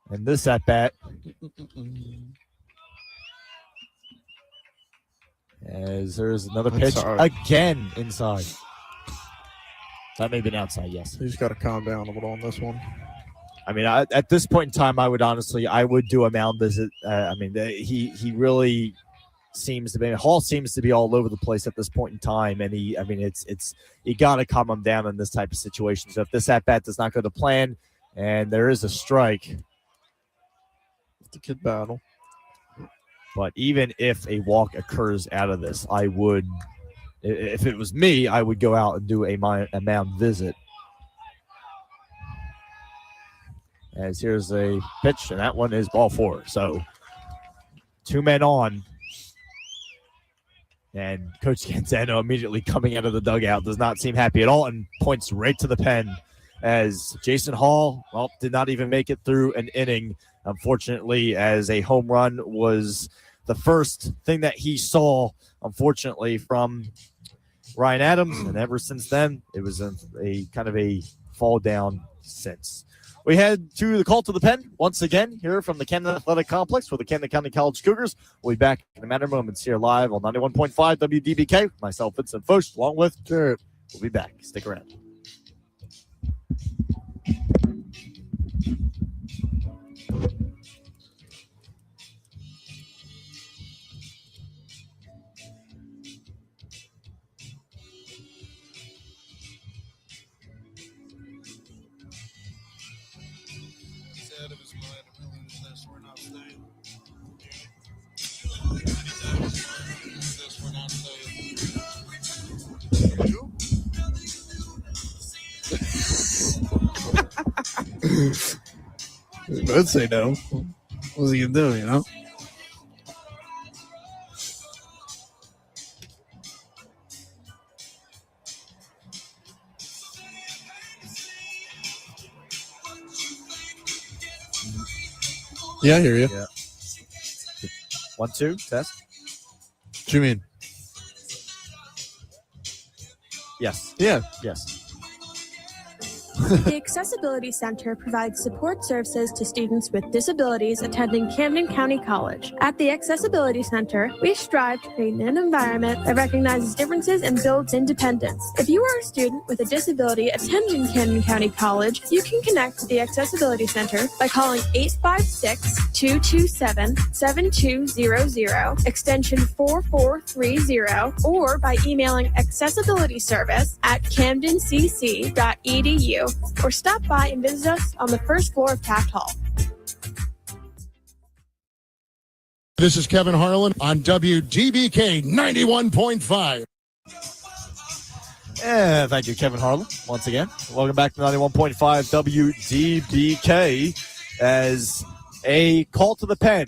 this at bat. As there's another pitch again inside. That may have been outside, yes. You just got to calm down a little on this one. I mean, at this point in time, I would do a mound visit. He really seems to be. Hall seems to be all over the place at this point in time, and you got to calm him down in this type of situation. So if this at bat does not go to plan, and there is a strike, it's a kid battle. But even if a walk occurs out of this, I would, if it was me, I would go out and do a mound visit. As here's a pitch, and that one is ball 4. So 2 men on. And Coach Canzano immediately coming out of the dugout does not seem happy at all and points right to the pen as Jason Hall, did not even make it through an inning, unfortunately, as a home run was the first thing that he saw, unfortunately, from Ryan Adams. And ever since then, it was a kind of a fall down since. we head to the call to the pen once again here from the Camden Athletic Complex for the Camden County College Cougars. We'll be back in a matter of moments here live on 91.5 WDBK. Myself, Vincent Foch, along with Jared. We'll be back. Stick around. I'd say no. What's he gonna do, you know? Yeah, I hear you. Yeah. 1, 2, test. What do you mean? Yes. Yeah. Yes. The Accessibility Center provides support services to students with disabilities attending Camden County College. At the Accessibility Center, we strive to create an environment that recognizes differences and builds independence. If you are a student with a disability attending Camden County College, you can connect to the Accessibility Center by calling 856-227-7200, extension 4430, or by emailing accessibilityservice@camdencc.edu. Or stop by and visit us on the first floor of Taft Hall. This is Kevin Harlan on WDBK 91.5. And thank you, Kevin Harlan, once again. Welcome back to 91.5 WDBK as a call to the pen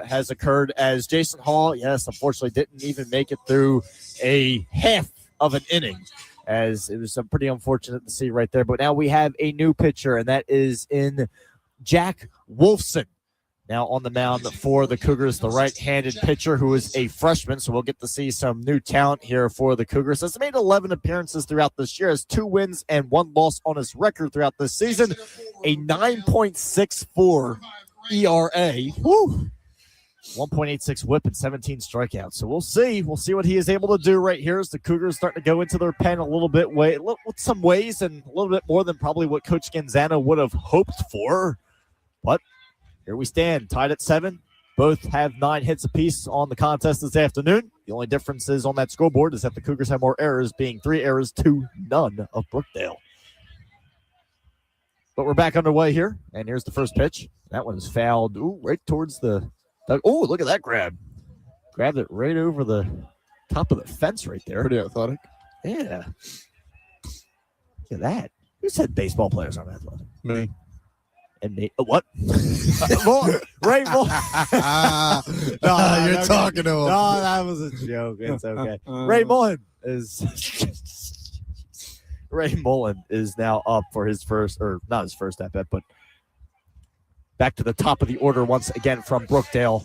has occurred as Jason Hall, yes, unfortunately didn't even make it through a half of an inning, as it was pretty unfortunate to see right there. But now we have a new pitcher, and that is in Jack Wolfson. Now on the mound for the Cougars, the right-handed pitcher who is a freshman, so we'll get to see some new talent here for the Cougars. Has made 11 appearances throughout this year, has 2 wins and 1 loss on his record throughout this season, a 9.64 ERA. Woo! 1.86 whip and 17 strikeouts. So we'll see. We'll see what he is able to do right here as the Cougars starting to go into their pen a little bit with some ways and a little bit more than probably what Coach Scanzano would have hoped for. But here we stand, tied at 7. Both have 9 hits apiece on the contest this afternoon. The only difference is on that scoreboard is that the Cougars have more errors, being 3 errors to none of Brookdale. But we're back underway here, and here's the first pitch. That one's fouled right towards the... Oh, look at that grab. Grabbed it right over the top of the fence right there. Pretty athletic. Yeah. Look at that. Who said baseball players aren't athletic? Me. And me. What? Ray Mullen. You're talking to him. No, that was a joke. It's okay. Ray Mullen is now up for his first, or not his first at bat, but back to the top of the order once again from Brookdale.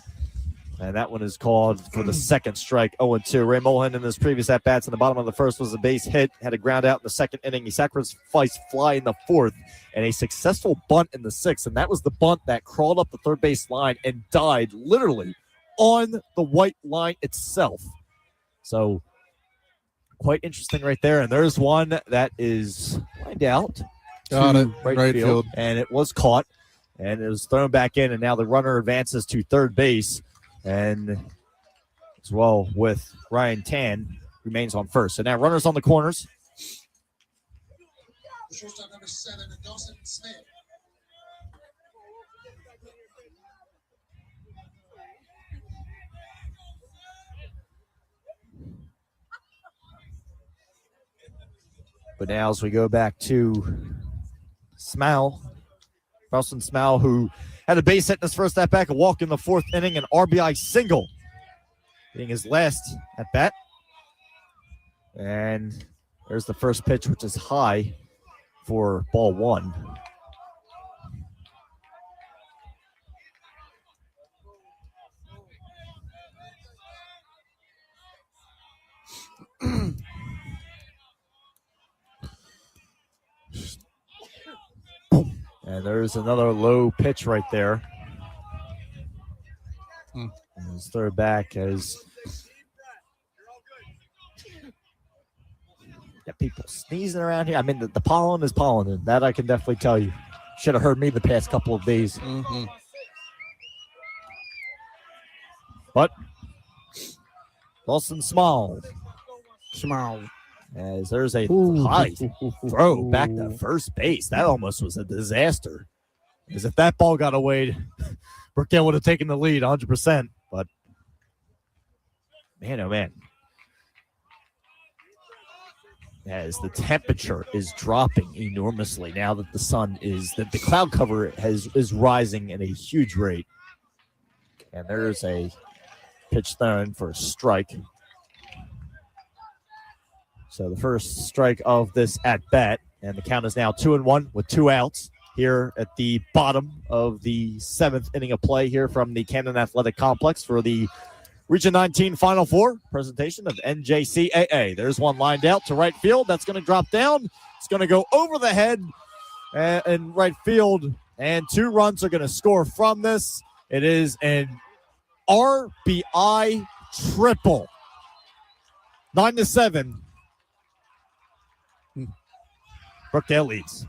And that one is called for the second strike, 0-2. Ray Mullen in his previous at-bats in the bottom of the first was a base hit, had a ground out in the second inning. He sacrificed fly in the fourth and a successful bunt in the sixth. And that was the bunt that crawled up the third base line and died literally on the white line itself. So quite interesting right there. And there's one that is lined out. Got it. Right field. And it was caught. And it was thrown back in, and now the runner advances to third base. And as well with Ryan Tan, remains on first. So now runners on the corners. Shortstop number 7, Dawson Smith. But now as we go back to Smile, Ralston Smile, who had a base hit in his first at-bat, a walk in the fourth inning, an RBI single, being his last at-bat. And there's the first pitch, which is high for ball 1. And there's another low pitch right there. And his third back as got people sneezing around here. I mean, the pollen is pollen, and that I can definitely tell you. Should have heard me the past couple of days. But Wilson Small. As there's a high throw back to first base. That almost was a disaster. As if that ball got away, Brookdale would have taken the lead 100%. But, man, oh, man. As the temperature is dropping enormously now that the cloud cover is rising at a huge rate. And there's a pitch thrown for a strike. So the first strike of this at bat, and the count is now 2-1 with 2 outs here at the bottom of the 7th inning of play here from the Camden Athletic Complex for the Region 19 Final Four presentation of NJCAA. There's one lined out to right field. That's going to drop down. It's going to go over the head in right field, and 2 runs are going to score from this. It is an RBI triple. 9-7. Brookdale leads.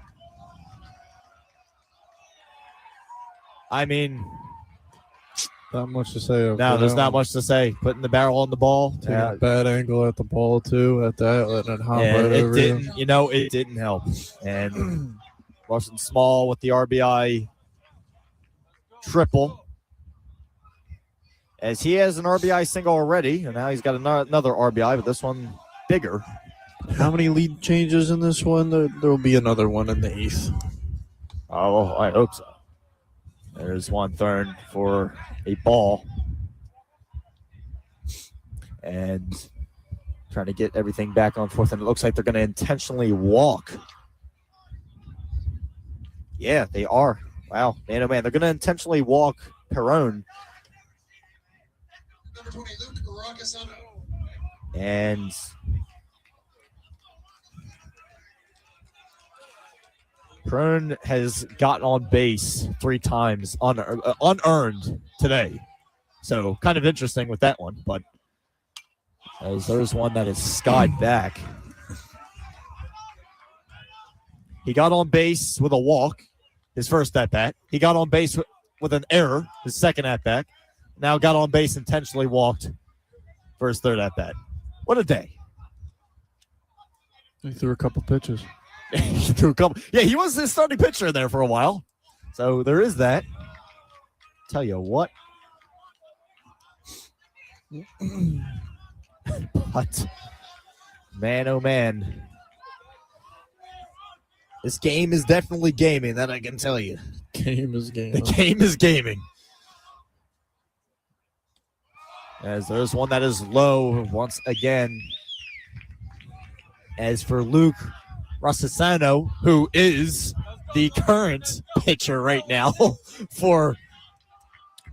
I mean, not much to say. No, there's not much to say. Putting the barrel on the ball. Taking a bad angle at the ball, too, at that. Letting it hop right It over didn't, him. it didn't help. And Larson Small with the RBI triple. As he has an RBI single already, and now he's got another RBI, but this one bigger. How many lead changes in this one? There will be another one in the 8th. Oh, I hope so. There's one thrown for a ball. And trying to get everything back on 4th, and it looks like they're going to intentionally walk. Yeah, they are. Wow, man, oh man. They're going to intentionally walk Perone. Number 20, Luke Rocasano. And Perone has gotten on base 3 times unearned today. So kind of interesting with that one, but as there's one that is skied back. He got on base with a walk, his first at-bat. He got on base with an error, his second at-bat. Now got on base, intentionally walked for his third at-bat. What a day. He threw a couple pitches. He threw a couple. Yeah, he was his starting pitcher there for a while. So there is that. Tell you what. But, man, oh man. This game is definitely gaming, that I can tell you. Game is gaming. The game is gaming. As there's one that is low once again. As for Luke Rossisano, who is the current pitcher right now for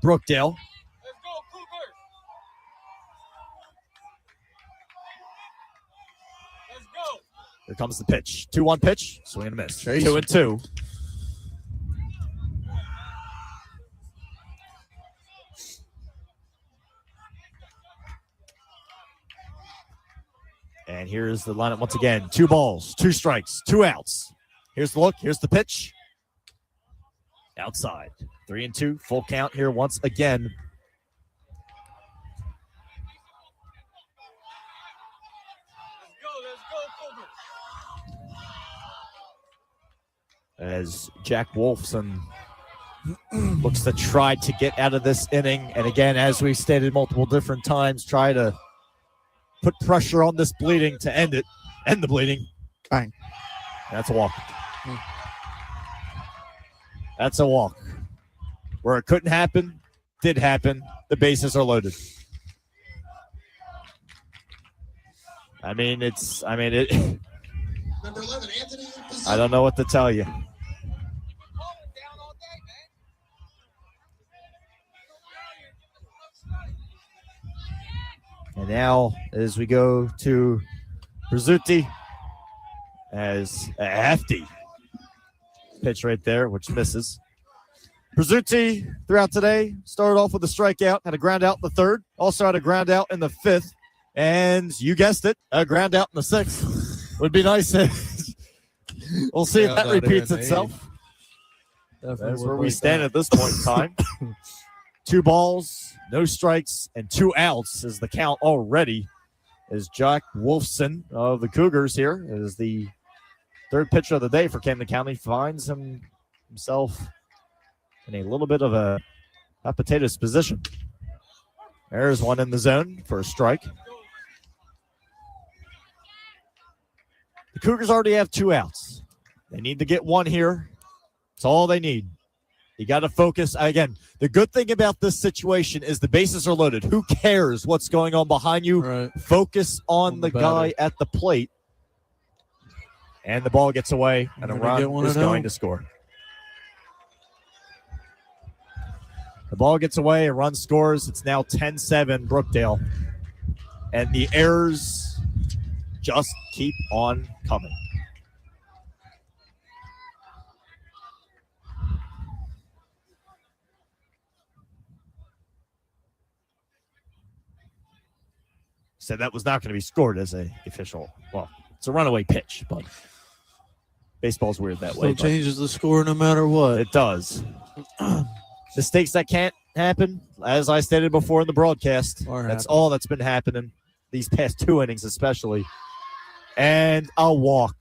Brookdale. Here comes the pitch. 2-1 pitch. Swing and a miss. 2-2. And here's the lineup once again. 2 balls, 2 strikes, 2 outs. Here's the look. Here's the pitch. Outside. 3-2. Full count here once again. As Jack Wolfson looks to try to get out of this inning. And again, as we stated multiple different times, try to put pressure on this bleeding to end it. End the bleeding. Bang. That's a walk. That's a walk. Where it couldn't happen, did happen. The bases are loaded. it. Number 11, Anthony. I don't know what to tell you. And now, as we go to Rizzuti, as a hefty pitch right there, which misses. Prizzuti throughout today started off with a strikeout, had a ground out in the third, also had a ground out in the fifth, and you guessed it, a ground out in the sixth. Would be nice. We'll see if that repeats itself. That's where we stand at this point in time. 2 balls, no strikes, and 2 outs is the count already. As Jack Wolfson of the Cougars here is the third pitcher of the day for Camden County, finds himself in a little bit of a hot potatoes position. There's one in the zone for a strike. The Cougars already have 2 outs. They need to get 1 here. That's all they need. You got to focus. Again, the good thing about this situation is the bases are loaded. Who cares what's going on behind you? Right. Focus on the guy at the plate. And the ball gets away, and a run is going to score. The ball gets away, a run scores. It's now 10-7 Brookdale. And the errors just keep on coming. Said that was not going to be scored as a official. Well, it's a runaway pitch, but baseball's weird that way. Still changes the score no matter what. It does. Mistakes that can't happen, as I stated before in the broadcast. That's all that's been happening these past 2 innings especially. And a walk.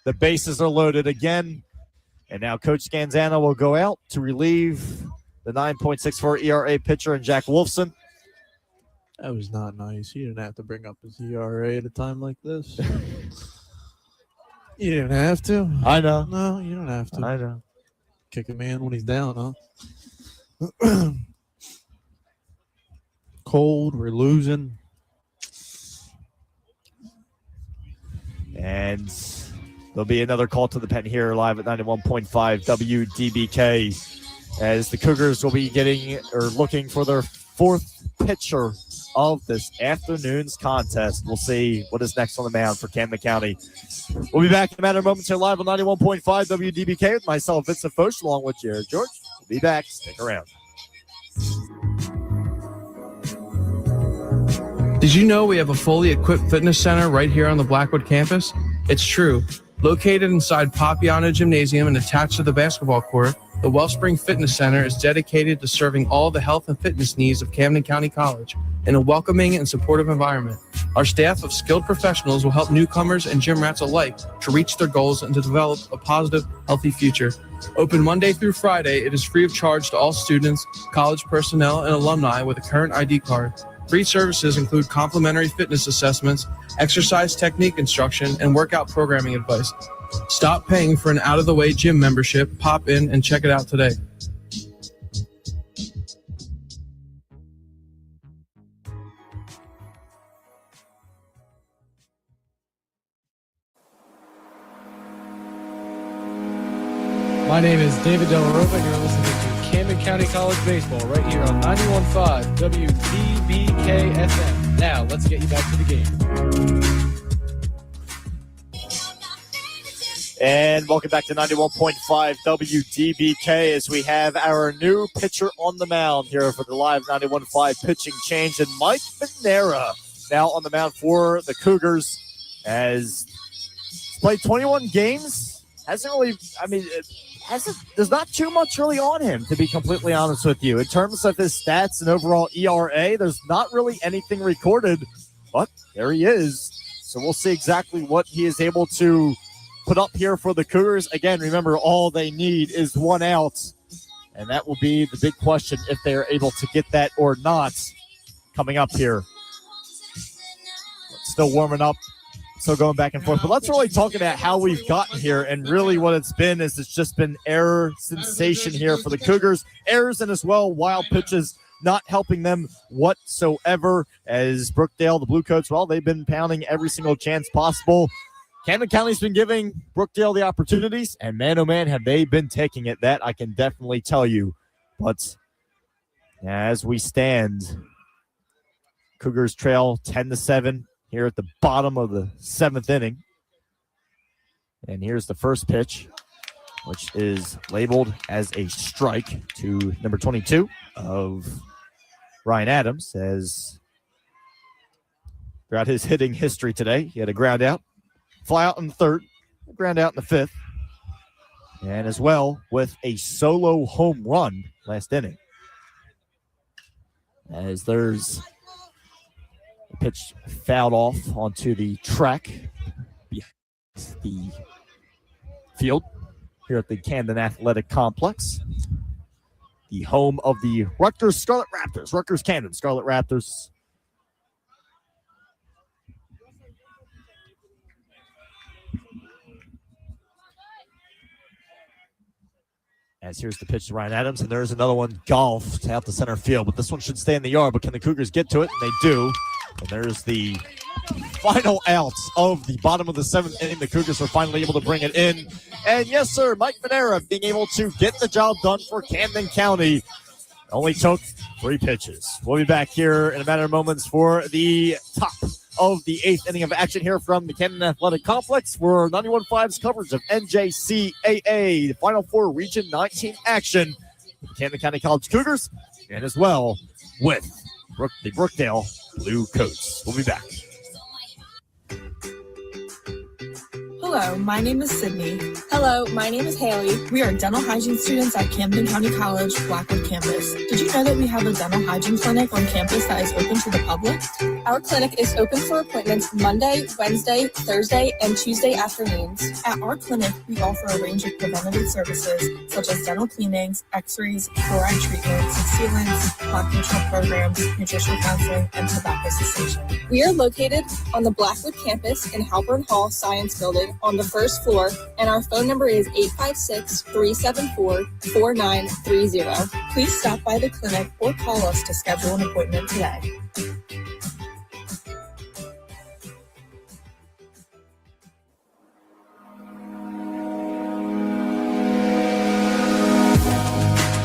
The bases are loaded again. And now Coach Scanzano will go out to relieve the 9.64 ERA pitcher and Jack Wolfson. That was not nice. You didn't have to bring up his ERA at a time like this. You didn't have to. I know. No, you don't have to. I know. Kick a man when he's down, huh? Cold. We're losing. And there'll be another call to the pen here live at 91.5 WDBK as the Cougars will be looking for their 4th pitcher of this afternoon's contest. We'll see what is next on the mound for Camden County. We'll be back in a matter of moments here live on 91.5 WDBK with myself, Vincent Foch, along with Jared George. We'll be back. Stick around. Did you know we have a fully equipped fitness center right here on the Blackwood campus? It's true. Located inside Papiano Gymnasium and attached to the basketball court, the Wellspring Fitness Center is dedicated to serving all the health and fitness needs of Camden County College in a welcoming and supportive environment. Our staff of skilled professionals will help newcomers and gym rats alike to reach their goals and to develop a positive, healthy future. Open Monday through Friday, it is free of charge to all students, college personnel, and alumni with a current ID card. Free services include complimentary fitness assessments, exercise technique instruction, and workout programming advice. Stop paying for an out-of-the-way gym membership. Pop in and check it out today. My name is David Del Ropa, and you're listening to Camden County College Baseball right here on 91.5 WDBK-FM. Now, let's get you back to the game. And welcome back to 91.5 WDBK as we have our new pitcher on the mound here for the live 91.5 pitching change. And Mike Manera now on the mound for the Cougars as he's played 21 games. There's not too much really on him, to be completely honest with you. In terms of his stats and overall ERA, there's not really anything recorded, but there he is. So we'll see exactly what he is able to put up here for the Cougars. Again, remember, all they need is 1 out, and that will be the big question if they are able to get that or not coming up here. Still warming up, still going back and forth. But let's really talk about how we've gotten here, and really what it's been is it's just been error sensation here for the Cougars. Errors and as well wild pitches not helping them whatsoever as Brookdale, the Bluecoats, well, they've been pounding every single chance possible. Camden County's been giving Brookdale the opportunities, and man, oh man, have they been taking it. That I can definitely tell you. But as we stand, Cougars trail 10-7 here at the bottom of the 7th inning. And here's the first pitch. which is labeled as a strike to number 22 of Ryan Adams, as throughout his hitting history today, he had a ground out, fly out in the third, a ground out in the fifth, and as well with a solo home run last inning. As there's a pitch fouled off onto the track behind the field here at the Camden Athletic Complex, the home of the Rutgers Scarlet Raptors, Rutgers Camden Scarlet Raptors. As here's the pitch to Ryan Adams, and there's another one golfed out to center field, but this one should stay in the yard. But can the Cougars get to it? And they do. And there's the final outs of the bottom of the seventh inning. The Cougars are finally able to bring it in. And yes, sir, Mike Manera being able to get the job done for Camden County. Only took 3 pitches. We'll be back here in a matter of moments for the top of the 8th inning of action here from the Camden Athletic Complex for 91.5's coverage of NJCAA, the Final Four Region 19 action. The Camden County College Cougars, and as well with the Brookdale Blue Coats. We'll be back. Hello, my name is Sydney. Hello, my name is Haley. We are dental hygiene students at Camden County College, Blackwood campus. Did you know that we have a dental hygiene clinic on campus that is open to the public? Our clinic is open for appointments Monday, Wednesday, Thursday, and Tuesday afternoons. At our clinic, we offer a range of preventative services such as dental cleanings, x-rays, fluoride treatments, sealants, plaque control programs, nutritional counseling, and tobacco cessation. We are located on the Blackwood campus in Halpern Hall Science Building on the first floor, and our phone number is 856-374-4930. Please stop by the clinic or call us to schedule an appointment today.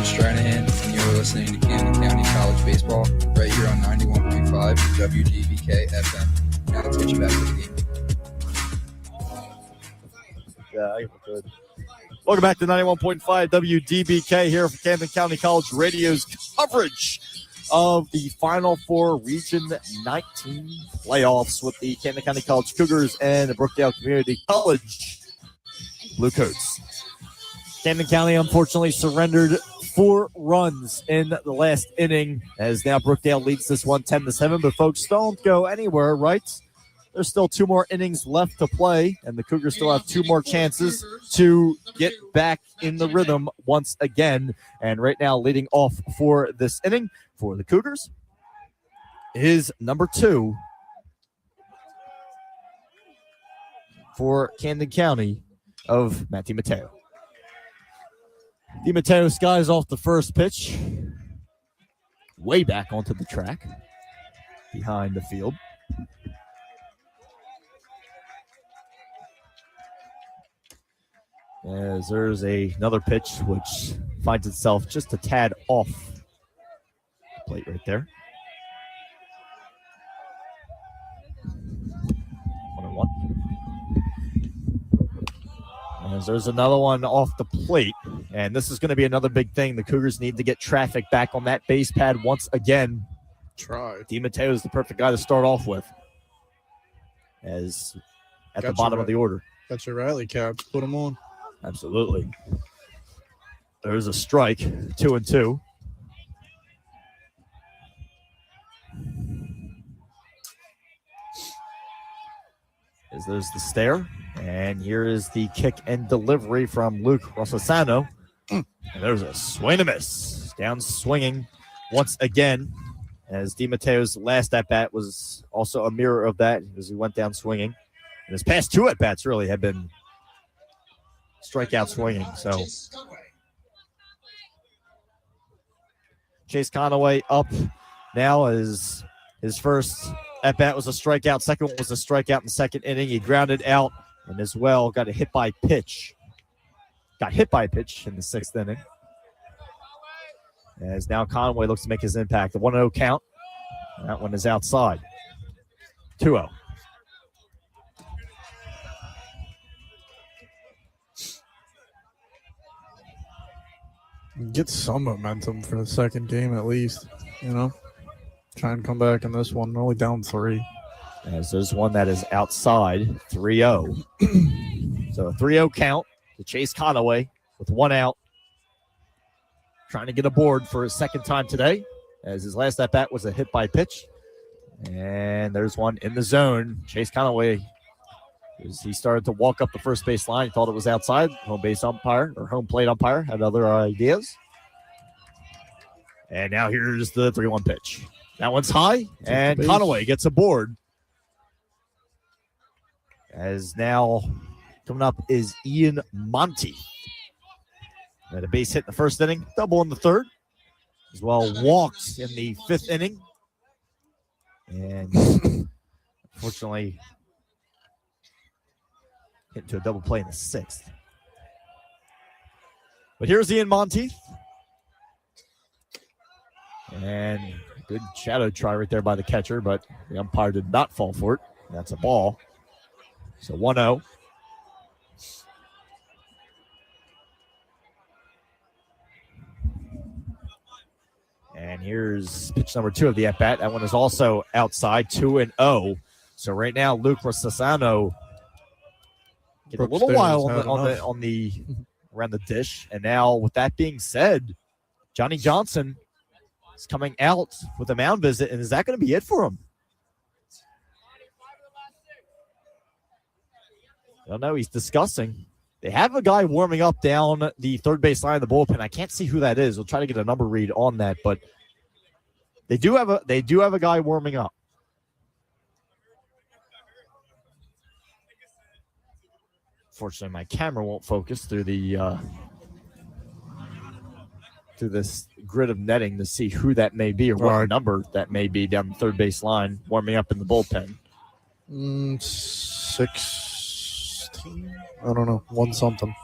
Stranahan, and you're listening to Camden County College Baseball right here on 91.5 WDBK-FM. Now let's get you back to the game. Yeah, good. Welcome back to 91.5 WDBK here for Camden County College Radio's coverage of the Final Four Region 19 playoffs with the Camden County College Cougars and the Brookdale Community College Blue Coats. Camden County unfortunately surrendered 4 runs in the last inning, as now Brookdale leads this one 10-7. But folks, don't go anywhere, right? There's still 2 more innings left to play, and the Cougars still have 2 more chances to get back in the rhythm once again. And right now, leading off for this inning for the Cougars is number 2 for Camden County of Matt DiMatteo. DiMatteo skies off the first pitch, way back onto the track behind the field. As there's another pitch which finds itself just a tad off the plate right there. 1-1. As there's another one off the plate, and this is going to be another big thing. The Cougars need to get traffic back on that base pad once again. Try. DiMatteo is the perfect guy to start off with, as at the bottom of the order. Got your rally caps. Put them on. Absolutely. There's a strike, 2-2. As there's the stare, and here is the kick and delivery from Luke Rossasano. And there's a swing and a miss. Down swinging once again, as DiMatteo's last at-bat was also a mirror of that as he went down swinging. And his past 2 at-bats really have been strikeout swinging. So Chase Conaway up now, as his first at-bat was a strikeout. Second one was a strikeout in the second inning. He grounded out and as well got hit by pitch. Got hit by a pitch in the 6th inning. As now Conaway looks to make his impact. The 1-0 count. And that one is outside. 2-0. Get some momentum for the second game at least, you know. Try and come back in this one. We're only down 3. As there's one that is outside, 3-0. So a 3-0 count to Chase Conaway with 1 out. Trying to get aboard for his second time today, as his last at-bat was a hit by pitch. And there's one in the zone. Chase Conaway, as he started to walk up the first base line, thought it was outside. Home plate umpire had other ideas. And now here's the 3-1 pitch. That one's high, and Conaway gets aboard. As now coming up is Ian Monteith. Had a base hit in the first inning, double in the third. As well, walks in the 5th inning. And unfortunately, hit into a double play in the 6th. But here's Ian Monteith. And good shadow try right there by the catcher, but the umpire did not fall for it. That's a ball. So 1-0. And here's pitch number 2 of the at-bat. That one is also outside, 2-0. So right now, Luke Rosasano get a little while on the around the dish. And now, with that being said, Johnny Johnson is coming out with a mound visit, and is that going to be it for him? I don't know. He's discussing. They have a guy warming up down the third base line of the bullpen. I can't see who that is. We'll try to get a number read on that, but they do have a guy warming up. Fortunately, my camera won't focus through the through this grid of netting to see who that may be or what number that may be down the third base line warming up in the bullpen. 16. I don't know. 1 something.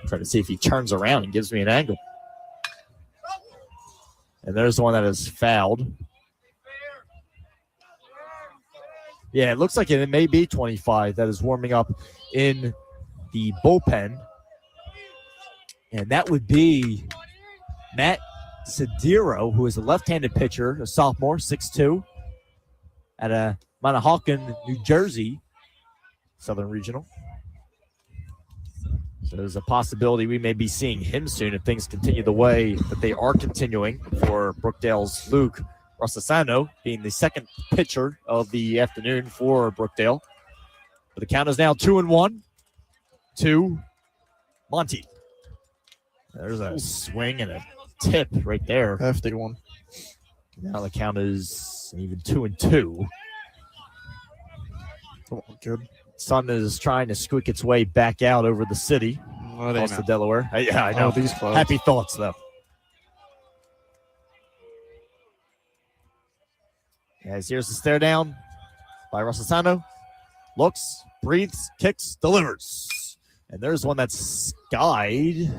Try to see if he turns around and gives me an angle. And there's the one that is fouled. Yeah, it looks like it may be 25 that is warming up in the bullpen. And that would be Matt Sediro, who is a left-handed pitcher, a sophomore, 6'2", at a Manahawkin, New Jersey, Southern Regional. So there's a possibility we may be seeing him soon if things continue the way that they are continuing for Brookdale's Luke Rosasano, being the second pitcher of the afternoon for Brookdale. But the count is now 2-1 to Monty. There's a swing and a tip right there. Hefty one. Now the count is even 2-2. Oh, good. Sun is trying to squeak its way back out over the city, across the Delaware. Yeah, I know. Oh, these clouds. Happy thoughts, though. As here's the stare down by Rosasano. Looks, breathes, kicks, delivers. And there's one that's skied.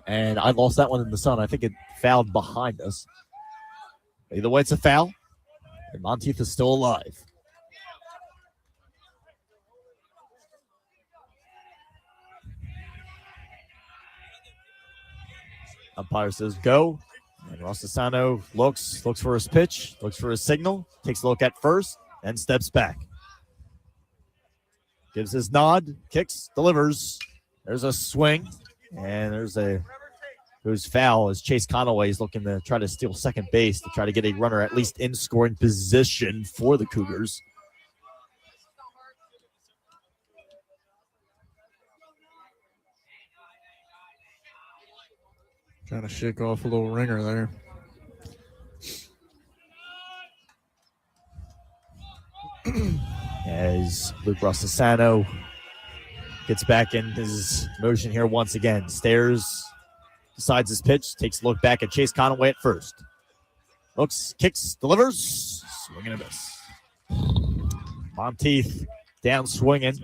And I lost that one in the sun. I think it fouled behind us. Either way, it's a foul. And Monteith is still alive. Umpire says go. And Rosasano looks for his pitch, looks for his signal, takes a look at first, and steps back. Gives his nod, kicks, delivers. There's a swing, and there's a goes foul as Chase Conaway is looking to try to steal second base to try to get a runner at least in scoring position for the Cougars. Trying to shake off a little ringer there. As Luke Rosasano gets back in his motion here once again. Stares, decides his pitch, takes a look back at Chase Conaway at first. Looks, kicks, delivers. Swing and a miss. Monteith down swinging.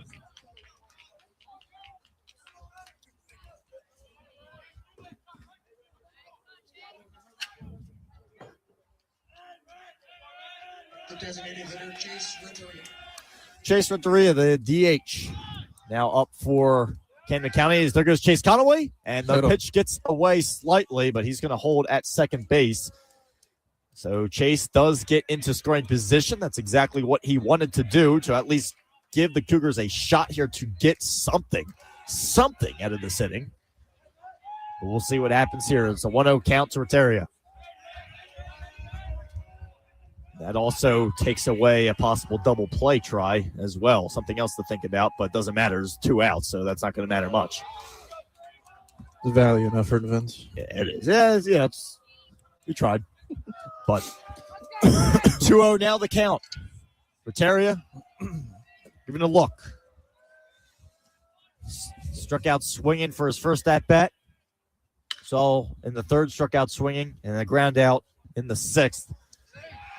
The designated hitter, Chase Renteria. Chase Renteria, the DH. Now up for Camden County. There goes Chase Conaway, and the pitch gets away slightly, but he's going to hold at second base. So Chase does get into scoring position. That's exactly what he wanted to do, to at least give the Cougars a shot here to get something out of this inning. But we'll see what happens here. It's a 1-0 count to Retaria. That also takes away a possible double play try as well. Something else to think about, but doesn't matter. There's 2 outs, so that's not going to matter much. The value and effort, Vince. Yeah, it is. Yeah, we tried. But 2-0 now the count. Retaria giving a look. Struck out swinging for his first at-bat. So in the third, struck out swinging, and a ground out in the sixth.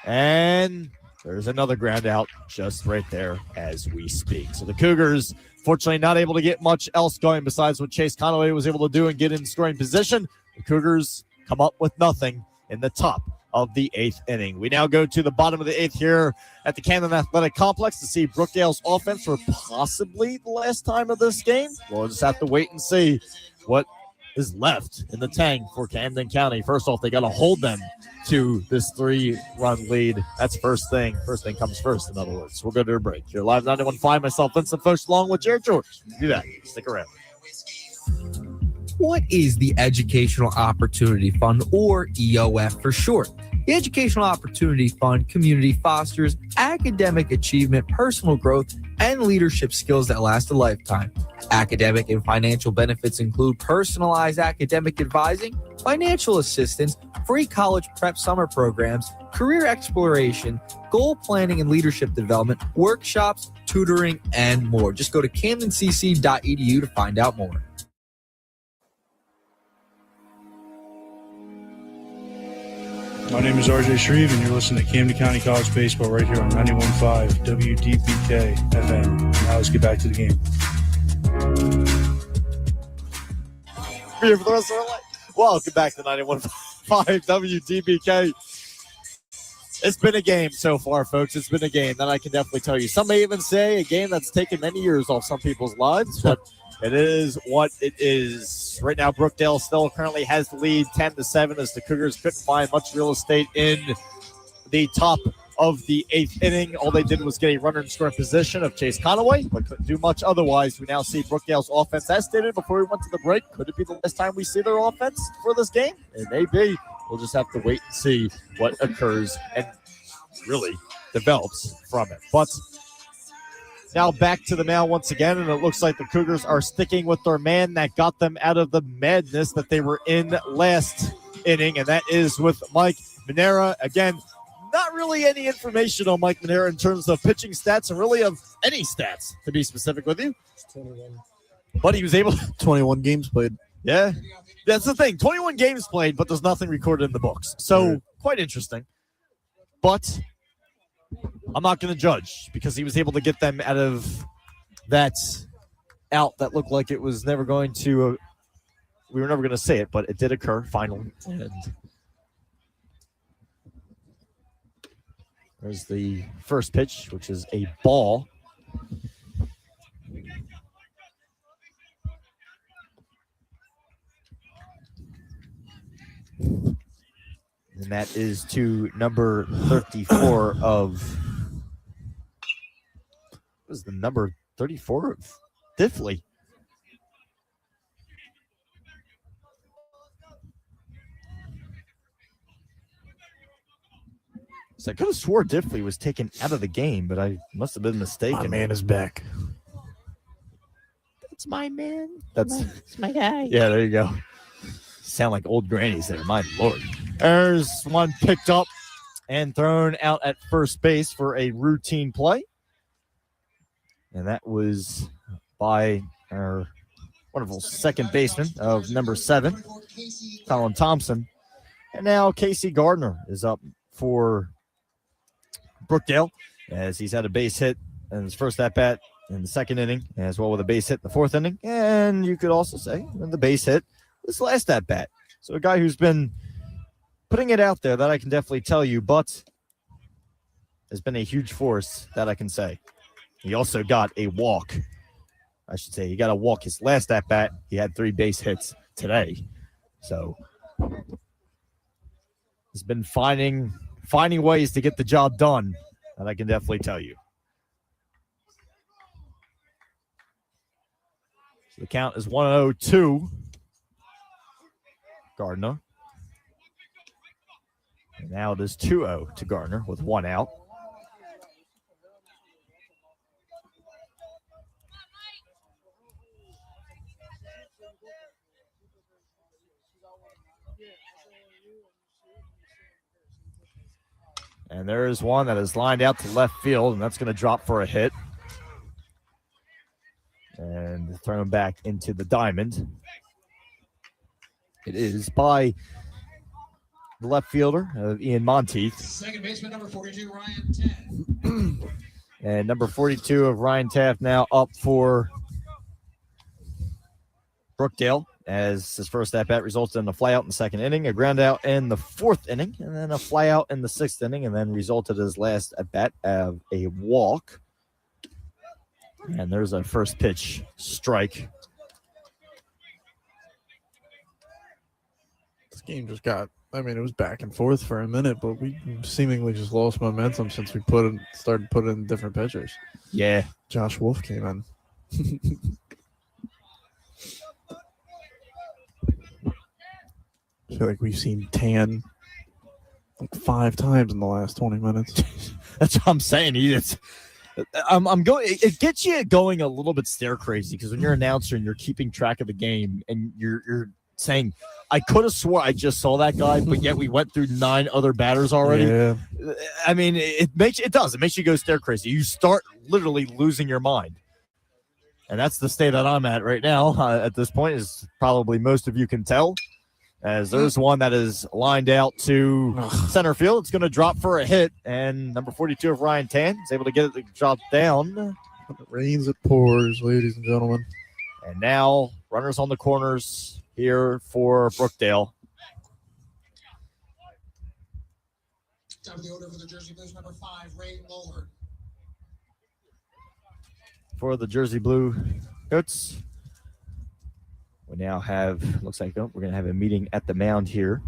And there's another ground out just right there as we speak. So the Cougars, fortunately, not able to get much else going besides what Chase Conaway was able to do and get in scoring position. The Cougars come up with nothing in the top of the 8th inning. We now go to the bottom of the 8th here at the Camden Athletic Complex to see Brookdale's offense for possibly the last time of this game. We'll just have to wait and see what is left in the tank for Camden County. First off, they got to hold them to this 3-run lead. That's first thing. First thing comes first, in other words. We'll go to a break. You're live 91.5. Myself, Vincent Foch, along with Jared George. Do that. Stick around. What is the Educational Opportunity Fund, or EOF for short? The Educational Opportunity Fund community fosters academic achievement, personal growth, and leadership skills that last a lifetime. Academic and financial benefits include personalized academic advising, financial assistance, free college prep summer programs, career exploration, goal planning and leadership development, workshops, tutoring, and more. Just go to CAMDENCC.edu to find out more. My name is RJ Shreve, and you're listening to Camden County College Baseball right here on 91.5 WDBK-FM. Now let's get back to the game. Here for the rest of our life. Welcome back to 91.5 WDBK. It's been a game so far, folks. It's been a game that I can definitely tell you. Some may even say a game that's taken many years off some people's lives, but it is what it is. Right now, Brookdale still currently has the lead 10-7 as the Cougars couldn't find much real estate in the top of the 8th inning. All they did was get a runner in scoring position of Chase Conaway, but couldn't do much otherwise. We now see Brookdale's offense. As stated before we went to the break, could it be the last time we see their offense for this game? It may be. We'll just have to wait and see what occurs and really develops from it. But now back to the mound once again, and it looks like the Cougars are sticking with their man that got them out of the madness that they were in last inning, and that is with Mike Manera. Again, not really any information on Mike Manera in terms of pitching stats and really of any stats, to be specific with you. 21. But he was able to... 21 games played. Yeah. That's the thing. 21 games played, but there's nothing recorded in the books. So, quite interesting. But I'm not going to judge because he was able to get them out of that out that looked like it was never going to, we were never going to say it, but it did occur finally. And there's the first pitch, which is a ball. And that is to number 34 of... What was the number 34 of Diffley? So I could have swore Diffley was taken out of the game, but I must have been mistaken. My man is back. That's my man. That's my guy. Yeah, there you go. Sound like old grannies there, my lord. There's one picked up and thrown out at first base for a routine play. And that was by our wonderful second baseman of number 7, Colin Thompson. And now Casey Gardner is up for Brookdale as he's had a base hit in his first at-bat in the second inning, as well with a base hit in the fourth inning. And you could also say the base hit this last at-bat. So a guy who's been putting it out there, that I can definitely tell you, but has been a huge force, that I can say. He also got a walk I should say he got to walk his last at bat. He had 3 base hits today. So he's been finding ways to get the job done, and I can definitely tell you. So the count is 1-0 Gardner. And now it is 2-0 to Gardner with 1 out. And there is one that is lined out to left field, and that's going to drop for a hit. And thrown back into the diamond. It is by the left fielder, Ian Monteith. Second baseman, number 42, Ryan Taft. And number 42 of Ryan Taft now up for Brookdale, as his first at-bat resulted in a flyout in the second inning, a ground out in the fourth inning, and then a flyout in the sixth inning, and then resulted his last at-bat of a walk. And there's a first pitch strike. This game just got, it was back and forth for a minute, but we seemingly just lost momentum since we started putting in different pitchers. Yeah. Josh Wolf came in. I feel like we've seen Tan like 5 times in the last 20 minutes. That's what I'm saying. It gets you going a little bit stare crazy because when you're an announcer and you're keeping track of the game and you're saying, I could have swore I just saw that guy, but yet we went through 9 other batters already. Yeah. It makes you go stare crazy. You start literally losing your mind. And that's the state that I'm at right now at this point, is probably most of you can tell. As there's one that is lined out to center field. It's going to drop for a hit, and number 42 of Ryan Tan is able to get it to drop down. When it rains, it pours, ladies and gentlemen. And now runners on the corners here for Brookdale. Top of the order for the Jersey Blues, number 5, Ray Lowell. For the Jersey Blue Goats, we now have, looks like we're going to have a meeting at the mound here.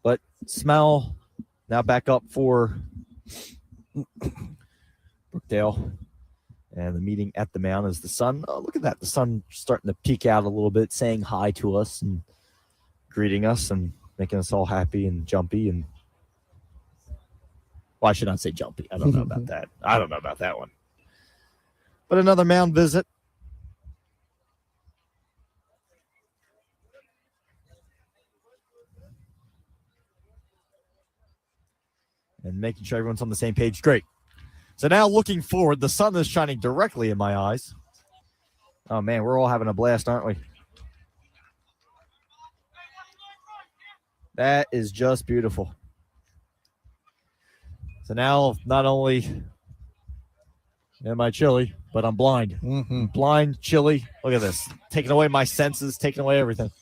But Smell now back up for Brookdale. And the meeting at the mound is the sun. Oh, look at that. The sun starting to peek out a little bit, saying hi to us and greeting us and making us all happy and jumpy. And well, I should not say jumpy. I don't know about that. I don't know about that one. But another mound visit. And making sure everyone's on the same page. Great. So now looking forward, the sun is shining directly in my eyes. Oh, man, we're all having a blast, aren't we? That is just beautiful. So now not only am I chilly, but I'm blind. Mm-hmm. Blind, chilly. Look at this. Taking away my senses, taking away everything.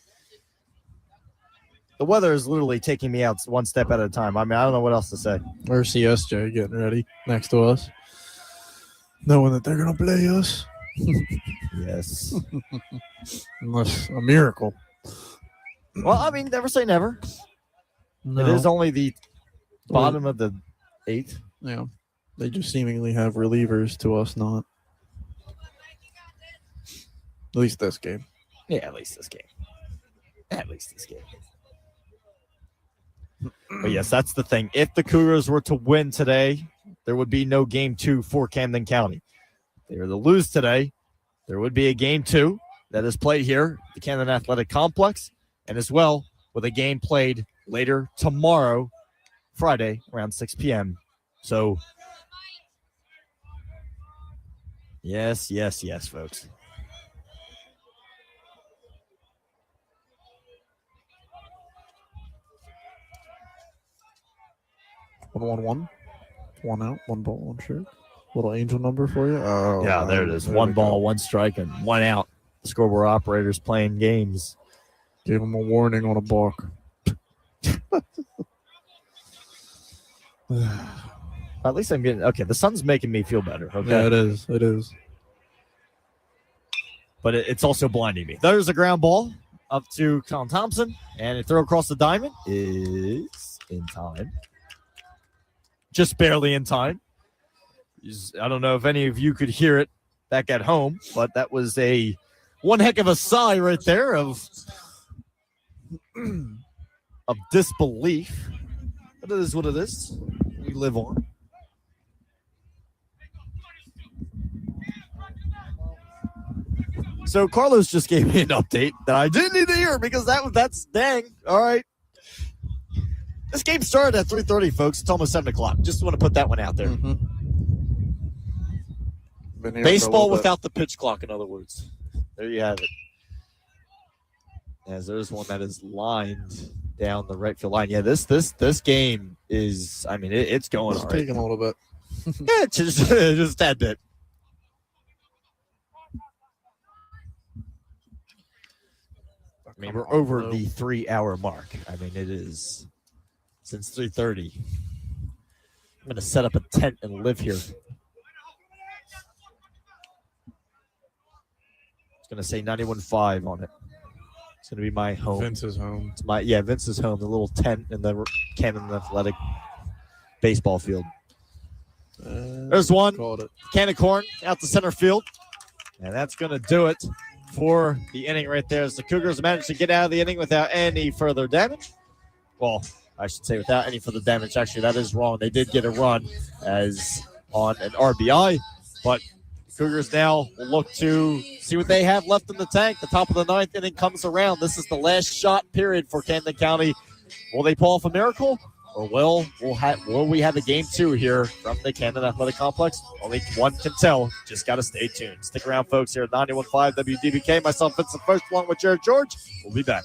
The weather is literally taking me out one step at a time. I don't know what else to say. There's CSJ getting ready next to us, knowing that they're going to play us. Yes. Unless a miracle. Well, never say never. No. It is only the bottom of the 8th. Yeah. They just seemingly have relievers, to us not. At least this game. Yeah, at least this game. But yes, that's the thing. If the Cougars were to win today, there would be no game 2 for Camden County. If they were to lose today, there would be a game 2 that is played here at the Camden Athletic Complex, and as well with a game played later tomorrow, Friday, around 6 p.m. So, yes, folks. One out, 1 ball, 1 strike. Little angel number for you. Oh, Yeah, there it is. 1 ball, 1 strike, and 1 out. The scoreboard operator's playing games. Gave him a warning on a balk. At least I'm getting okay. The sun's making me feel better. Okay, Yeah, it is. It is. But it's also blinding me. There's a ground ball up to Colin Thompson, and a throw across the diamond is in time. Just barely in time. I don't know if any of you could hear it back at home, but that was one heck of a sigh right there of disbelief. But it is what it is. We live on. So Carlos just gave me an update that I didn't need to hear because that's dang. All right. This game started at 3:30, folks. It's almost 7 o'clock. Just want to put that one out there. Mm-hmm. Baseball without the pitch clock, in other words. There you have it. As there's one that is lined down the right field line. Yeah, this game is, I mean, it's going all right. Taking a little bit. Yeah, just a tad bit. I mean, we're over the 3-hour mark. I mean, it is since 3:30. I'm going to set up a tent and live here. It's going to say 91.5 on it. It's going to be my home. Vince's home. It's Vince's home, the little tent in the Camden Athletic baseball field. There's one. Can of corn out to center field. And that's going to do it for the inning right there as the Cougars managed to get out of the inning without any further damage. Well, I should say without any further damage. Actually, that is wrong. They did get a run as on an RBI, but the Cougars now will look to see what they have left in the tank. The top of the ninth inning comes around. This is the last shot period for Camden County. Will they pull off a miracle? Or will we have a game 2 here from the Camden Athletic Complex? Only one can tell. Just got to stay tuned. Stick around, folks, here at 91.5 WDBK. Myself, Vincent First, along with Jared George. We'll be back.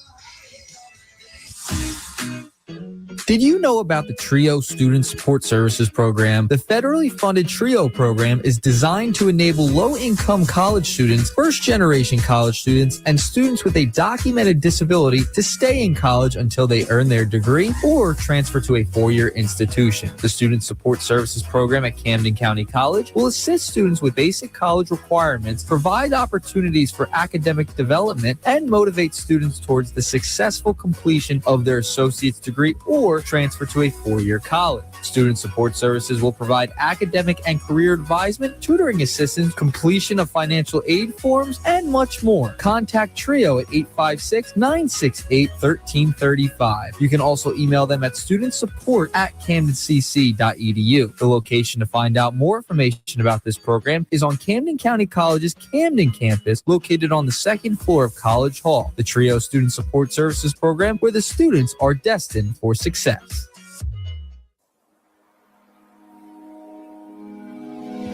Did you know about the TRIO Student Support Services Program? The federally funded TRIO program is designed to enable low-income college students, first-generation college students, and students with a documented disability to stay in college until they earn their degree or transfer to a four-year institution. The Student Support Services Program at Camden County College will assist students with basic college requirements, provide opportunities for academic development, and motivate students towards the successful completion of their associate's degree or transfer to a four-year college. Student Support Services will provide academic and career advisement, tutoring assistance, completion of financial aid forms, and much more. Contact TRIO at 856-968-1335. You can also email them at studentsupport@camdencc.edu. The location to find out more information about this program is on Camden County College's Camden campus, located on the second floor of College Hall. The TRIO Student Support Services Program, where the students are destined for success.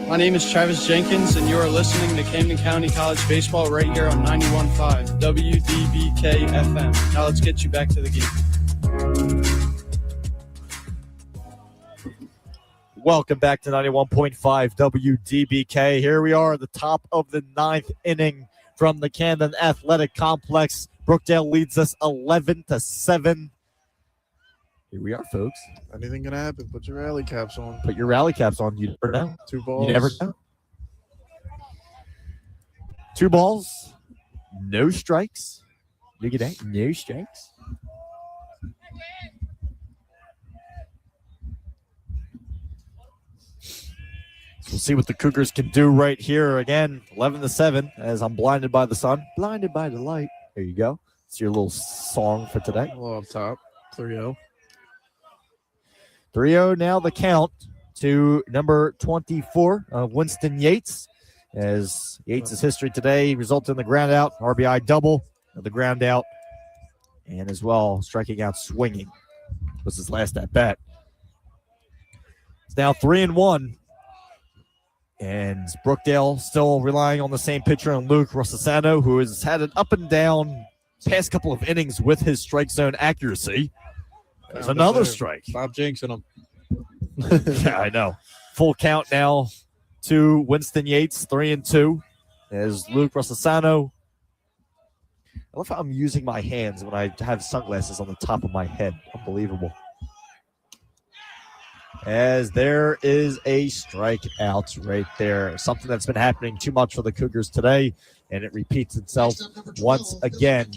My name is Travis Jenkins, and you are listening to Camden County College Baseball right here on 91.5 WDBK-FM. Now let's get you back to the game. Welcome back to 91.5 WDBK. Here we are at the top of the ninth inning from the Camden Athletic Complex. Brookdale leads us 11-7. Here we are, folks. Anything can happen. Put your rally caps on. Put your rally caps on. You never know. 2 balls. You never know. 2 balls. No strikes. Look at that. No strikes. We'll see what the Cougars can do right here. Again, 11-7 as I'm blinded by the sun. Blinded by the light. There you go. It's your little song for today. A little up top. 3-0. 3-0 now the count to number 24, Winston Yates. As Yates' history today resulted in the ground out, RBI double of the ground out, and as well striking out swinging was his last at bat. It's now 3-1, and Brookdale still relying on the same pitcher in Luke Rossasano, who has had an up and down past couple of innings with his strike zone accuracy. There's another strike. Stop jinxing him. Yeah, I know. Full count now to Winston Yates, 3-2. As Luke Rossasano. I love how I'm using my hands when I have sunglasses on the top of my head. Unbelievable. as there is a strikeout right there. Something that's been happening too much for the Cougars today, and it repeats itself once again.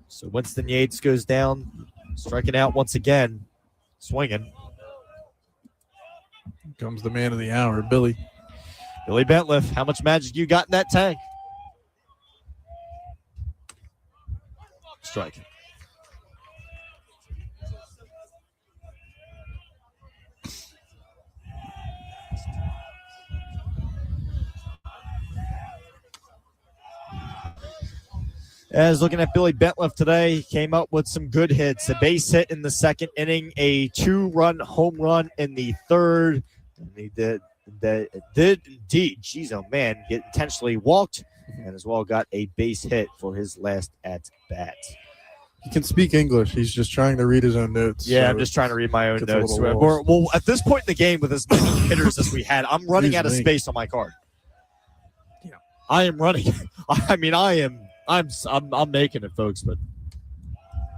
So Winston Yates goes down, striking out once again, swinging. Here comes the man of the hour, Billy. Billy Bentliff, how much magic you got in that tank? Strike. As looking at Billy Bentliff today, he came up with some good hits. A base hit in the second inning, a 2-run home run in the third. And he did indeed, geez, oh man, get intentionally walked and as well got a base hit for his last at bat. He can speak English. He's just trying to read his own notes. Yeah, so I'm just trying to read my own gets a notes. little lost. Well, at this point in the game, with as many hitters as we had, I'm running out of Excuse me. space on my card. Yeah, I am running. I mean, I'm making it, folks, but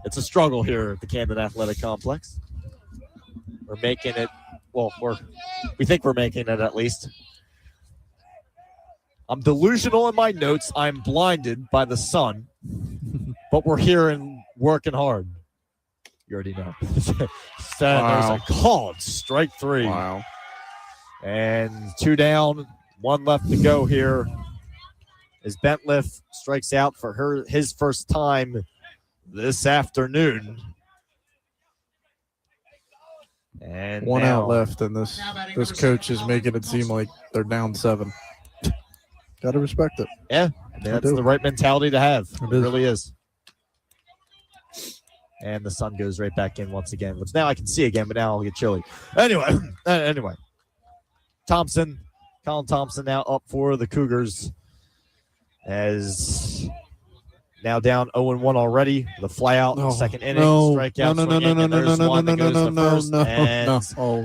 it's a struggle here at the Camden Athletic Complex. We're making it. Well, we think we're making it at least. I'm delusional in my notes. I'm blinded by the sun, but we're here and working hard. You already know. So Wow. There's a called strike 3. Wow. And 2 down, 1 left to go here. As Bentliff strikes out for his first time this afternoon. And 1 now, out left, and this coach is making it seem like they're down 7. Got to respect it. Yeah, I mean, that's the right mentality to have. It really is. And the sun goes right back in once again, which now I can see again, but now I'll get chilly. Anyway, Colin Thompson now up for the Cougars as now down 0-1 already. The fly out in the second inning, strikeout,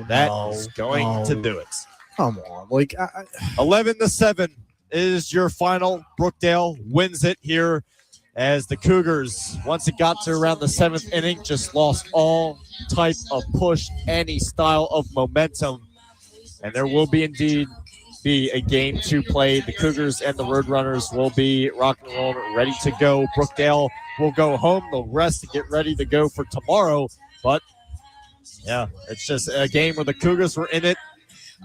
that's going to do it. Come on, like 11-7 is your final. Brookdale wins it here as the Cougars, once it got to around the 7th inning, just lost all type of push, any style of momentum. And there will be indeed be a game to play. The Cougars and the Roadrunners will be rock and roll, ready to go. Brookdale will go home. They'll rest and get ready to go for tomorrow. But, yeah, it's just a game where the Cougars were in it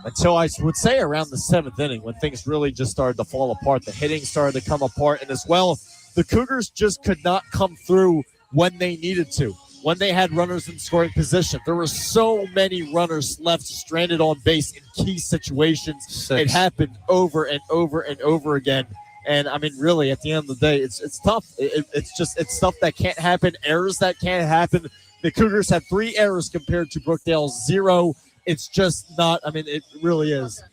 until I would say around the 7th inning when things really just started to fall apart. The hitting started to come apart. And as well, the Cougars just could not come through when they needed to. When they had runners in scoring position, there were so many runners left stranded on base in key situations. It happened over and over and over again. And I mean, really, at the end of the day, it's tough. It's stuff that can't happen, errors that can't happen. The Cougars had 3 errors compared to Brookdale's 0. It's just not. I mean, it really is.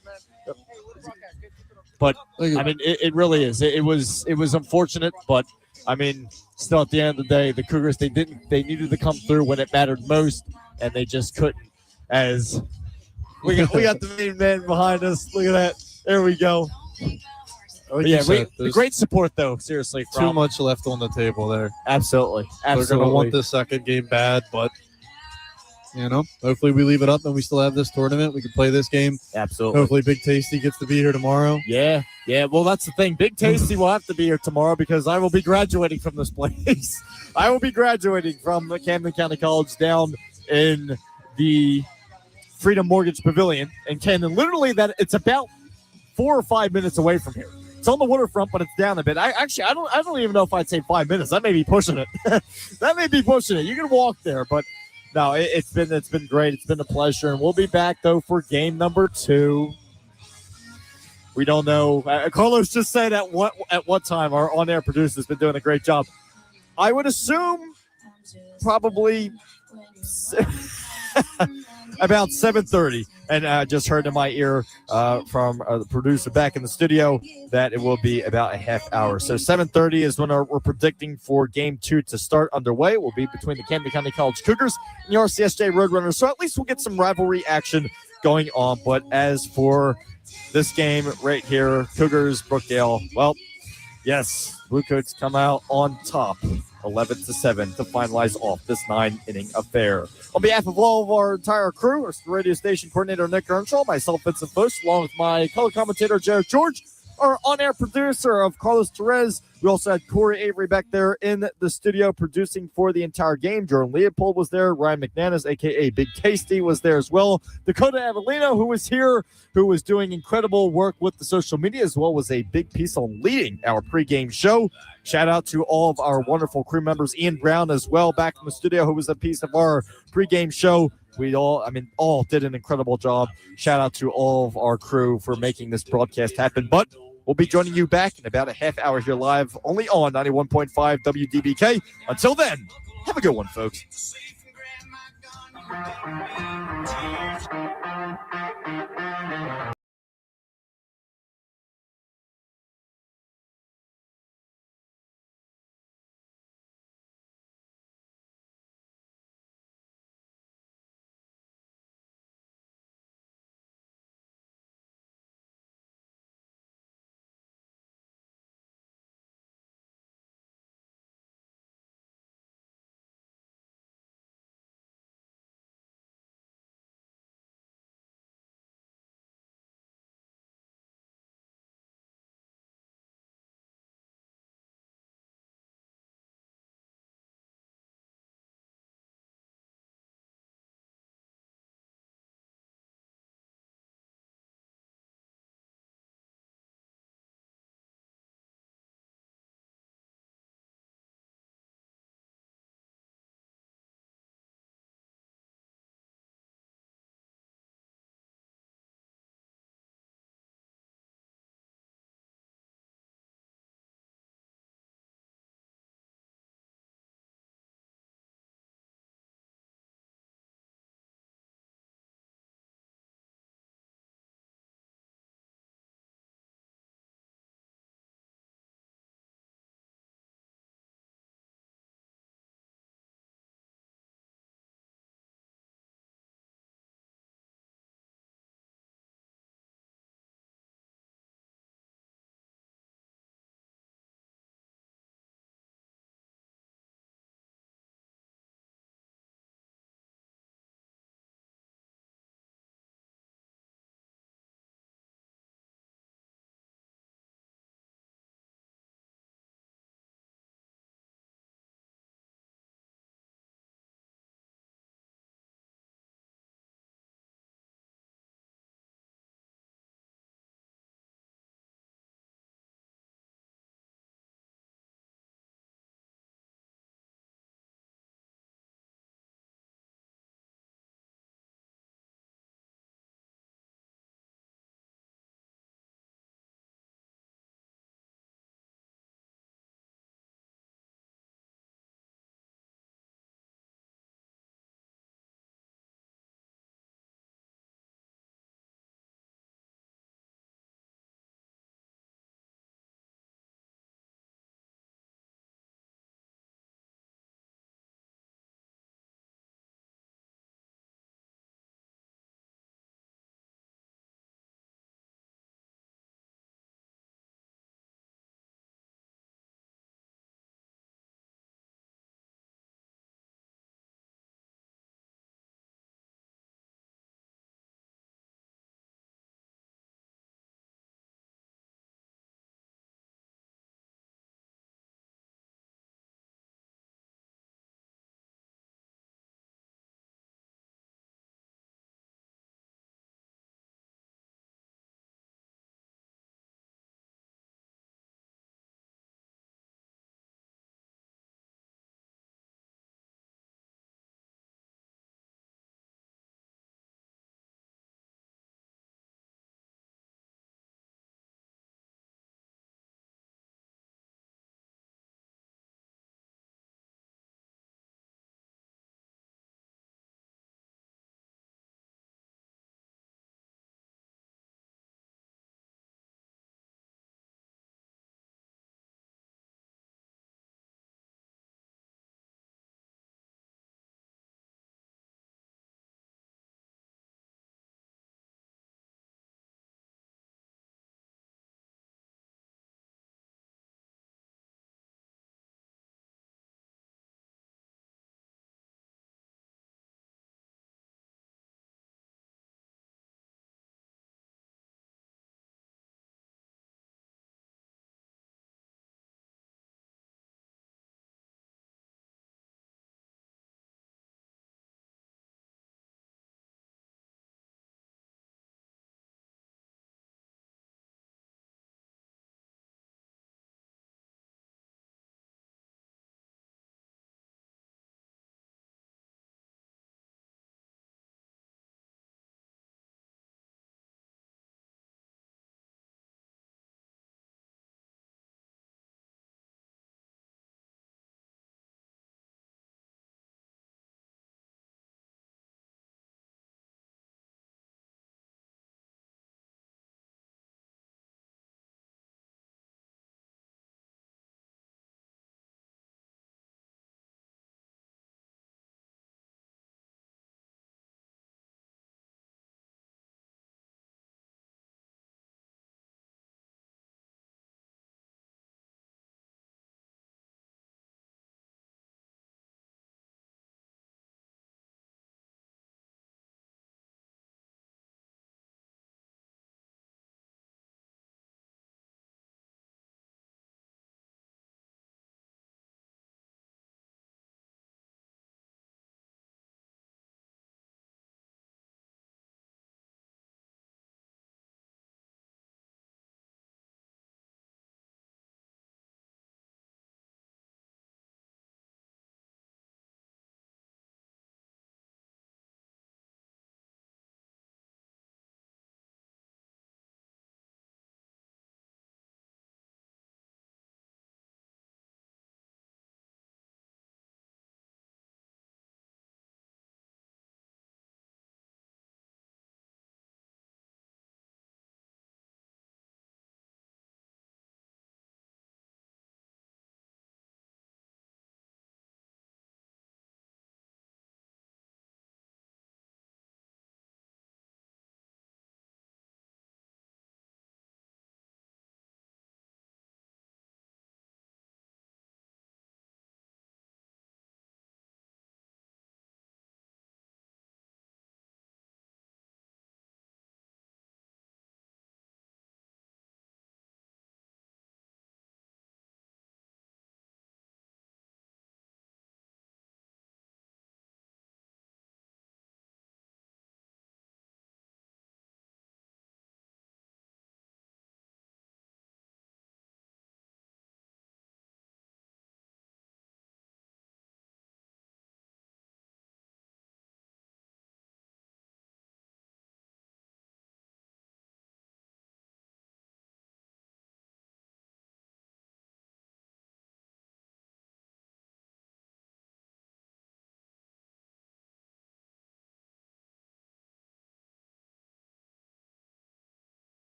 But I mean, it really is. It was unfortunate, but I mean, still at the end of the day, the Cougars they needed to come through when it mattered most, and they just couldn't. As we got the main man behind us. Look at that. There we go. Like yeah, said, the great support though. Seriously, too much left on the table there. Absolutely. They're going to want this second game bad, but hopefully we leave it up and we still have this tournament. We can play this game. Absolutely. Hopefully Big Tasty gets to be here tomorrow. Yeah. Well, that's the thing. Big Tasty will have to be here tomorrow because I will be graduating from this place. I will be graduating from Camden County College down in the Freedom Mortgage Pavilion in Camden. Literally, that it's about 4 or 5 minutes away from here. It's on the waterfront, but it's down a bit. I don't even know if I'd say 5 minutes. That may be pushing it. That may be pushing it. You can walk there, but no, it's been great. It's been a pleasure, and we'll be back though for game number 2. We don't know. Carlos just said at what time. Our on-air producer has been doing a great job. I would assume probably about 7:30. And I just heard in my ear from the producer back in the studio that it will be about a half hour. So 7:30 is when we're predicting for game 2 to start underway. It will be between the Camden County College Cougars and the RCSJ Roadrunners. So at least we'll get some rivalry action going on. But as for this game right here, Cougars, Brookdale, well, yes, Blue Coats come out on top 11-7 to finalize off this 9-inning affair. On behalf of all of our entire crew, our radio station coordinator Nick Earnshaw, myself Vincent Foss, along with my color commentator Jared George, our on-air producer of Carlos Torres. We also had Corey Avery back there in the studio producing for the entire game. Jordan Leopold was there. Ryan McManus, a.k.a. Big Tasty, was there as well. Dakota Avelino, who was here, who was doing incredible work with the social media as well, was a big piece on leading our pregame show. Shout out to all of our wonderful crew members. Ian Brown as well back in the studio, who was a piece of our pregame show. We all did an incredible job. Shout out to all of our crew for making this broadcast happen. But we'll be joining you back in about a half hour here live, only on 91.5 WDBK. Until then, have a good one, folks.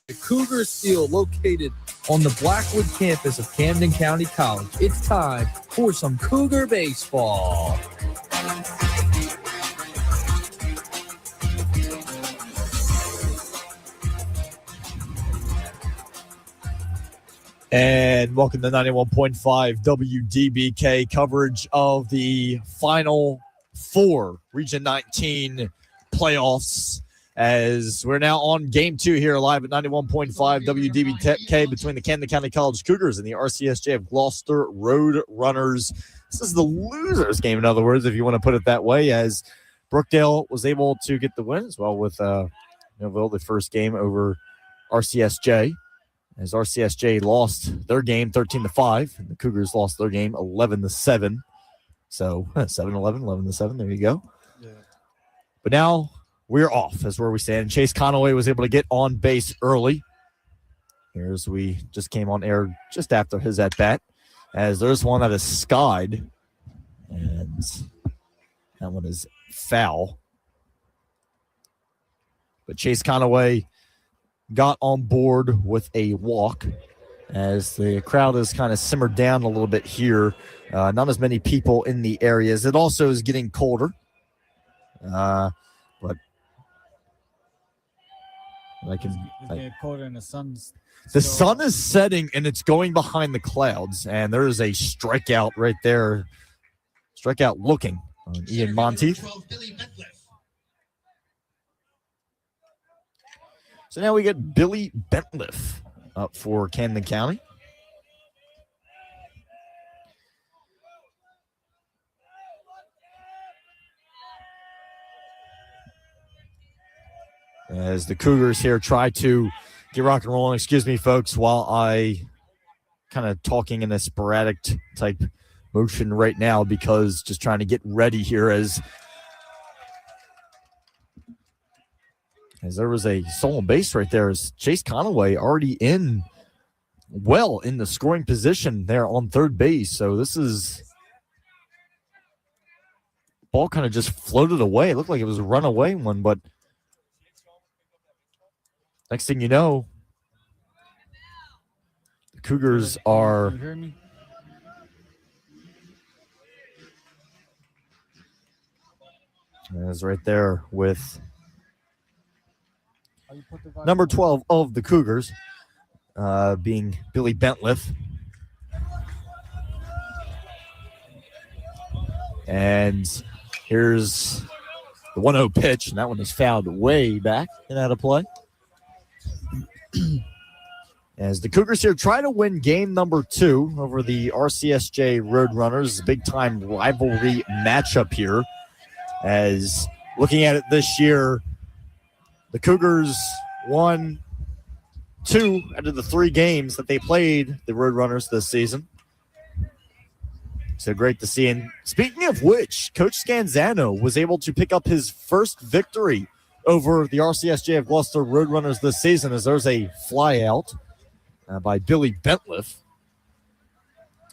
The Cougar Steel, located on the Blackwood campus of Camden County College. It's time for some Cougar baseball. And welcome to 91.5 WDBK coverage of the Final Four Region 19 playoffs, as we're now on Game 2 here live at 91.5 WDBK between the Camden County College Cougars and the RCSJ of Gloucester Road Runners. This is the losers game, in other words, if you want to put it that way, as Brookdale was able to get the win as well with Millville, the first game over RCSJ, as RCSJ lost their game 13-5, and the Cougars lost their game 11-7. So 7-11, 11-7, there you go. Yeah. But now we're off, as where we stand. Chase Conaway was able to get on base early. Here's we just came on air just after his at-bat, as there's one that is skied, and that one is foul. But Chase Conaway got on board with a walk, as the crowd has kind of simmered down a little bit here. Not as many people in the areas. It also is getting colder. But I can. It's getting colder and the sun's. The sun is setting and it's going behind the clouds, and there is a strikeout right there. Strikeout looking on Ian Monteith. So now we get Billy Bentliff up for Camden County. As the Cougars here try to get rock and rolling. Excuse me, folks, while I kind of talking in a sporadic type motion right now, because just trying to get ready here as there was a stolen base right there, as Chase Conaway already in the scoring position there on third base. So this is ball kind of just floated away. It looked like it was a runaway one, but next thing you know, the Cougars are is right there with number 12 of the Cougars, being Billy Bentliff. And here's the 1-0 pitch, and that one is fouled way back and out of play. As the Cougars here try to win game number 2 over the RCSJ Roadrunners, big-time rivalry matchup here. As looking at it this year, the Cougars won 2 out of the 3 games that they played the Roadrunners this season. So great to see. And speaking of which, Coach Scanzano was able to pick up his first victory over the RCSJ of Gloucester Roadrunners this season, as there's a fly out by Billy Bentliff.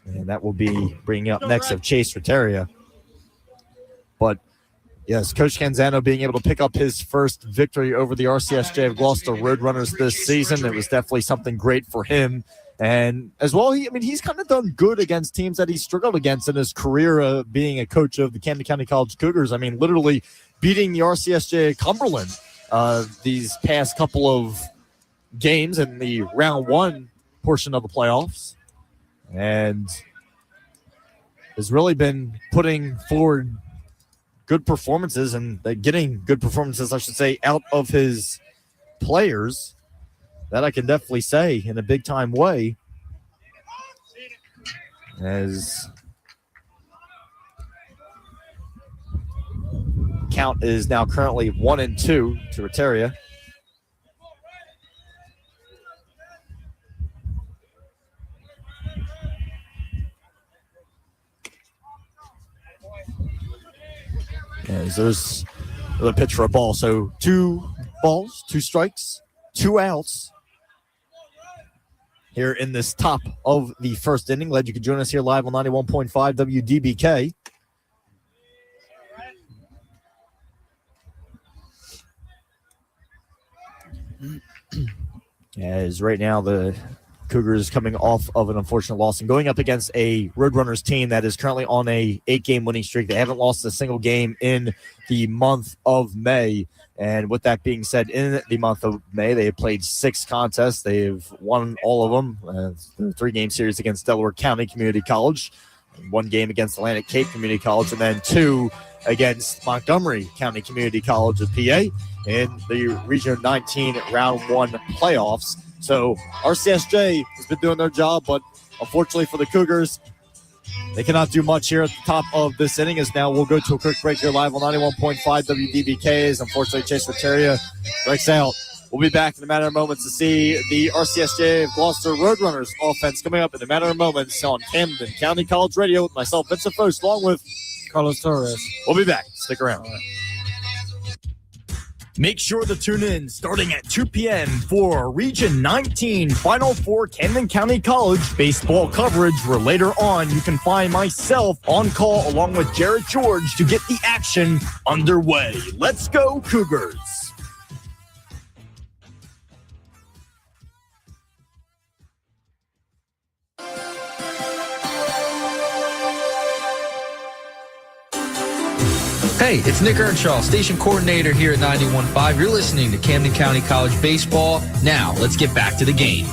And that will be bringing up next of Chase Rateria. But yes, Coach Canzano being able to pick up his first victory over the RCSJ of Gloucester Roadrunners this season. It was definitely something great for him. And as well, he's kind of done good against teams that he struggled against in his career, being a coach of the Camden County College Cougars. I mean, literally beating the RCSJ Cumberland these past couple of games in the round 1 portion of the playoffs. And has really been putting forward good performances, and getting good performances, I should say, out of his players. That I can definitely say in a big-time way. count is now currently 1-2 to Retaria. As there's another pitch for a ball. So 2 balls, 2 strikes, 2 outs here in this top of the first inning. Glad you could join us here live on 91.5 WDBK. As right now the Cougars coming off of an unfortunate loss and going up against a Roadrunners team that is currently on a 8-game winning streak. They haven't lost a single game in the month of May. And with that being said, in the month of May, they have played 6 contests. They have won all of them. The 3-game series against Delaware County Community College, 1 game against Atlantic Cape Community College, and then 2 against Montgomery County Community College of PA in the Region 19 Round 1 playoffs. So RCSJ has been doing their job, but unfortunately for the Cougars, they cannot do much here at the top of this inning. As now we'll go to a quick break here live on 91.5 WDBK. As unfortunately Chase Retaria strikes out. We'll be back in a matter of moments to see the RCSJ of Gloucester Roadrunners offense coming up in a matter of moments on Camden County College Radio with myself, Vincent Foast, along with Carlos Torres. We'll be back. Stick around. Make sure to tune in starting at 2 p.m. for Region 19 Final Four Camden County College baseball coverage, where later on you can find myself on call along with Jarrett George to get the action underway. Let's go, Cougars! Hey, it's Nick Earnshaw, station coordinator here at 91.5. You're listening to Camden County College Baseball. Now, let's get back to the game.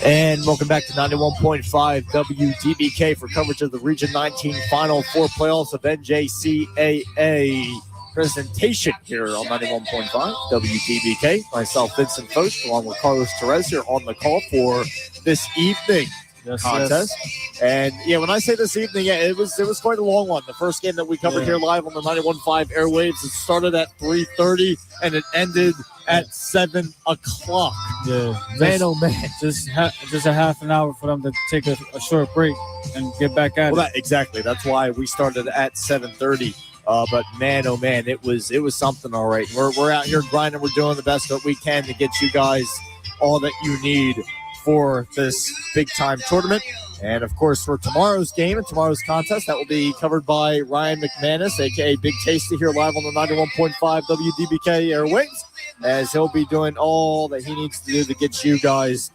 And welcome back to 91.5 WDBK for coverage of the Region 19 Final Four playoffs of NJCAA presentation here on 91.5 WDBK. Myself, Vincent Foast, along with Carlos Torres here on the call for this evening contest. Yes. And yeah, when I say this evening, yeah, it was quite a long one. The first game that we covered here live on the 91.5 airwaves, it started at 3:30 and it ended at 7 o'clock. Yeah, Man, oh man, just a half an hour for them to take a short break and get back at it. Exactly. That's why we started at 7:30. But man, oh man, it was something. All right, we're out here grinding. We're doing the best that we can to get you guys all that you need for this big time tournament. And of course, for tomorrow's game and tomorrow's contest, that will be covered by Ryan McManus, aka Big Tasty, here live on the 91.5 WDBK airwaves, as he'll be doing all that he needs to do to get you guys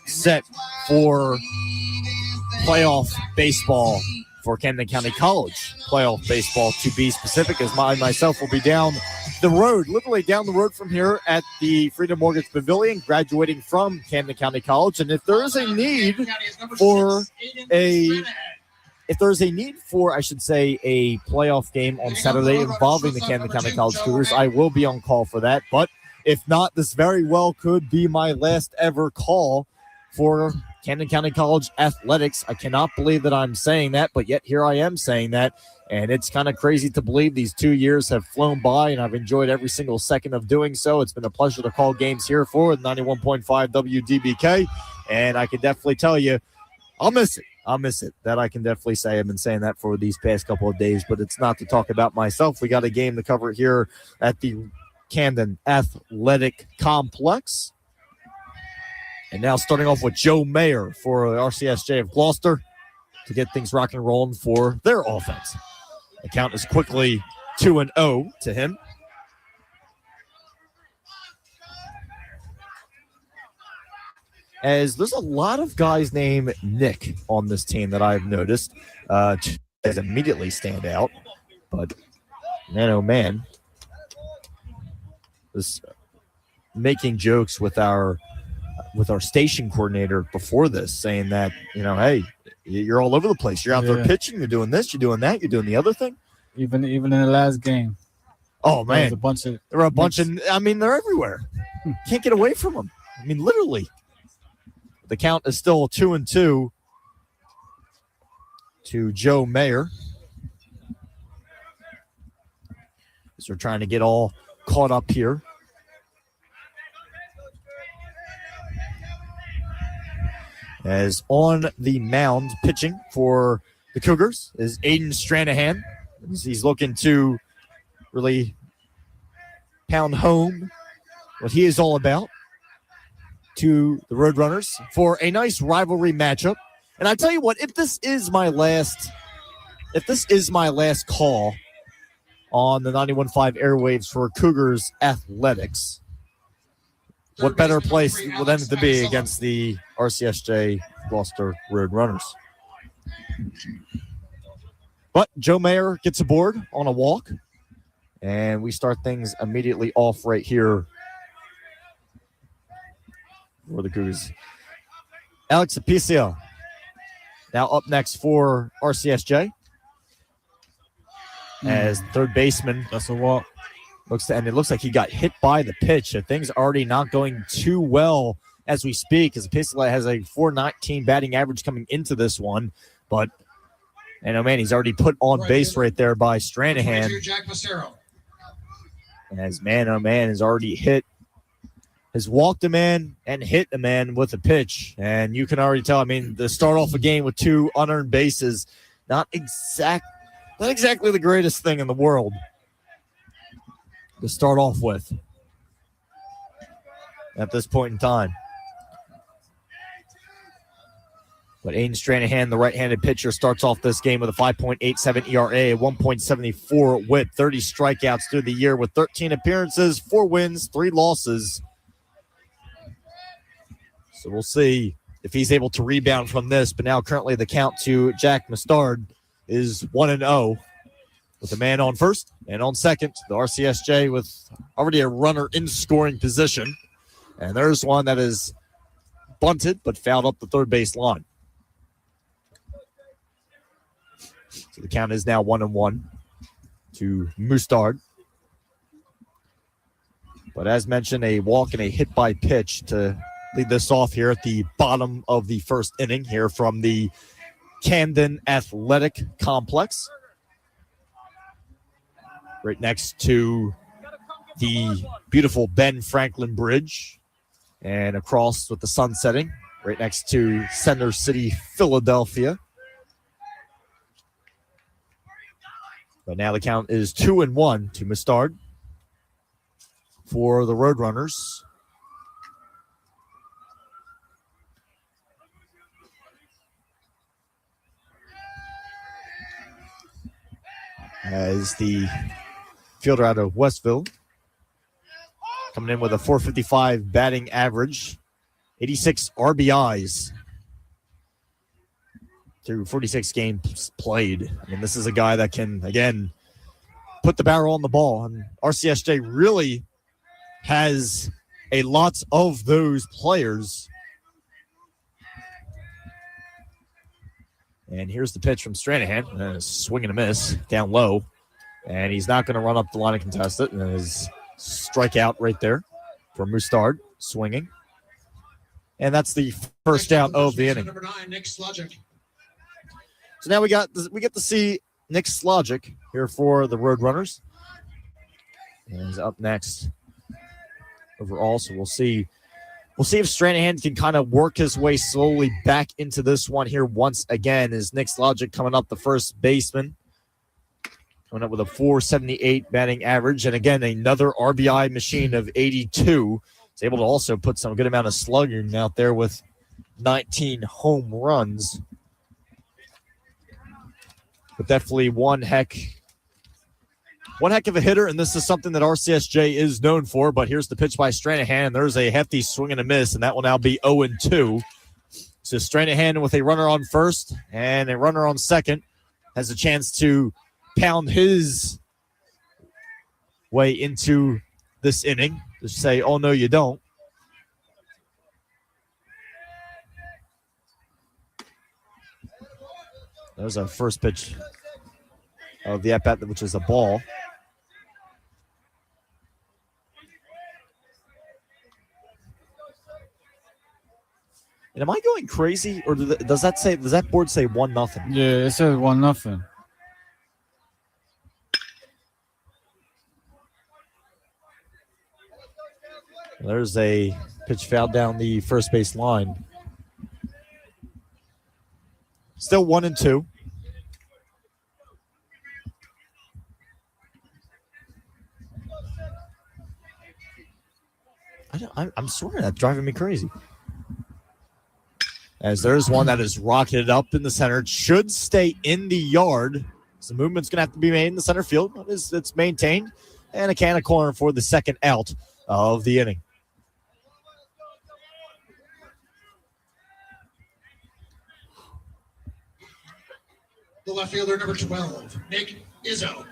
set for playoff baseball. For Camden County College playoff baseball, to be specific, as myself will be down the road, literally down the road from here at the Freedom Mortgage Pavilion, graduating from Camden County College. And if there is a need for a playoff game on Saturday involving the Camden County College Cougars, I will be on call for that. But if not, this very well could be my last ever call for Camden County College athletics. I cannot believe that I'm saying that, but yet here I am saying that. And it's kind of crazy to believe these 2 years have flown by, and I've enjoyed every single second of doing so. It's been a pleasure to call games here for 91.5 WDBK, and I can definitely tell you, I'll miss it. That I can definitely say. I've been saying that for these past couple of days, but it's not to talk about myself. We got a game to cover here at the Camden Athletic Complex. And now starting off with Joe Mayer for the RCSJ of Gloucester to get things rocking and rolling for their offense. The count is quickly 2-0 to him. As there's a lot of guys named Nick on this team that I've noticed as immediately stand out. But man, oh man, was making jokes with our station coordinator before this, saying that, hey, you're all over the place. You're out there pitching. You're doing this. You're doing that. You're doing the other thing. Even in the last game. Oh man, there were a bunch of. I mean, they're everywhere. Can't get away from them. I mean, literally. The count is still 2-2 to Joe Mayer. As we're trying to get all caught up here. As on the mound pitching for the Cougars is Aiden Stranahan. He's looking to really pound home what he is all about to the Roadrunners for a nice rivalry matchup. And I tell you what, if this is my last call on the 91.5 airwaves for Cougars athletics, what better place will them to be against the RCSJ Gloucester Roadrunners? But Joe Mayer gets aboard on a walk, and we start things immediately off right here for the Cougars. Alex Apicia now up next for RCSJ. As third baseman, that's a walk. And it looks like he got hit by the pitch. So things are already not going too well as we speak, as Apicia has a .419 batting average coming into this one. But, and oh man, he's already put on base right there by Stranahan. As man, oh man, has already has walked a man and hit a man with a pitch. And you can already tell, I mean, to start off a game with 2 unearned bases, not exactly the greatest thing in the world to start off with at this point in time. But Aiden Stranahan, the right-handed pitcher, starts off this game with a 5.87 ERA, 1.74 whip, 30 strikeouts through the year with 13 appearances, 4 wins, 3 losses. So we'll see if he's able to rebound from this. But now currently the count to Jack Mustard is 1-0 with a man on first and on second. The RCSJ with already a runner in scoring position. And there's one that is bunted but fouled up the third base line. So the count is now 1-1 to Mustard. But as mentioned, a walk and a hit by pitch to lead this off here at the bottom of the first inning here from the Camden Athletic Complex. Right next to the beautiful Ben Franklin Bridge and across with the sun setting, right next to Center City, Philadelphia. But now the count is 2-1 to Mustard for the Roadrunners. As the fielder out of Westville coming in with a .455 batting average, 86 RBIs through 46 games played. I mean, this is a guy that can, again, put the barrel on the ball. And RCSJ really has a lot of those players. And here's the pitch from Stranahan. Swing and a miss down low. And he's not going to run up the line and contest it. And his strikeout right there for Mustard, swinging. And that's the first out of the inning. Number 9, Nick Slogic. So now we get to see Nick Slogic here for the Roadrunners. And he's up next overall. So we'll see if Stranahan can kind of work his way slowly back into this one here once again. Is Nick Slogic coming up, the first baseman, coming up with a .478 batting average. And again, another RBI machine of 82. He's able to also put some good amount of slugging out there with 19 home runs. But definitely one heck of a hitter, and this is something that RCSJ is known for. But here's the pitch by Stranahan. There's a hefty swing and a miss, and that will now be 0-2. So Stranahan with a runner on first and a runner on second has a chance to pound his way into this inning. Just say, oh, no, you don't. There's a first pitch of the at-bat, which is a ball. And am I going crazy, or does that board say 1-0? Yeah, it says 1-0. There's a pitch foul down the first base line. Still 1-2. I'm swearing that's driving me crazy. As there's one that is rocketed up in the center. It should stay in the yard. So the movement's going to have to be made in the center field. It's maintained. And a can of corn for the second out of the inning. The left fielder, number 12, Nick Izzo.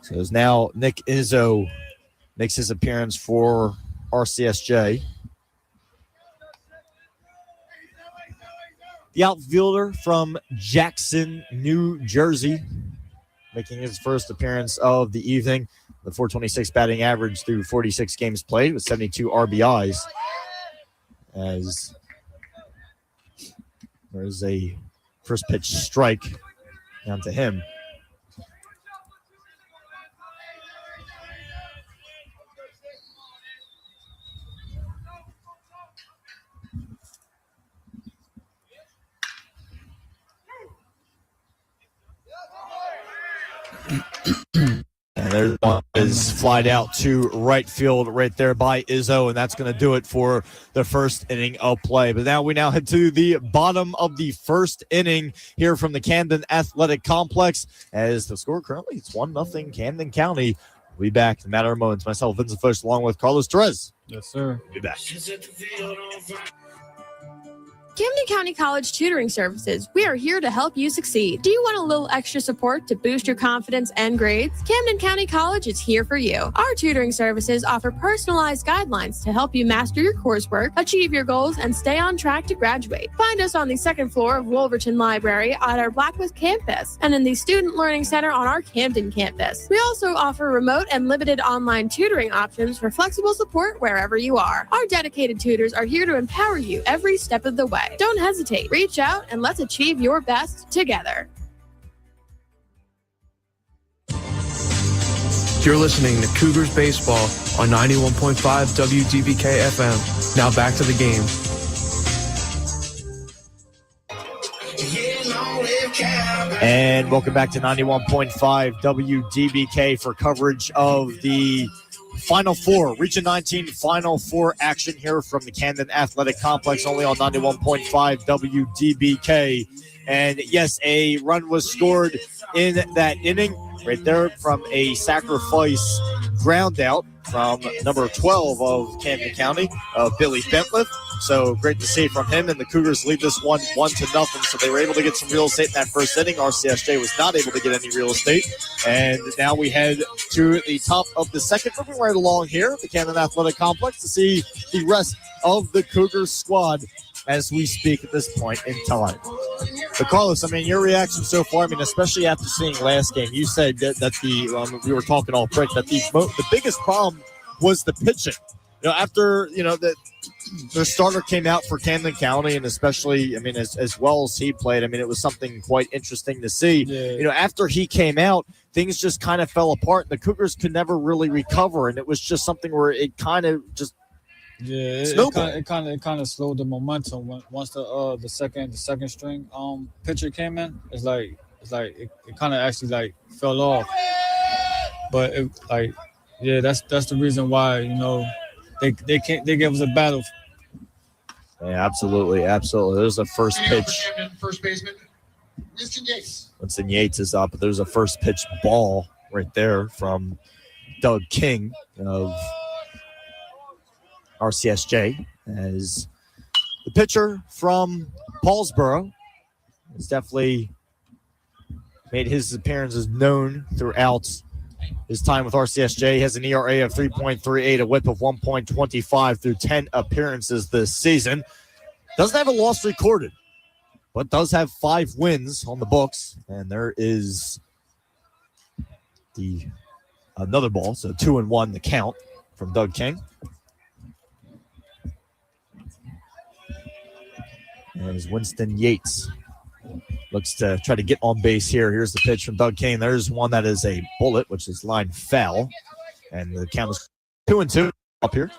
So it's now Nick Izzo makes his appearance for RCSJ. The outfielder from Jackson, New Jersey, making his first appearance of the evening. The .426 batting average through 46 games played with 72 RBIs. As there's a first pitch strike down to him. And there's one is flied out to right field right there by Izzo, and that's going to do it for the first inning of play. But now we head to the bottom of the first inning here from the Camden Athletic Complex, as the score currently is 1-0 Camden County. We'll be back in a matter of moments. Myself, Vincent Fuchs, along with Carlos Torres. Yes, sir. We'll be back. Camden County College Tutoring Services. We are here to help you succeed. Do you want a little extra support to boost your confidence and grades? Camden County College is here for you. Our tutoring services offer personalized guidelines to help you master your coursework, achieve your goals, and stay on track to graduate. Find us on the second floor of Wolverton Library at our Blackwood campus and in the Student Learning Center on our Camden campus. We also offer remote and limited online tutoring options for flexible support wherever you are. Our dedicated tutors are here to empower you every step of the way. Don't hesitate. Reach out and let's achieve your best together. You're listening to Cougars Baseball on 91.5 WDBK-FM. Now back to the game. And welcome back to 91.5 WDBK for coverage of the Final Four, Region 19 Final Four action here from the Camden Athletic Complex, only on 91.5 WDBK. And yes, a run was scored in that inning right there from a sacrifice ground out from number 12 of Camden County, Billy Bentliff. So great to see from him, and the Cougars lead this one 1-0. So they were able to get some real estate in that first inning. RCSJ was not able to get any real estate. And now we head to the top of the second, moving right along here, the Camden Athletic Complex, to see the rest of the Cougars squad as we speak at this point in time. But Carlos, I mean, your reaction so far, I mean, especially after seeing last game, you said that we were talking all break, that the biggest problem was the pitching. You know, after, you know, the starter came out for Camden County, and especially, I mean, as well as he played, I mean, it was something quite interesting to see. Yeah. You know, after he came out, things just kind of fell apart, and the Cougars could never really recover, and it was just something where it kind of just it kind of slowed the momentum once the second string pitcher came in. It's like it kind of actually like fell off, but that's the reason why, you know, they gave us a battle. Yeah, absolutely. There's a first pitch. First baseman, Winston Yates is up. There's a first pitch ball right there from Doug King of RCSJ, as the pitcher from Paulsboro has definitely made his appearances known throughout his time with RCSJ. He has an ERA of 3.38, a whip of 1.25 through 10 appearances this season. Doesn't have a loss recorded, but does have 5 wins on the books. And there is another ball, so 2-1 the count from Doug King. As Winston Yates looks to try to get on base here. Here's the pitch from Doug Kane. There's one that is a bullet, which is line foul. And the count is 2-2 up here.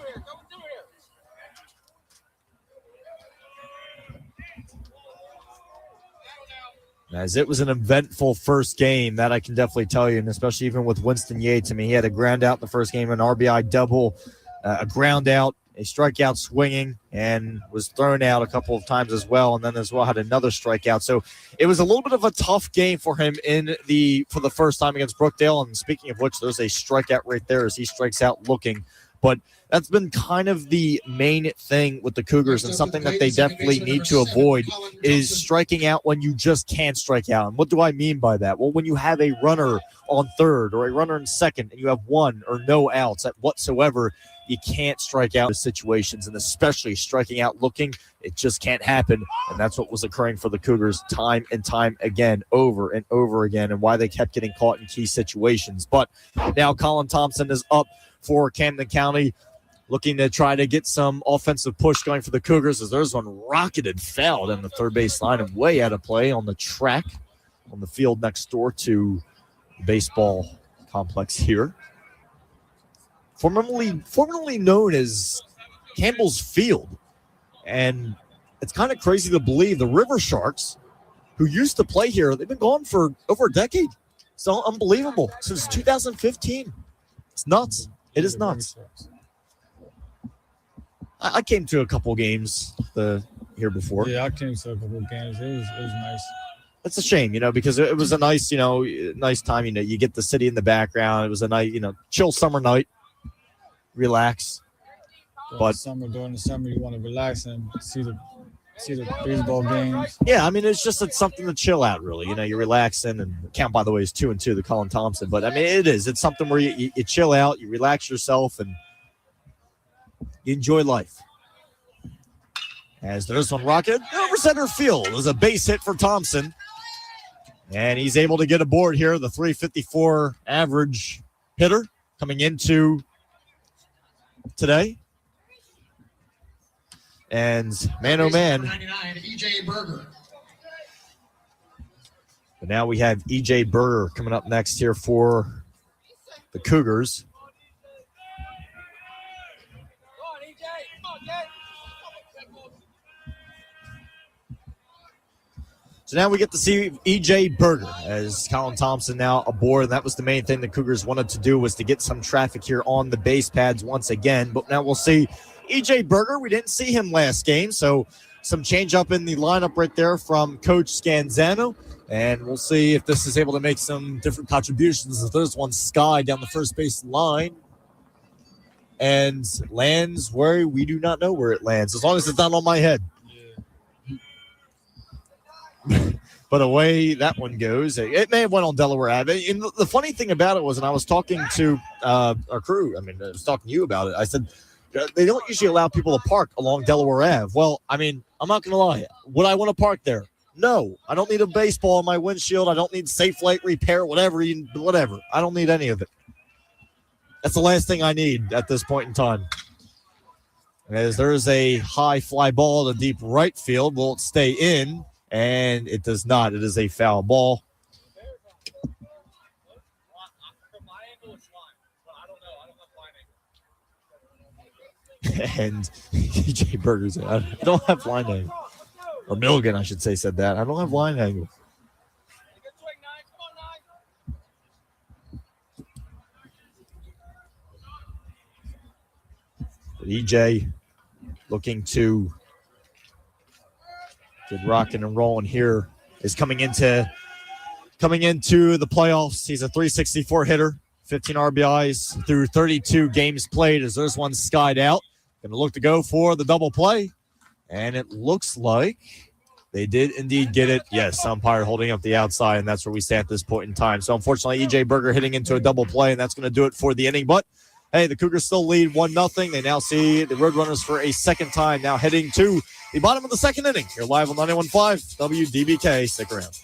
As it was an eventful first game, that I can definitely tell you, and especially even with Winston Yates. I mean, he had a ground out in the first game, an RBI double, a ground out, a strikeout swinging, and was thrown out a couple of times as well, and then as well had another strikeout. So it was a little bit of a tough game for him for the first time against Brookdale. And speaking of which, there's a strikeout right there as he strikes out looking. But that's been kind of the main thing with the Cougars, and something that they definitely need to avoid is striking out when you just can't strike out. And what do I mean by that? Well, when you have a runner on third or a runner in second and you have one or no outs whatsoever, you can't strike out in situations, and especially striking out looking, it just can't happen. And that's what was occurring for the Cougars time and time again, over and over again, and why they kept getting caught in key situations. But now Colin Thompson is up for Camden County, looking to try to get some offensive push going for the Cougars, as there's one rocketed foul down the third base line and way out of play on the track on the field next door to the baseball complex here. Formerly known as Campbell's Field. And it's kind of crazy to believe the River Sharks, who used to play here, they've been gone for over a decade. It's unbelievable. Since 2015. It's nuts. It is nuts. I came to a couple games here before. Yeah, I came to a couple games. It was nice. It's a shame, because it was a nice, nice time. You get the city in the background. It was a nice, chill summer night. Relax. During the summer, you want to relax and see the baseball games. Yeah, I mean, it's something to chill out, really. You're relaxing, and the count, by the way, is 2-2, the Colin Thompson. But, I mean, it's something where you chill out, you relax yourself, and you enjoy life. As there's one rocket over center field. It was a base hit for Thompson. And he's able to get aboard here, the 354 average hitter coming into today. And man, oh man. 99, E.J. Berger. But now we have E.J. Berger coming up next here for the Cougars. So now we get to see E.J. Berger as Colin Thompson now aboard. That was the main thing the Cougars wanted to do, was to get some traffic here on the base pads once again. But now we'll see E.J. Berger. We didn't see him last game, so some change up in the lineup right there from Coach Scanzano. And we'll see if this is able to make some different contributions. There's one sky down the first base line. And lands where we do not know where it lands, as long as it's not on my head. But away that one goes. It may have went on Delaware Ave. And the funny thing about it was, and I was talking to our crew, I was talking to you about it. I said, they don't usually allow people to park along Delaware Ave. Well, I'm not going to lie. Would I want to park there? No. I don't need a baseball on my windshield. I don't need safe light repair, whatever. I don't need any of it. That's the last thing I need at this point in time. As there's a high fly ball to deep right field. Will it stay in? And it does not. It is a foul ball. And E.J. Berger's, I don't have line angle. Or Milligan, I should say, said that. I don't have line angle. But E.J. looking to get rocking and rolling here, is coming into the playoffs. He's a 364 hitter, 15 RBIs through 32 games played, as there's one skied out. Going to look to go for the double play. And it looks like they did indeed get it. Yes, umpire holding up the outside, and that's where we stand at this point in time. So unfortunately, E.J. Berger hitting into a double play, and that's going to do it for the inning. But hey, the Cougars still lead 1-0. They now see the Roadrunners for a second time, now heading to the bottom of the second inning. You're live on 91.5 WDBK. Stick around.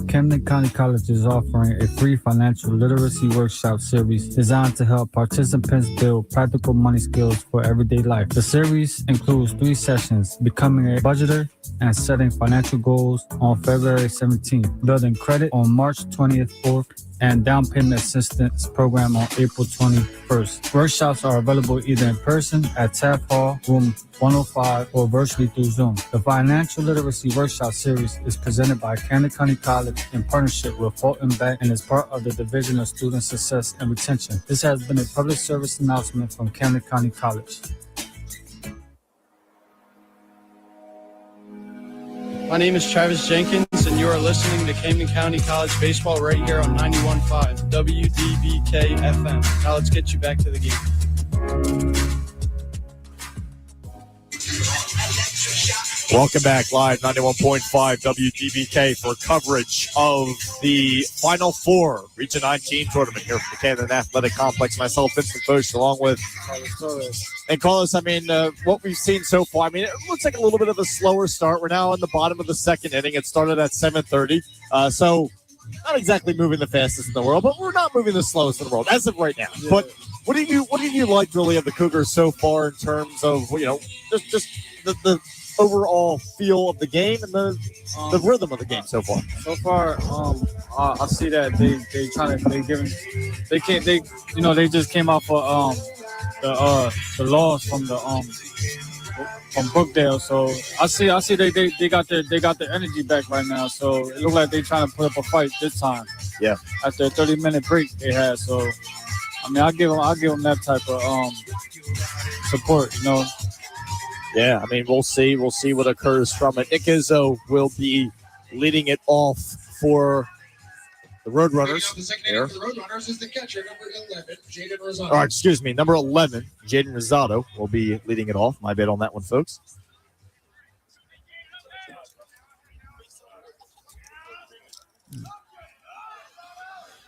Camden County College is offering a free financial literacy workshop series designed to help participants build practical money skills for everyday life. The series includes 3 sessions: becoming a budgeter and setting financial goals on February 17th, building credit on March 20th, 4th, and down payment assistance program on April 21st. Workshops are available either in person at Taft Hall, room 105, or virtually through Zoom. The Financial Literacy Workshop Series is presented by Camden County College in partnership with Fulton Bank and is part of the Division of Student Success and Retention. This has been a public service announcement from Camden County College. My name is Travis Jenkins, and you are listening to Camden County College Baseball right here on 91.5 WDBK-FM. Now let's get you back to the game. Welcome back live, 91.5 WDBK for coverage of the Final Four Region 19 tournament here from the Camden Athletic Complex. Myself, Vincent Bush, along with and Carlos. I mean, what we've seen so far, I mean, it looks like a little bit of a slower start. We're now in the bottom of the second inning. It started at 7:30, so not exactly moving the fastest in the world, but we're not moving the slowest in the world as of right now. Yeah. But what do you like really of the Cougars so far in terms of just the overall feel of the game and the rhythm of the game so far? So far, I see that they just came off of the loss from from Brookdale. So I see they got their energy back right now. So it looks like they're trying to put up a fight this time. Yeah. After a 30-minute break they had. So I mean, I'll give them that type of support. Yeah, I mean, we'll see what occurs from it. Nick Izzo will be leading it off for the Roadrunners. The second inning for the Roadrunners is the catcher, number 11, Jaden Rosado. Or, excuse me, number 11, Jaden Rosado will be leading it off. My bad on that one, folks.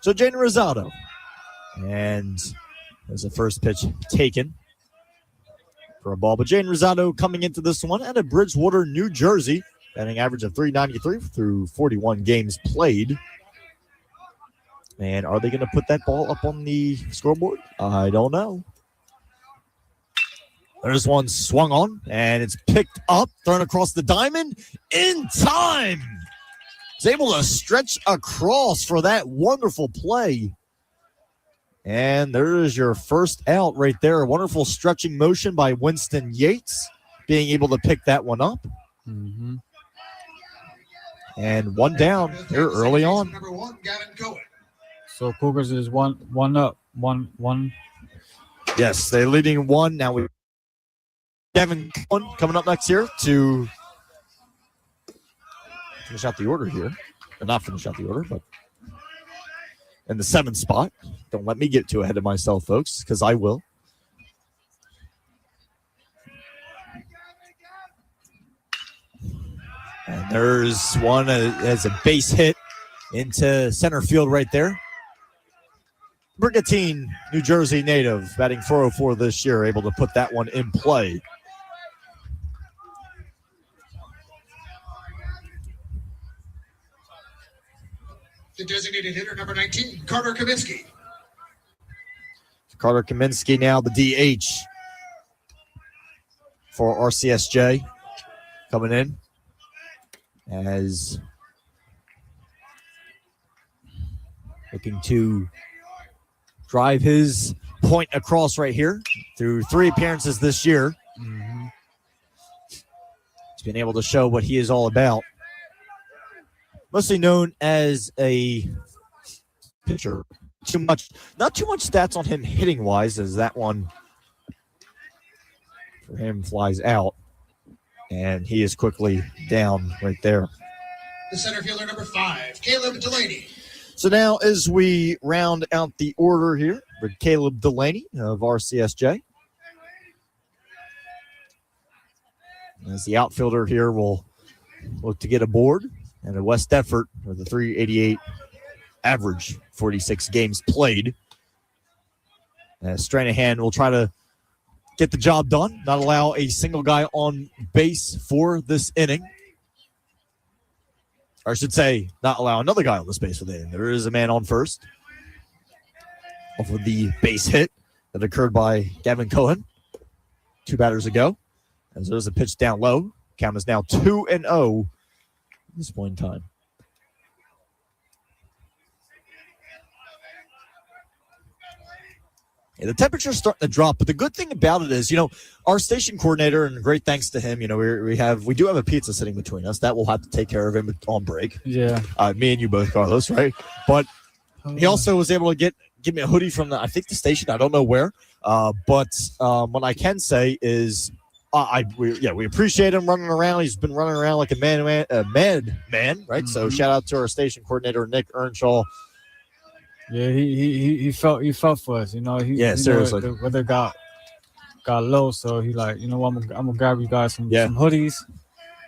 So, Jaden Rosado. And there's the first pitch taken for a ball. But Jaden Rosado coming into this one out of Bridgewater, New Jersey, batting average of .393 through 41 games played. And are they going to put that ball up on the scoreboard? I don't know. There's one swung on, and it's picked up, thrown across the diamond in time. He's able to stretch across for that wonderful play. And there is your first out right there. A wonderful stretching motion by Winston Yates, being able to pick that one up. Mm-hmm. And one down here early on. Number 1, Gavin Cohen. So Cougars is one up. One. Yes, they're leading one. Now we Gavin Cohen coming up next here to finish out the order here. Or not finish out the order, but in the 7th spot. Don't let me get too ahead of myself, folks, because I will. And there's one as a base hit into center field right there. Brigantine, New Jersey native, batting .404 this year, able to put that one in play. The designated hitter, number 19, Carter Kaminsky. Carter Kaminsky now the DH for RCSJ coming in as looking to drive his point across right here through 3 appearances this year. Mm-hmm. He's been able to show what he is all about. Mostly known as a pitcher. Not too much stats on him hitting wise, as that one for him flies out, and he is quickly down right there. The center fielder, number 5, Caleb Delaney. So now as we round out the order here with Caleb Delaney of RCSJ. As the outfielder here will look to get aboard, and a West Effort with a .388 average, 46 games played. Stranahan will try to get the job done, not allow a single guy on base for this inning. Or I should say, not allow another guy on the base with it. There is a man on first off of the base hit that occurred by Gavin Cohen 2 batters ago. As there's a pitch down low. Count is now 2-0 at this point in time. Yeah, the temperature's starting to drop, but the good thing about it is, our station coordinator, and great thanks to him, we do have a pizza sitting between us. That we'll have to take care of him on break. Yeah. Me and you both, Carlos, right? But he also was able to give me a hoodie from the station. I don't know where. But what I can say is we appreciate him running around. He's been running around like a madman, right? Mm-hmm. So shout out to our station coordinator, Nick Earnshaw. Yeah, he felt for us, seriously. The weather got low, so he like, I'm gonna grab you guys some hoodies.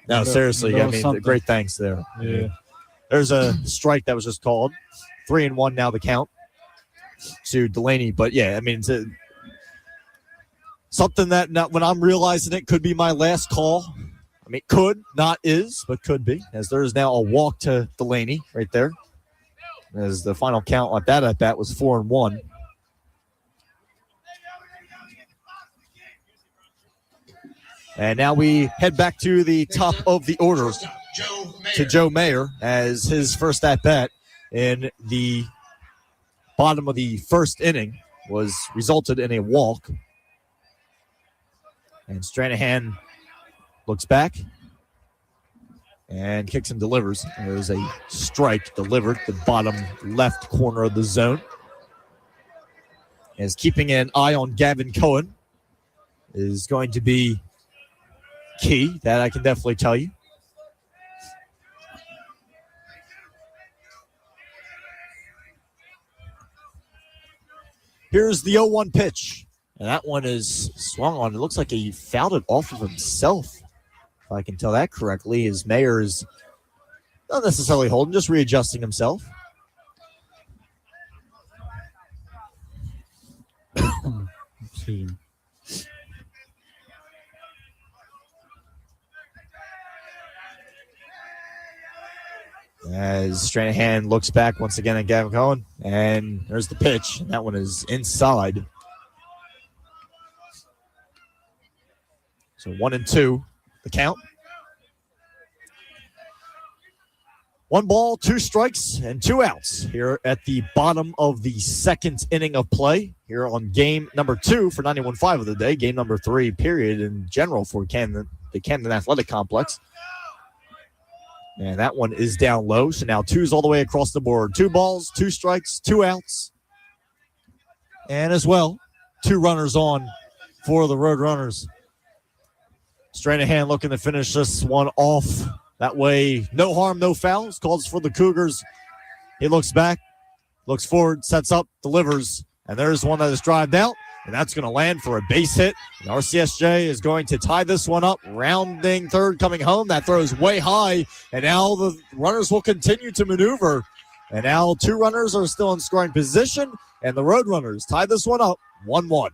No, seriously, great thanks there. Yeah. There's a strike that was just called. 3-1 now the count to Delaney, but it's something that when I'm realizing it could be my last call. Could, not is, but could be, as there is now a walk to Delaney right there. As the final count on that at bat was 4-1. And now we head back to the top of the order to Joe Mayer as his first at bat in the bottom of the first inning resulted in a walk. And Stranahan looks back and kicks and delivers. There's a strike delivered the bottom left corner of the zone. As keeping an eye on Gavin Cohen is going to be key. That I can definitely tell you. Here's the 0-1 pitch. And that one is swung on. It looks like he fouled it off of himself. If I can tell that correctly, as Mayer is not necessarily holding, just readjusting himself. As Stranahan looks back once again at Gavin Cohen, and there's the pitch. And that one is inside. So 1-2. The count. 1 ball, 2 strikes, and 2 outs here at the bottom of the second inning of play here on game number 2 for 91.5 of the day. Game number 3, period, in general for the Camden Athletic Complex. And that one is down low. So now 2's all the way across the board. 2 balls, 2 strikes, 2 outs. And as well, 2 runners on for the Road Runners. Stranahan looking to finish this one off. That way, no harm, no fouls. Calls for the Cougars. He looks back, looks forward, sets up, delivers. And there's one that is drived out. And that's going to land for a base hit. And RCSJ is going to tie this one up. Rounding third coming home. That throws way high. And now the runners will continue to maneuver. And now 2 runners are still in scoring position. And the Road Runners tie this one up 1-1.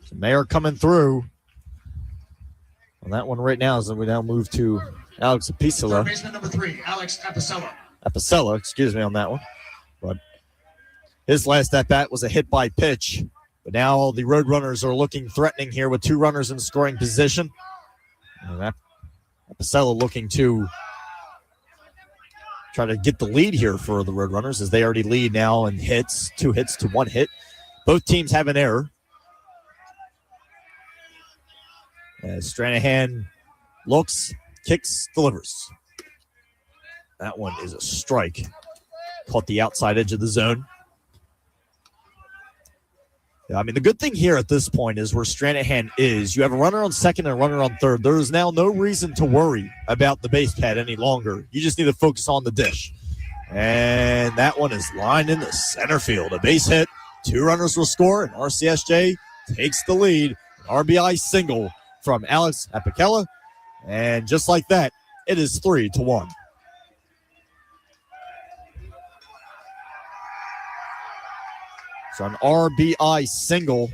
So Mayer coming through on that one right now as we now move to Alex Apicella. Baseman number 3, Alex Apicella. On that one. But his last at bat was a hit by pitch. But now the Road Runners are looking threatening here with 2 runners in scoring position. And Apicella looking to try to get the lead here for the Road Runners as they already lead now in hits, 2 hits to 1 hit. Both teams have an error. As Stranahan looks, kicks, delivers. That one is a strike. Caught the outside edge of the zone. Yeah, the good thing here at this point is where Stranahan is. You have a runner on second and a runner on third. There is now no reason to worry about the base pad any longer. You just need to focus on the dish. And that one is lined into center field. A base hit. 2 runners will score, and RCSJ takes the lead. An RBI single from Alex Apicella. And just like that, it is 3-1. So an RBI single.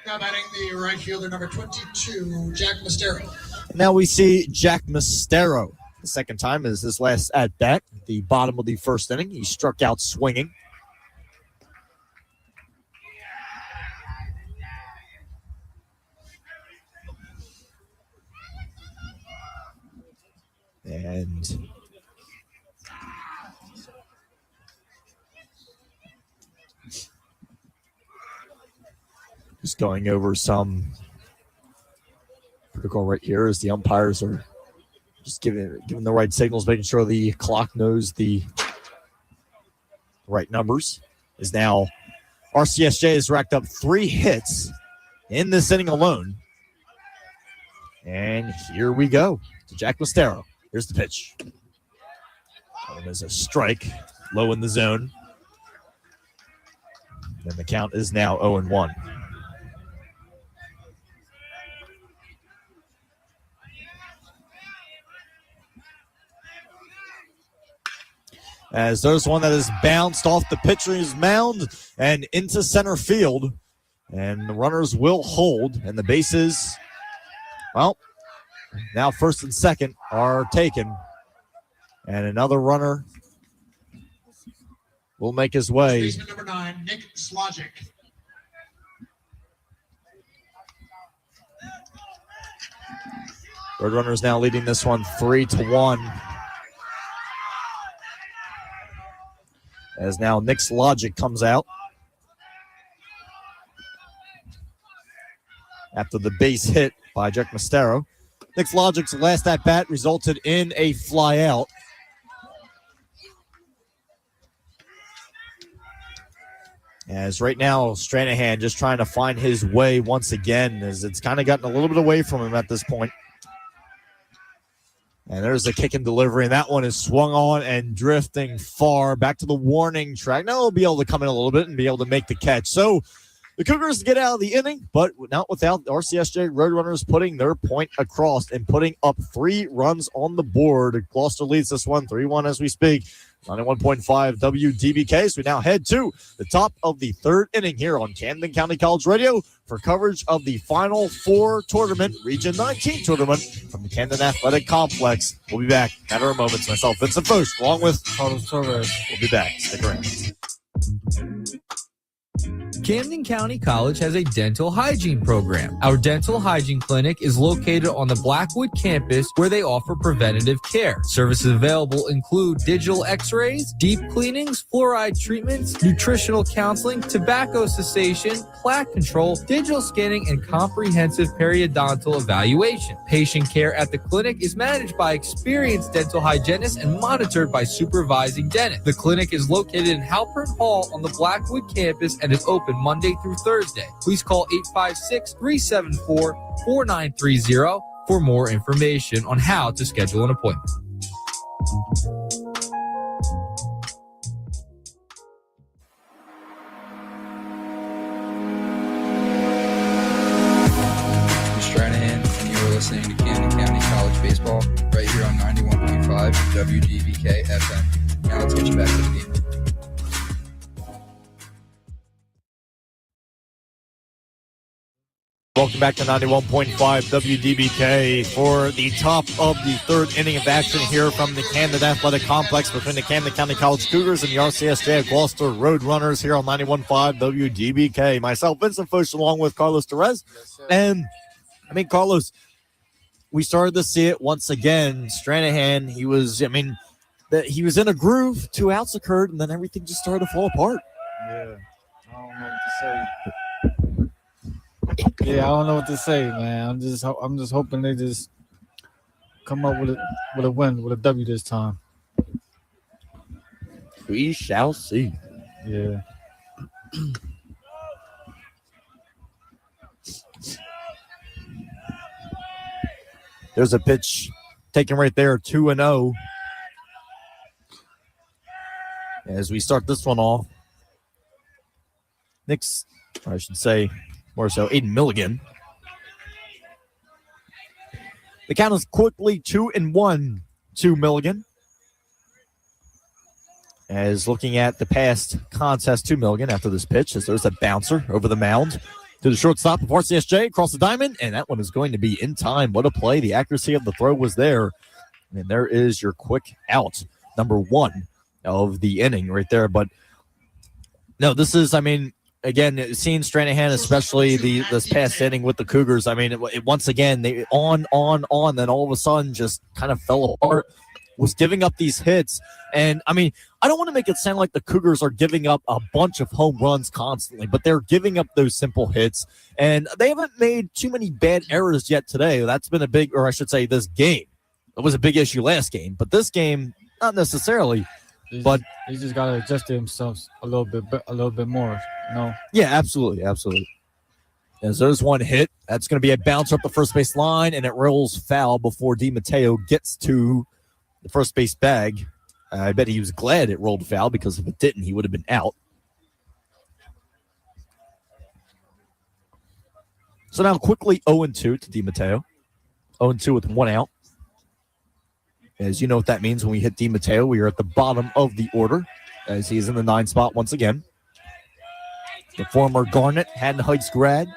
Now batting the right fielder, number 22, Jack Mistero. Now we see Jack Mistero. The second time is his last at bat. The bottom of the first inning, he struck out swinging. And just going over some protocol right here as the umpires are just giving the right signals, making sure the clock knows the right numbers. Is now RCSJ has racked up 3 hits in this inning alone. And here we go to Jack Mistero. Here's the pitch. And there's a strike low in the zone. And the count is now 0-1. As there's one that is bounced off the pitcher's mound and into center field. And the runners will hold. And the bases, well, now first and second are taken. And another runner will make his way. Baseman number 9, Nick Slogic. Roadrunners now leading this one 3-1. As now Nick's Logic comes out after the base hit by Jack Mistero. Nick's Logic's last at bat resulted in a fly out. As right now Stranahan just trying to find his way once again, as it's kind of gotten a little bit away from him at this point. And there's a kick and delivery, and that one is swung on and drifting far back to the warning track. Now he'll be able to come in a little bit and be able to make the catch. So the Cougars get out of the inning, but not without RCSJ Roadrunners putting their point across and putting up 3 runs on the board. Gloucester leads this one 3-1 as we speak. 91.5 WDBK. So we now head to the top of the 3rd inning here on Camden County College Radio for coverage of the Final Four tournament, Region 19 tournament from the Camden Athletic Complex. We'll be back in a matter of moments. Myself, Vincent Foch, along with Carlos Torres. We'll be back. Stick around. Camden County College has a dental hygiene program. Our dental hygiene clinic is located on the Blackwood campus where they offer preventative care. Services available include digital x-rays, deep cleanings, fluoride treatments, nutritional counseling, tobacco cessation, plaque control, digital scanning, and comprehensive periodontal evaluation. Patient care at the clinic is managed by experienced dental hygienists and monitored by supervising dentists. The clinic is located in Halpern Hall on the Blackwood campus and is open Monday through Thursday. Please call 856-374-4930 for more information on how to schedule an appointment. Stranahan, and you are listening to Camden County College Baseball right here on 91.5 WDBK-FM. Now let's get you back to the game. Welcome back to 91.5 WDBK for the top of the 3rd inning of action here from the Camden Athletic Complex between the Camden County College Cougars and the RCSJ of Gloucester Roadrunners here on 91.5 WDBK. Myself, Vincent Foch, along with Carlos Torres. And, Carlos, we started to see it once again. Stranahan, he was in a groove. 2 outs occurred, and then everything just started to fall apart. Yeah, I don't know what to say. Yeah, I don't know what to say, man. I'm just hoping they just come up with a win, with a W this time. We shall see. Yeah. There's a pitch taken right there, 2-0. As we start this one off, more so Aiden Milligan. The count is quickly 2-1 to Milligan. As looking at the past contest to Milligan after this pitch, as there's a bouncer over the mound to the shortstop of RCSJ across the diamond, and that one is going to be in time. What a play. The accuracy of the throw was there. And there is your quick out, number 1 of the inning right there. But no, this is, I mean, again, seeing Stranahan, especially this past inning with the Cougars, I mean, it once again, they on, then all of a sudden just kind of fell apart, was giving up these hits. And, I mean, I don't want to make it sound like the Cougars are giving up a bunch of home runs constantly, but they're giving up those simple hits. And they haven't made too many bad errors yet today. That's been a big, or I should say this game. It was a big issue last game, but this game, not necessarily. But they just gotta adjust themselves a little bit more. No. Yeah, absolutely. As there's one hit, that's going to be a bounce up the first base line, and it rolls foul before DiMatteo gets to the first base bag. I bet he was glad it rolled foul, because if it didn't, he would have been out. So now quickly 0-2 to DiMatteo. 0-2 with 1 out. As you know what that means when we hit DiMatteo, we are at the bottom of the order, as he's in the 9 spot once again. The former Garnet, Haddon Heights grad.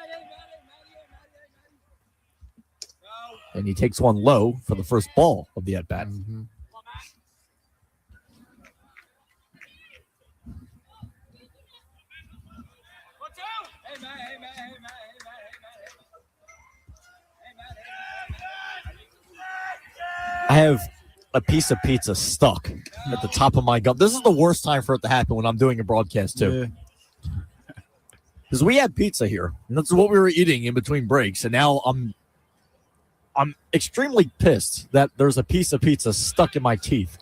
And he takes one low for the first ball of the at-bat. Mm-hmm. I have a piece of pizza stuck at the top of my gum. This is the worst time for it to happen when I'm doing a broadcast, too. Because we had pizza here, and that's what we were eating in between breaks. And now I'm extremely pissed that there's a piece of pizza stuck in my teeth.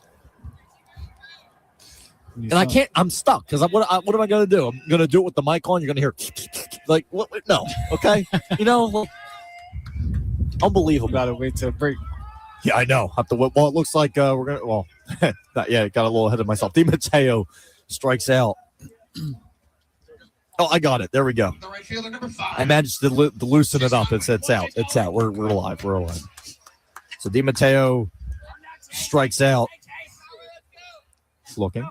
And I can't, I'm stuck, because what am I going to do? I'm going to do it with the mic on. You're going to hear, like, what? No, okay? You know, unbelievable. Got to wait till break. Yeah, I know. It looks like we're going to, well, not yet. Got a little ahead of myself. DiMatteo strikes out. Oh, I got it. There we go. I managed to loosen it up. It's out. It's out. We're alive. We're alive. So DiMatteo strikes out. He's looking.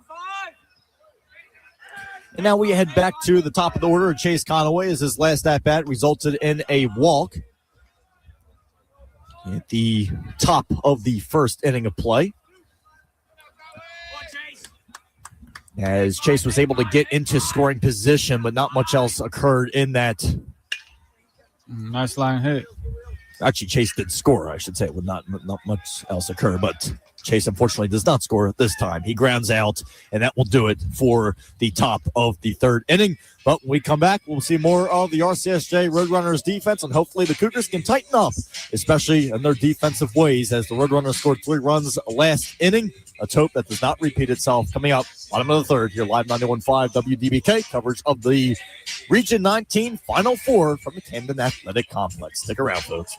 And now we head back to the top of the order. Chase Conaway, as his last at-bat resulted in a walk at the top of the first inning of play. As Chase was able to get into scoring position, but not much else occurred in that. Nice line hit. Actually, Chase did score, I should say. Would not much else occur, but Chase unfortunately does not score this time. He grounds out, and that will do it for the top of the third inning. But when we come back, we'll see more of the RCSJ Roadrunners defense, and hopefully the Cougars can tighten up, especially in their defensive ways, as the Roadrunners scored 3 runs last inning. Let's hope that does not repeat itself. Coming up, bottom of the third, here live 91.5 WDBK, coverage of the Region 19 Final Four from the Camden Athletic Complex. Stick around, folks.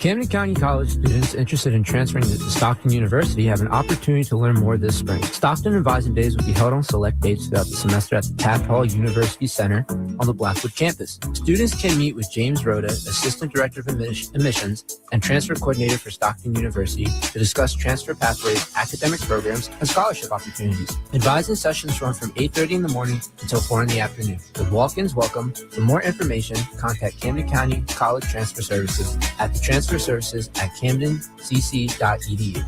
Camden County College students interested in transferring to Stockton University have an opportunity to learn more this spring. Stockton Advising Days will be held on select dates throughout the semester at the Taft Hall University Center on the Blackwood campus. Students can meet with James Rhoda, Assistant Director of Admissions and Transfer Coordinator for Stockton University, to discuss transfer pathways, academic programs, and scholarship opportunities. Advising sessions run from 8:30 in the morning until 4 in the afternoon. The walk-ins welcome. For more information, contact Camden County College Transfer Services at the Transfer Services at CAMDENCC.edu.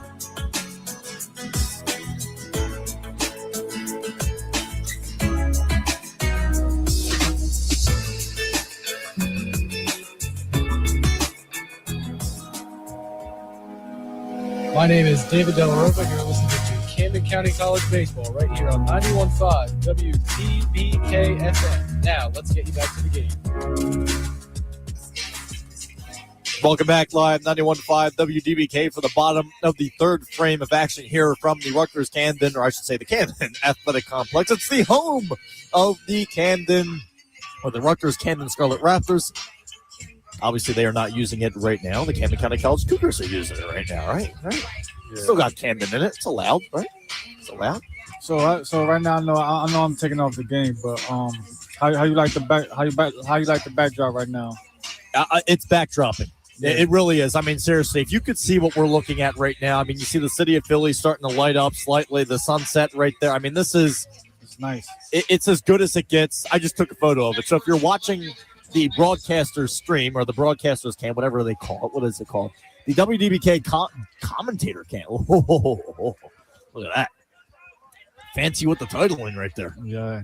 My name is David Del Roca, and you're listening to Camden County College Baseball right here on 91.5 WDBK-FM. Now, let's get you back to the game. Welcome back live, 91.5 WDBK for the bottom of the third frame of action here from the Rutgers Camden, or I should say the Camden Athletic Complex. It's the home of the Camden, or the Rutgers Camden Scarlet Raptors. Obviously, they are not using it right now. The Camden County College Cougars are using it right now, right? Yeah. Still got Camden in it. It's allowed, right? It's allowed. So right now, I know I'm taking off the game, but how you like the backdrop right now? It's backdropping. It really is. I mean, seriously, if you could see what we're looking at right now, I mean, you see the city of Philly starting to light up slightly, the sunset right there. I mean, this is nice. It's as good as it gets. I just took a photo of it. So if you're watching the broadcaster's stream or the broadcaster's cam, whatever they call it, what is it called? The WDBK commentator cam. Oh, look at that. Fancy with the titling right there. Yeah.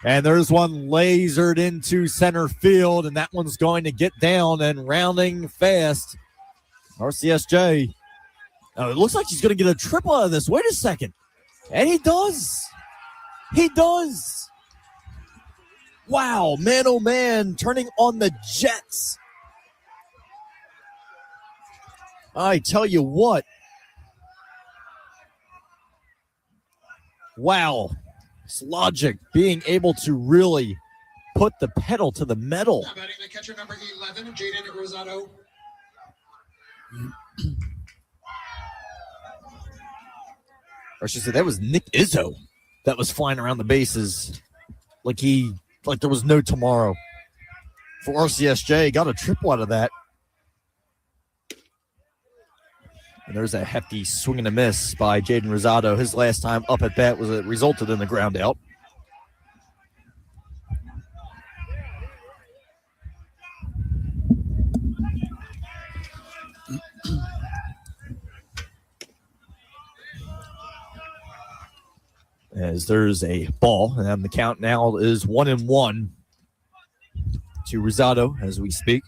And there's one lasered into center field, and that one's going to get down and rounding fast. RCSJ. Oh, it looks like he's going to get a triple out of this. Wait a second. And he does. He does. Wow, man, oh man, turning on the Jets. I tell you what. Wow. It's logic being able to really put the pedal to the metal. Now batting the catcher number 11, Jaden Rosado. Or I should say that was Nick Izzo that was flying around the bases like there was no tomorrow. For RCSJ, got a triple out of that. And there's a hefty swing and a miss by Jaden Rosado. His last time up at bat resulted in the ground out. As there's a ball, and the count now is 1-1 to Rosado as we speak.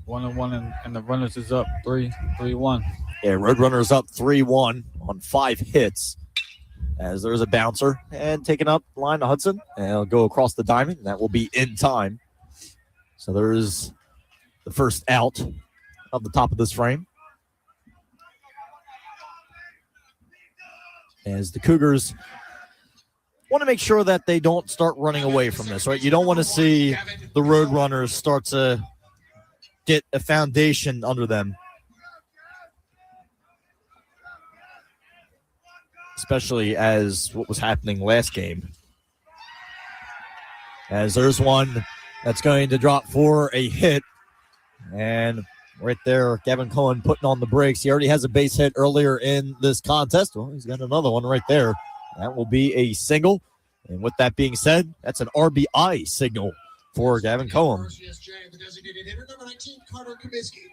1-1, and the runners is up 3-1. Yeah, Roadrunner's up 3-1 on 5 hits. As there's a bouncer and taking up line to Hudson, and it'll go across the diamond, and that will be in time. So there's the first out of the top of this frame. As the Cougars want to make sure that they don't start running away from this, right? You don't want to see the Roadrunners start to get a foundation under them. Especially as what was happening last game. As there's one that's going to drop for a hit. And right there, Gavin Cohen putting on the brakes. He already has a base hit earlier in this contest. Well, he's got another one right there. That will be a single. And with that being said, that's an RBI signal for Gavin Cohen. RCSJ, the designated hitter, number 19, Carter Kaminsky.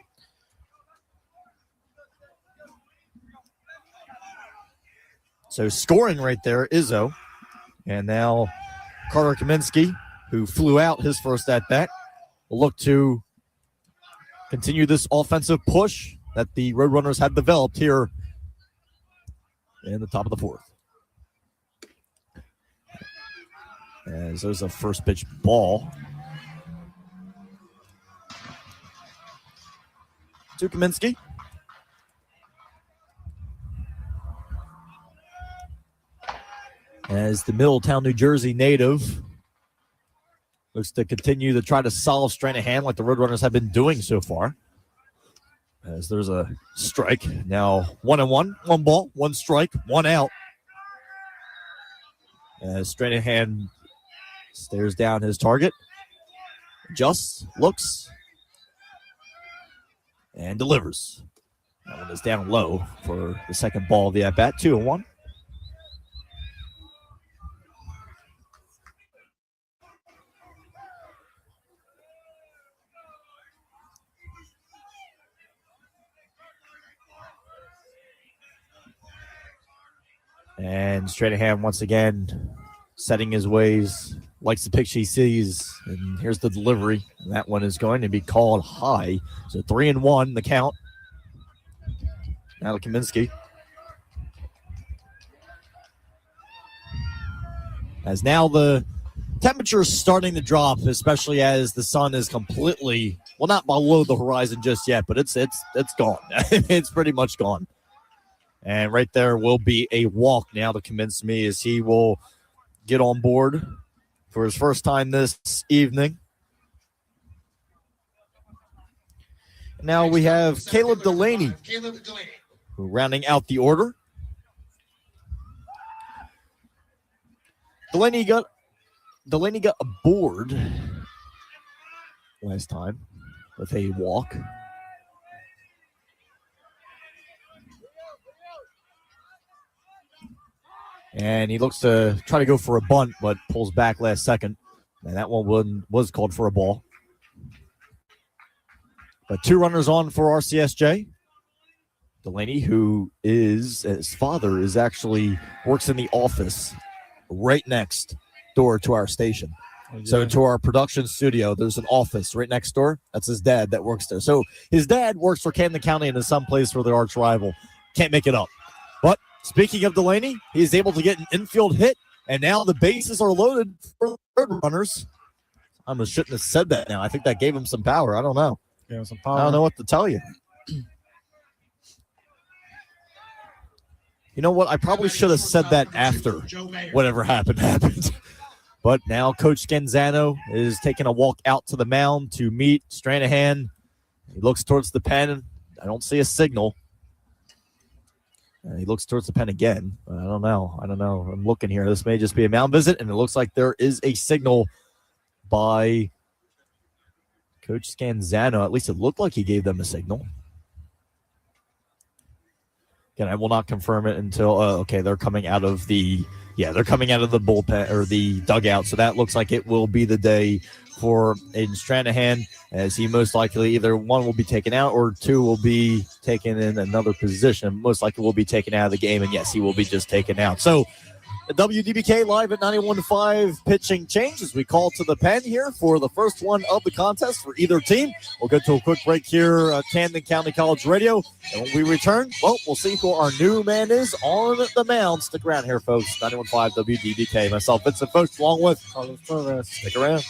So scoring right there, Izzo. And now Carter Kaminsky, who flew out his first at-bat, will look to continue this offensive push that the Roadrunners have developed here in the top of the fourth. As there's a first pitch ball to Kaminsky. As the Middletown, New Jersey native looks to continue to try to solve Stranahan like the Roadrunners have been doing so far. As there's a strike. Now 1-1, 1 ball, 1 strike, 1 out. As Stranahan stares down his target. Adjusts, looks, and delivers. That one is down low for the second ball of the at-bat, 2-1. And Stranahan once again setting his ways, likes the pitch he sees, and here's the delivery. And that one is going to be called high. So 3-1 the count. Now to Kaminsky. As now the temperature is starting to drop, especially as the sun is completely, well, not below the horizon just yet, but it's gone. It's pretty much gone. And right there will be a walk now to Kaminsky as he will get on board for his first time this evening. Now we have Caleb Delaney, rounding out the order. Delaney got a board last time. with a walk. And he looks to try to go for a bunt, but pulls back last second. And that one was called for a ball. But 2 runners on for RCSJ. Delaney, who is, his father is actually works in the office right next door to our station. Oh, yeah. So to our production studio, there's an office right next door. That's his dad that works there. So his dad works for Camden County and is someplace for their arch rival. Can't make it up. But speaking of Delaney, he is able to get an infield hit, and now the bases are loaded for third runners. I almost shouldn't have said that now. I think that gave him some power. I don't know. Yeah, some power. I don't know what to tell you. You know what? I probably should have said that after whatever happened. But now Coach Genzano is taking a walk out to the mound to meet Stranahan. He looks towards the pen. I don't see a signal. He looks towards the pen again. I don't know. I'm looking here. This may just be a mound visit, and it looks like there is a signal by Coach Scanzano. At least it looked like he gave them a signal. Again, I will not confirm it until they're coming out of the bullpen or the dugout. So that looks like it will be the day for Aiden Stranahan, as he most likely either one will be taken out or 2 will be taken in another position. Most likely will be taken out of the game, and yes, he will be just taken out. So the WDBK live at 91.5 pitching change as we call to the pen here for the first one of the contest for either team. We'll go to a quick break here at Camden County College Radio. And when we return, well, we'll see who our new man is on the mound. Stick around here, folks. 91.5 WDBK. Myself, Vincent Folks, along with Carlos Torres. Stick around.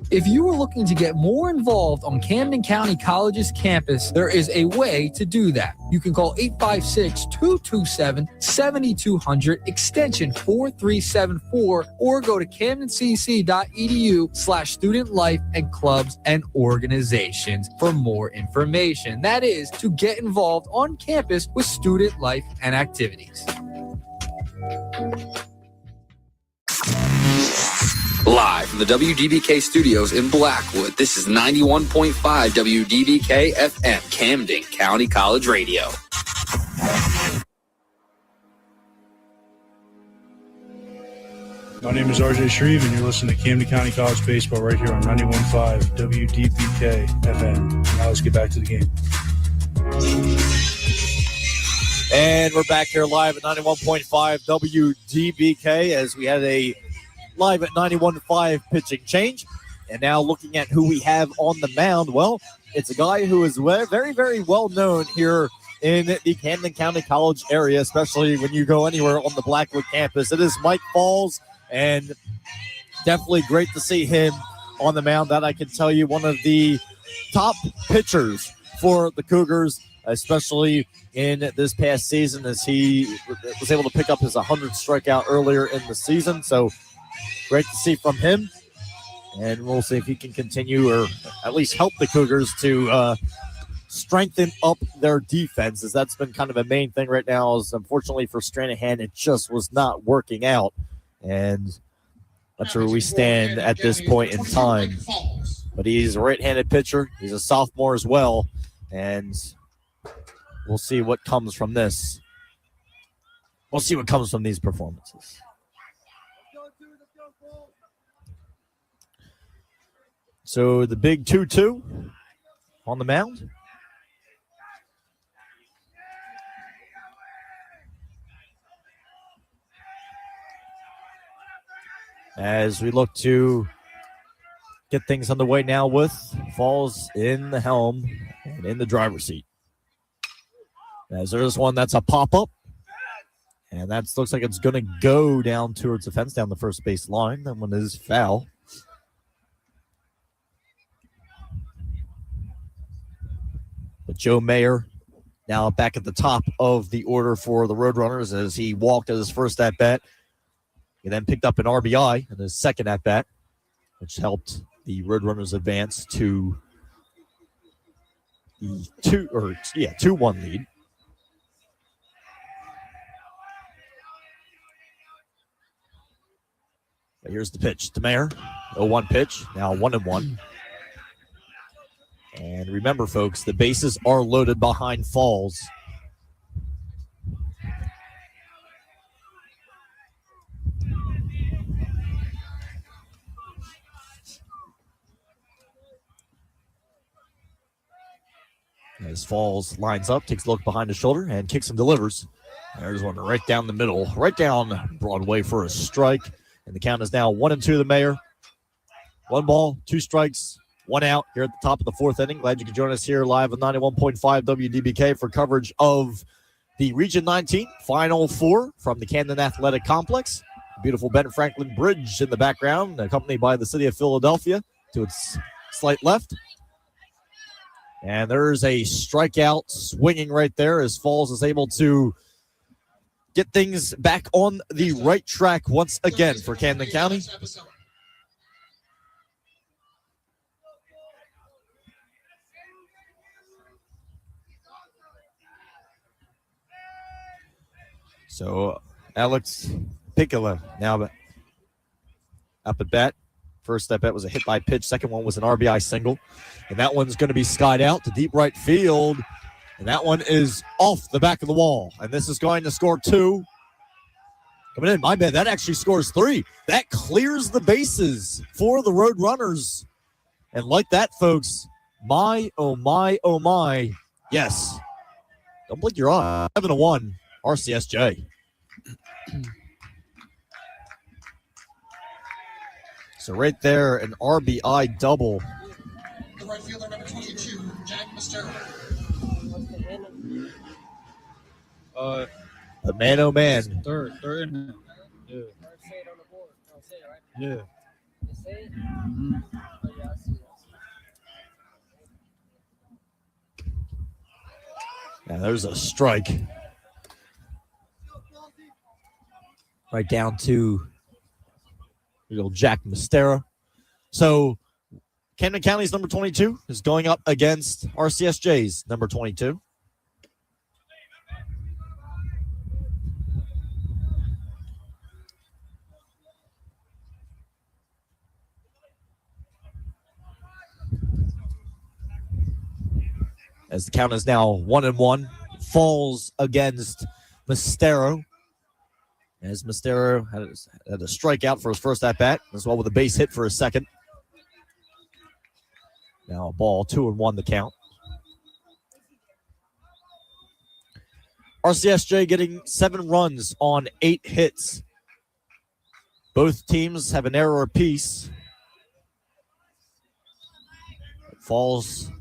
If you are looking to get more involved on Camden County College's campus, there is a way to do that. You can call 856-227-7200, extension 4374, or go to camdencc.edu/student life and clubs and organizations for more information. That is to get involved on campus with student life and activities. Live from the WDBK studios in Blackwood, this is 91.5 WDBK-FM, Camden County College Radio. My name is RJ Shreve, and you're listening to Camden County College Baseball right here on 91.5 WDBK-FM. Now let's get back to the game. And we're back here live at 91.5 WDBK as we had a live at 91.5 pitching change. And now looking at who we have on the mound, well, it's a guy who is very, very well known here in the Camden County College area, especially when you go anywhere on the Blackwood campus. It is Mike Falls, and definitely great to see him on the mound. That I can tell you, one of the top pitchers for the Cougars, especially in this past season, as he was able to pick up his 100th strikeout earlier in the season. So great to see from him, and we'll see if he can continue or at least help the Cougars to strengthen up their defense, as that's been kind of a main thing right now. Is unfortunately for Stranahan, it just was not working out, and that's where we stand at this point in time. But he's a right-handed pitcher. He's a sophomore as well, and we'll see what comes from this. We'll see what comes from these performances. So the big 2-2 on the mound. As we look to get things underway now with Falls in the helm and in the driver's seat. As there's one that's a pop-up. And that looks like it's going to go down towards the fence, down the first base line. That one is foul. But Joe Mayer now back at the top of the order for the Roadrunners as he walked at his first at-bat. He then picked up an RBI in his second at-bat, which helped the Roadrunners advance to the 2-1 lead. Here's the pitch to Mayer. 0-1 pitch. Now 1-1. And remember, folks, the bases are loaded behind Falls. As Falls lines up, takes a look behind his shoulder, and kicks and delivers. There's one right down the middle, right down Broadway for a strike. And the count is now 1-2 to Mayer. 1 ball, 2 strikes, 1 out here at the top of the 4th inning. Glad you could join us here live on 91.5 WDBK for coverage of the Region 19 Final Four from the Camden Athletic Complex. Beautiful Ben Franklin Bridge in the background, accompanied by the city of Philadelphia to its slight left. And there's a strikeout swinging right there as Falls is able to get things back on the right track once again for Camden County. So Alex Piccola now up at bat. First at bat was a hit by pitch. Second one was an RBI single. And that one's going to be skied out to deep right field. And that one is off the back of the wall. And this is going to score 2. Coming in, my bad, that actually scores 3. That clears the bases for the Road Runners. And like that, folks, my, oh my, oh my. Yes. Don't blink your eye. 7-1, RCSJ. So right there, an RBI double. The right fielder, number 22, Jack Mastero. A man, oh man. Third inning. Yeah. Yeah. Now there's a strike. Right down to Jack Mastera. So Camden County's number 22 is going up against RCSJ's number 22. As the count is now 1-1, Falls against Mastero. As Mastero had a strikeout for his first at-bat, as well with a base hit for his second. Now a ball, 2-1 the count. RCSJ getting 7 runs on 8 hits. Both teams have an error apiece. Falls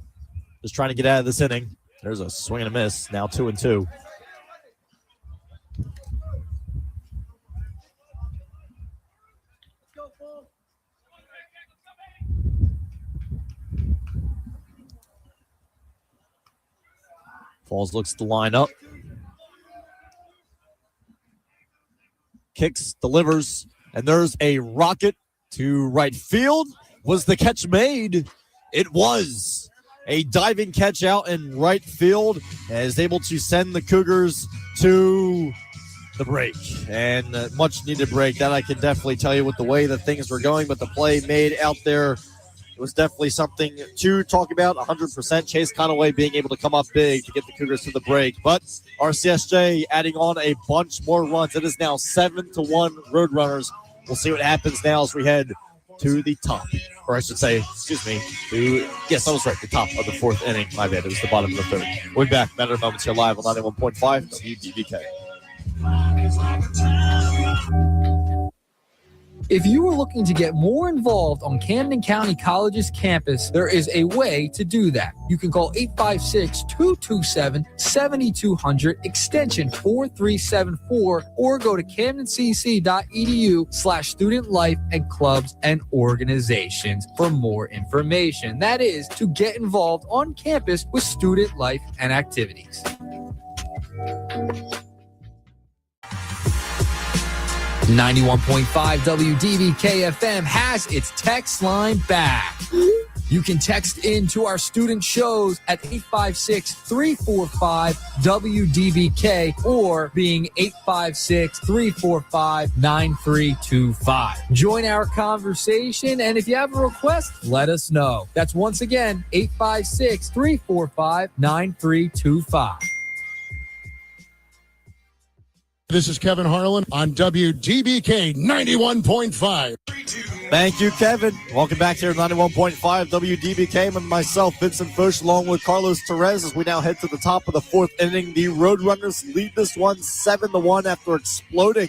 just trying to get out of this inning. There's a swing and a miss. Now 2-2. Falls looks to line up. Kicks, delivers, and there's a rocket to right field. Was the catch made? It was. A diving catch out in right field and is able to send the Cougars to the break. And much needed break. That I can definitely tell you with the way that things were going, but the play made out there, it was definitely something to talk about. 100% Chase Conaway being able to come up big to get the Cougars to the break. But RCSJ adding on a bunch more runs. It is now 7-1 Roadrunners. We'll see what happens now as we head to the top. Or I should say, yes, I was right, the top of the 4th inning. My bad, it was the bottom of the 3rd. We'll be back. Matter of moments here live on 91.5 WDBK. If you are looking to get more involved on Camden County College's campus, there is a way to do that. You can call 856-227-7200, extension 4374, or go to camdencc.edu/student life and clubs and organizations for more information. That is to get involved on campus with student life and activities. 91.5 WDBK-FM has its text line back. You can text in to our student shows at 856-345-WDBK or being 856-345-9325. Join our conversation, and if you have a request, let us know. That's once again 856-345-9325. This is Kevin Harlan on WDBK 91.5. Thank you, Kevin. Welcome back here at 91.5 WDBK with myself, Vincent Bush, along with Carlos Perez, as we now head to the top of the fourth inning. The Roadrunners lead this one 7-1 after exploding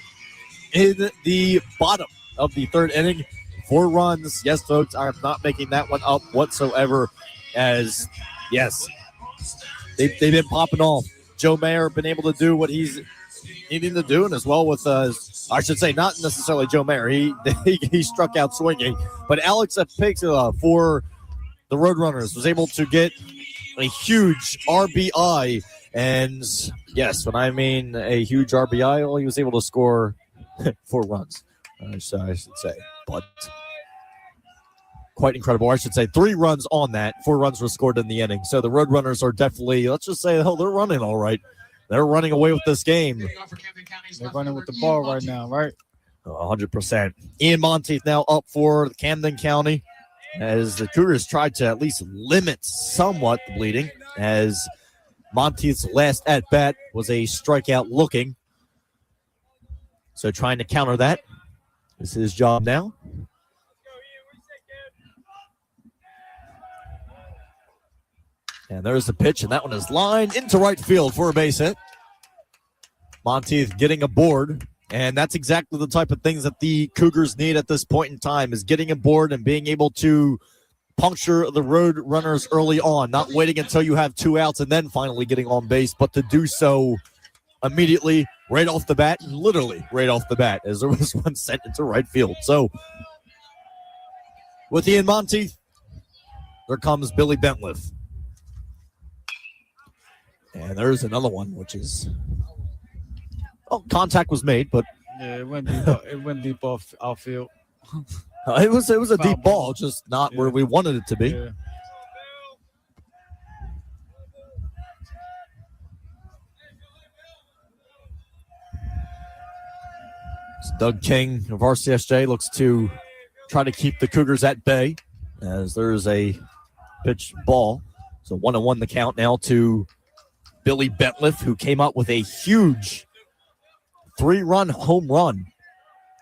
in the bottom of the third inning. 4 runs. Yes, folks, I am not making that one up whatsoever, as, yes, they've been popping off. Joe Mayer been able to do what he's needing to do, and as well with, I should say, not necessarily Joe Mayer. He struck out swinging, but Alex Apixia for the Roadrunners was able to get a huge RBI, and yes, when I mean a huge RBI, well, he was able to score 4 runs, I should say, but quite incredible. I should say 3 runs on that. 4 runs were scored in the inning, so the Roadrunners are definitely, let's just say, they're running all right. They're running away with this game. They're running with the ball right now, right? 100%. Ian Monteith now up for Camden County as the Cougars tried to at least limit somewhat the bleeding, as Monteith's last at-bat was a strikeout looking. So trying to counter that is his job now. And there's the pitch, and that one is lined into right field for a base hit. Monteith getting aboard, and that's exactly the type of things that the Cougars need at this point in time, is getting aboard and being able to puncture the Road Runners early on, not waiting until you have 2 outs and then finally getting on base, but to do so immediately, right off the bat, literally right off the bat, as there was one sent into right field. So with Ian Monteith, there comes Billy Bentliff. And there's another one, which is, contact was made, but yeah, it went deep off outfield. it was a deep ball, just not where we wanted it to be. Yeah. So Doug King of RCSJ looks to try to keep the Cougars at bay, as there's a pitch ball. So 1-1 the count now to Billy Bentliff, who came up with a huge 3-run home run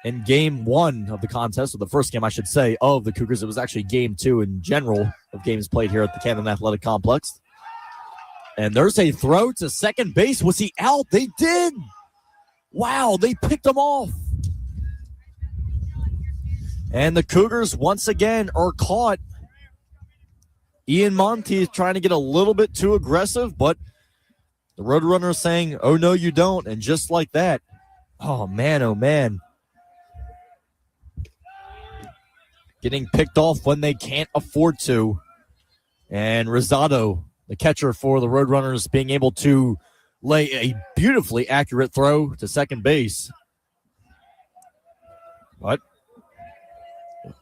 in game 1 of the contest, or the first game, I should say, of the Cougars. It was actually game 2 in general of games played here at the Camden Athletic Complex. And there's a throw to second base. Was he out? They did. Wow, they picked him off. And the Cougars once again are caught. Ian Monteith trying to get a little bit too aggressive, but the Roadrunners saying, oh, no, you don't. And just like that, oh, man. Getting picked off when they can't afford to. And Rosado, the catcher for the Roadrunners, being able to lay a beautifully accurate throw to second base. But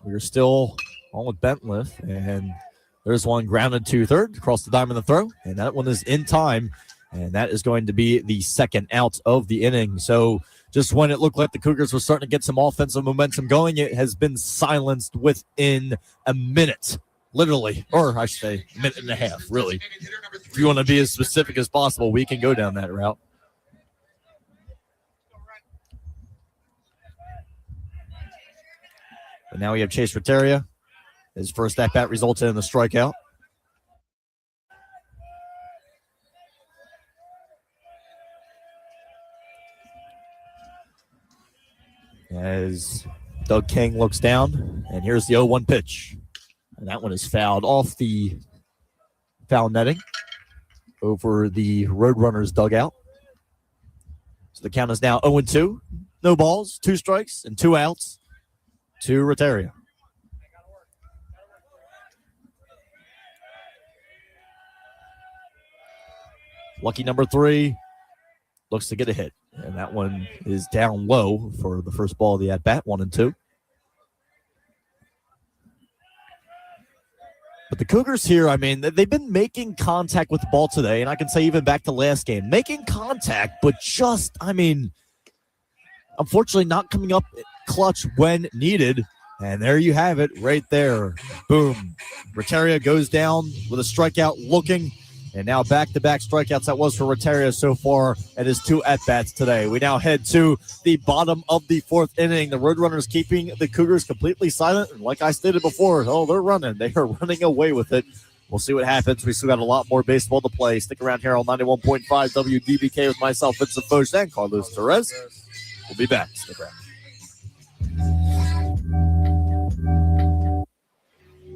we're still on with Bentliff. And there's one grounded to third across the diamond, the throw. And that one is in time. And that is going to be the second out of the inning. So just when it looked like the Cougars were starting to get some offensive momentum going, it has been silenced within a minute, literally, or I should say a minute and a half, really. If you want to be as specific as possible, we can go down that route. But now we have Chase Rateria. His first at-bat resulted in a strikeout. As Doug King looks down, and here's the 0-1 pitch. And that one is fouled off the foul netting over the Roadrunners dugout. So the count is now 0-2. No balls, 2 strikes, and 2 outs to Rateria. Lucky number 3 looks to get a hit. And that one is down low for the first ball of the at-bat, 1-2. But the Cougars here, I mean, they've been making contact with the ball today, and I can say even back to last game, making contact, but just, I mean, unfortunately not coming up clutch when needed. And there you have it right there. Boom. Retaria goes down with a strikeout looking, and now back-to-back strikeouts. That was for Retaria so far at his 2 at-bats today. We now head to the bottom of the 4th inning. The Roadrunners keeping the Cougars completely silent. And like I stated before, they're running. They are running away with it. We'll see what happens. We still got a lot more baseball to play. Stick around here on 91.5 WDBK with myself, Vincent Foch, and Carlos Torres. We'll be back. Stick around.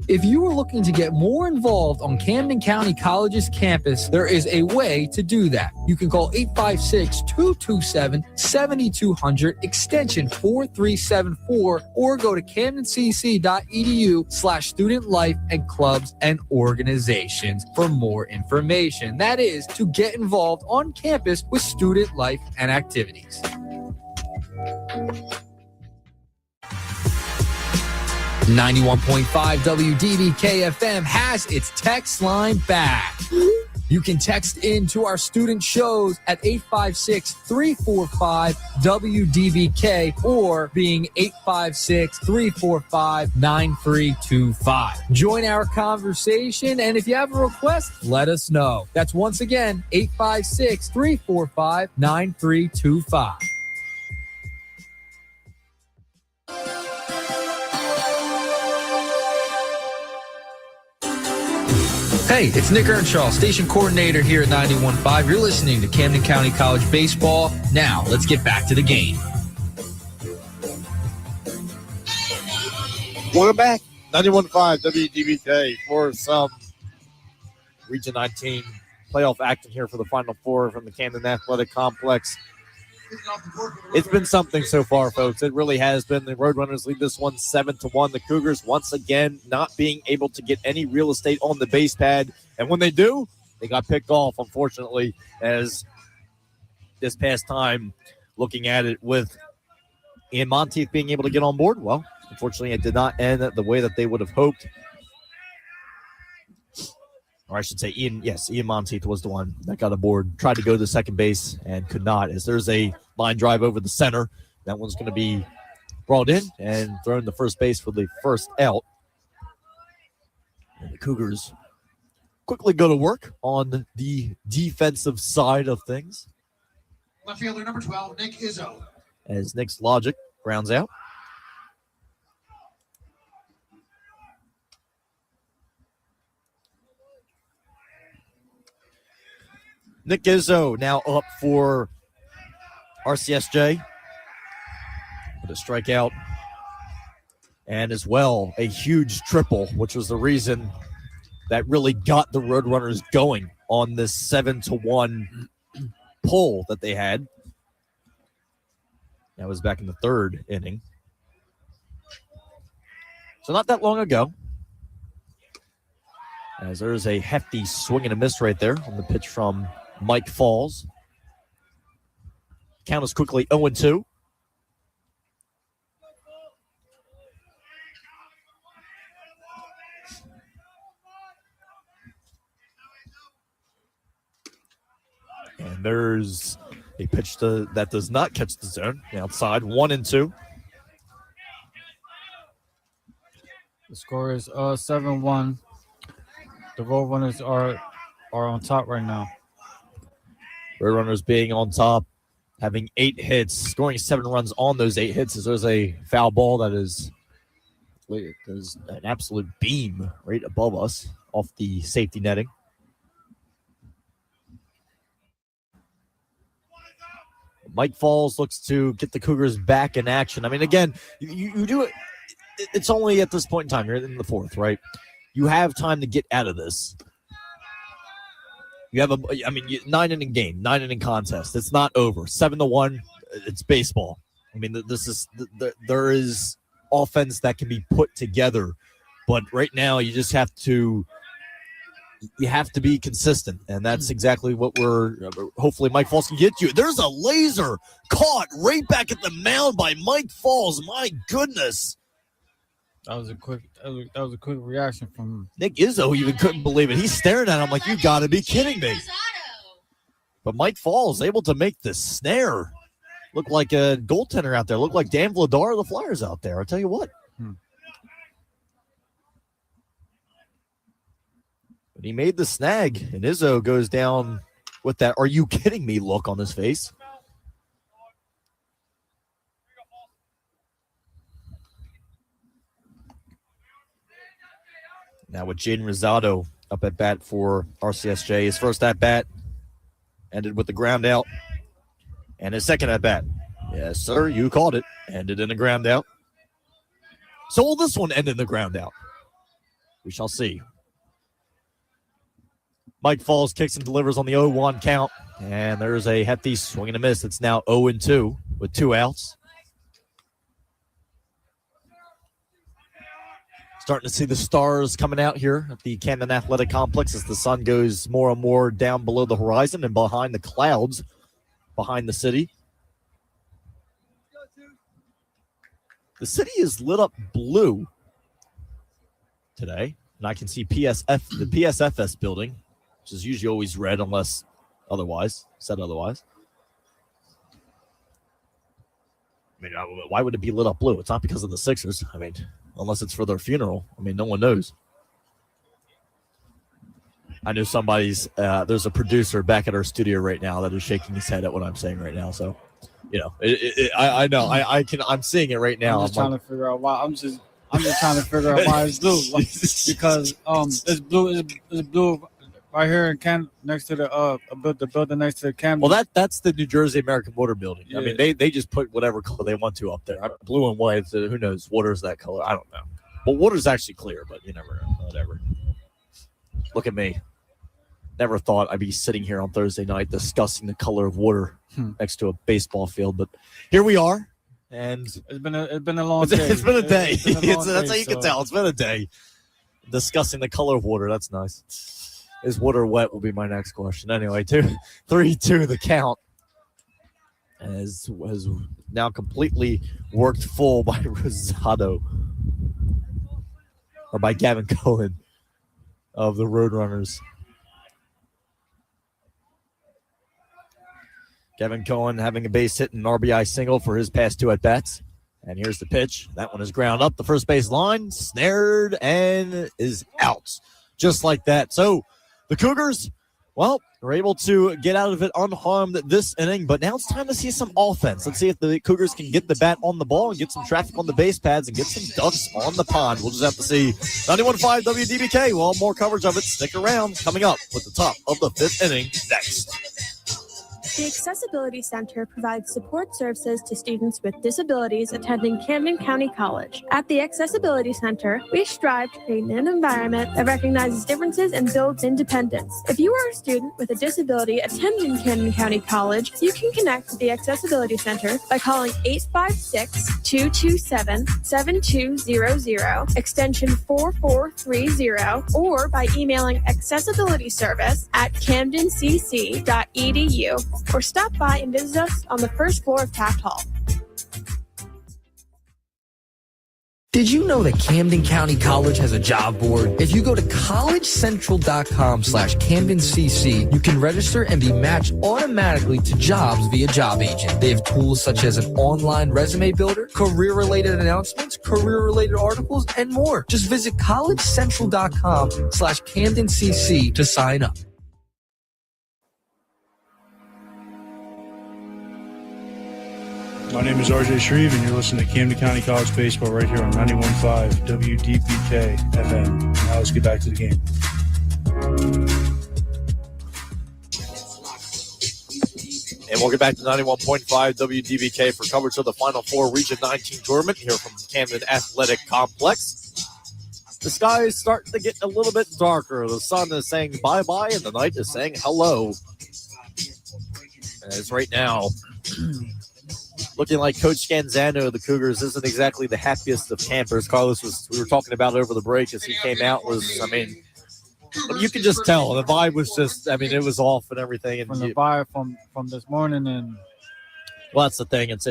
If you are looking to get more involved on Camden County College's campus, there is a way to do that. You can call 856-227-7200, extension 4374, or go to camdencc.edu/student life and clubs and organizations for more information. That is to get involved on campus with student life and activities. 91.5 WDBK-FM has its text line back. You can text in to our student shows at 856-345-WDBK or being 856-345-9325. Join our conversation, and if you have a request, let us know. That's once again 856-345-9325. Hey, it's Nick Earnshaw, station coordinator here at 91.5. You're listening to Camden County College Baseball. Now, let's get back to the game. Welcome back. 91.5 WDBK for some Region 19 playoff action here for the Final Four from the Camden Athletic Complex. It's been something so far, folks. It really has been. The Roadrunners lead this one 7-1. The Cougars, once again, not being able to get any real estate on the base pad. And when they do, they got picked off, unfortunately, as this past time, looking at it with Ian Monteith being able to get on board. Well, unfortunately, it did not end the way that they would have hoped. Or I should say Ian Monteith was the one that got aboard, tried to go to second base and could not, as there's a line drive over the center. That one's going to be brought in and thrown to first base for the first out. And the Cougars quickly go to work on the defensive side of things. Left fielder number 12, Nick Izzo. As Nick's logic grounds out. Nick Izzo now up for RCSJ with a strikeout and as well a huge triple, which was the reason that really got the Roadrunners going on this 7-1 pull that they had. That was back in the 3rd inning. So not that long ago. As there's a hefty swing and a miss right there on the pitch from Mike Falls. Count is quickly 0-2. And there's a pitch that does not catch the zone. Outside, 1-2. The score is 7-1. The Roadrunners are on top right now. Roadrunners being on top, having 8 hits, scoring 7 runs on those 8 hits. As there's a foul ball that is an absolute beam right above us off the safety netting. Mike Falls looks to get the Cougars back in action. I mean, again, you do it. It's only at this point in time. You're in the 4th, right? You have time to get out of this. You have 9-inning game, 9-inning contest. It's not over. 7-1. It's baseball. I mean, there is offense that can be put together, but right now you just have to be consistent, and that's exactly what hopefully Mike Falls can get you. There's a laser caught right back at the mound by Mike Falls. My goodness. That was a quick reaction from Nick Izzo. Even couldn't believe it. He's staring at him like, you got to be kidding me. But Mike Falls able to make the snare look like a goaltender out there. Look like Dan Vladar of the Flyers out there. I'll tell you what. But he made the snag, and Izzo goes down with that "are you kidding me" look on his face. Now with Jaden Rosado up at bat for RCSJ. His first at bat ended with the ground out. And his second at bat, yes, sir, you called it, ended in a ground out. So will this one end in the ground out? We shall see. Mike Falls kicks and delivers on the 0-1 count. And there's a hefty swing and a miss. It's now 0-2 with 2 outs. Starting to see the stars coming out here at the Camden Athletic Complex as the sun goes more and more down below the horizon and behind the clouds behind the city. The city is lit up blue today, and I can see the PSFS building, which is usually always red unless said otherwise. I mean, why would it be lit up blue? It's not because of the Sixers. I mean, unless it's for their funeral. I mean, no one knows. I know there's a producer back at our studio right now that is shaking his head at what I'm saying right now. So, you know, I know I'm seeing it right now. I'm just trying to figure out why. I'm just trying to figure out why it's blue. Because it's blue right here in next to the building next to the Camden. Well, that's the New Jersey American Water building. Yeah. I mean, they just put whatever color they want to up there. Blue and white. So who knows? Water's that color. I don't know. But water's actually clear, but you never know. Whatever. Look at me. Never thought I'd be sitting here on Thursday night discussing the color of water next to a baseball field, but here we are. And it's been a long day. It's been a day. That's how you can tell. It's been a day discussing the color of water. That's nice. Is water wet will be my next question. Anyway, 3-2 the count has now completely worked full by Rosado or by Gavin Cohen of the Roadrunners. Kevin Cohen having a base hit and RBI single for his past 2 at-bats. And here's the pitch. That one is ground up the first base line, snared, and is out. Just like that. So the Cougars, well, were able to get out of it unharmed this inning, but now it's time to see some offense. Let's see if the Cougars can get the bat on the ball and get some traffic on the base pads and get some ducks on the pond. We'll just have to see. 91.5 WDBK. We'll have more coverage of it. Stick around. Coming up with the top of the 5th inning next. The Accessibility Center provides support services to students with disabilities attending Camden County College. At the Accessibility Center, we strive to create an environment that recognizes differences and builds independence. If you are a student with a disability attending Camden County College, you can connect with the Accessibility Center by calling 856-227-7200, extension 4430, or by emailing accessibilityservice@camdencc.edu. or stop by and visit us on the first floor of Taft Hall. Did you know that Camden County College has a job board? If you go to collegecentral.com/CamdenCC, you can register and be matched automatically to jobs via Job Agent. They have tools such as an online resume builder, career-related announcements, career-related articles, and more. Just visit collegecentral.com/CamdenCC to sign up. My name is RJ Shreve, and you're listening to Camden County College Baseball right here on 91.5 WDBK-FM. Now let's get back to the game. And we'll get back to 91.5 WDBK for coverage of the Final Four Region 19 tournament here from Camden Athletic Complex. The sky is starting to get a little bit darker. The sun is saying bye-bye, and the night is saying hello. As right now, looking like Coach Scanzano of the Cougars isn't exactly the happiest of campers. We were talking about it over the break as he came out you can just tell the vibe was just, it was off and everything. And from the vibe from this morning and Well, that's the thing. It's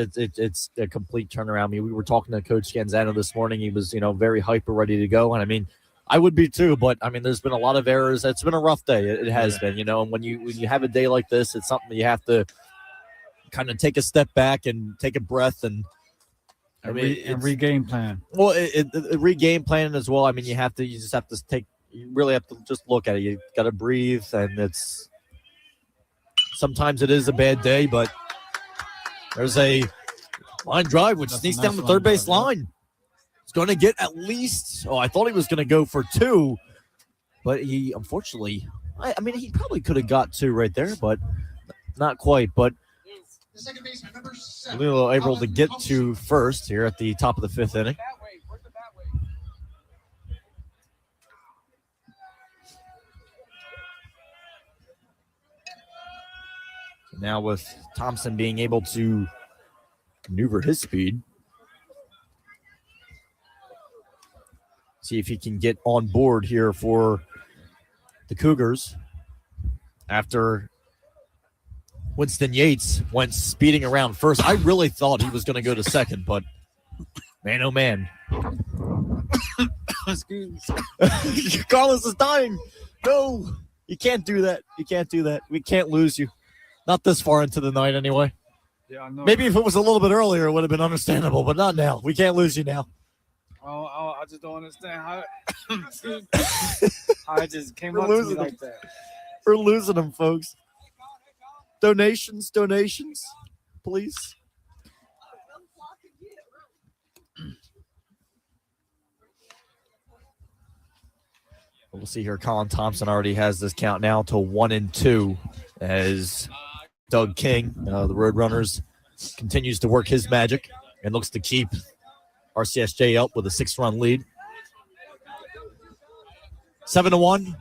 a complete turnaround. I mean, we were talking to Coach Scanzano this morning. He was, very hyper, ready to go. And I mean, I would be too. But I mean, there's been a lot of errors. It's been a rough day. It has been, And when you have a day like this, it's something you have to kind of take a step back and take a breath and regame plan. Well, a regame plan as well. I mean, you just have to you really have to just look at it. You got to breathe, and sometimes it is a bad day, but there's a line drive which sneaks down the third base line. He's going to get at least. I thought he was going to go for 2, but he unfortunately. I mean, he probably could have got 2 right there, but not quite. But Lilo able to get to first here at the top of the 5th inning. Now with Thompson being able to maneuver his speed. See if he can get on board here for the Cougars after Winston Yates went speeding around first. I really thought he was going to go to second, but man, oh man. Excuse me. Carlos is dying. No, you can't do that. You can't do that. We can't lose you. Not this far into the night anyway. Yeah, I know. Maybe if it was a little bit earlier, it would have been understandable, but not now. We can't lose you now. I just don't understand how it just came We're up to me losing like them. that. We're losing them, folks. Donations, please. We'll see here. Colin Thompson already has this count now to 1-2 as Doug King, the Roadrunners, continues to work his magic and looks to keep RCSJ up with a 6-run lead. 7-1.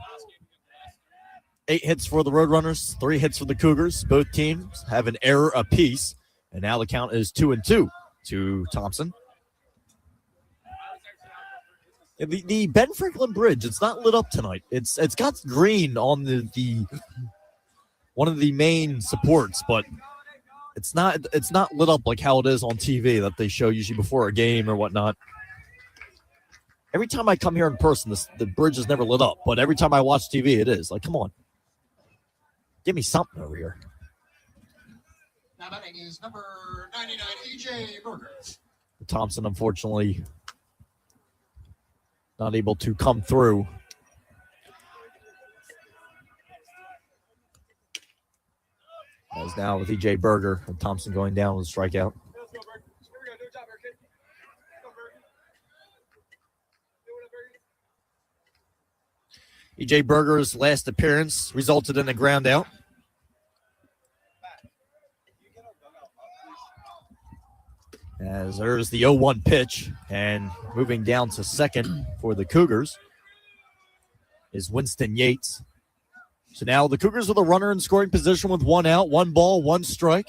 8 hits for the Roadrunners, 3 hits for the Cougars. Both teams have an error apiece, and now the count is 2-2 to Thompson. The Ben Franklin Bridge, it's not lit up tonight. It's got green on the one of the main supports, but it's not lit up like how it is on TV that they show usually before a game or whatnot. Every time I come here in person, the bridge is never lit up, but every time I watch TV, it is. Like, come on. Give me something over here. Now batting is number 99, E.J. Berger. Thompson, unfortunately, not able to come through. As now with E.J. Berger and Thompson going down with a strikeout. E.J. Berger's last appearance resulted in a ground out. As there's the 0-1 pitch, and moving down to second for the Cougars is Winston Yates. So now the Cougars with a runner in scoring position with 1 out, 1 ball, 1 strike.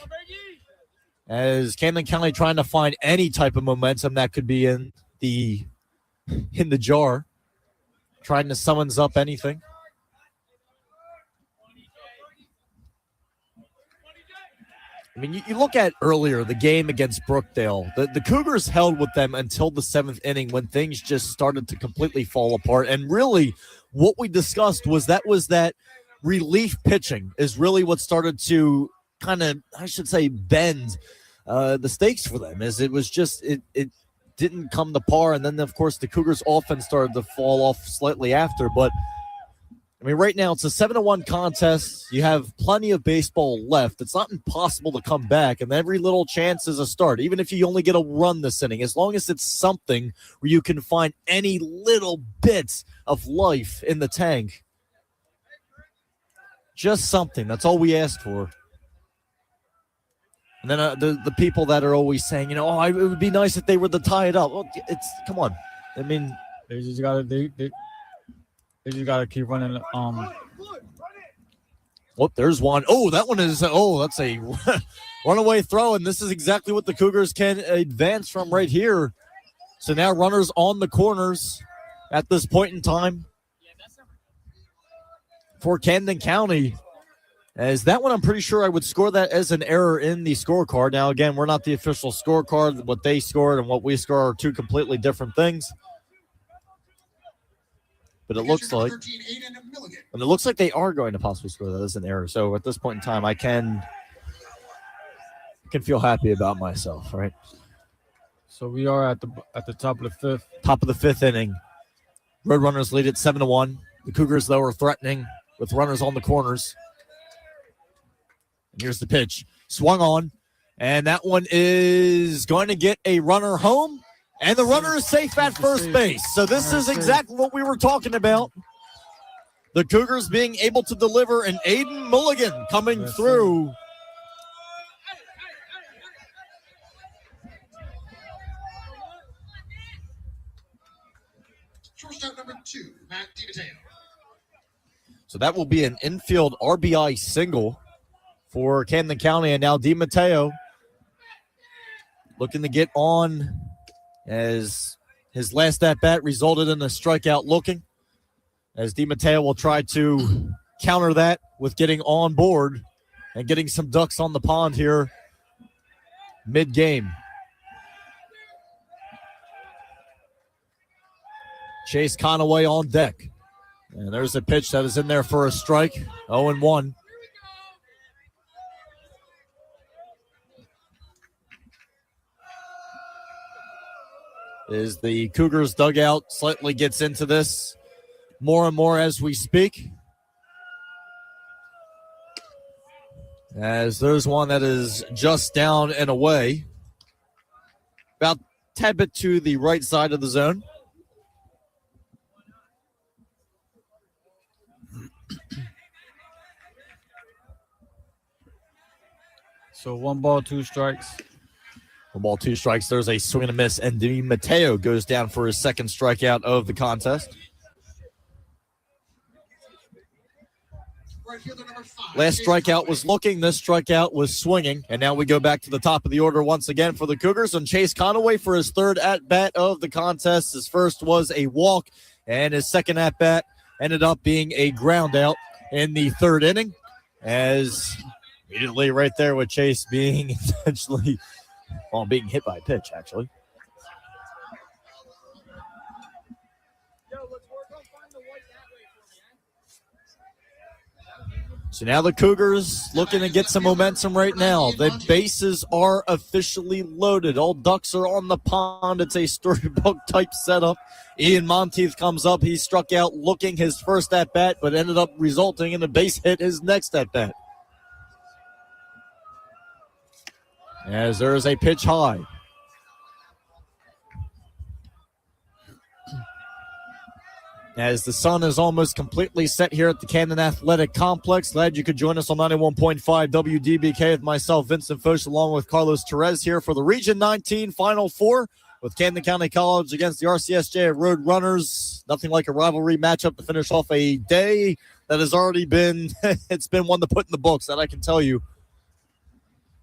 As Camden County trying to find any type of momentum that could be in the jar. Trying to summons up anything. I mean, you look at earlier the game against Brookdale. The Cougars held with them until the 7th inning when things just started to completely fall apart. And really, what we discussed was that relief pitching is really what started to kind of, I should say, bend the stakes for them. As it was just it didn't come to par, and then of course the Cougars offense started to fall off slightly after. But I mean, right now it's a 7-1 contest. You have plenty of baseball left. It's not impossible to come back, and every little chance is a start. Even if you only get a run this inning, as long as it's something where you can find any little bits of life in the tank, just something. That's all we asked for. And then the people that are always saying, it would be nice if they were to tie it up. Well, come on. I mean, they just gotta keep running. There's one. Oh, that one is. Oh, that's a runaway throw, and this is exactly what the Cougars can advance from right here. So now runners on the corners at this point in time for Camden County. As that one, I'm pretty sure I would score that as an error in the scorecard. Now, again, we're not the official scorecard. What they scored and what we score are two completely different things. But it looks like, and it looks like they are going to possibly score that as an error. So at this point in time, I can feel happy about myself, right? So we are at the top of the fifth. Top of the fifth inning. Roadrunners lead it 7-1. The Cougars, though, are threatening with runners on the corners. And here's the pitch. Swung on. And that one is going to get a runner home. And the runner is safe at first base. So this is exactly what we were talking about. The Cougars being able to deliver an Aiden Mulligan coming through. Shortstop number 2, Matt DiMatteo. So that will be an infield RBI single for Camden County. And now DiMatteo looking to get on as his last at-bat resulted in a strikeout looking. As DiMatteo will try to counter that with getting on board and getting some ducks on the pond here mid-game. Chase Conaway on deck. And there's a pitch that is in there for a strike. 0-1. As the Cougars dugout slightly gets into this more and more as we speak. As there's one that is just down and away. About a tad bit to the right side of the zone. So 1 ball, 2 strikes. 1 ball, 2 strikes. There's a swing and a miss, and DiMatteo goes down for his second strikeout of the contest. Last strikeout was looking. This strikeout was swinging. And now we go back to the top of the order once again for the Cougars. And Chase Conaway for his third at-bat of the contest. His first was a walk, and his second at-bat ended up being a ground out in the third inning. As immediately right there with Chase being intentionally, being hit by a pitch, actually. So now the Cougars looking to get some momentum right now. The bases are officially loaded. All ducks are on the pond. It's a storybook type setup. Ian Monteith comes up. He struck out looking his first at-bat, but ended up resulting in a base hit his next at-bat. As there is a pitch high. As the sun is almost completely set here at the Camden Athletic Complex. Glad you could join us on 91.5 WDBK with myself, Vincent Foch, along with Carlos Torres here for the Region 19 Final Four with Camden County College against the RCSJ Road Runners. Nothing like a rivalry matchup to finish off a day that has already been, it's been one to put in the books, that I can tell you.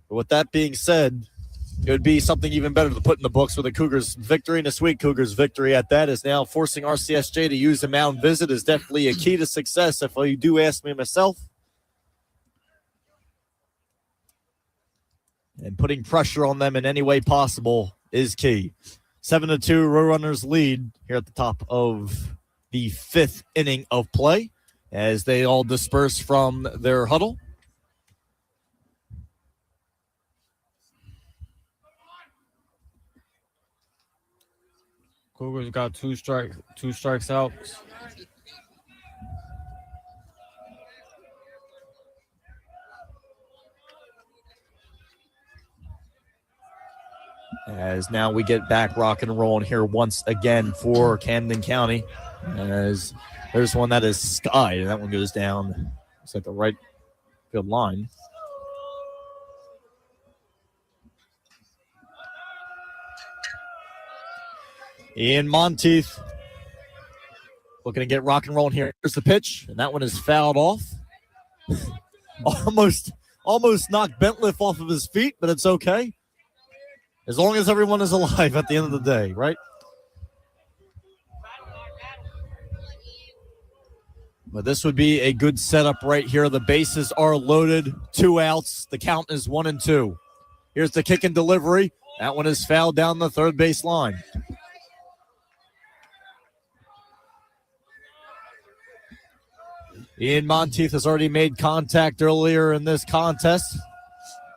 But with that being said, it would be something even better to put in the books with a Cougars victory, and a sweet Cougars victory at that. Is now forcing RCSJ to use a mound visit is definitely a key to success, if you do ask me myself. And putting pressure on them in any way possible is key. 7-2, Roadrunners lead here at the top of the fifth inning of play as they all disperse from their huddle. Cougars got two strikes out. As now we get back rock and rolling here once again for Camden County. As there's one that is skied, and that one goes down. It's at the right field line. Ian Monteith looking to get rock and rolling here. Here's the pitch, and that one is fouled off. almost knocked Bentliff off of his feet, but it's okay. As long as everyone is alive at the end of the day, right? But this would be a good setup right here. The bases are loaded. 2 outs. The count is 1-2. Here's the kick and delivery. That one is fouled down the third base line. Ian Monteith has already made contact earlier in this contest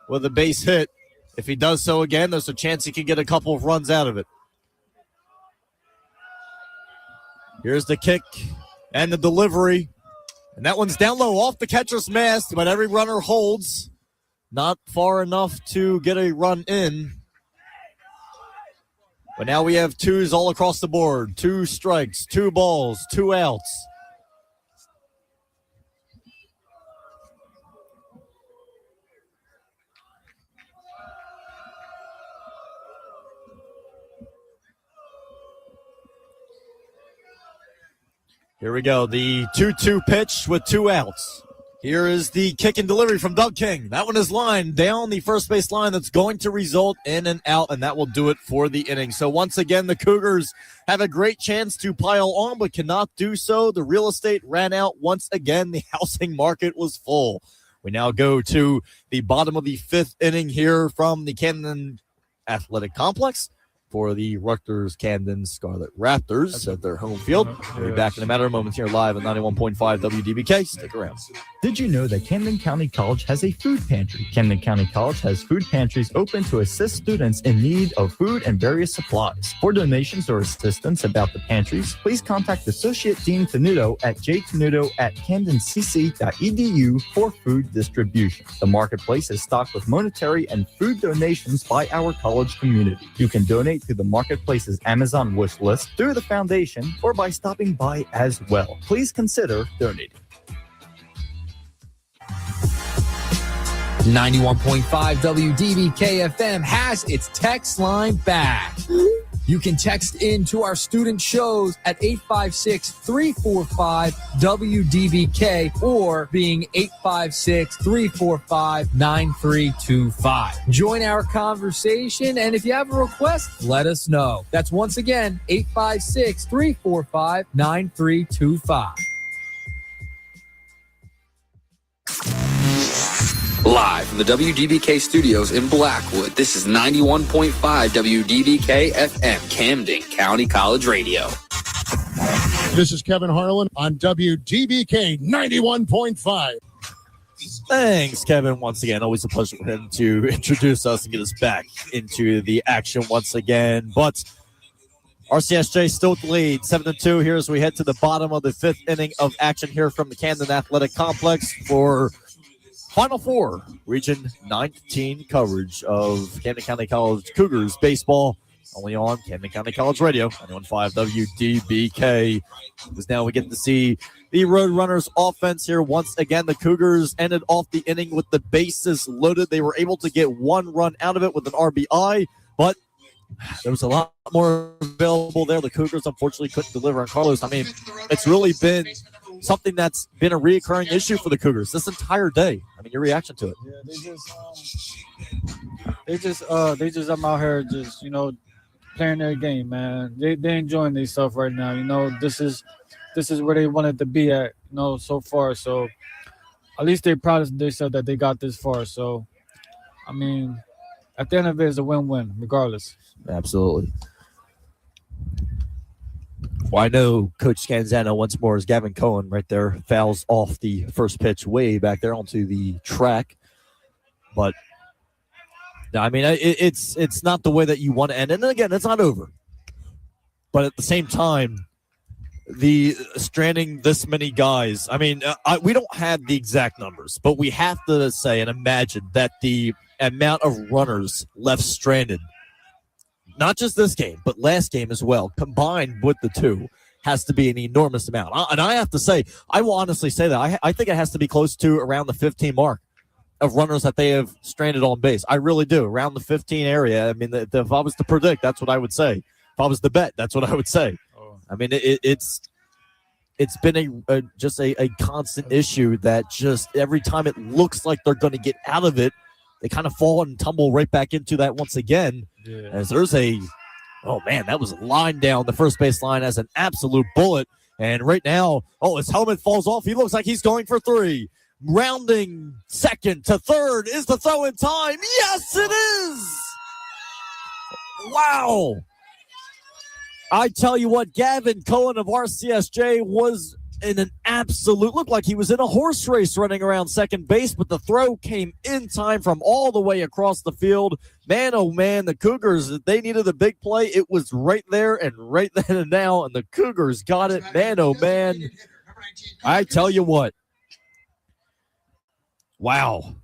with a base hit. If he does so again, there's a chance he can get a couple of runs out of it. Here's the kick and the delivery. And that one's down low off the catcher's mask, but every runner holds. Not far enough to get a run in. But now we have 2s all across the board. 2 strikes, 2 balls, 2 outs. Here we go. The 2-2 pitch with 2 outs. Here is the kick and delivery from Doug King. That one is lined down the first base line. That's going to result in an out, and that will do it for the inning. So once again, the Cougars have a great chance to pile on, but cannot do so. The real estate ran out once again. The housing market was full. We now go to the bottom of the 5th inning here from the Camden Athletic Complex for the Rutgers Camden Scarlet Raptors at their home field. We'll be back in a matter of moments here live at 91.5 WDBK. Stick around. Did you know that Camden County College has a food pantry? Camden County College has food pantries open to assist students in need of food and various supplies. For donations or assistance about the pantries, please contact Associate Dean Tenuto at jtenuto@camdencc.edu for food distribution. The marketplace is stocked with monetary and food donations by our college community. You can donate to the marketplace's Amazon wish list through the foundation or by stopping by as well. Please consider donating. 91.5 WDBK-FM has its text line back. You can text in to our student shows at 856-345-WDBK or being 856-345-9325. Join our conversation, and if you have a request, let us know. That's once again 856-345-9325. Live from the WDBK studios in Blackwood, this is 91.5 WDBK-FM, Camden County College Radio. This is Kevin Harlan on WDBK 91.5. Thanks, Kevin, once again. Always a pleasure for him to introduce us and get us back into the action once again. But RCSJ still with the lead, 7-2 here as we head to the bottom of the 5th inning of action here from the Camden Athletic Complex for Final Four, Region 19 coverage of Camden County College Cougars baseball, only on Camden County College Radio, 91.5 WDBK. Because now we get to see the Roadrunners offense here. Once again, the Cougars ended off the inning with the bases loaded. They were able to get 1 run out of it with an RBI, but there was a lot more available there. The Cougars unfortunately couldn't deliver on Carlos. I mean, it's really been something that's been a reoccurring issue for the Cougars this entire day. I mean, your reaction to it? Yeah, they just I'm out here just, playing their game, man. They enjoying themselves right now. This is where they wanted to be at, so far. So at least they're proud of themselves that they got this far. So, I mean, at the end of it, it's a win-win, regardless. Absolutely. Well, I know Coach Scanzano once more as Gavin Cohen right there fouls off the first pitch way back there onto the track. But, I mean, it's not the way that you want to end. And again, it's not over. But at the same time, the stranding this many guys, I mean, we don't have the exact numbers, but we have to say and imagine that the amount of runners left stranded, not just this game, but last game as well, combined with the two, has to be an enormous amount. And I have to say, I will honestly say that I think it has to be close to around the 15 mark of runners that they have stranded on base. I really do. Around the 15 area. I mean, if I was to predict, that's what I would say. If I was to bet, that's what I would say. I mean, it's been just a constant issue that just every time it looks like they're going to get out of it, they kind of fall and tumble right back into that once again. Yeah. As there's that was lined down the first base line as an absolute bullet. And right now, his helmet falls off. He looks like he's going for three. Rounding second to third. Is the throw in time? Yes, it is! Wow! I tell you what, Gavin Cohen of RCSJ was in an absolute, looked like he was in a horse race running around second base, but the throw came in time from all the way across the field. Man, oh man, the Cougars, they needed a big play. It was right there and right then and now, and the Cougars got it. Man, oh man. I tell you what. Wow.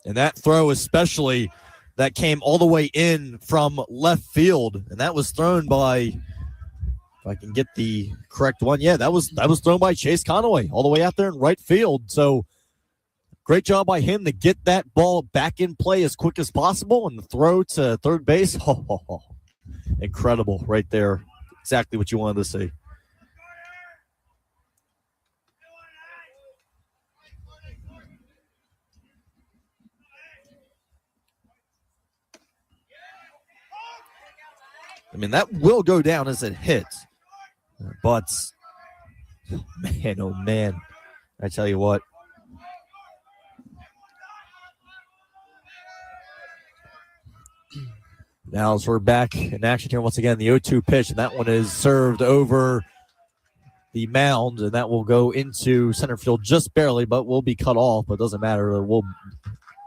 And that throw especially, that came all the way in from left field, and that was thrown by, if I can get the correct one, yeah, that was thrown by Chase Conaway all the way out there in right field. So great job by him to get that ball back in play as quick as possible, and the throw to third base, incredible right there. Exactly what you wanted to see. I mean, that will go down as it hits. But, man, oh, man. I tell you what. Now as we're back in action here once again, the 0-2 pitch, and that one is served over the mound, and that will go into center field just barely, but will be cut off, but it doesn't matter. We'll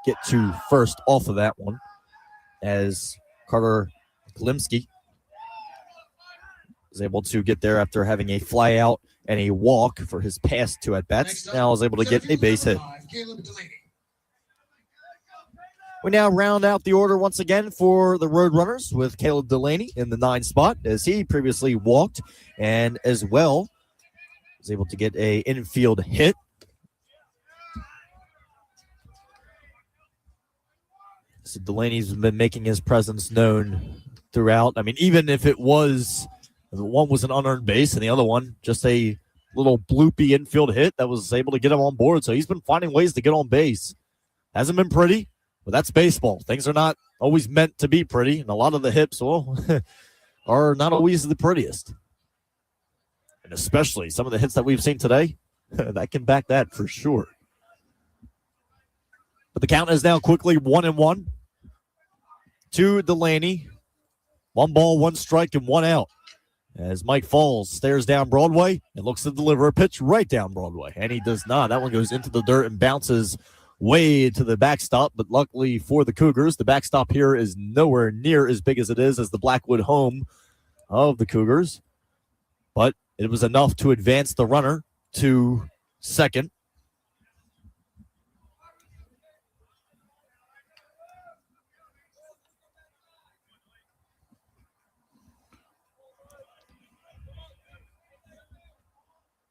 get to first off of that one as Carter Glimsky was able to get there after having a fly out and a walk for his past two at-bats. Now is able to get a base hit. We now round out the order once again for the Roadrunners with Caleb Delaney in the 9 spot, as he previously walked and as well was able to get a infield hit. So Delaney's been making his presence known throughout. I mean, even if it was, one was an unearned base and the other one just a little bloopy infield hit that was able to get him on board. So he's been finding ways to get on base. Hasn't been pretty, but that's baseball. Things are not always meant to be pretty, and a lot of the hits, are not always the prettiest. And especially some of the hits that we've seen today, that can back that for sure. But the count is now quickly 1-1 to Delaney. 1 ball, 1 strike, and 1 out. As Mike Falls stares down Broadway and looks to deliver a pitch right down Broadway. And he does not. That one goes into the dirt and bounces way to the backstop. But luckily for the Cougars, the backstop here is nowhere near as big as it is as the Blackwood home of the Cougars. But it was enough to advance the runner to second.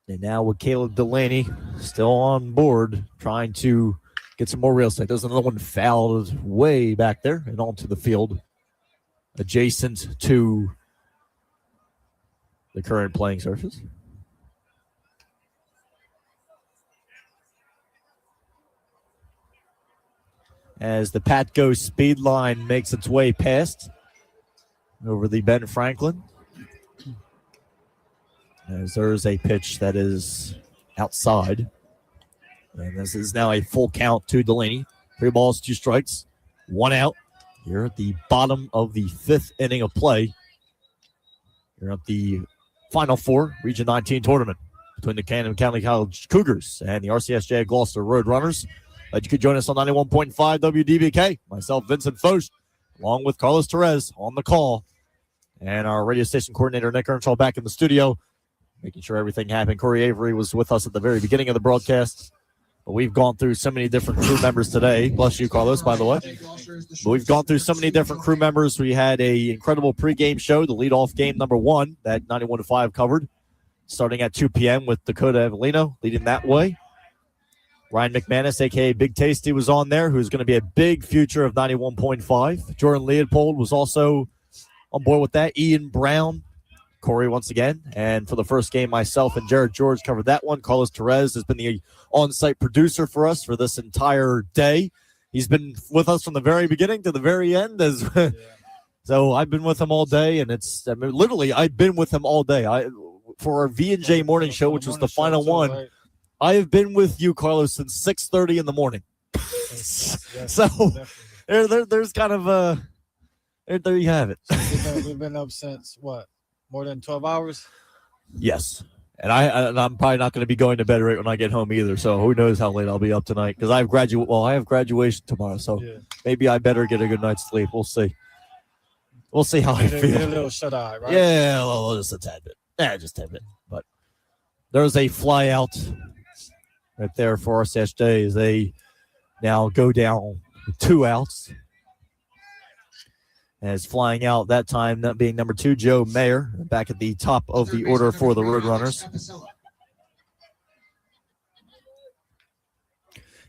And now with Caleb Delaney still on board, trying to get some more real estate. There's another one fouled way back there and onto the field, adjacent to the current playing surface. As the Patco speed line makes its way past over the Ben Franklin. As there's a pitch that is outside. And this is now a full count to Delaney. 3 balls, 2 strikes, 1 out. Here at the bottom of the 5th inning of play. Here at the Final Four Region 19 tournament between the Camden County College Cougars and the RCSJ Gloucester Roadrunners. Glad you could join us on 91.5 WDBK. Myself, Vincent Foch, along with Carlos Perez on the call. And our radio station coordinator, Nick Earnshaw, back in the studio, making sure everything happened. Corey Avery was with us at the very beginning of the broadcast. But we've gone through so many different crew members today. Bless you, Carlos, by the way. But we've gone through so many different crew members. We had an incredible pregame show, the leadoff game number 1 that 91.5 covered, starting at 2 p.m. with Dakota Avellino leading that way. Ryan McManus, a.k.a. Big Tasty, was on there, who's going to be a big future of 91.5. Jordan Leopold was also on board with that. Ian Brown, Corey once again. And for the first game, myself and Jared George covered that one. Carlos Perez has been the on-site producer for us for this entire day. He's been with us from the very beginning to the very end. So I've been with him all day, and literally I've been with him all day. For our V&J morning show, which was the final one, right? I have been with you, Carlos, since 6:30 in the morning. So there's kind of there you have it. We've been up since what? More than 12 hours? Yes. And I'm probably not going to be going to bed right when I get home either. So who knows how late I'll be up tonight, because I have graduation tomorrow. So maybe I better get a good night's sleep. We'll see. We'll see how I feel. Get a little shut eye, right? Yeah, just a tad bit. Yeah, just a tad bit. But there's a fly out right there for RCSJ as they now go down with 2 outs. As flying out that time, that being number 2, Joe Mayer, back at the top of the order for the Roadrunners.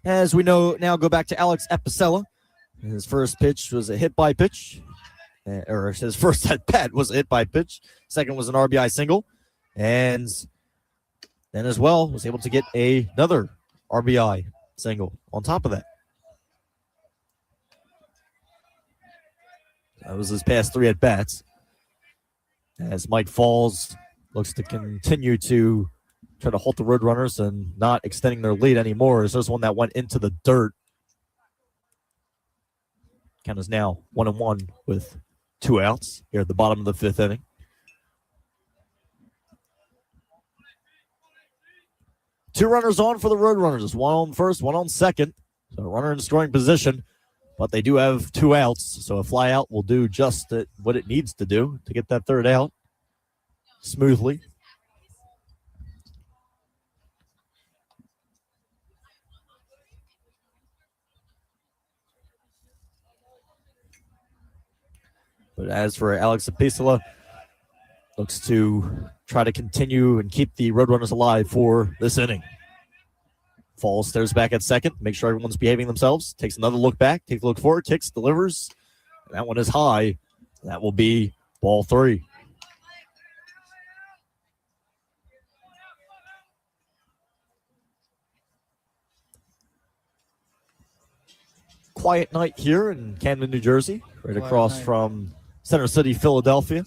As we know, now go back to Alex Apicella. His first pitch was a hit by pitch, or his first at bat was a hit by pitch. Second was an RBI single, and then as well was able to get another RBI single on top of that. That was his past 3 at-bats. As Mike Falls looks to continue to try to halt the Roadrunners and not extending their lead anymore. As there's one that went into the dirt. Count is now 1-1 with 2 outs here at the bottom of the 5th inning. Two runners on for the Roadrunners. One on first, one on second. So a runner in scoring position. But they do have 2 outs, so a fly out will do just what it needs to do to get that 3rd out smoothly. But as for Alex Apicella, looks to try to continue and keep the Roadrunners alive for this inning. Falls, stares back at second, make sure everyone's behaving themselves, takes another look back, takes a look forward, kicks, delivers. And that one is high. That will be ball 3. Quiet night here in Camden, New Jersey, right across from Center City, Philadelphia.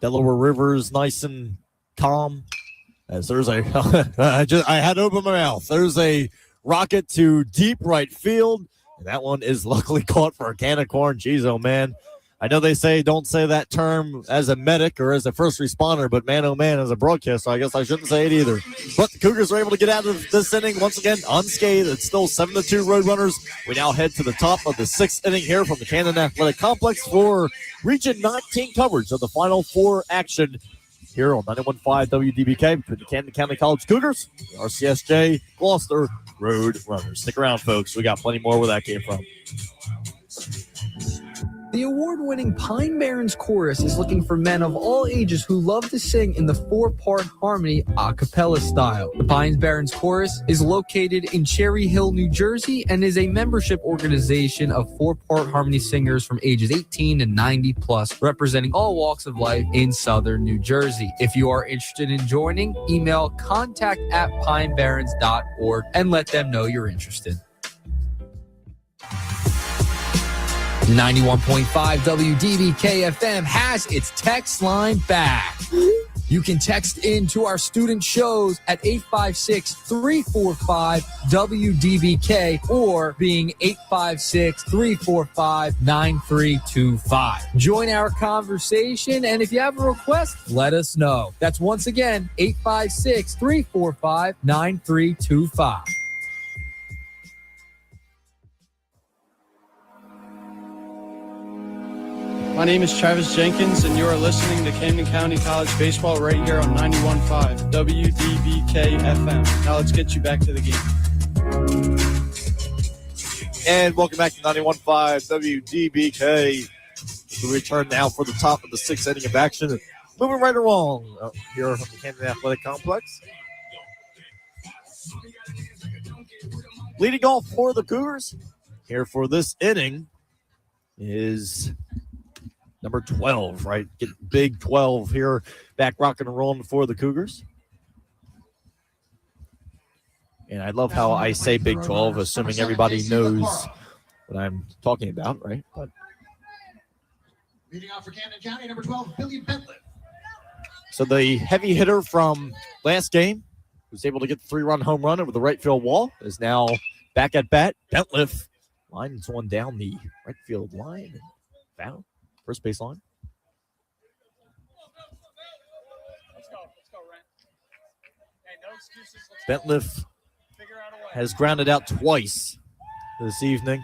Delaware River's nice and calm. As there's I had to open my mouth. There's a rocket to deep right field. And that one is luckily caught for a can of corn. Jeez, oh man. I know they say don't say that term as a medic or as a first responder, but man, oh man, as a broadcaster, I guess I shouldn't say it either. But the Cougars are able to get out of this inning once again unscathed. It's still 7-2 Roadrunners. We now head to the top of the 6th inning here from the Camden Athletic Complex for Region 19 coverage of the Final 4 action here on 91.5 WDBK between the Camden County College Cougars, RCSJ, Gloucester Roadrunners. Stick around, folks. We got plenty more where that came from. The award-winning Pine Barrens Chorus is looking for men of all ages who love to sing in the 4-part harmony a cappella style. The Pine Barrens Chorus is located in Cherry Hill, New Jersey, and is a membership organization of 4-part harmony singers from ages 18 to 90 plus, representing all walks of life in Southern New Jersey. If you are interested in joining, email contact@pinebarrens.org and let them know you're interested. 91.5 WDBK-FM has its text line back. You can text in to our student shows at 856-345-WDBK or being 856-345-9325. Join our conversation, and if you have a request, let us know. That's once again 856-345-9325. My name is Travis Jenkins, and you are listening to Camden County College Baseball right here on 91.5 WDBK-FM. Now let's get you back to the game. And welcome back to 91.5 WDBK. We return now for the top of the 6th inning of action. Moving right along here from the Camden Athletic Complex. Leading off for the Cougars here for this inning is number 12, right? Get big 12 here, back rocking and rolling for the Cougars. And I love how I say big 12, assuming everybody knows what I'm talking about, right? But Leading off for Camden County, number 12, Billy Bentley. So the heavy hitter from last game, who's able to get the 3-run home run over the right field wall, is now back at bat. Bentliff lines one down the right field line and foul. First base line. Bentliff has grounded out twice this evening.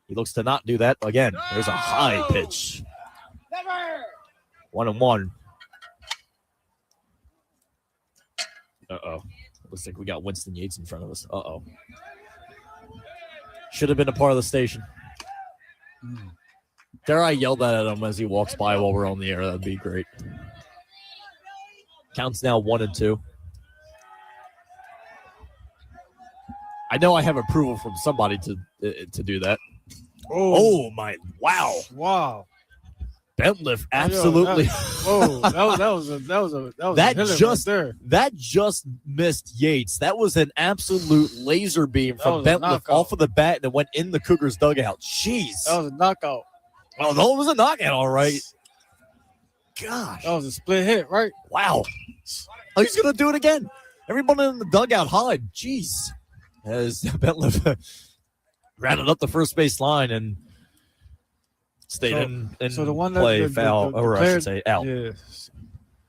He looks to not do that again. There's a high pitch. 1-1. Uh-oh. Looks like we got Winston Yates in front of us. Uh-oh. Should have been a part of the station. Dare I yell that at him as he walks by while we're on the air? That'd be great. Counts now 1-2. I know I have approval from somebody to do that. Oh my! Wow! Bentliff absolutely. That just missed Yates. That was an absolute laser beam from Bentliff off of the bat and it went in the Cougars' dugout. Jeez, that was a knockout. Oh, that was a knockout, all right. Gosh, that was a split hit, right? Wow. Oh, he's gonna do it again. Everybody in the dugout hide. Jeez, as Bentliff rounded up the first base line and stayed in so the one play that, foul, or player, I should say out. Yeah.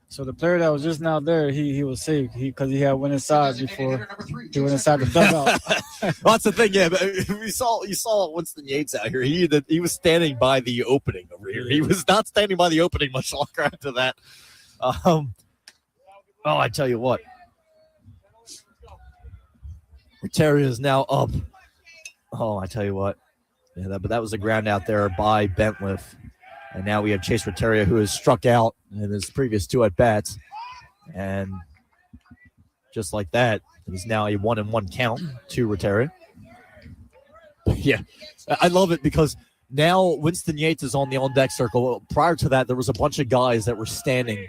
So the player that was just now there, he was safe because he had went inside before he went inside the dugout. Well, that's the thing, yeah. But you saw Winston Yates out here. He was standing by the opening over here. He was not standing by the opening much longer after that. I tell you what, Terry is now up. Oh, I tell you what. Yeah, but that was a ground out there by Bentliff. And now we have Chase Rateria, who has struck out in his previous 2 at-bats. And just like that, he's now a 1-1 count to Rateria. Yeah, I love it because now Winston Yates is on the on-deck circle. Prior to that, there was a bunch of guys that were standing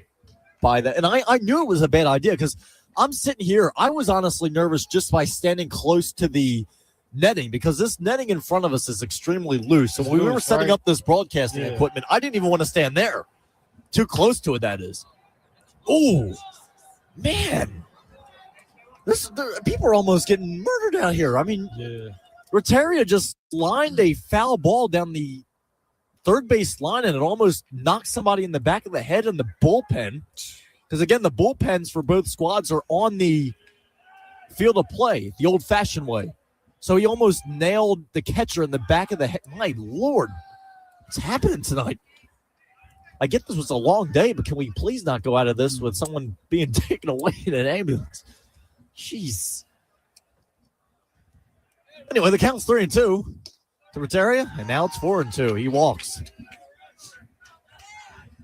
by that. And I knew it was a bad idea because I'm sitting here. I was honestly nervous just by standing close to the netting because this netting in front of us is extremely loose. So when we were setting up this broadcasting equipment, I didn't even want to stand there. Too close to it, that is. Oh, man. People are almost getting murdered out here. I mean, Rateria just lined a foul ball down the third base line, and it almost knocked somebody in the back of the head in the bullpen. Because, again, the bullpens for both squads are on the field of play, the old-fashioned way. So he almost nailed the catcher in the back of the head. My Lord, what's happening tonight? I get this was a long day, but can we please not go out of this with someone being taken away in an ambulance? Jeez. Anyway, the count's 3-2 to Rateria, and now it's 4-2. He walks.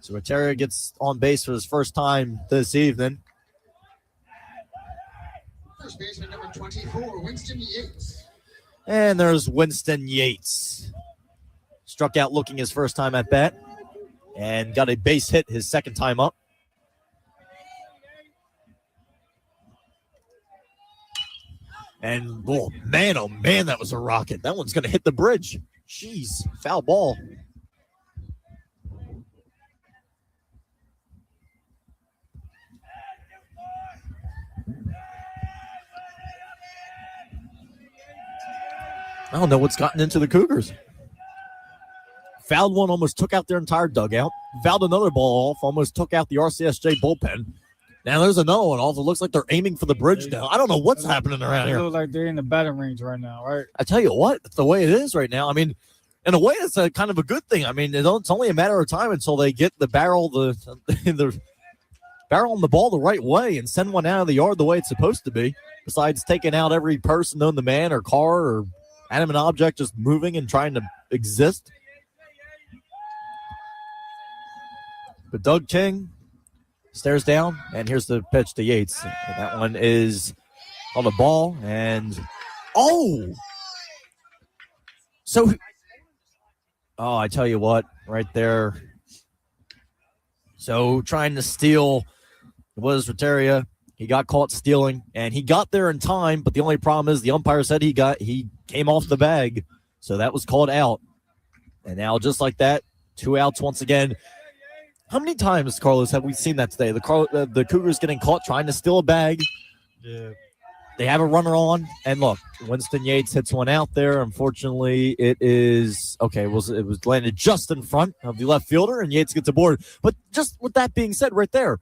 So Rateria gets on base for his first time this evening. First baseman number 24, Winston Yates. And there's Winston Yates. Struck out looking his first time at bat and got a base hit his second time up. And, oh, man, that was a rocket. That one's going to hit the bridge. Jeez, foul ball. I don't know what's gotten into the Cougars. Fouled one, almost took out their entire dugout. Fouled another ball off, almost took out the RCSJ bullpen. Now there's another one off. It looks like they're aiming for the bridge now. I don't know what's happening around here. It looks like they're in the batting range right now, right? I tell you what, it's the way it is right now. I mean, in a way, it's a kind of a good thing. I mean, it's only a matter of time until they get the barrel the barrel on the ball the right way and send one out of the yard the way it's supposed to be. Besides taking out every person known to man or car or animate object just moving and trying to exist. But Doug King stares down, and here's the pitch to Yates. And that one is on the ball, and I tell you what, right there. So trying to steal was Rateria. He got caught stealing, and he got there in time, but the only problem is the umpire said he came off the bag, so that was called out. And now just like that, 2 outs once again. How many times, Carlos, have we seen that today? The Cougars getting caught trying to steal a bag. Yeah. They have a runner on, and look, Winston Yates hits one out there. Unfortunately, it was landed just in front of the left fielder, and Yates gets aboard. But just with that being said right there,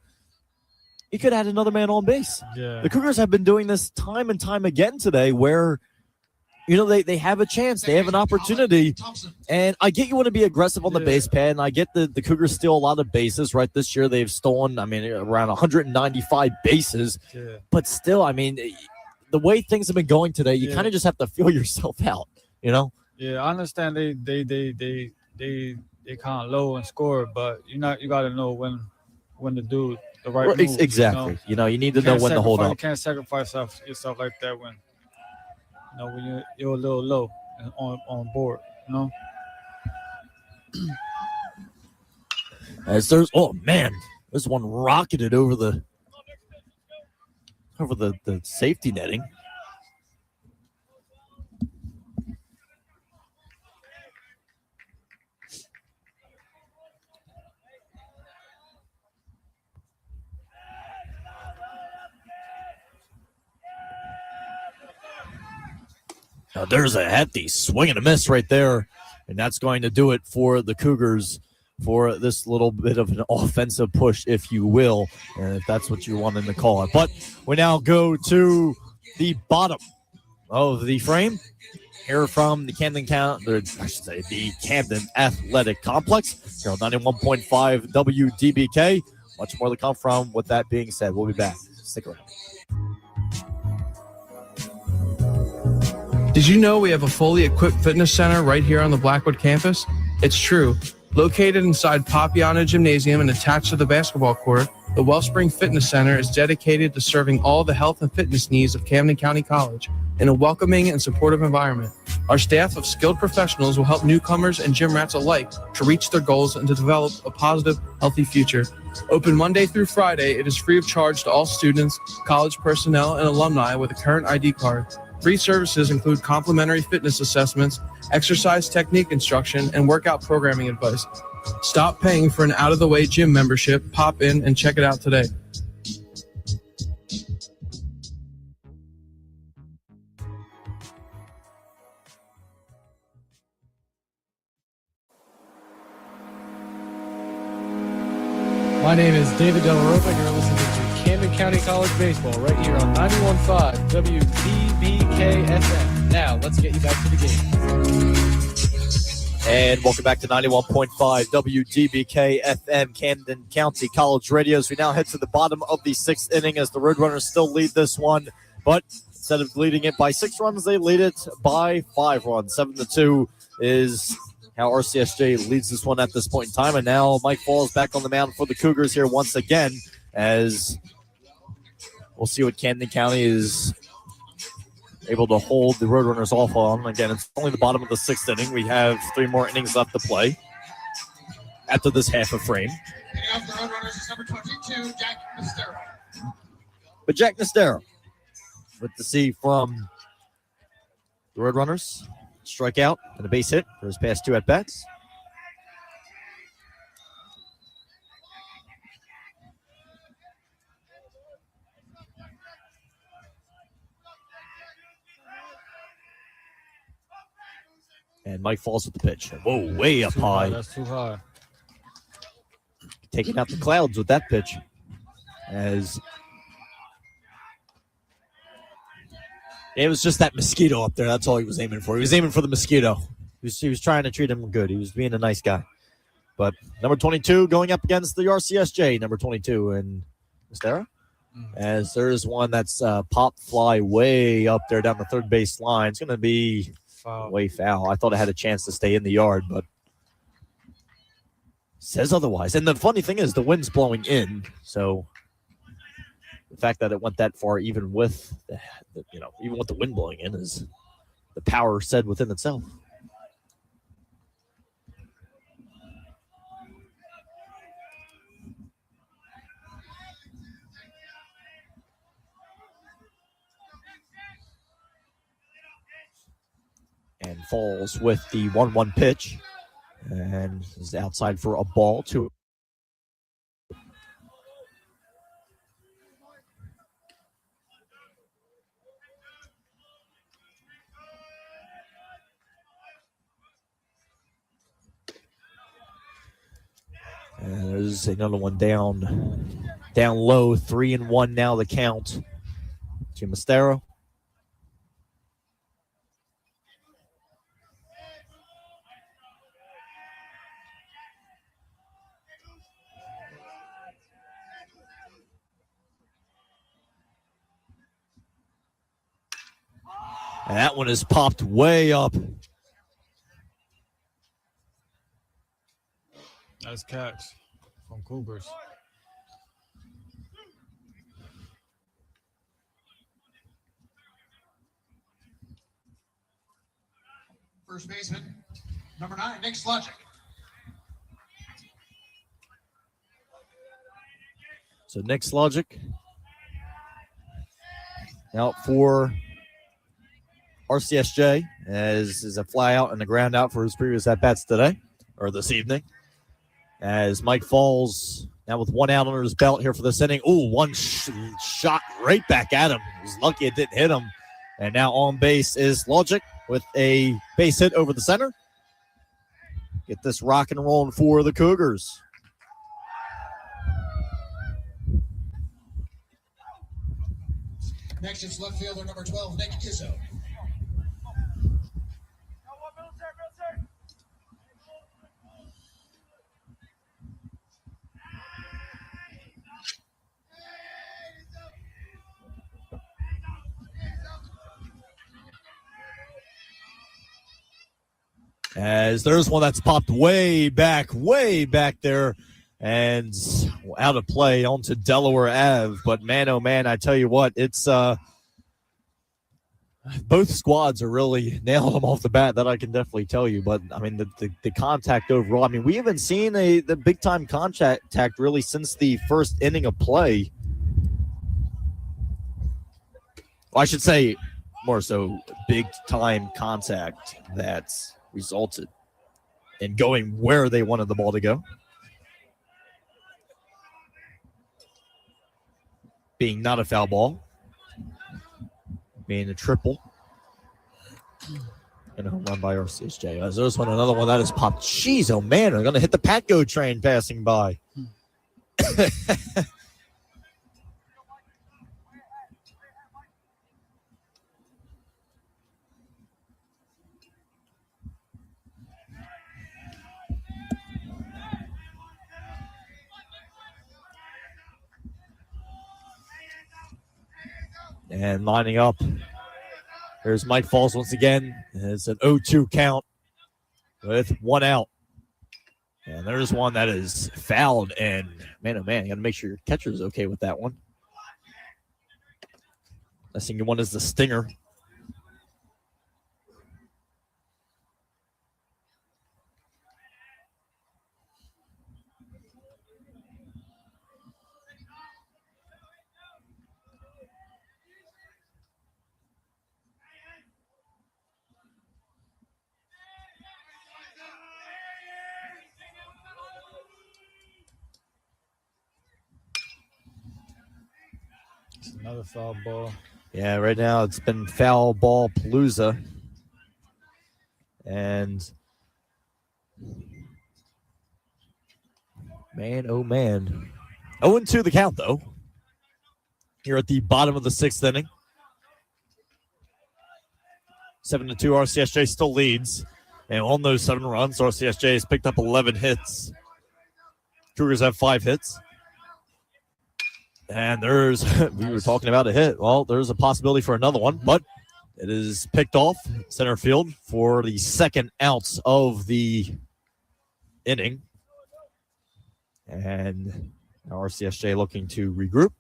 he could have had another man on base. Yeah. The Cougars have been doing this time and time again today where, they have a chance. They have an opportunity. And I get you want to be aggressive on the base pad, and I get the Cougars steal a lot of bases, right? This year they've stolen, around 195 bases. Yeah. But still, the way things have been going today, you kind of just have to feel yourself out, Yeah, I understand they kind of low and score, but you got to know when to do the right moves. Exactly. You need to know when to hold up. You can't sacrifice yourself like that when you're a little low on board. As there's this one rocketed over the safety netting. Now there's a hefty swing and a miss right there, and that's going to do it for the Cougars for this little bit of an offensive push, if you will, and if that's what you're wanting to call it. But we now go to the bottom of the frame here from the the Camden Athletic Complex here on 91.5 WDBK. Much more to come from. With that being said, we'll be back. Stick around. Did you know we have a fully equipped fitness center right here on the Blackwood campus? It's true. Located inside Papiano Gymnasium and attached to the basketball court, the Wellspring Fitness Center is dedicated to serving all the health and fitness needs of Camden County College in a welcoming and supportive environment. Our staff of skilled professionals will help newcomers and gym rats alike to reach their goals and to develop a positive, healthy future. Open Monday through Friday, it is free of charge to all students, college personnel, and alumni with a current ID card. Free services include complimentary fitness assessments, exercise technique instruction, and workout programming advice. Stop paying for an out-of-the-way gym membership. Pop in and check it out today. My name is David Del Ropa, and you're listening to Camden County College Baseball right here on 91.5 WDBK-FM. Now, let's get you back to the game. And welcome back to 91.5 WDBK-FM, Camden County College Radio. As we now head to the bottom of the sixth inning as the Roadrunners still lead this one. But instead of leading it by 6 runs, they lead it by 5 runs. 7-2 is how RCSJ leads this one at this point in time. And now Mike Falls back on the mound for the Cougars here once again, as we'll see what Camden County is able to hold the Roadrunners off on. Again, it's only the bottom of the sixth inning. We have 3 more innings left to play after this half a frame. Hitting off the Roadrunners is number 22, Jack Nestero. But Jack Nestero, with the C from the Roadrunners, strikeout and a base hit for his past 2 at-bats. And Mike Falls with the pitch. Whoa, way up high. That's too high. Taking out the clouds with that pitch. As it was just that mosquito up there. That's all he was aiming for. He was aiming for the mosquito. He was trying to treat him good. He was being a nice guy. But number 22 going up against the RCSJ, number 22 in Nestero. As there is one that's pop fly way up there down the third base line. It's going to be way foul. I thought it had a chance to stay in the yard, but says otherwise. And the funny thing is the wind's blowing in, so the fact that it went that far, even with even with the wind blowing in, is the power said within itself. And Falls with the 1-1 pitch, And is outside for a ball to and there's another one down low, 3-1 now the count to Mastero. And that one is popped way up. Nice catch from Cougars. First baseman, number 9, Nick Sludgick. So Nick Sludgick out for RCSJ as is a fly out and a ground out for his previous at-bats today, or this evening. As Mike Falls now with one out under his belt here for this inning. Ooh, one shot right back at him. He was lucky it didn't hit him. And now on base is Logic with a base hit over the center. Get this rock and rolling for the Cougars. Next is left fielder number 12, Nick Izzo. As there's one that's popped way back there and out of play onto Delaware Ave. But man, oh man, I tell you what, it's both squads are really nailing them off the bat. That I can definitely tell you. But I mean, the contact overall. I mean, we haven't seen the big time contact really since the first inning of play. Well, I should say more so big time contact that's resulted in going where they wanted the ball to go. Being not a foul ball. Being a triple. And a home run by RCSJ. As there's another one that is popped. Jeez, oh man, they're going to hit the Patco train passing by. And lining up, there's Mike Falls once again. It's an 0-2 count with one out. And there's one that is fouled. And man, oh man, you got to make sure your catcher is okay with that one. I think one is the stinger. Another foul ball. Yeah, right now it's been foul ball palooza. And man, oh man. 0-2 the count, though. Here at the bottom of the sixth inning. 7-2, RCSJ still leads. And on those 7 runs, RCSJ has picked up 11 hits. Cougars have 5 hits. And there's, we were talking about a hit. Well, there's a possibility for another one, but it is picked off center field for the second outs of the inning. And RCSJ looking to regroup.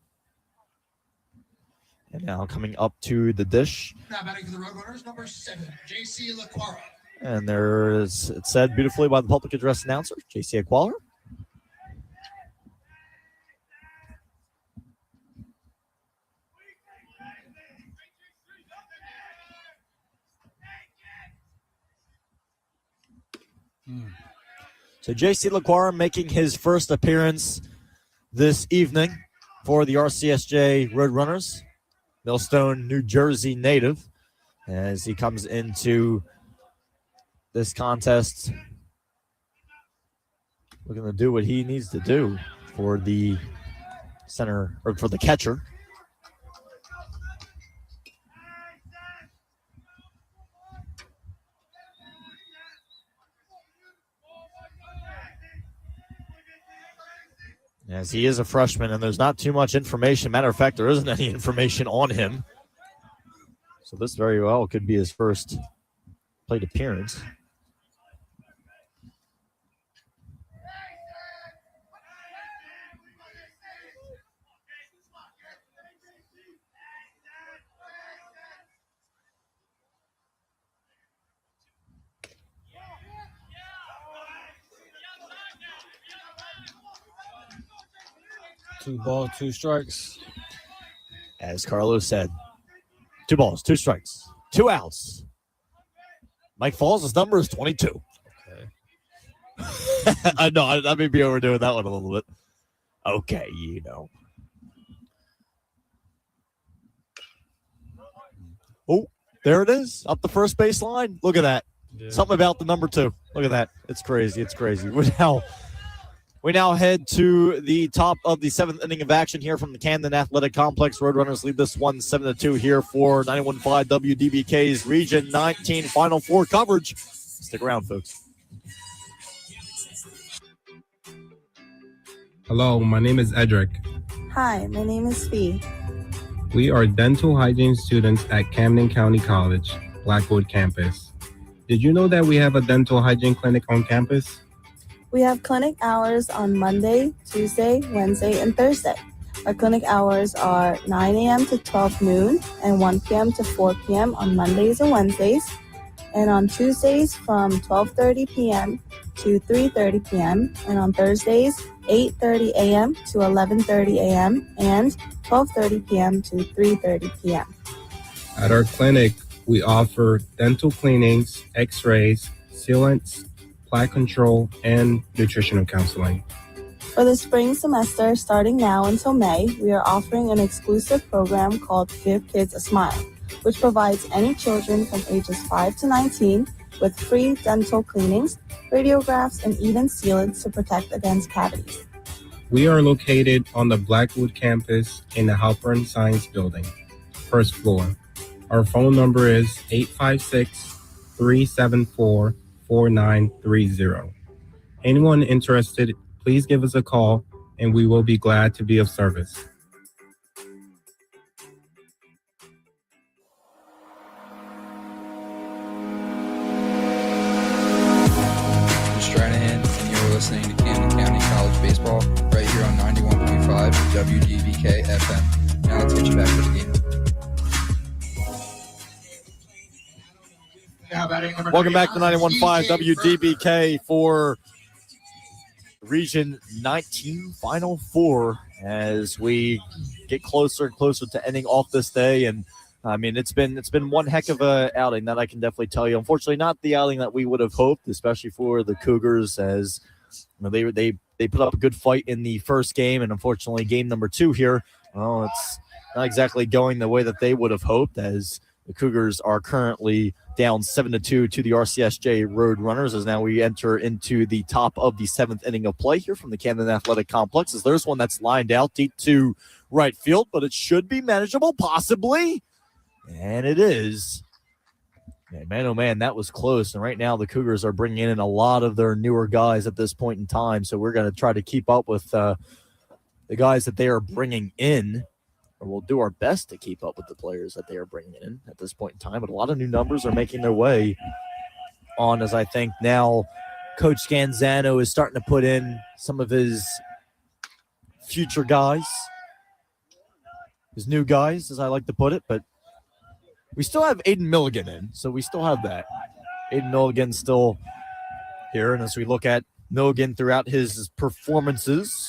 And now coming up to the dish. Now batting for the Roadrunners, number 7, J.C. Laquara. And there is, it's said beautifully by the public address announcer, J.C. Aqualer. So J.C. LaQuara making his first appearance this evening for the RCSJ Roadrunners. Millstone, New Jersey native, as he comes into this contest looking to do what he needs to do for the center, or for the catcher. As he is a freshman, and there's not too much information. Matter of fact, there isn't any information on him. So this very well could be his first plate appearance. Two balls, two strikes. As Carlos said, 2 balls, 2 strikes, 2 outs. Mike Falls' number is 22. Okay. I know, I may be overdoing that one a little bit. Okay, you know. Oh, there it is, up the first base line. Look at that. Yeah. Something about the number 2. Look at that. It's crazy. It's crazy. We now head to the top of the 7th inning of action here from the Camden Athletic Complex. Roadrunners lead this one 7-2 here for 91.5 WDBK's Region 19 Final Four coverage. Stick around, folks. Hello, my name is Edric. Hi, my name is Fee. We are dental hygiene students at Camden County College, Blackwood campus. Did you know that we have a dental hygiene clinic on campus? We have clinic hours on Monday, Tuesday, Wednesday, and Thursday. Our clinic hours are 9 a.m. to 12 noon and 1 p.m. to 4 p.m. on Mondays and Wednesdays. And on Tuesdays from 12:30 p.m. to 3:30 p.m. And on Thursdays, 8:30 a.m. to 11:30 a.m. and 12:30 p.m. to 3:30 p.m. At our clinic, we offer dental cleanings, x-rays, sealants, plaque control, and nutritional counseling. For the spring semester, starting now until May, we are offering an exclusive program called Give Kids a Smile, which provides any children from ages 5 to 19 with free dental cleanings, radiographs, and even sealants to protect against cavities. We are located on the Blackwood campus in the Halpern Science Building, first floor. Our phone number is 856-374-4930. Anyone interested, please give us a call and we will be glad to be of service. Stranahan, and you're listening to Camden County College Baseball right here on 91.5 WDBK-FM. Now let's get you back to the game. Welcome back to 91.5 WDBK for Region 19 Final Four as we get closer and closer to ending off this day. And I mean, it's been one heck of a outing, that I can definitely tell you. Unfortunately, not the outing that we would have hoped, especially for the Cougars, as you know, they put up a good fight in the first game, and unfortunately, game number 2 here, well, it's not exactly going the way that they would have hoped, as the Cougars are currently down 7-2 to the RCSJ Roadrunners, as now we enter into the top of the 7th inning of play here from the Camden Athletic Complex. As there's one that's lined out deep to right field, but it should be manageable, possibly. And it is. Man, oh man, that was close. And right now the Cougars are bringing in a lot of their newer guys at this point in time. So we're going to try to keep up with the guys that they are bringing in. Or we'll do our best to keep up with the players that they are bringing in at this point in time. But a lot of new numbers are making their way on, as I think now Coach Scanzano is starting to put in some of his future guys, his new guys, as I like to put it. But we still have Aiden Milligan in, so we still have that. Aiden Milligan still here. And as we look at Milligan throughout his performances,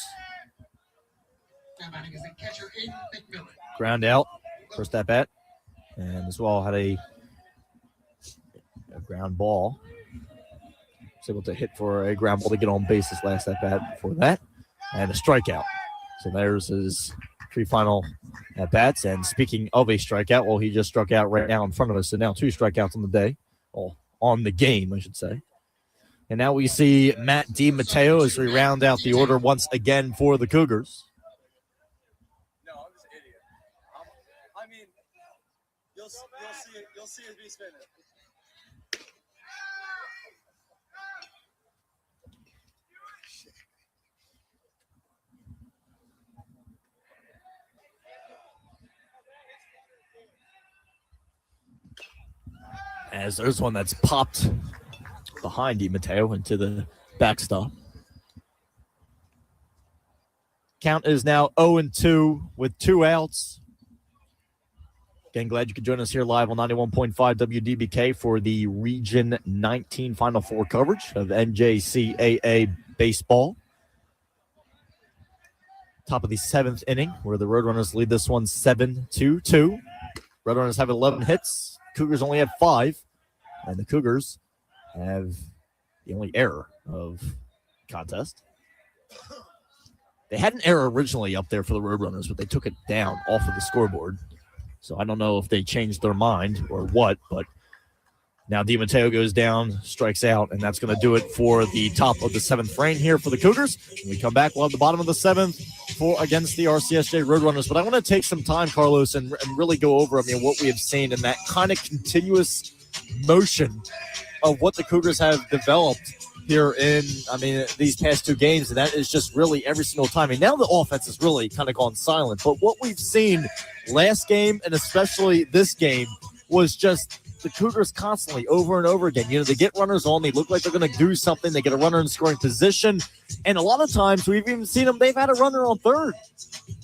ground out, first at bat, and as well had a ground ball. was able to hit for a ground ball to get on base his last at bat before that, and a strikeout. So there's his 3 final at bats. And speaking of a strikeout, well, he just struck out right now in front of us. So now 2 strikeouts on the day, or on the game, I should say. And now we see Matt DiMatteo as we round out the order once again for the Cougars. No, I'm just an idiot. I mean, you'll see it be spinning. As there's one that's popped behind DiMatteo into the backstop. Count is now 0-2 with 2 outs. Again, glad you could join us here live on 91.5 WDBK for the Region 19 Final Four coverage of NJCAA baseball. Top of the 7th inning, where the Roadrunners lead this one 7-2. Roadrunners have 11 hits. Cougars only have 5, and the Cougars have the only error of contest. They had an error originally up there for the Roadrunners, but they took it down off of the scoreboard. So I don't know if they changed their mind or what, but now DiMatteo goes down, strikes out, and that's going to do it for the top of the 7th frame here for the Cougars. When we come back, we'll have the bottom of the 7th against the RCSJ Roadrunners. But I want to take some time, Carlos, and really go over, what we have seen in that kind of continuous motion of what the Cougars have developed here in, these past 2 games. And that is just really every single time. And now the offense has really kind of gone silent. But what we've seen last game and especially this game was just the Cougars constantly over and over again. They get runners on. They look like they're going to do something. They get a runner in scoring position. And a lot of times we've even seen them, they've had a runner on third.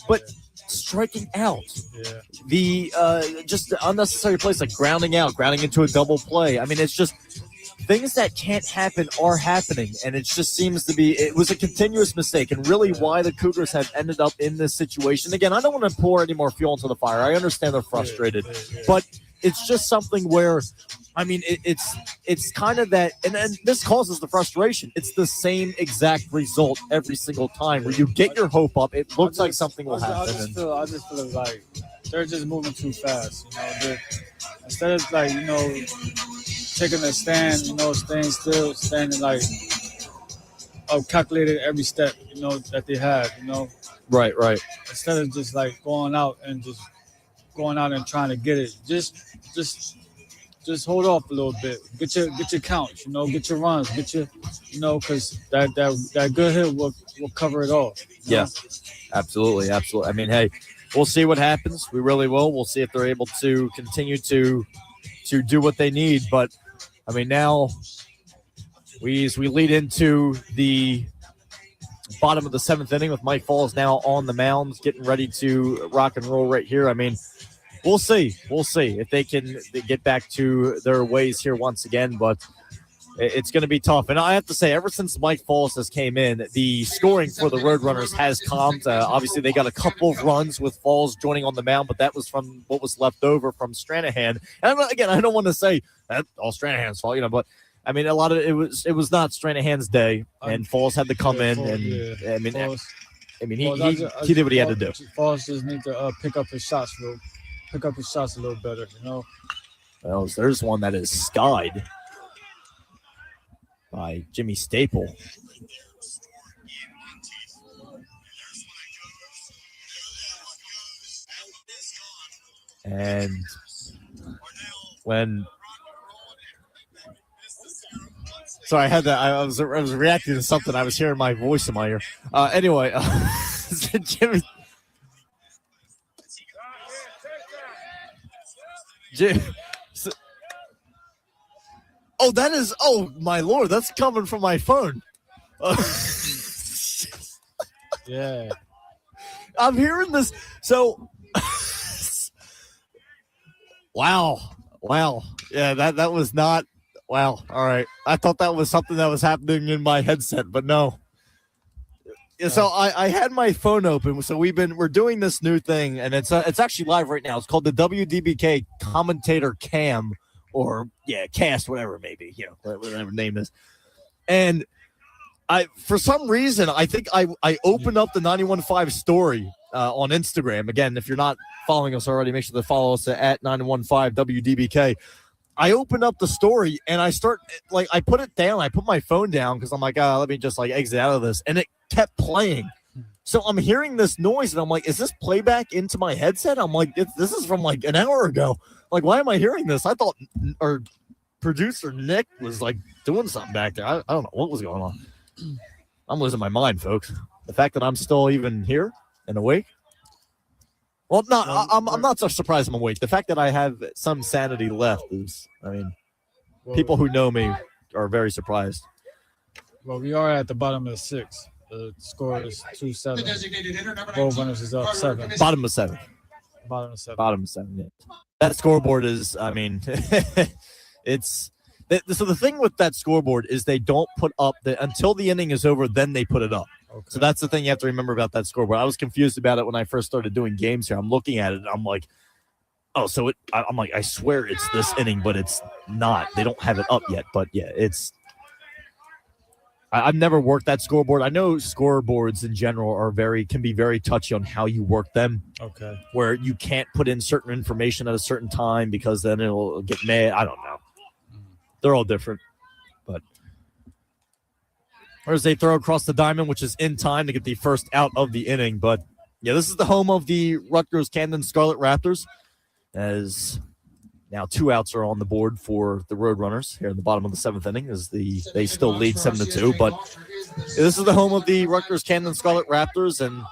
But striking out. Yeah. The just unnecessary plays like grounding into a double play. It's just things that can't happen are happening. And it just seems to be, it was a continuous mistake. And really why the Cougars have ended up in this situation. Again, I don't want to pour any more fuel into the fire. I understand they're frustrated. But it's just something where, it's kind of that, and this causes the frustration. It's the same exact result every single time where you get your hope up. It looks like something will happen. I just feel like they're just moving too fast. Instead of taking a stand, staying still, standing calculated every step, that they have, Right. Instead of just going out and trying to get it, just hold off a little bit. Get your counts, get your runs, because that good hit will cover it all. Yeah, absolutely. Hey, we'll see what happens. We really will. We'll see if they're able to continue to do what they need. But now we lead into the bottom of the 7th inning with Mike Falls now on the mound, getting ready to rock and roll right here. We'll see if they can get back to their ways here once again, but it's going to be tough. And I have to say, ever since Mike Falls has came in, the scoring for the Roadrunners has calmed. Obviously, they got a couple of runs with Falls joining on the mound, but that was from what was left over from Stranahan. And again, I don't want to say that all Stranahan's fault, but a lot of it was not Stranahan's day, and Falls had to come in, and he did what he had to do. Falls just need to pick up his shots a little better, Well, there's one that is skied by Jimmy Staple. And sorry, I had that. I was reacting to something. I was hearing my voice in my ear. Anyway, Jimmy. Oh, that is, oh my Lord, that's coming from my phone. Yeah. I'm hearing this. So, wow. Yeah, that was not, wow. All right. I thought that was something that was happening in my headset, but no. So I had my phone open. So we're doing this new thing, and it's actually live right now. It's called the WDBK Commentator Cam, or cast, whatever it may be, whatever the name is. And for some reason, I think I opened up the 91.5 story on Instagram. Again, if you're not following us already, make sure to follow us at 91.5 WDBK. I opened up the story and I put it down. I put my phone down because I'm like, let me just exit out of this. And it kept playing. So I'm hearing this noise and I'm like, is this playback into my headset? I'm like, this is from an hour ago. Like, why am I hearing this? I thought our producer Nick was doing something back there. I don't know what was going on. I'm losing my mind, folks. The fact that I'm still even here and awake. Well, no, I'm not so surprised I'm awake. The fact that I have some sanity left is, people who know me are very surprised. Well, we are at the bottom of the sixth. The score is 2-7. Both runners is up 7. Bottom of 7. Bottom of 7. Bottom of 7, yeah. That scoreboard is, it's... So the thing with that scoreboard is they don't put up until the inning is over, then they put it up. Okay. So that's the thing you have to remember about that scoreboard. I was confused about it when I first started doing games here. I'm looking at it and I'm like, oh, so I'm like, I swear it's this inning, but it's not. They don't have it up yet. But yeah, I've never worked that scoreboard. I know scoreboards in general can be very touchy on how you work them. Okay. Where you can't put in certain information at a certain time because then it'll get mad. I don't know. They're all different, but whereas they throw across the diamond, which is in time to get the first out of the inning. But yeah, this is the home of the Rutgers Camden Scarlet Raptors, as now 2 outs are on the board for the Roadrunners here in the bottom of the 7th inning, as they still lead 7-2. But this is the home of the Rutgers Camden Scarlet Raptors, and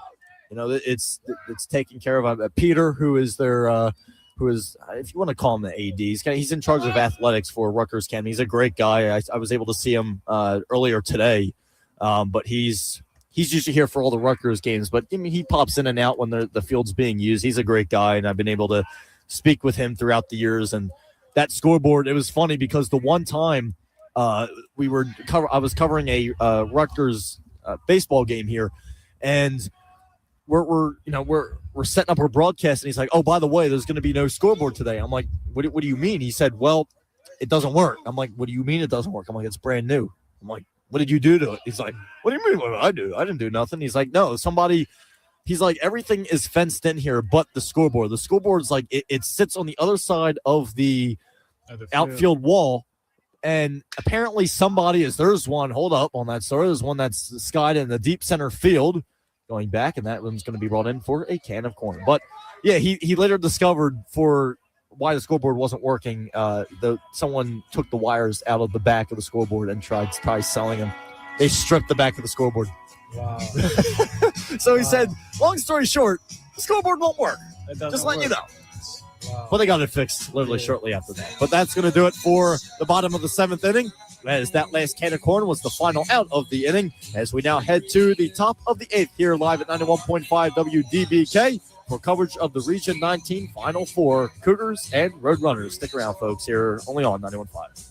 it's taken care of. Peter, who is their who is, if you want to call him the AD, he's in charge of athletics for Rutgers Camden. He's a great guy. I was able to see him earlier today, but he's usually here for all the Rutgers games. But he pops in and out when the field's being used. He's a great guy, and I've been able to speak with him throughout the years. And that scoreboard, it was funny because the one time I was covering a Rutgers baseball game here, and we're setting up our broadcast, and he's like, oh, by the way, there's going to be no scoreboard today. I'm like, what do you mean? He said, well, it doesn't work. I'm like, what do you mean it doesn't work? I'm like, it's brand new. I'm like, what did you do to it? He's like, what do you mean? What did I do? I didn't do nothing. He's like, no, he's like, everything is fenced in here but the scoreboard. The scoreboard's like, it sits on the other side of the outfield wall, and apparently there's one, hold up on that story, there's one that's skied in the deep center field, going back, and that one's going to be brought in for a can of corn. But yeah, he later discovered for why the scoreboard wasn't working. Someone took the wires out of the back of the scoreboard and tried selling them. They stripped the back of the scoreboard. Wow. So he said, long story short, the scoreboard won't work. Just letting you know. Wow. But they got it fixed literally shortly after that. But that's going to do it for the bottom of the 7th inning, as that last can of corn was the final out of the inning, as we now head to the top of the 8th here live at 91.5 WDBK for coverage of the Region 19 Final Four, Cougars and Roadrunners. Stick around, folks, here only on 91.5.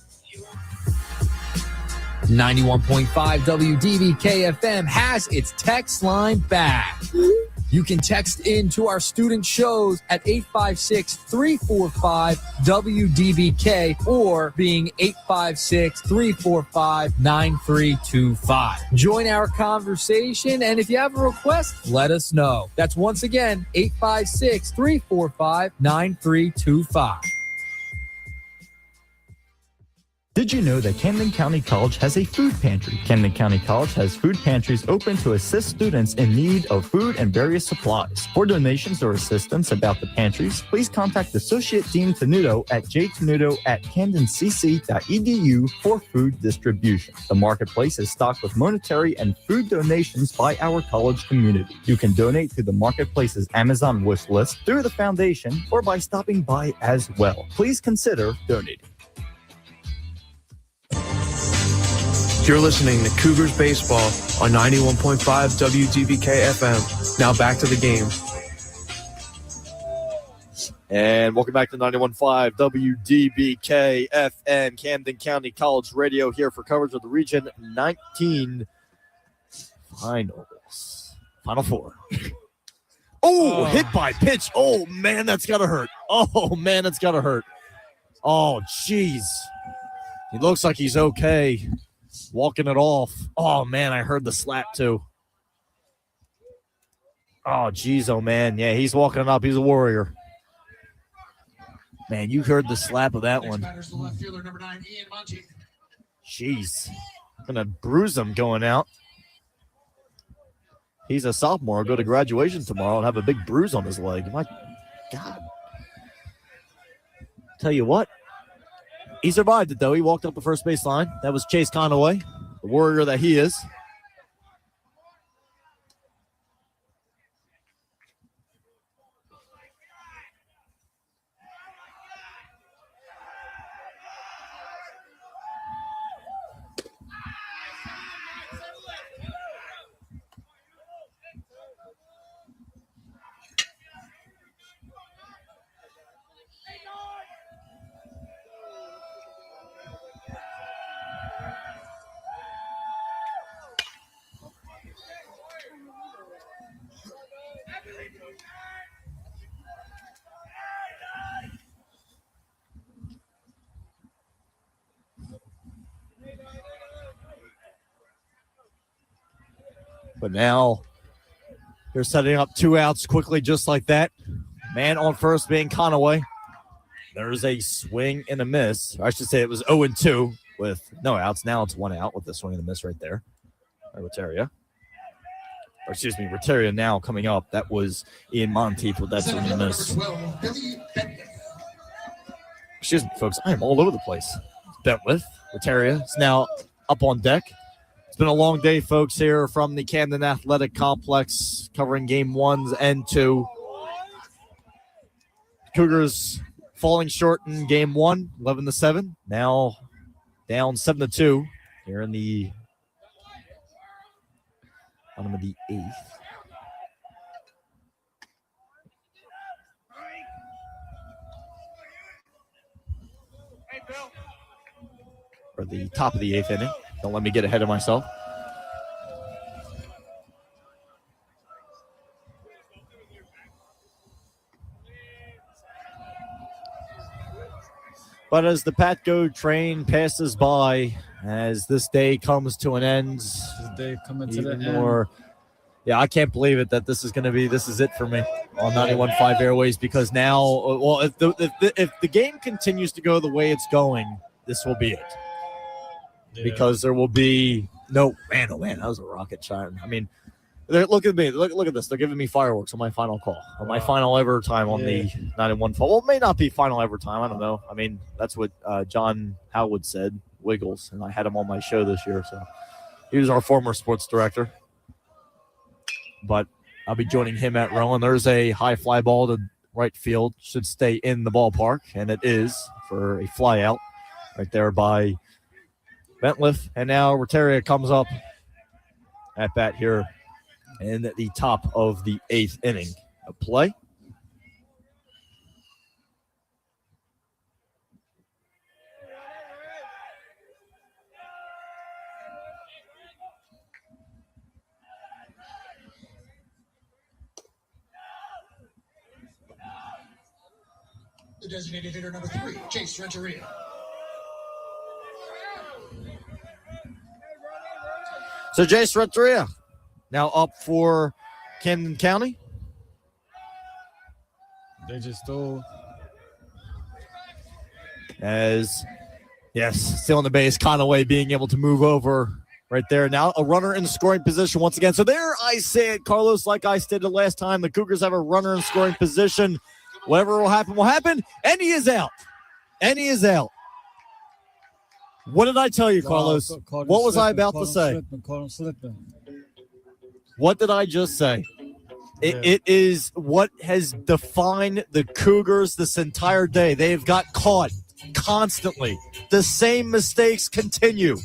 91.5 WDBK-FM has its text line back. You can text into our student shows at 856-345-WDBK or being 856-345-9325. Join our conversation, and if you have a request, let us know. That's once again 856-345-9325. Did you know that Camden County College has a food pantry? Camden County College has food pantries open to assist students in need of food and various supplies. For donations or assistance about the pantries, please contact Associate Dean Tenuto at jtenuto@camdencc.edu for food distribution. The marketplace is stocked with monetary and food donations by our college community. You can donate to the marketplace's Amazon wish list through the foundation or by stopping by as well. Please consider donating. You're listening to Cougars Baseball on 91.5 WDBK-FM. Now back to the game. And welcome back to 91.5 WDBK-FM, Camden County College Radio, here for coverage of the Region 19 Final Four. Hit by pitch. Oh, man, that's got to hurt. Oh, jeez. He looks like he's okay. walking it off. Oh, man, I heard the slap, too. Oh, geez, oh, man. Yeah, he's walking it up. He's a warrior. Man, you heard the slap of that one. Jeez. Going to bruise him going out. He's a sophomore. Go to graduation tomorrow and have a big bruise on his leg. My God. Tell you what. He survived it, though. He walked up the first baseline. That was Chase Conaway, the warrior that he is. But now they're setting up 2 outs quickly just like that. Man on first being Conaway. There's a swing and a miss. I should say it was 0-2 with no outs. Now it's 1 out with the swing and a miss right there. Rotaria. Or excuse me, Rotaria now coming up. That was Ian Monteith with that swing and a miss. Excuse me, folks. I am all over the place. Bentwith. Rotaria is now up on deck. It's been a long day, folks, here from the Camden Athletic Complex, covering game 1 and 2. Cougars falling short in game 1, 11-7. Now down 7-2 here in the bottom of the 8th. Or the top of the 8th inning. Don't let me get ahead of myself. But as the Patco train passes by, as this day comes to an end, This day coming to the even more, yeah, I can't believe it that this is it for me on 91.5 Airways, because now, well, if the game continues to go the way it's going, this will be it. Yeah. Because there will be no, man, oh man, that was a rocket shot. I mean, look at me. Look at this. They're giving me fireworks on my final call, on my final ever time on the 91.5. Well, it may not be final ever time. I don't know. I mean, that's what John Howard said, Wiggles, and I had him on my show this year. So he was our former sports director. But I'll be joining him at Rowan. There's a high fly ball to right field. Should stay in the ballpark, and it is for a fly out right there by Bentliff. And now Rotaria comes up at bat here in the top of the 8th inning of play. The designated hitter number 3, Chase Renteria. So Chase Renteria now up for Camden County. They just stole. As, yes, still on the base, Conaway being able to move over right there. Now a runner in scoring position once again. So there I say it, Carlos, like I stated last time, the Cougars have a runner in scoring position. Whatever will happen. And he is out. What did I tell you, Carlos? What was I about to say? Call him slipping. What did I just say? It is what has defined the Cougars this entire day. They've got caught constantly. The same mistakes continue.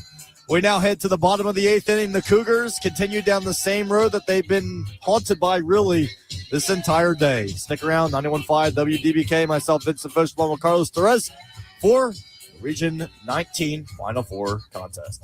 We now head to the bottom of the 8th inning. The Cougars continue down the same road that they've been haunted by really this entire day. Stick around, 91.5 WDBK. Myself, Vincent Foch, along with Carlos Torres for Region 19 Final Four contest.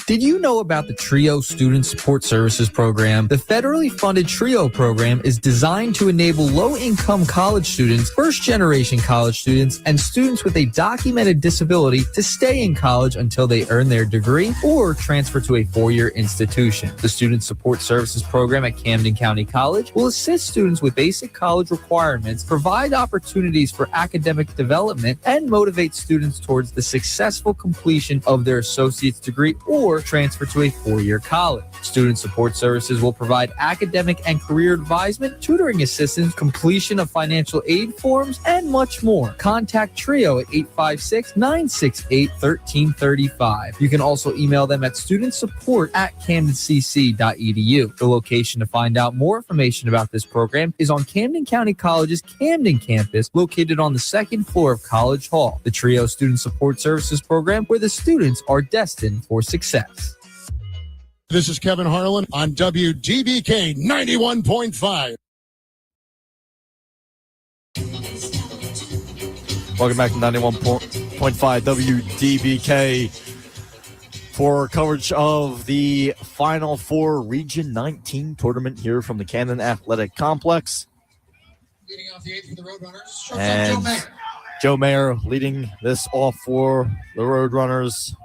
Did you know about the TRIO Student Support Services Program? The federally funded TRIO program is designed to enable low-income college students, first-generation college students, and students with a documented disability to stay in college until they earn their degree or transfer to a four-year institution. The Student Support Services Program at Camden County College will assist students with basic college requirements, provide opportunities for academic development, and motivate students towards the successful completion of their associate's degree or transfer to a four-year college. Student Support Services will provide academic and career advisement, tutoring assistance, completion of financial aid forms, and much more. Contact TRIO at 856-968-1335. You can also email them at studentsupport@camdencc.edu. The location to find out more information about this program is on Camden County College's Camden campus, located on the second floor of College Hall. The TRIO Student Support Services Program, where the students are destined for success. This is Kevin Harlan on WDBK 91.5. Welcome back to 91.5 WDBK for coverage of the Final Four Region 19 tournament here from the Camden Athletic Complex. Leading off the eighth for the Roadrunners. And Joe Mayer leading this off for the Roadrunners.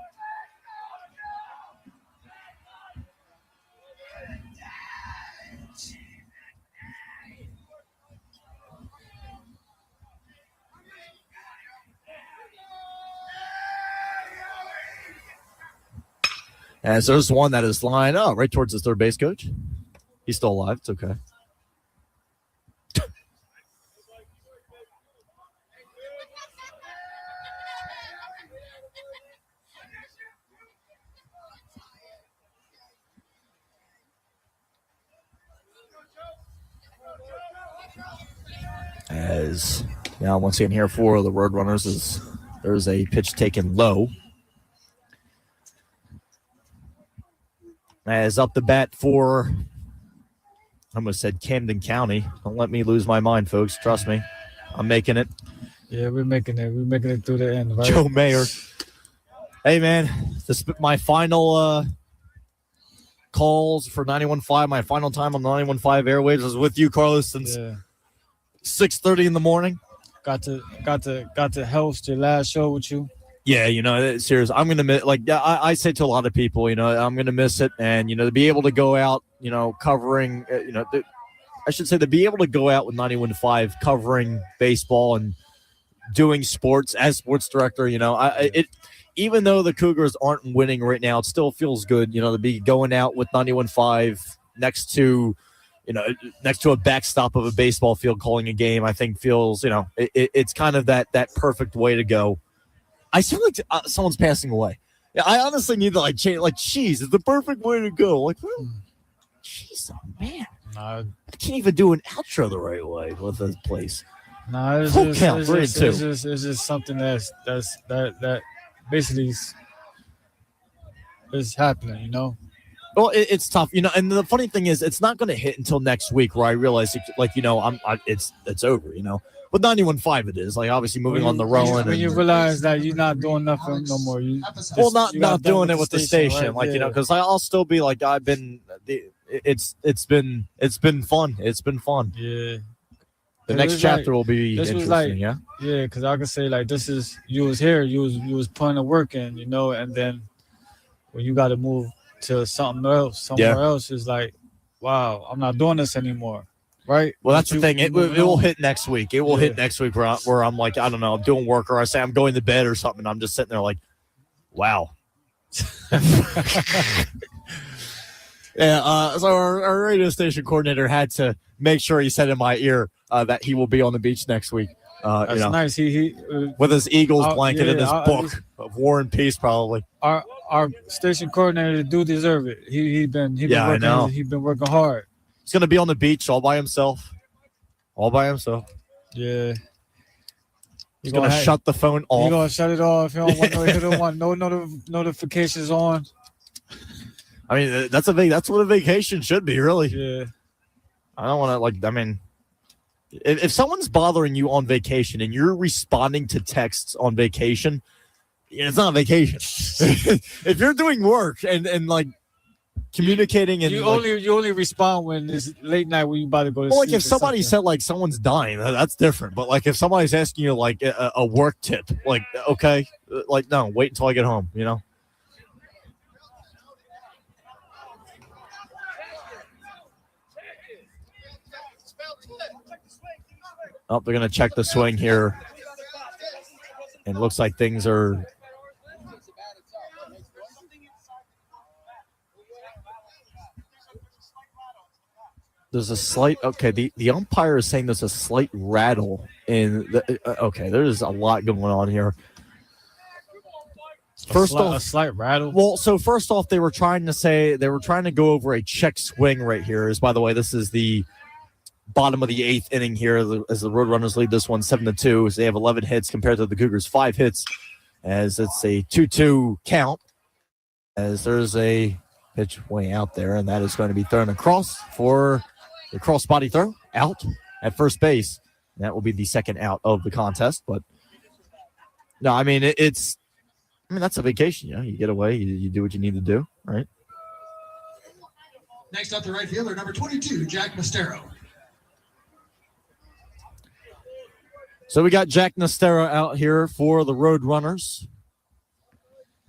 As there's one that is flying right towards his third base coach. He's still alive. It's okay. As now, once again, here for the Roadrunners is there's a pitch taken low. As up the bat for, I almost said Camden County. Don't let me lose my mind, folks. Trust me. I'm making it. Yeah, we're making it. We're making it through the end, right? Joe Mayer. Hey, man. This my final calls for 91.5. My final time on the 91.5 airwaves was with you, Carlos, since 6:30 in the morning. Got to host your last show with you. Yeah, seriously, I'm going to miss, I say to a lot of people, I'm going to miss it. And, to be able to go out, covering, I should say to be able to go out with 91.5 covering baseball and doing sports as sports director, even though the Cougars aren't winning right now, it still feels good, to be going out with 91.5 next to a backstop of a baseball field calling a game. I think feels, it's kind of that perfect way to go. I feel like someone's passing away. Yeah, I honestly need to change. Jeez, it's the perfect way to go. Jeez, oh man, I can't even do an outro the right way with this place. No, it's just something that basically is happening. Well, it's tough, and the funny thing is, it's not going to hit until next week, where I realize, it's over, But 91.5 it is. Obviously moving on the road. When you realize that you're not doing nothing no more. Not doing it with the station. Right? Because I'll still be I've been it's been fun. It's been fun. Yeah. The next chapter will be interesting, yeah? Yeah, because I can say this is you was here, you was putting the work in, and then when you gotta move to somewhere else is wow, I'm not doing this anymore. Right. Well, that's the thing. It will hit next week. It will hit next week where I'm I don't know, I'm doing work, or I say I'm going to bed or something. I'm just sitting there wow. Yeah. So our radio station coordinator had to make sure he said in my ear that he will be on the beach next week. That's nice. He with his Eagles blanket and his book of War and Peace, probably. Our station coordinator do deserve it. He's been working hard. He's going to be on the beach all by himself. Yeah. He's going to shut the phone off. He's going to shut it off. He don't want no notifications on. I mean, that's what a vacation should be, really. Yeah. I don't want to, if someone's bothering you on vacation and you're responding to texts on vacation, it's not a vacation. If you're doing work and like communicating and you only respond when it's late night when you about to go to well, like sleep if somebody said like someone's dying, that's different. But like if somebody's asking you like a work tip, like okay, like no, wait until I get home, you know. Oh, they're gonna check the swing here, and it looks like things are. There's a slight the umpire is saying there's a slight rattle in the there's a lot going on here. A slight rattle. Well, so first off, they were trying to go over a check swing right here. By the way, this is the bottom of the 8th inning here as the Roadrunners lead this one 7-2. So they have 11 hits compared to the Cougars 5 hits, as it's a 2-2 count. As there's a pitch way out there, and that is going to be thrown across for the cross body throw out at first base. And that will be the second out of the contest. But no, I mean that's a vacation. You know, you get away, you do what you need to do, right? Next up, the right fielder, number 22, Jack Mastero. So we got Jack Nastera out here for the Roadrunners.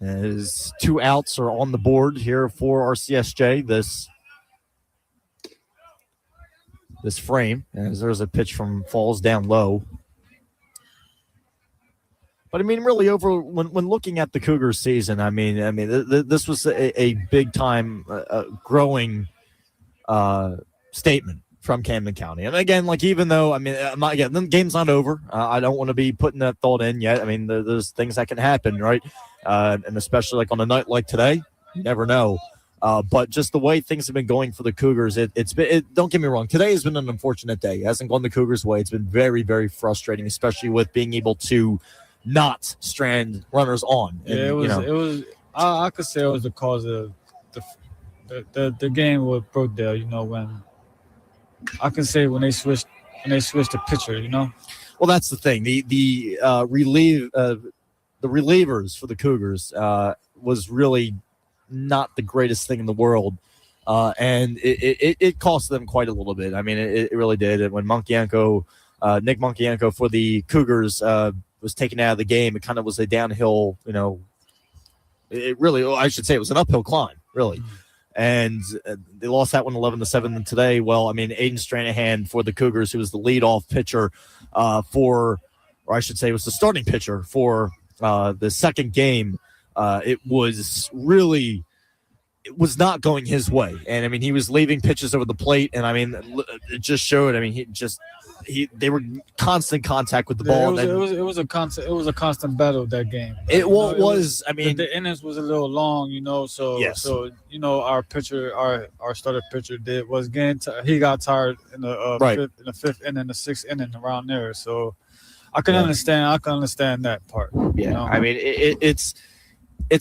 As 2 outs are on the board here for RCSJ this frame, as there's a pitch from Falls down low. But I mean, really, when looking at the Cougars season, I mean, this was a big time growing statement from Camden County. And again, like even though the game's not over, I don't want to be putting that thought in yet. I mean, there's things that can happen, right? And especially like on a night like today, you never know. But just the way things have been going for the Cougars, don't get me wrong. Today has been an unfortunate day. It hasn't gone the Cougars' way. It's been very, very frustrating, especially with being able to not strand runners on. And, it was. I could say it was the cause of the game with Brookdale. You know, when I can say when they switched the pitcher. You know. Well, that's the thing. The relievers for the Cougars was really not the greatest thing in the world, and it cost them quite a little bit. I mean, it really did. And when Nick Monkienko for the Cougars was taken out of the game, it kind of was a downhill. You know, it really, I should say, it was an uphill climb, really. And they lost that one 11-7. And today, well, I mean, Aiden Stranahan for the Cougars, who was the leadoff pitcher or I should say, was the starting pitcher for the second game. It was not going his way. And I mean, he was leaving pitches over the plate. And I mean, it just showed, I mean, they were constant contact with the ball. It was a constant battle that game. It was. I mean, the innings was a little long, you know. So yes. So you know, our starter pitcher he got tired in the fifth inning, the sixth inning, around there. So I can understand that part. Yeah, you know? I mean, it's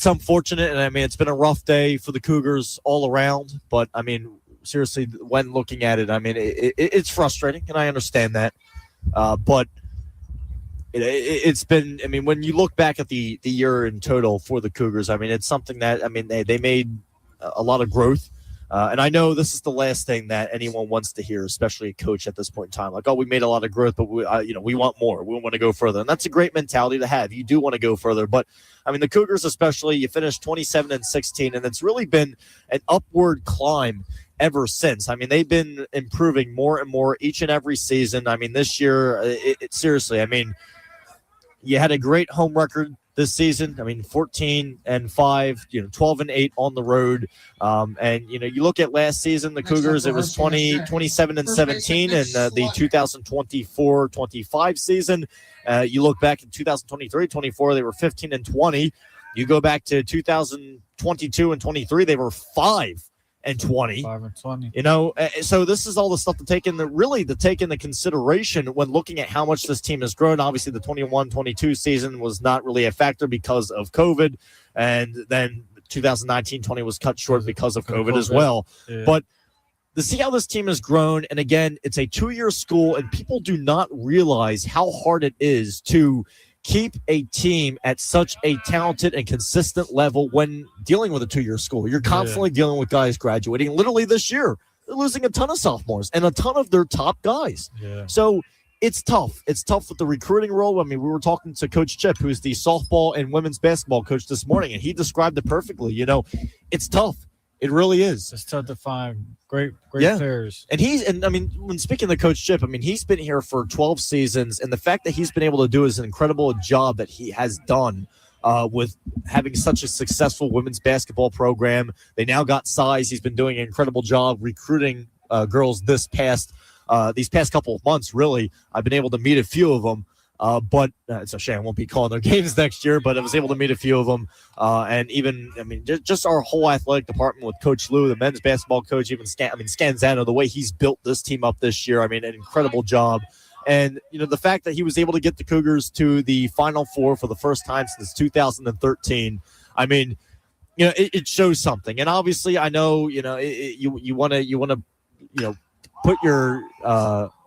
unfortunate, and I mean, it's been a rough day for the Cougars all around. But I mean, seriously, when looking at it, I mean, it's frustrating, and I understand that. But it's been, I mean, when you look back at the year in total for the Cougars, I mean, it's something that, I mean, they made a lot of growth. And I know this is the last thing that anyone wants to hear, especially a coach at this point in time. Like, oh, we made a lot of growth, but we want more. We want to go further, and that's a great mentality to have. You do want to go further, but I mean, the Cougars, especially, you finished 27-16, and it's really been an upward climb ever since. I mean, they've been improving more and more each and every season. I mean, this year, seriously, I mean, you had a great home record this season. I mean, 14-5, 12-8 on the road. And, you look at last season, the Cougars, it was 27-17 in the 2024-25 season. You look back in 2023-24, they were 15-20. You go back to 2022 and 23, they were 5-20. 5-20. So this is all the stuff to take into consideration when looking at how much this team has grown. Obviously, the 21-22 season was not really a factor because of COVID, and then 2019-20 was cut short because of COVID as well. Yeah. But to see how this team has grown, and again, it's a 2-year school, and people do not realize how hard it is to keep a team at such a talented and consistent level when dealing with a 2-year school. You're constantly dealing with guys graduating. Literally this year, they're losing a ton of sophomores and a ton of their top guys. Yeah. So it's tough. It's tough with the recruiting role. I mean, we were talking to Coach Chip, who's the softball and women's basketball coach this morning, and he described it perfectly. You know, it's tough. It really is. It's tough to find great players. And I mean, when speaking to Coach Chip, I mean, he's been here for 12 seasons, and the fact that he's been able to do is an incredible job that he has done with having such a successful women's basketball program. They now got size. He's been doing an incredible job recruiting girls these past couple of months, really. I've been able to meet a few of them. But it's a shame I won't be calling their games next year, but I was able to meet a few of them. And even, I mean, just our whole athletic department with Coach Lou, the men's basketball coach, even Scanzano, the way he's built this team up this year. I mean, an incredible job. And, you know, the fact that he was able to get the Cougars to the Final Four for the first time since 2013, I mean, you know, it shows something. And obviously, I know, you know, you want to, you know, put your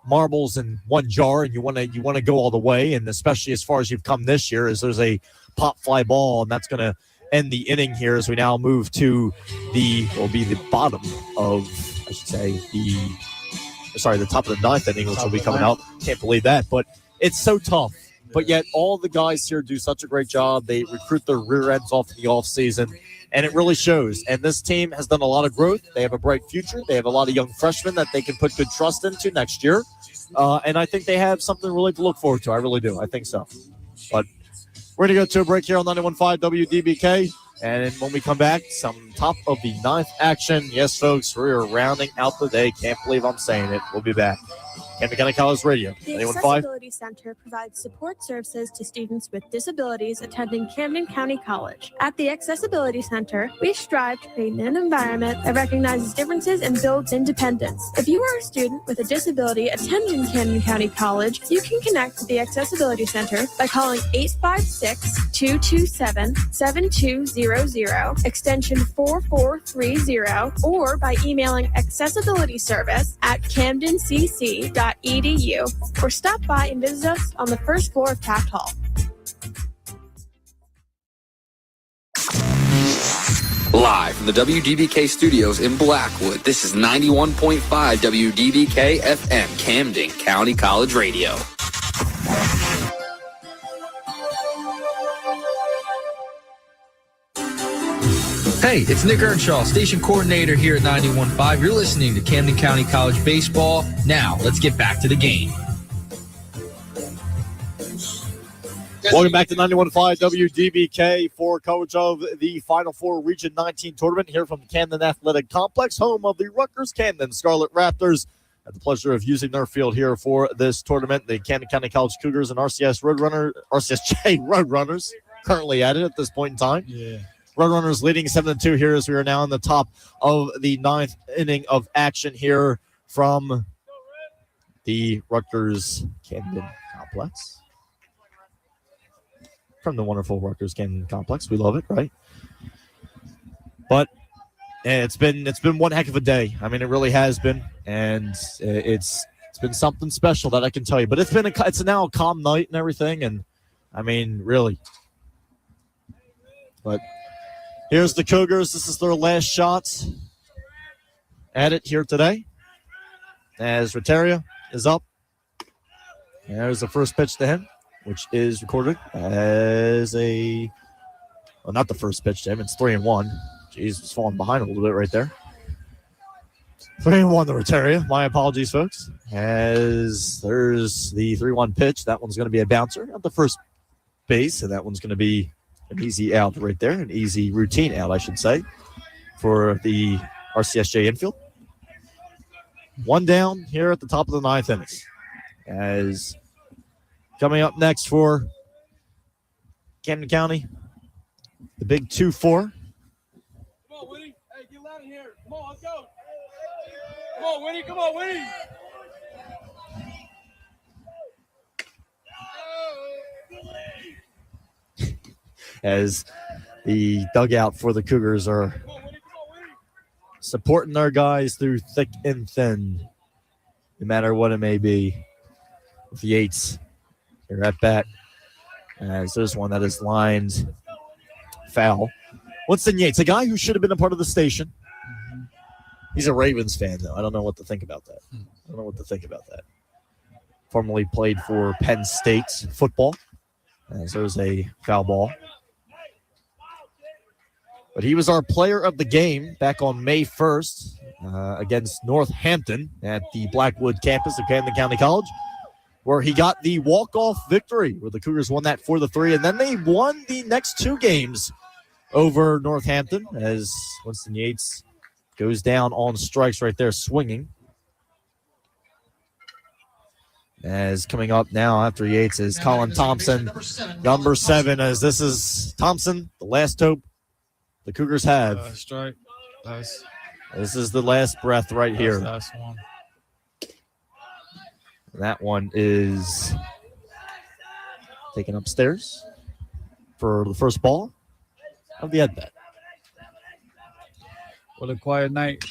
marbles in one jar, and you want to go all the way, and especially as far as you've come this year, as there's a pop fly ball, and that's going to end the inning here as we now move to the bottom of, I should say, the top of the ninth inning, which will be coming out. Can't believe that, but it's so tough. But yet all the guys here do such a great job. They recruit their rear ends off in the off season, and it really shows. And this team has done a lot of growth. They have a bright future. They have a lot of young freshmen that they can put good trust into next year. And I think they have something really to look forward to. I really do. I think so. But we're going to go to a break here on 91.5 WDBK. And when we come back, some top of the ninth action. Yes, folks, we're rounding out the day. Can't believe I'm saying it. We'll be back. Camden County College Radio. The Accessibility Center provides support services to students with disabilities attending Camden County College. At the Accessibility Center, we strive to create an environment that recognizes differences and builds independence. If you are a student with a disability attending Camden County College, you can connect with the Accessibility Center by calling 856-227-7200, extension 4430, or by emailing accessibilityservice@camdencc.edu, or stop by and visit us on the first floor of Taft Hall. Live from the WDBK studios in Blackwood, this is 91.5 WDBK-FM, Camden County College Radio. Hey, it's Nick Earnshaw, station coordinator here at 91.5. You're listening to Camden County College Baseball. Now, let's get back to the game. Welcome back to 91.5 WDBK for coverage of the Final Four Region 19 tournament here from the Camden Athletic Complex, home of the Rutgers Camden Scarlet Raptors. I had the pleasure of using their field here for this tournament. The Camden County College Cougars and RCSJ Roadrunners currently at it at this point in time. Yeah. Roadrunners leading 7-2 here as we are now in the top of the ninth inning of action here from the Rutgers Camden Complex. From the wonderful Rutgers Camden Complex. We love it, right? But it's been one heck of a day. I mean, it really has been, and it's been something special that I can tell you. But it's now a calm night and everything, and I mean, really. But here's the Cougars. This is their last shot at it here today. As Renteria is up. And there's the first pitch to him, which is recorded as not the first pitch to him. It's 3-1. Jeez, it's falling behind a little bit right there. 3-1 to Renteria. My apologies, folks. As there's the 3-1 pitch. That one's going to be a bouncer at the first base, and that one's going to be an easy out right there, an easy routine out, I should say, for the RCSJ infield. One down here at the top of the ninth inning. As coming up next for Camden County, the big 2-4. Come on, Winnie. Hey, get loud in here. Come on, let's go. Come on, Winnie. Come on, Winnie. As the dugout for the Cougars are supporting their guys through thick and thin, no matter what it may be. With the Yates here at bat As there's one that is lined foul. Winston Yates, a guy who should have been a part of the station. He's a Ravens fan, though. I don't know what to think about that. Formerly played for Penn State football. As there's a foul ball. But he was our player of the game back on May 1st against Northampton at the Blackwood campus of Camden County College, where he got the walk-off victory, where the Cougars won that 4-3, and then they won the next two games over Northampton as Winston Yates goes down on strikes right there, swinging. As coming up now after Yates is Colin Thompson, number 7, as this is Thompson, the last hope the Cougars have. Strike. Nice. This is the last breath right here. Last one. That one is taken upstairs for the first ball of the at-bat. What a quiet night.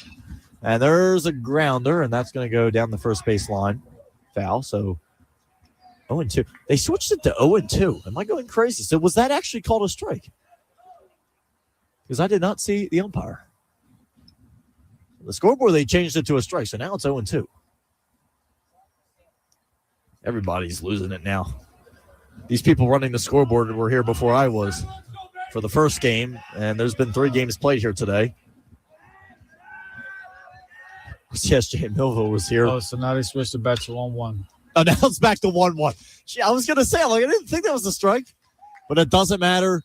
And there's a grounder, and that's going to go down the first base line. Foul, so 0-2. They switched it to 0-2. Am I going crazy? So was that actually called a strike? Because I did not see the umpire. The scoreboard, they changed it to a strike, so now it's 0-2. Everybody's losing it now. These people running the scoreboard were here before I was for the first game, and there's been 3 games played here today. Yes, Jay Millville was here. Oh, so now they switched it back to 1-1. Oh, now it's back to 1-1. Gee, I was going to say, I didn't think that was a strike, but it doesn't matter.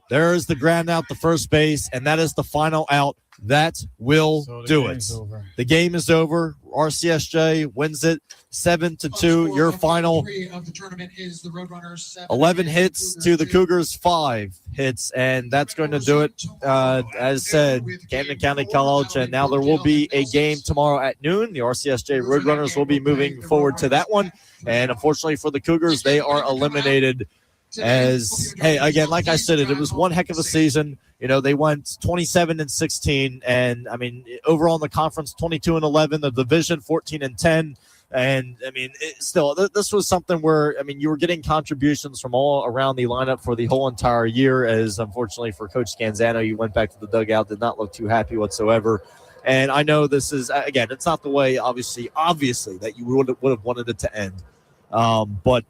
There's the ground out to first base, and that is the final out. That will do it. Over. The game is over. RCSJ wins it 7-2. Your final of the tournament is the Roadrunners. 11 hits to the Cougars, 5 hits, and that's going to do it. As said, Camden County College, and now there will be a game tomorrow at noon. The RCSJ Roadrunners will be moving forward to that one, and unfortunately for the Cougars, they are eliminated. As, hey, again, like I said, it was one heck of a season. You know, they went 27-16, and I mean, overall in the conference, 22-11. The division, 14-10, and I mean, this was something where I mean, you were getting contributions from all around the lineup for the whole entire year. As unfortunately for Coach Scanzano, you went back to the dugout, did not look too happy whatsoever. And I know this is again, it's not the way obviously that you would have wanted it to end, but.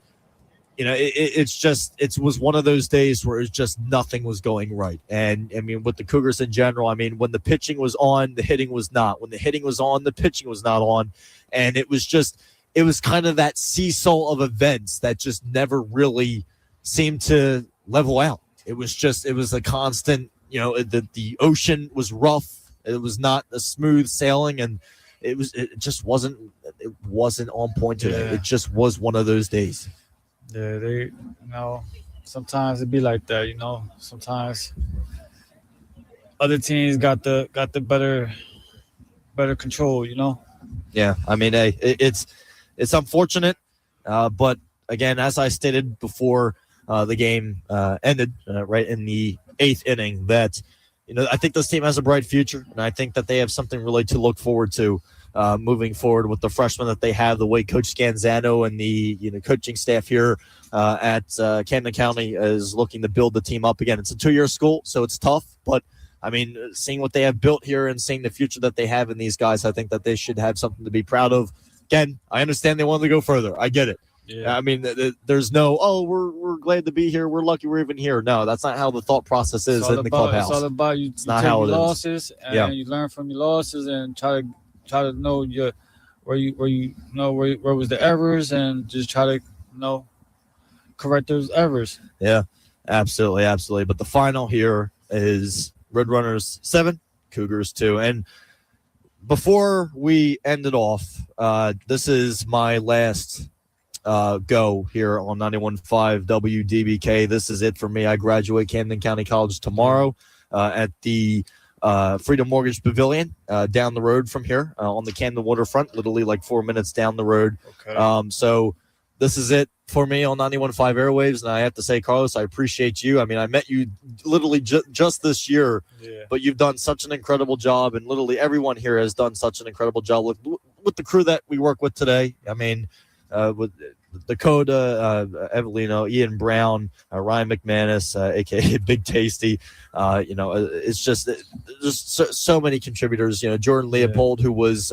You know, it was one of those days where it was just nothing was going right. And, I mean, with the Cougars in general, I mean, when the pitching was on, the hitting was not. When the hitting was on, the pitching was not on. And it was kind of that seesaw of events that just never really seemed to level out. It was a constant, you know, the ocean was rough. It was not a smooth sailing, and it just wasn't on point today. Yeah. It just was one of those days. Yeah, sometimes it be like that, you know. Sometimes other teams got the better control, you know. Yeah, I mean, hey, it's unfortunate, but again, as I stated before the game ended, right in the 8th inning, that you know I think this team has a bright future, and I think that they have something really to look forward to. Moving forward with the freshmen that they have, the way Coach Scanzano and the coaching staff here at Camden County is looking to build the team up again. It's a 2-year school, so it's tough. But, I mean, seeing what they have built here and seeing the future that they have in these guys, I think that they should have something to be proud of. Again, I understand they wanted to go further. I get it. Yeah. I mean, there's no, we're glad to be here. We're lucky we're even here. No, that's not how the thought process is in the clubhouse. It's all about you. It's not take how your it losses, is. And you learn from your losses and try to know where was the errors, and just try to correct those errors. Yeah, absolutely. But the final here is Roadrunners 7, Cougars 2. And before we end it off, this is my last go here on 91.5 WDBK. This is it for me. I graduate Camden County College tomorrow at the Freedom Mortgage Pavilion down the road from here on the Camden waterfront, literally like 4 minutes down the road. Okay. So this is it for me on 91.5 airwaves. And I have to say, Carlos, I appreciate you. I mean, I met you literally just this year, but you've done such an incredible job. And literally everyone here has done such an incredible job with the crew that we work with today. I mean, with Dakota, Evelino, Ian Brown, Ryan McManus, aka Big Tasty. It's just there's so many contributors. Jordan Leopold, who was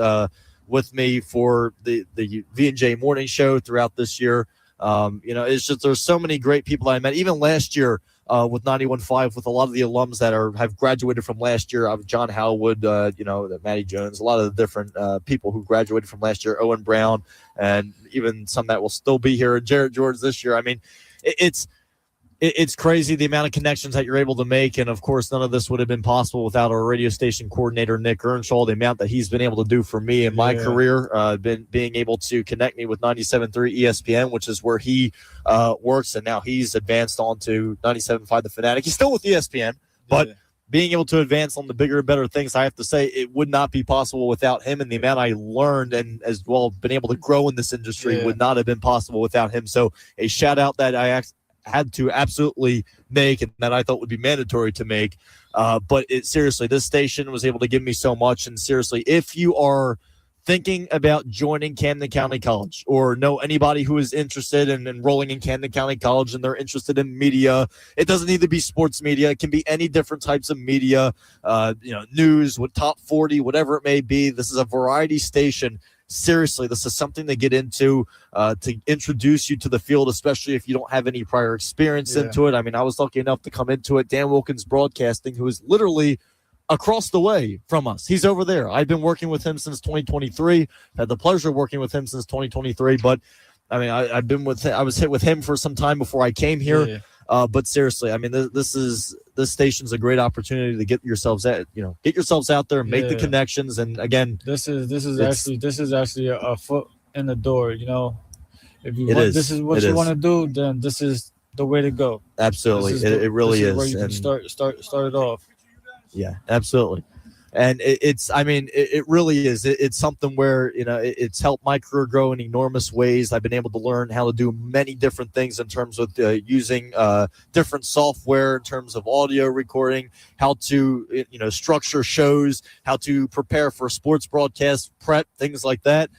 with me for the V&J morning show throughout this year. It's just there's so many great people I met. Even last year with 91.5, with a lot of the alums that have graduated from last year. John Howwood, Matty Jones, a lot of the different people who graduated from last year. Owen Brown, and even some that will still be here. Jared George this year. I mean, it's crazy the amount of connections that you're able to make. And, of course, none of this would have been possible without our radio station coordinator, Nick Earnshaw, the amount that he's been able to do for me in my career, being able to connect me with 97.3 ESPN, which is where he works. And now he's advanced on to 97.5 The Fanatic. He's still with ESPN, but being able to advance on the bigger and better things, I have to say it would not be possible without him. And the amount I learned and as well been able to grow in this industry would not have been possible without him. So a shout out that I had to absolutely make and that I thought would be mandatory to make. But seriously, this station was able to give me so much. And seriously, if you are thinking about joining Camden County College or know anybody who is interested in enrolling in Camden County College and they're interested in media, it doesn't need to be sports media. It can be any different types of media, news, with top 40, whatever it may be. This is a variety station. Seriously, this is something to get into, to introduce you to the field, especially if you don't have any prior experience into it. I mean, I was lucky enough to come into it. Dan Wilkins Broadcasting, who is literally across the way from us. He's over there. I've been working with him since 2023. Had the pleasure of working with him since 2023. But, I mean, I was hit with him for some time before I came here. But seriously, I mean, this station's a great opportunity to get yourselves out there, make the connections, and again, this is actually a foot in the door. If this is what you want to do, then this is the way to go. Absolutely, it really is. Where you can start it off. Yeah, absolutely. And it really is. It's something where, it's helped my career grow in enormous ways. I've been able to learn how to do many different things in terms of using different software, in terms of audio recording, how to, structure shows, how to prepare for sports broadcast prep, things like that.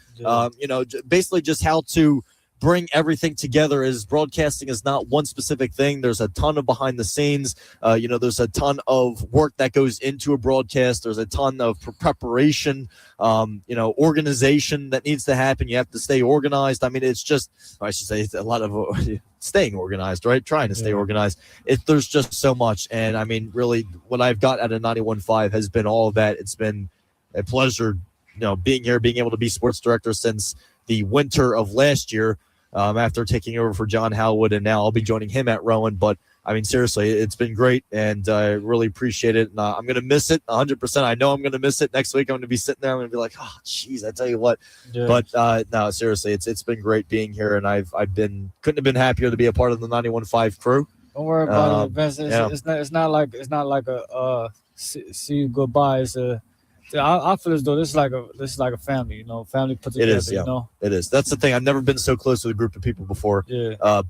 Basically just how to bring everything together, as broadcasting is not one specific thing. There's a ton of behind the scenes. There's a ton of work that goes into a broadcast. There's a ton of preparation, organization that needs to happen. You have to stay organized. I mean, it's a lot of staying organized, right? Trying to stay organized. There's just so much. And I mean, really what I've got out of 91.5 has been all of that. It's been a pleasure, being here, being able to be sports director since the winter of last year. After taking over for John Howwood, and now I'll be joining him at Rowan. But, I mean, seriously, it's been great, and I really appreciate it. And I'm going to miss it 100%. I know I'm going to miss it. Next week I'm going to be sitting there. I'm going to be like, oh, geez, I tell you what. Yeah. But, no, seriously, it's been great being here, and couldn't have been happier to be a part of the 91.5 crew. Don't worry about it, Vince. It's not like a see you goodbye. I feel as though this is like a family, family put together. It is, It is. That's the thing. I've never been so close to a group of people before.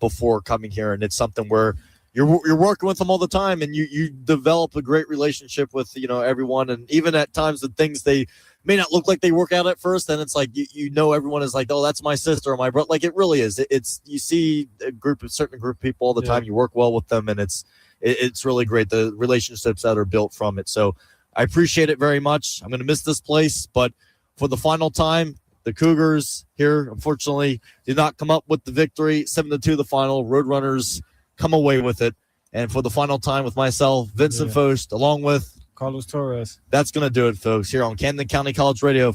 Before coming here, and it's something where you're working with them all the time, and you develop a great relationship with everyone, and even at times the things they may not look like they work out at first, and it's like everyone is like, oh, that's my sister or my brother. Like, it really is. It's you see a certain group of people all the time. You work well with them, and it's really great, the relationships that are built from it. So I appreciate it very much. I'm going to miss this place, but for the final time, the Cougars here, unfortunately, did not come up with the victory. 7-2 the final. Roadrunners come away with it. And for the final time with myself, Vincent Foast, along with Carlos Torres. That's going to do it, folks, here on Camden County College Radio.